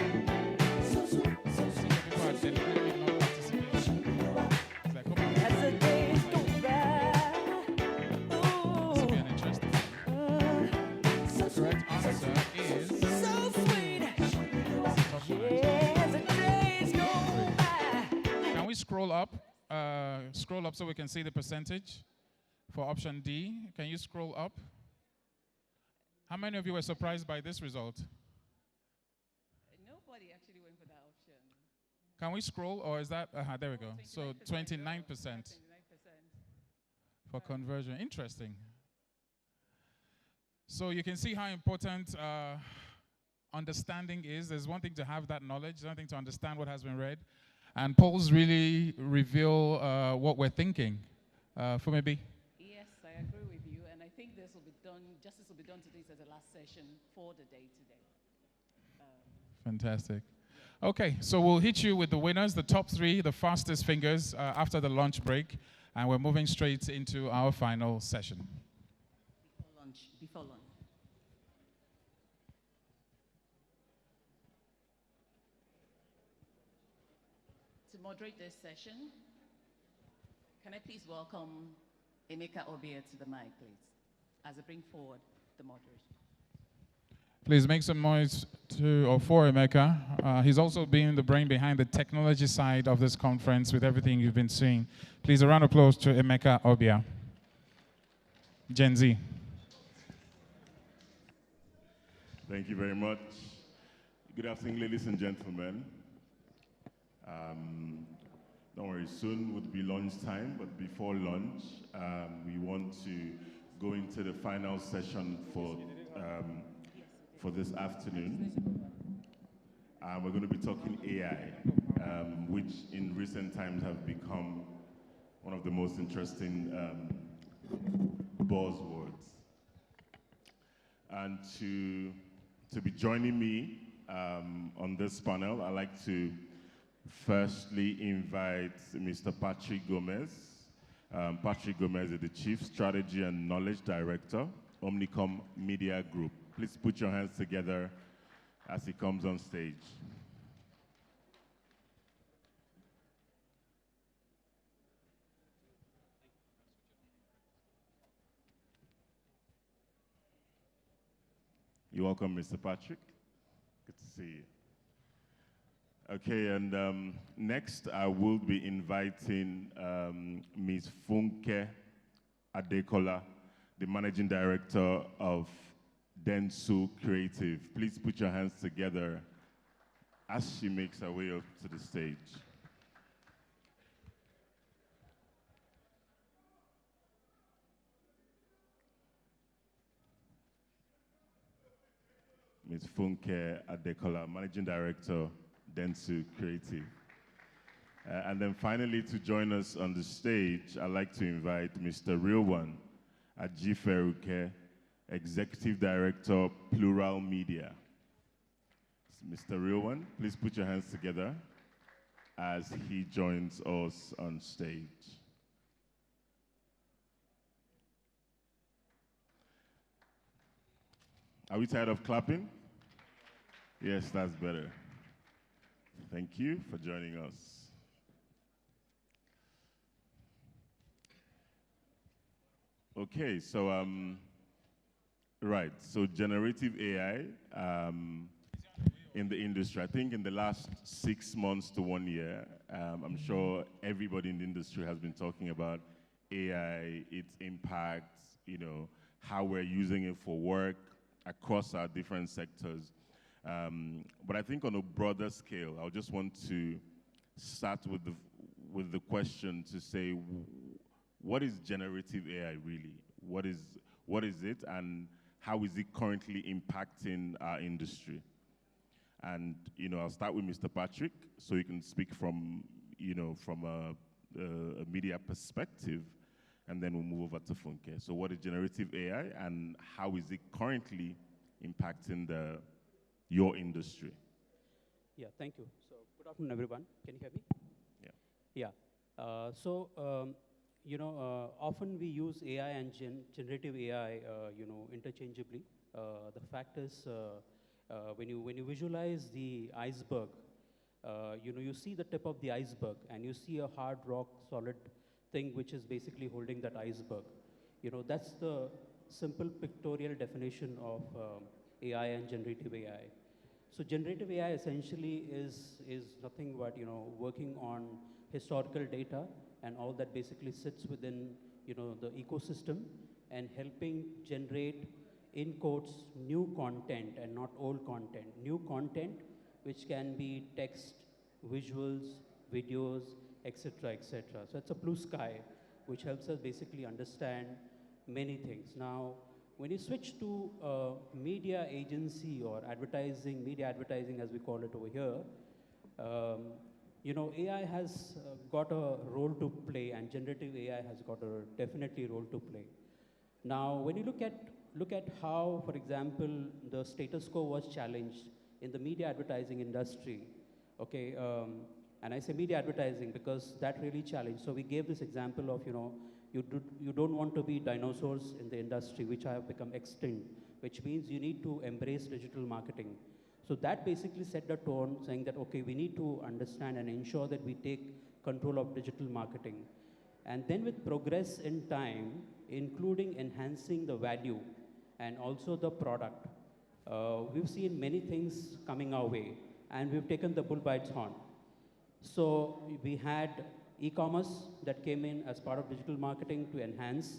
People are deliberately not participating. It's like, come on. As the days go by, This will be an interesting one. The correct answer is so sweet. tough one. Yeah, as the days go by. Can we scroll up? Scroll up so we can see the percentage for option D. Can you scroll up? How many of you were surprised by this result? Nobody actually went for that option. Can we scroll, or is that? There we go. So 29% for conversion. Interesting. So you can see how important understanding is. There's one thing to have that knowledge, another thing to understand what has been read. And polls really reveal what we're thinking. Fumebi? Yes, I agree with you, and I think this will be done, justice will be done to this as the last session for the day today. Fantastic. Okay, so we'll hit you with the winners, the top 3, the fastest fingers after the lunch break, and we're moving straight into our final session. Before lunch. To moderate this session, can I please welcome Emeka Obia to the mic, please, as I bring forward the moderation. Please make some noise to or for Emeka. He's also been the brain behind the technology side of this conference with everything you've been seeing. Please, a round of applause to Emeka Obia. Gen Z. Thank you very much. Good afternoon, ladies and gentlemen. Don't worry, soon would be lunch time, but before lunch, we want to go into the final session for this afternoon. We're going to be talking AI, which in recent times have become one of the most interesting buzzwords. And to be joining me on this panel, I'd like to firstly invite Mr. Patrick Gomez. Patrick Gomez is the Chief Strategy and Knowledge Director, Omnicom Media Group. Please put your hands together as he comes on stage. You're welcome, Mr. Patrick. Good to see you. Okay, and next I will be inviting Ms. Funke Adekola, the Managing Director of Densu Creative. Please put your hands together as she makes her way up to the stage. Ms. Funke Adekola, Managing Director, Dentsu Creative. And then finally, to join us on the stage, I'd like to invite Mr. Real One Ajiferuke, Executive Director, Plural Media. Mr. Real One, please put your hands together as he joins us on stage. Are we tired of clapping? Yes, that's better. Thank you for joining us. Okay, so, right, so generative AI in the industry. I think in the last 6 months to 1 year, I'm sure everybody in the industry has been talking about AI, its impacts, you know, how we're using it for work across our different sectors. But I think on a broader scale, I just want to start with the question to say, what is generative AI really? What is it, and how is it currently impacting our industry? And you know, I'll start with Mr. Patrick, so you can speak from a media perspective, and then we'll move over to Funke. So, what is generative AI, and how is it currently impacting your industry? Yeah, thank you. So, good afternoon, everyone. Can you hear me? Yeah. Yeah. Often we use AI and generative AI, interchangeably. The fact is, when you visualize the iceberg, you see the tip of the iceberg, and you see a hard rock, solid thing which is basically holding that iceberg. That's the simple pictorial definition of AI and generative AI. So generative AI essentially is nothing but working on historical data and all that basically sits within the ecosystem and helping generate, in quotes, new content and not old content. New content which can be text, visuals, videos, etc., etc. So it's a blue sky which helps us basically understand many things. Now, when you switch to media agency or advertising, media advertising as we call it over here, AI has got a role to play, and generative AI has got a definitely role to play. Now, when you look at how, for example, the status quo was challenged in the media advertising industry, okay, and I say media advertising because that really challenged. So we gave this example of, you don't want to be dinosaurs in the industry, which have become extinct, which means you need to embrace digital marketing. So that basically set the tone, saying that, okay, we need to understand and ensure that we take control of digital marketing. And then with progress in time, including enhancing the value and also the product, we've seen many things coming our way, and we've taken the bull by its horn. So we had e-commerce that came in as part of digital marketing to enhance.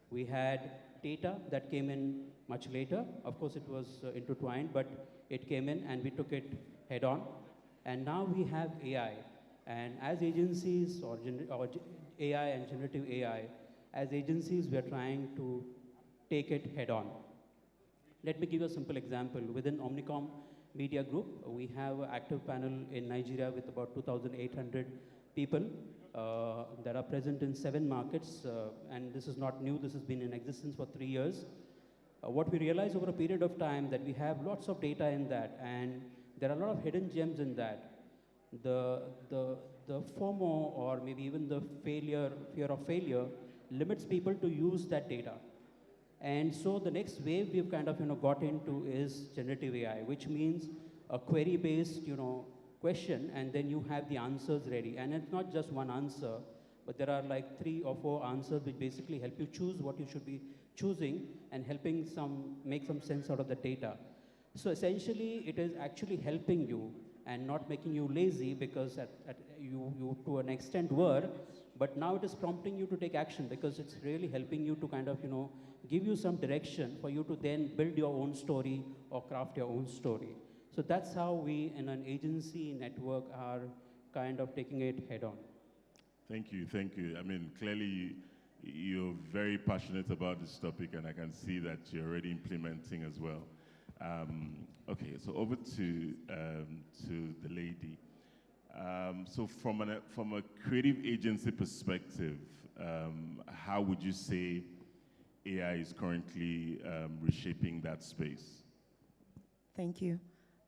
We had data that came in much later. Of course, it was intertwined, but it came in and we took it head on. And now we have AI. And as agencies, or AI and generative AI, as agencies, we are trying to take it head on. Let me give you a simple example. Within Omnicom Media Group, we have an active panel in Nigeria with about 2,800 people that are present in 7 markets. And this is not new. This has been in existence for 3 years. What we realized over a period of time that we have lots of data in that, and there are a lot of hidden gems in that. The FOMO, or maybe even the fear of failure, limits people to use that data. And so the next wave we've kind of got into is generative AI, which means a query-based question, and then you have the answers ready. And it's not just one answer, but there are like 3 or 4 answers which basically help you choose what you should be choosing and helping make some sense out of the data. So essentially, it is actually helping you and not making you lazy, because you to an extent were, but now it is prompting you to take action, because it's really helping you to kind of give you some direction for you to then build your own story or craft your own story. So that's how we in an agency network are kind of taking it head on. Thank you, thank you. I mean, clearly you're very passionate about this topic, and I can see that you're already implementing as well. Okay, so over to the lady. So from a creative agency perspective, how would you say AI is currently reshaping that space? Thank you.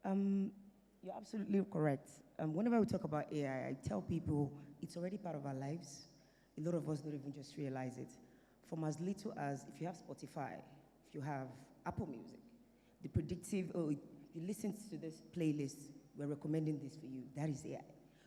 You're absolutely correct. Whenever we talk about AI, I tell people it's already part of our lives. A lot of us don't even just realize it. From as little as if you have Spotify, if you have Apple Music, the predictive, oh, you listen to this playlist, we're recommending this for you. That is AI.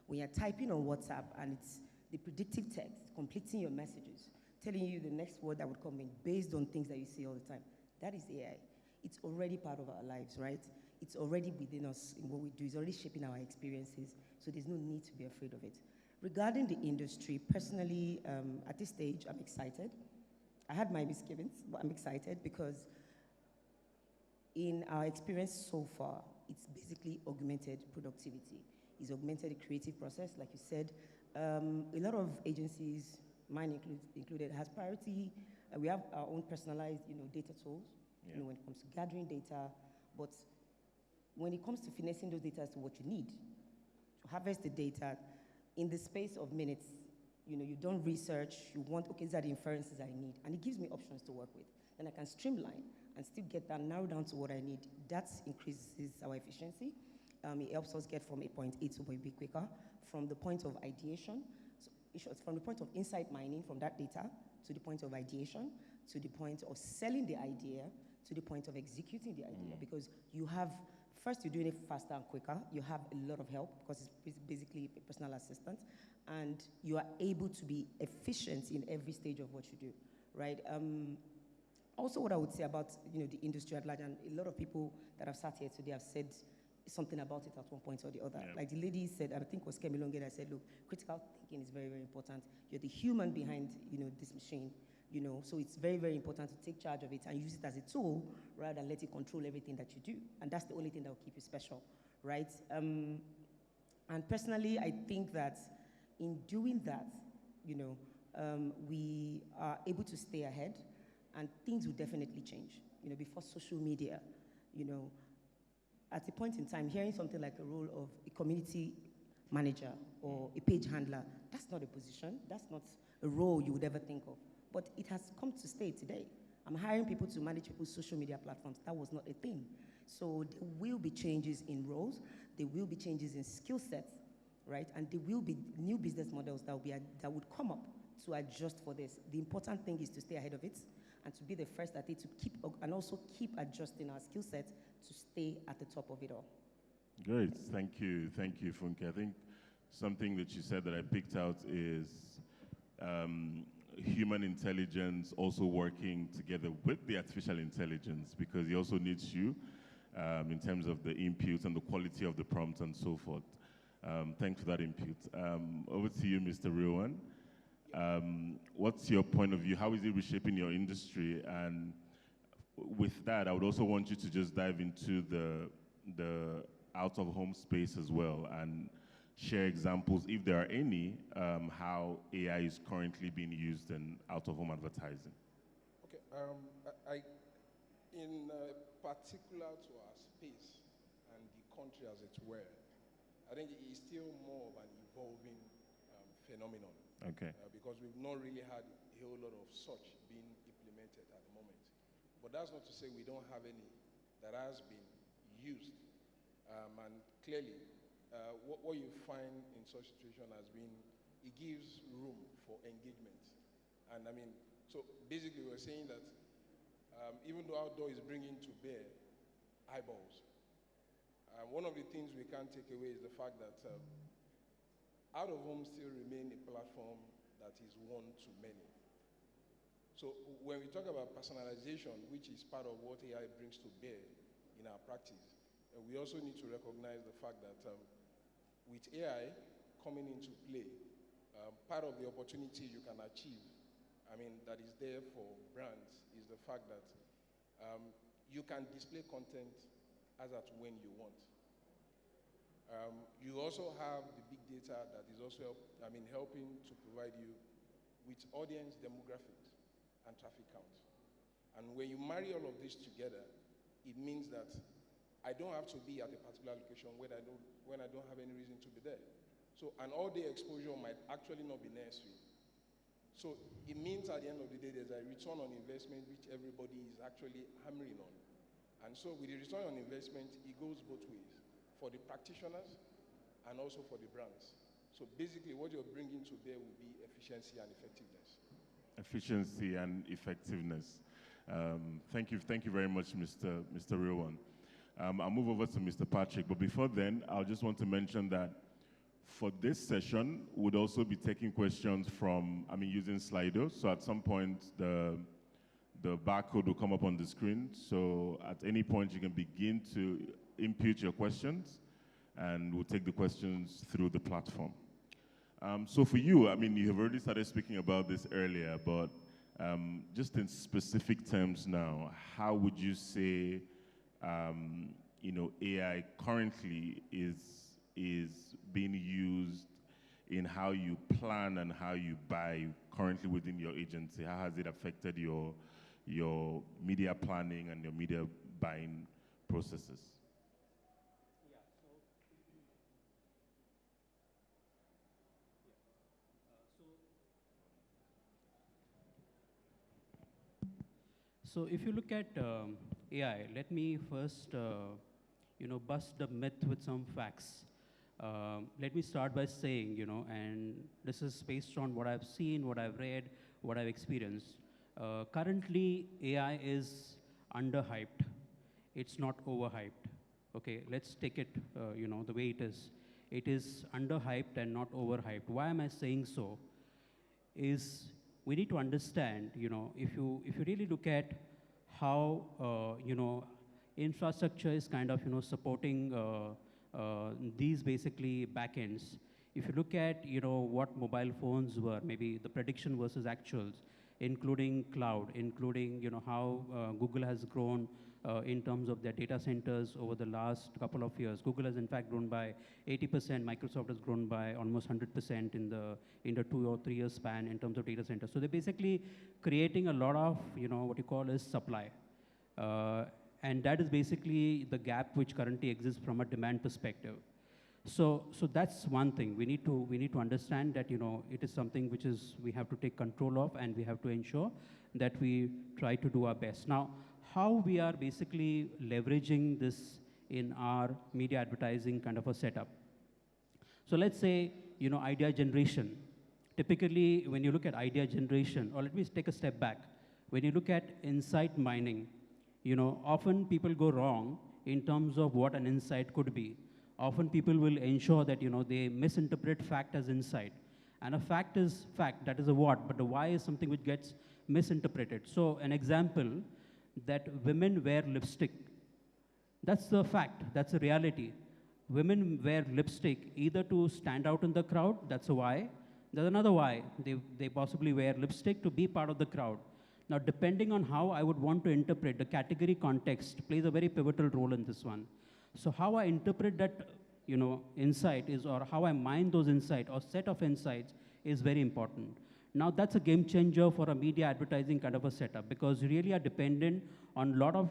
When you're typing on WhatsApp and it's the predictive text, completing your messages, telling you the next word that would come in based on things that you see all the time, that is AI. It's already part of our lives, right? It's already within us in what we do. It's already shaping our experiences, so there's no need to be afraid of it. Regarding the industry, personally, at this stage, I'm excited. I had my misgivings, but I'm excited because in our experience so far, it's basically augmented productivity. It's augmented the creative process, like you said. A lot of agencies, mine included, has priority. We have our own personalized, data tools, when it comes to gathering data, but when it comes to finessing those data as to what you need, to harvest the data in the space of minutes, you don't research, you want, okay, these are the inferences I need, and it gives me options to work with. Then I can streamline and still get that, narrow down to what I need. That increases our efficiency. It helps us get from a point A to point B quicker, from the point of ideation, so from the point of insight mining from that data, to the point of ideation, to the point of selling the idea, to the point of executing the idea, because you have, first you're doing it faster and quicker, you have a lot of help, because it's basically a personal assistant, and you are able to be efficient in every stage of what you do, right? Also, what I would say about the industry at large, and a lot of people that have sat here today have said something about it at one point or the other. Yeah. Like the lady said, I think it was Kemi Longe that said, look, critical thinking is very, very important. You're the human behind this machine, so it's very, very important to take charge of it and use it as a tool rather than let it control everything that you do. And that's the only thing that will keep you special, right? And personally, I think that in doing that, we are able to stay ahead, and things will definitely change. Before social media, at a point in time, hearing something like a role of a community manager or a page handler, that's not a position, that's not a role you would ever think of. But it has come to stay today. I'm hiring people to manage people's social media platforms. That was not a thing. So there will be changes in roles, there will be changes in skill sets, right? And there will be new business models that would come up to adjust for this. The important thing is to stay ahead of it and to be the first at it, to keep, and also keep adjusting our skill set to stay at the top of it all. Great, thank you, Funke. I think something that you said that I picked out is human intelligence also working together with the artificial intelligence, because it also needs you in terms of the inputs and the quality of the prompts and so forth. Thanks for that input. Over to you, Mr. Rowan. What's your point of view? How is it reshaping your industry? And with that, I would also want you to just dive into the out-of-home space as well and share examples, if there are any, how AI is currently being used in out-of-home advertising. Okay, in particular to our space and the country as it were, I think it is still more of an evolving phenomenon. Okay. Because we've not really had a whole lot of such being implemented at the moment. But that's not to say we don't have any that has been used. And clearly, what you find in such situation has been, it gives room for engagement. And I mean, so basically we're saying that even though outdoor is bringing to bear eyeballs, one of the things we can't take away is the fact that out of home still remain a platform that is one to many. So when we talk about personalization, which is part of what AI brings to bear in our practice, we also need to recognize the fact that with AI coming into play, part of the opportunity you can achieve, that is there for brands is the fact that you can display content as at when you want. You also have the big data that is also helping to provide you with audience demographics and traffic counts. And when you marry all of this together, it means that I don't have to be at a particular location when I don't have any reason to be there. So an all-day exposure might actually not be necessary. So it means at the end of the day, there's a return on investment which everybody is actually hammering on. And so with the return on investment, it goes both ways, for the practitioners and also for the brands. So basically what you're bringing to bear will be efficiency and effectiveness. Efficiency and effectiveness. Thank you very much, Mr. Rewan. I'll move over to Mr. Patrick, but before then, I'll just want to mention that for this session, we'll also be taking questions from, using Slido. So at some point, the barcode will come up on the screen. So at any point, you can begin to input your questions, and we'll take the questions through the platform. So for you, you have already started speaking about this earlier, but just in specific terms now, how would you say AI currently is being used in how you plan and how you buy currently within your agency? How has it affected your media planning and your media buying processes? So if you look at AI, let me first, bust the myth with some facts. Let me start by saying, and this is based on what I've seen, what I've read, what I've experienced. Currently, AI is underhyped. It's not overhyped. Okay, let's take it, the way it is. It is underhyped and not overhyped. Why am I saying so? Is we need to understand, if you really look at how, infrastructure is kind of, supporting these basically backends. If you look at, what mobile phones were, maybe the prediction versus actuals, including cloud, including, how Google has grown in terms of their data centers over the last couple of years. Google has in fact grown by 80%, Microsoft has grown by almost 100% in the 2 or 3 year span in terms of data centers. So they're basically creating a lot of, what you call as supply. And that is basically the gap which currently exists from a demand perspective. So that's one thing. We need to understand that, it is something which we have to take control of, and we have to ensure that we try to do our best. Now, how we are basically leveraging this in our media advertising kind of a setup. So let's say, idea generation. Typically, when you look at idea generation, or let me take a step back. When you look at insight mining, often people go wrong in terms of what an insight could be. Often people will ensure that, they misinterpret fact as insight. And a fact is fact, that is a what, but the why is something which gets misinterpreted. So an example, that women wear lipstick. That's the fact, that's a reality. Women wear lipstick either to stand out in the crowd, that's a why. There's another why, they possibly wear lipstick to be part of the crowd. Now, depending on how I would want to interpret, the category context plays a very pivotal role in this one. So how I interpret that, insight is, or how I mine those insights or set of insights is very important. Now, that's a game changer for a media advertising kind of a setup, because you really are dependent on a lot of,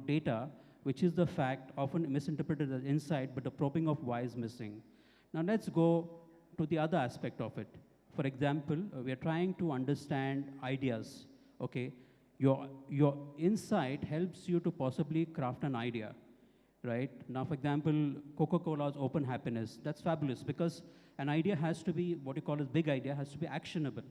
data, which is the fact, often misinterpreted as insight, but the probing of why is missing. Now, let's go to the other aspect of it. For example, we are trying to understand ideas, okay? Your insight helps you to possibly craft an idea, right? Now, for example, Coca-Cola's open happiness, that's fabulous, because an idea has to be, what you call as big idea, has to be actionable,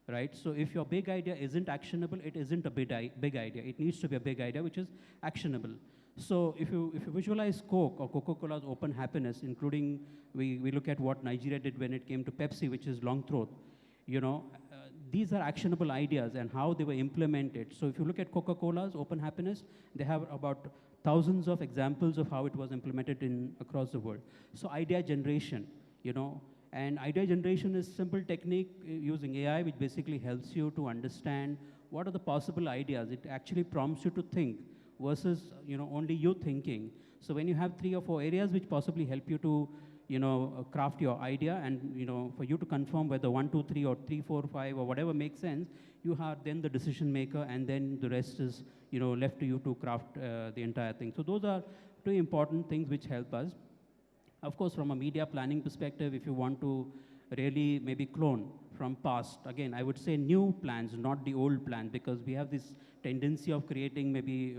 right? So if your big idea isn't actionable, it isn't a big idea. It needs to be a big idea which is actionable. So if you visualize Coke or Coca-Cola's open happiness, including, we look at what Nigeria did when it came to Pepsi, which is long throat, these are actionable ideas and how they were implemented. So if you look at Coca-Cola's open happiness, they have about thousands of examples of how it was implemented across the world. So idea generation, and idea generation is simple technique using AI, which basically helps you to understand what are the possible ideas. It actually prompts you to think versus, only you thinking. So when you have 3 or 4 areas which possibly help you to, craft your idea, and, for you to confirm whether 1, 2, 3, or 3, 4, 5, or whatever makes sense, you are then the decision maker, and then the rest is, left to you to craft the entire thing. So those are two important things which help us. Of course, from a media planning perspective, if you want to really maybe clone from past, again, I would say new plans, not the old plans, because we have this tendency of creating maybe,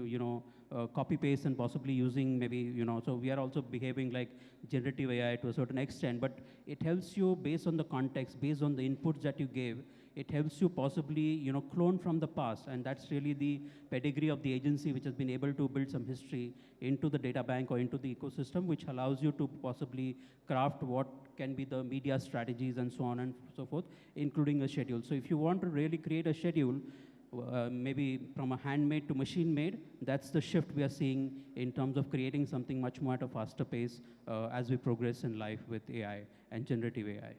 copy paste and possibly using maybe, so we are also behaving like generative AI to a certain extent, but it helps you based on the context, based on the inputs that you gave, it helps you possibly, clone from the past. And that's really the pedigree of the agency, which has been able to build some history into the data bank or into the ecosystem, which allows you to possibly craft what can be the media strategies and so on and so forth, including a schedule. So if you want to really create a schedule, maybe from a handmade to machine-made, that's the shift we are seeing in terms of creating something much more at a faster pace as we progress in life with AI and generative AI.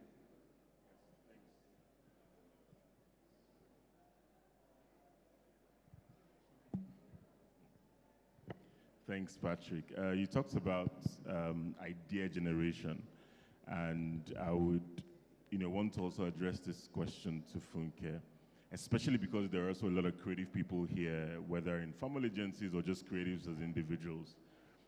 Thanks, Patrick. You talked about idea generation, and I would, want to also address this question to Funke, especially because there are also a lot of creative people here, whether in formal agencies or just creatives as individuals.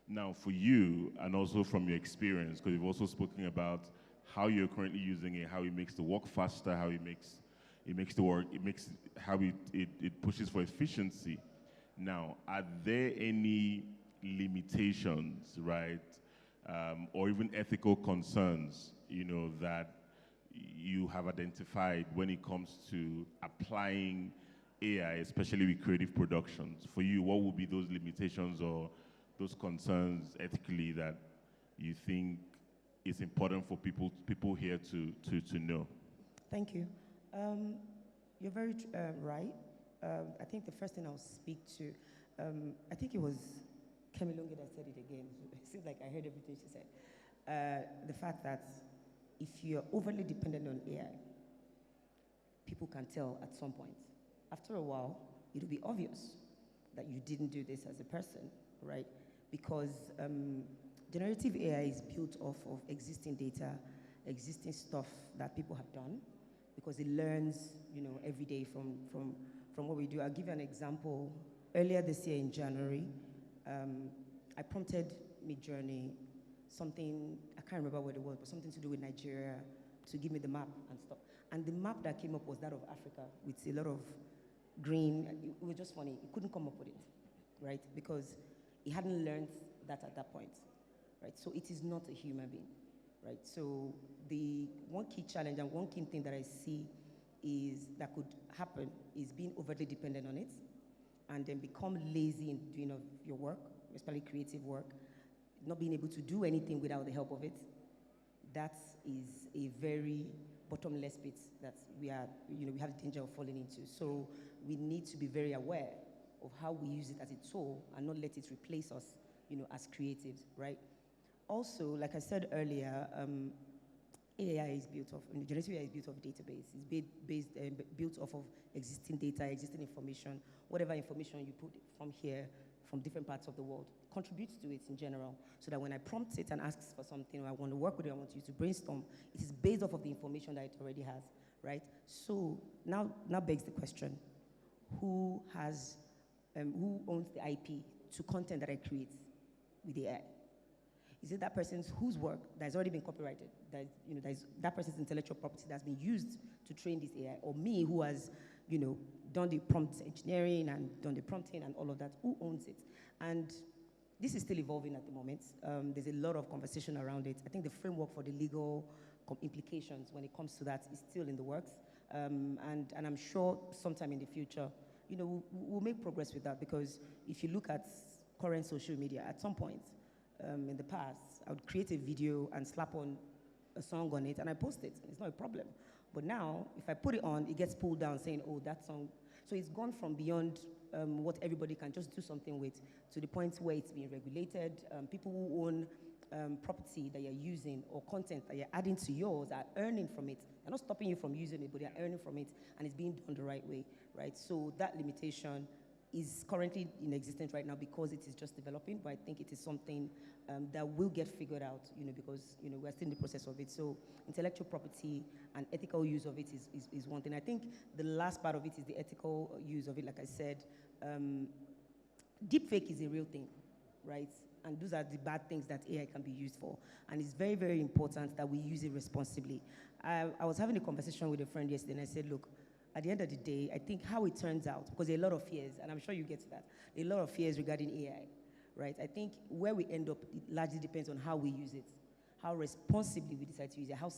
Now, for you, and also from your experience, because you've also spoken about how you're currently using it, how it makes the work faster, how it makes the work, how it pushes for efficiency. Now, are there any limitations, right, or even ethical concerns, that you have identified when it comes to applying AI, especially with creative productions? For you, what would be those limitations or those concerns ethically that you think is important for people here to know? Thank you. You're very right. I think the first thing I'll speak to, I think it was Kemi Lungi that said it again. It seems like I heard everything she said. The fact that if you're overly dependent on AI, people can tell at some point. After a while, it'll be obvious that you didn't do this as a person, right? Because generative AI is built off of existing data, existing stuff that people have done, because it learns, every day from what we do. I'll give you an example. Earlier this year in January, I prompted Midjourney something, I can't remember what it was, but something to do with Nigeria, to give me the map and stuff. And the map that came up was that of Africa with a lot of green. It was just funny. It couldn't come up with it, right? Because it hadn't learned that at that point, right? So it is not a human being, right? So the one key challenge and one key thing that I see is that could happen is being overly dependent on it, and then become lazy in doing your work, especially creative work, not being able to do anything without the help of it. That is a very bottomless pit that we have the danger of falling into. So we need to be very aware of how we use it as a tool and not let it replace us, as creatives, right? Also, like I said earlier, AI is built off, generative AI is built off database. It's built off of existing data, existing information, whatever information you put from here, from different parts of the world, contributes to it in general, so that when I prompt it and ask for something, or I want to work with it, I want you to brainstorm, it is based off of the information that it already has, right? So now begs the question, who owns the IP to content that I create with the AI? Is it that person's whose work that has already been copyrighted, that person's intellectual property that's been used to train this AI, or me who has, done the prompt engineering and done the prompting and all of that? Who owns it? And this is still evolving at the moment. There's a lot of conversation around it. I think the framework for the legal implications when it comes to that is still in the works. And I'm sure sometime in the future, we'll make progress with that, because if you look at current social media, at some point in the past, I would create a video and slap on a song on it and I post it. It's not a problem. But now, if I put it on, it gets pulled down saying, oh, that song. So it's gone from beyond what everybody can just do something with to the point where it's being regulated. People who own property that you're using or content that you're adding to yours are earning from it. They're not stopping you from using it, but they're earning from it, and it's being done the right way, right? So that limitation is currently in existence right now because it is just developing, but I think it is something that will get figured out, because, we're still in the process of it. So intellectual property and ethical use of it is one thing. I think the last part of it is the ethical use of it. Like I said, deepfake is a real thing, right? And those are the bad things that AI can be used for. And it's very, very important that we use it responsibly. I was having a conversation with a friend yesterday, and I said, look, at the end of the day, I think how it turns out, because there are a lot of fears, and I'm sure you get to that, a lot of fears regarding AI, right? I think where we end up, it largely depends on how we use it, how responsibly we decide to use it, how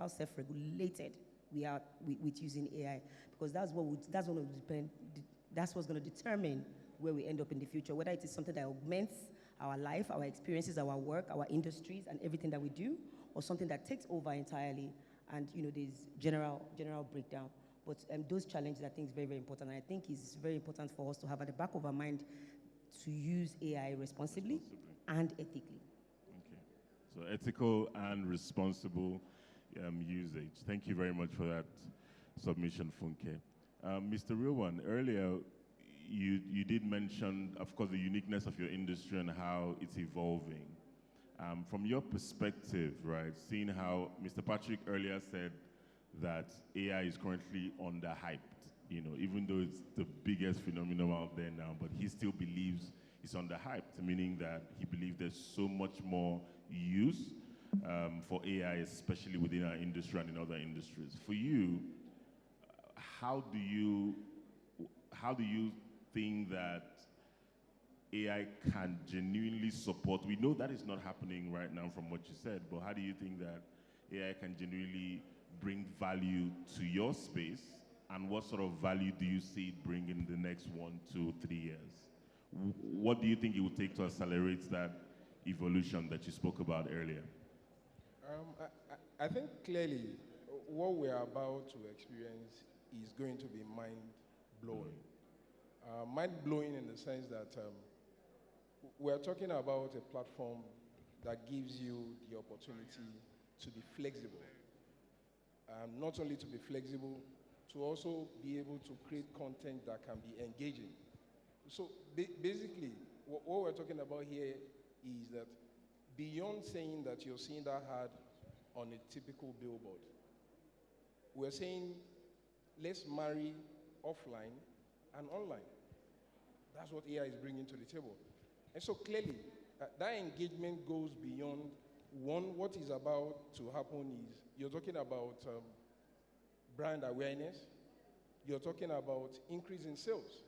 self-regulated we are with using AI, because that's what's going to determine where we end up in the future, whether it is something that augments our life, our experiences, our work, our industries, and everything that we do, or something that takes over entirely, and there's general breakdown. But those challenges, I think, is very, very important. And I think it's very important for us to have at the back of our mind to use AI responsibly and ethically. Okay. So ethical and responsible usage. Thank you very much for that submission, Funke. Mr. Rewan, earlier you did mention, of course, the uniqueness of your industry and how it's evolving. From your perspective, right, seeing how Mr. Patrick earlier said that AI is currently underhyped, even though it's the biggest phenomenon out there now, but he still believes it's underhyped, meaning that he believes there's so much more use for AI, especially within our industry and in other industries. For you, how do you think that AI can genuinely support? We know that is not happening right now from what you said, but how do you think that AI can genuinely bring value to your space, and what sort of value do you see it bring in the next 1, 2, 3 years? What do you think it would take to accelerate that evolution that you spoke about earlier? I think clearly what we're about to experience is going to be mind-blowing. Mind-blowing in the sense that we're talking about a platform that gives you the opportunity to be flexible. Not only to be flexible, to also be able to create content that can be engaging. So basically, what we're talking about here is that beyond saying that you're seeing that ad on a typical billboard, we're saying let's marry offline and online. That's what AI is bringing to the table. And so clearly, that engagement goes beyond one. What is about to happen is you're talking about brand awareness. You're talking about increase in sales.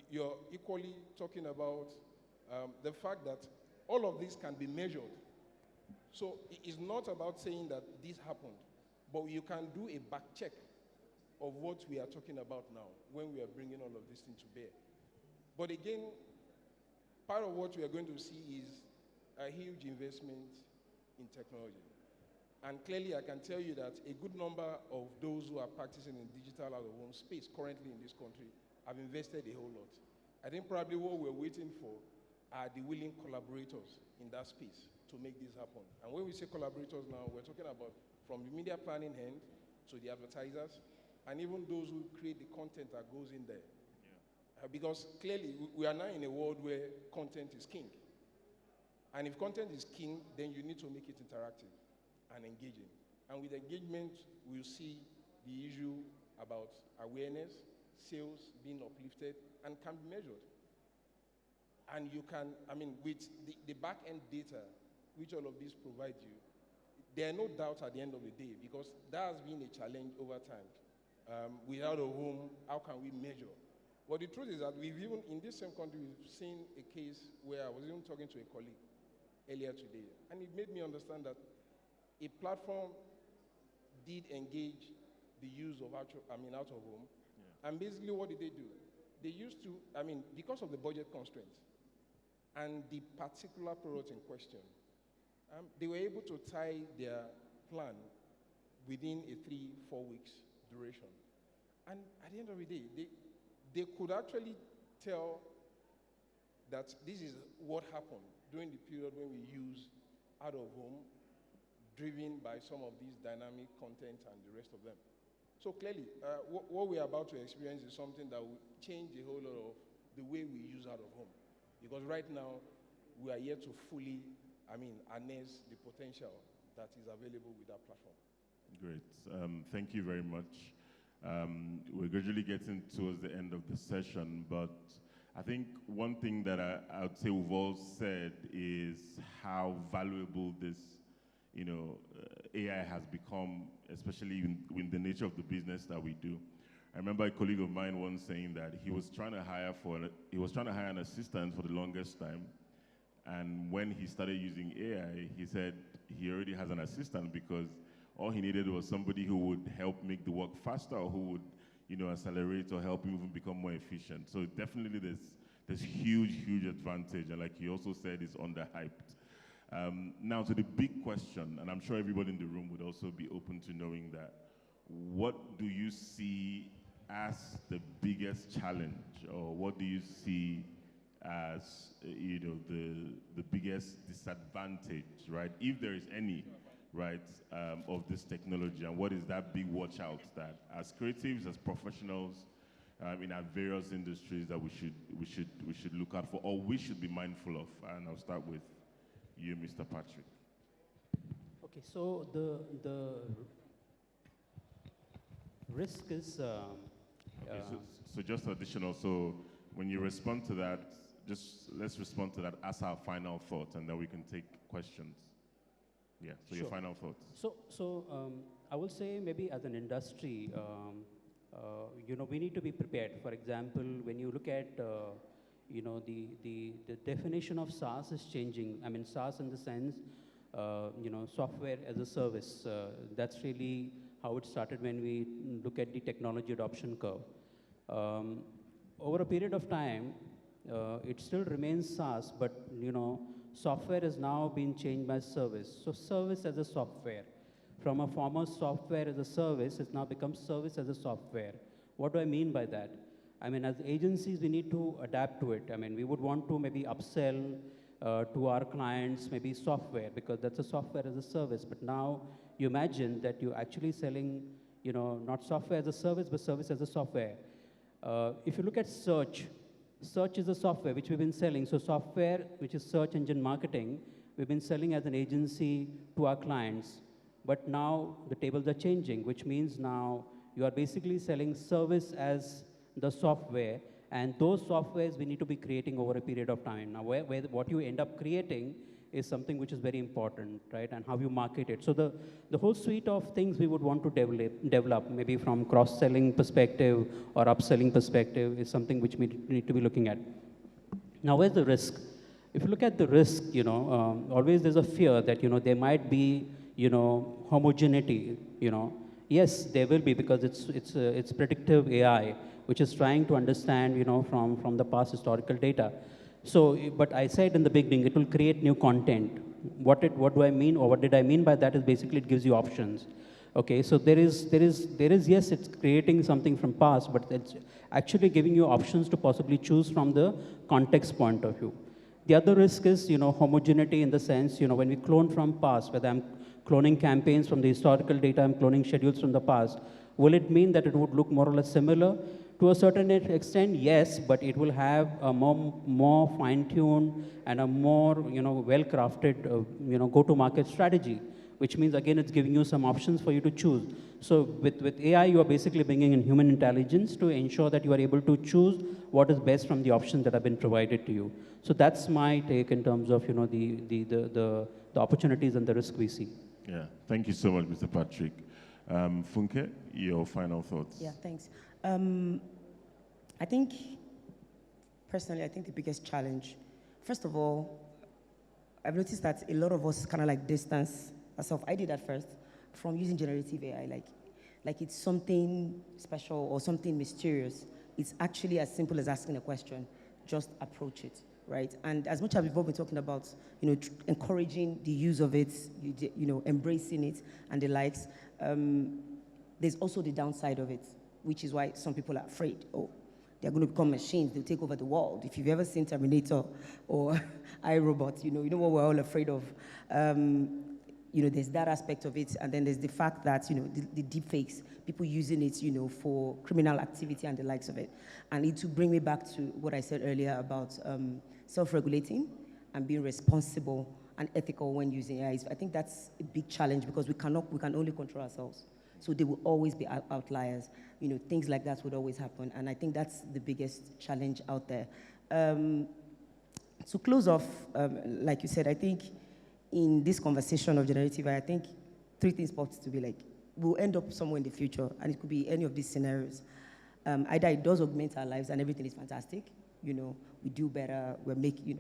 You're equally talking about the fact that all of this can be measured. So it's not about saying that this happened, but you can do a back check of what we are talking about now when we are bringing all of this thing to bear. But again, part of what we are going to see is a huge investment in technology. And clearly, I can tell you that a good number of those who are practicing in digital out-of-home space currently in this country have invested a whole lot. I think probably what we're waiting for are the willing collaborators in that space to make this happen. And when we say collaborators now, we're talking about from the media planning end to the advertisers, and even those who create the content that goes in there. Yeah. Because clearly, we are now in a world where content is king. And if content is king, then you need to make it interactive and engaging. And with engagement, we'll see the issue about awareness, sales being uplifted, and can be measured. And you can, with the back-end data, which all of these provide you, there are no doubts at the end of the day, because that has been a challenge over time. Without a home, how can we measure? But the truth is that we've even, in this same country, we've seen a case where I was even talking to a colleague earlier today, and it made me understand that a platform did engage the use of out of home, and basically what did they do? They used to, because of the budget constraints and the particular product in question, they were able to tie their plan within a 3-4 weeks duration. And at the end of the day, they could actually tell that this is what happened during the period when we used out of home, driven by some of these dynamic content and the rest of them. So clearly, what we're about to experience is something that will change a whole lot of the way we use out of home. Because right now, we are yet to fully, harness the potential that is available with that platform. Great. Thank you very much. We're gradually getting towards the end of the session, but I think one thing that I would say we've all said is how valuable this, AI has become, especially in the nature of the business that we do. I remember a colleague of mine once saying that he was trying to hire an assistant for the longest time, and when he started using AI, he said he already has an assistant because all he needed was somebody who would help make the work faster, or who would, accelerate or help him even become more efficient. So definitely there's huge advantage, and like he also said, it's underhyped. Now to the big question, and I'm sure everybody in the room would also be open to knowing that, what do you see as the biggest challenge, or what do you see as the biggest disadvantage, right, if there is any, right, of this technology, and what is that big watch out that as creatives, as professionals, in our various industries, that we should look out for, or we should be mindful of? And I'll start with you, Mr. Patrick. Okay, so the risk is. Okay, so just additional. So when you respond to that, let's respond to that as our final thought, and then we can take questions. Yeah. So Sure. your final thoughts. So I will say maybe as an industry, we need to be prepared. For example, when you look at the definition of SaaS is changing. I mean, SaaS in the sense, software as a service. That's really how it started when we look at the technology adoption curve. Over a period of time, it still remains SaaS, but software is now being changed by service. So service as a software. From a former software as a service, it's now become service as a software. What do I mean by that? I mean, as agencies, we need to adapt to it. I mean, we would want to maybe upsell to our clients maybe software, because that's a software as a service. But now you imagine that you're actually selling, not software as a service, but service as a software. If you look at search is a software which we've been selling. So software, which is search engine marketing, we've been selling as an agency to our clients. But now the tables are changing, which means now you are basically selling service as the software, and those softwares we need to be creating over a period of time. Now, what you end up creating is something which is very important, right? And how you market it. So the whole suite of things we would want to develop, maybe from cross-selling perspective or upselling perspective, is something which we need to be looking at. Now, where's the risk? If you look at the risk, always there's a fear that, there might be, homogeneity, Yes, there will be, because it's predictive AI, which is trying to understand, from the past historical data. So, but I said in the beginning, it will create new content. What do I mean, or what did I mean by that is basically it gives you options. Okay, so there is yes, it's creating something from past, but it's actually giving you options to possibly choose from the context point of view. The other risk is, homogeneity in the sense, when we clone from past, whether I'm cloning campaigns from the historical data, I'm cloning schedules from the past, will it mean that it would look more or less similar? To a certain extent, yes, but it will have a more fine-tuned and a more, well-crafted, go-to-market strategy, which means, again, it's giving you some options for you to choose. So with AI, you are basically bringing in human intelligence to ensure that you are able to choose what is best from the options that have been provided to you. So that's my take in terms of, the opportunities and the risk we see. Yeah, thank you so much, Mr. Patrick. Funke, your final thoughts. Yeah, thanks. I think, personally, I think the biggest challenge, first of all, I've noticed that a lot of us kind of like distance ourselves. I did at first from using generative AI, like it's something special or something mysterious. It's actually as simple as asking a question. Just approach it, right? And as much as we've all been talking about, encouraging the use of it, embracing it and the likes, there's also the downside of it, which is why some people are afraid. Oh, they're going to become machines. They'll take over the world. If you've ever seen Terminator or iRobot, you know what we're all afraid of. There's that aspect of it, and then there's the fact that, the deep fakes, people using it, for criminal activity and the likes of it. And it will bring me back to what I said earlier about self-regulating and being responsible and ethical when using AI. I think that's a big challenge because we can only control ourselves. So there will always be outliers. Things like that would always happen. And I think that's the biggest challenge out there. To close off, like you said, I think in this conversation of generative AI, I think three things pop to be like, we'll end up somewhere in the future, and it could be any of these scenarios. Either it does augment our lives and everything is fantastic, you know, we do better,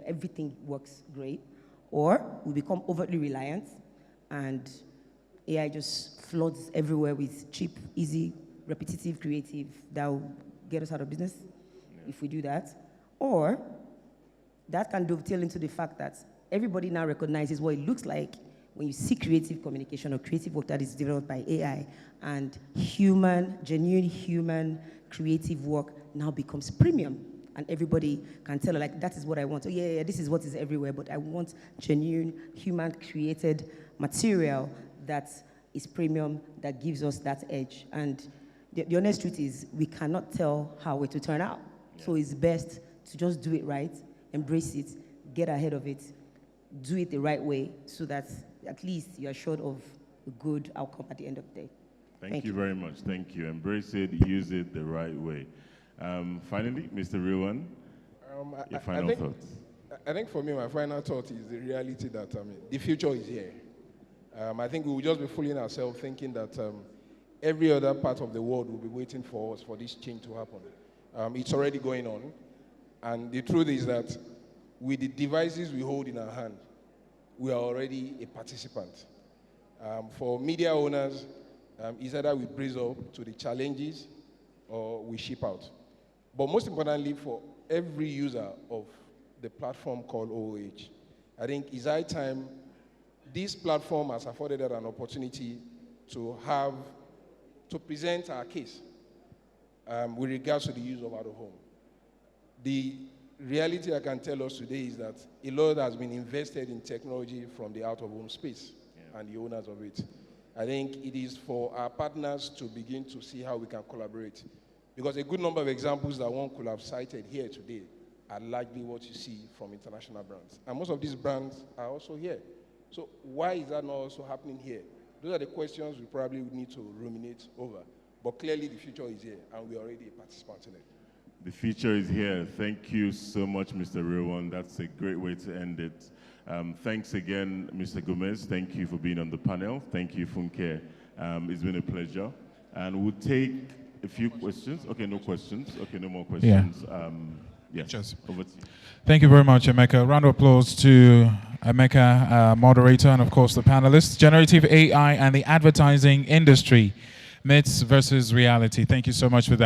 everything works great, or we become overly reliant and AI just floods everywhere with cheap, easy, repetitive, creative that will get us out of business if we do that. Or that can dovetail into the fact that everybody now recognizes what it looks like when you see creative communication or creative work that is developed by AI, and genuine human creative work now becomes premium. And everybody can tell, like, that is what I want. Oh, yeah, this is what is everywhere, but I want genuine, human-created material that is premium, that gives us that edge. And the honest truth is, we cannot tell how it will turn out. Yeah. So it's best to just do it right, embrace it, get ahead of it, do it the right way, so that at least you're assured of a good outcome at the end of the day. Thank you very much. Thank you. Embrace it, use it the right way. Finally, Mr. Rewan, your final thoughts. I think for me, my final thought is the reality that the future is here. I think we will just be fooling ourselves thinking that every other part of the world will be waiting for us for this change to happen. It's already going on. And the truth is that with the devices we hold in our hand, we are already a participant. For media owners, it's either we brace up to the challenges or we ship out. But most importantly, for every user of the platform called OOH, I think it's high time this platform has afforded us an opportunity to present our case with regards to the use of out-of-home. The reality I can tell us today is that a lot has been invested in technology from the out-of-home space and the owners of it. I think it is for our partners to begin to see how we can collaborate. Because a good number of examples that one could have cited here today are largely what you see from international brands. And most of these brands are also here. So why is that not also happening here? Those are the questions we probably would need to ruminate over. But clearly the future is here, and we're already a participant in it. The future is here. Thank you so much, Mr. Rewan. That's a great way to end it. Thanks again, Mr. Gomez. Thank you for being on the panel. Thank you, Funke. It's been a pleasure. And we'll take a few questions. Okay, no questions. Okay, no more questions. Yes, over to you. Thank you very much, Emeka. Round of applause to Emeka, moderator, and of course the panelists. Generative AI and the advertising industry, myths versus reality. Thank you so much for that.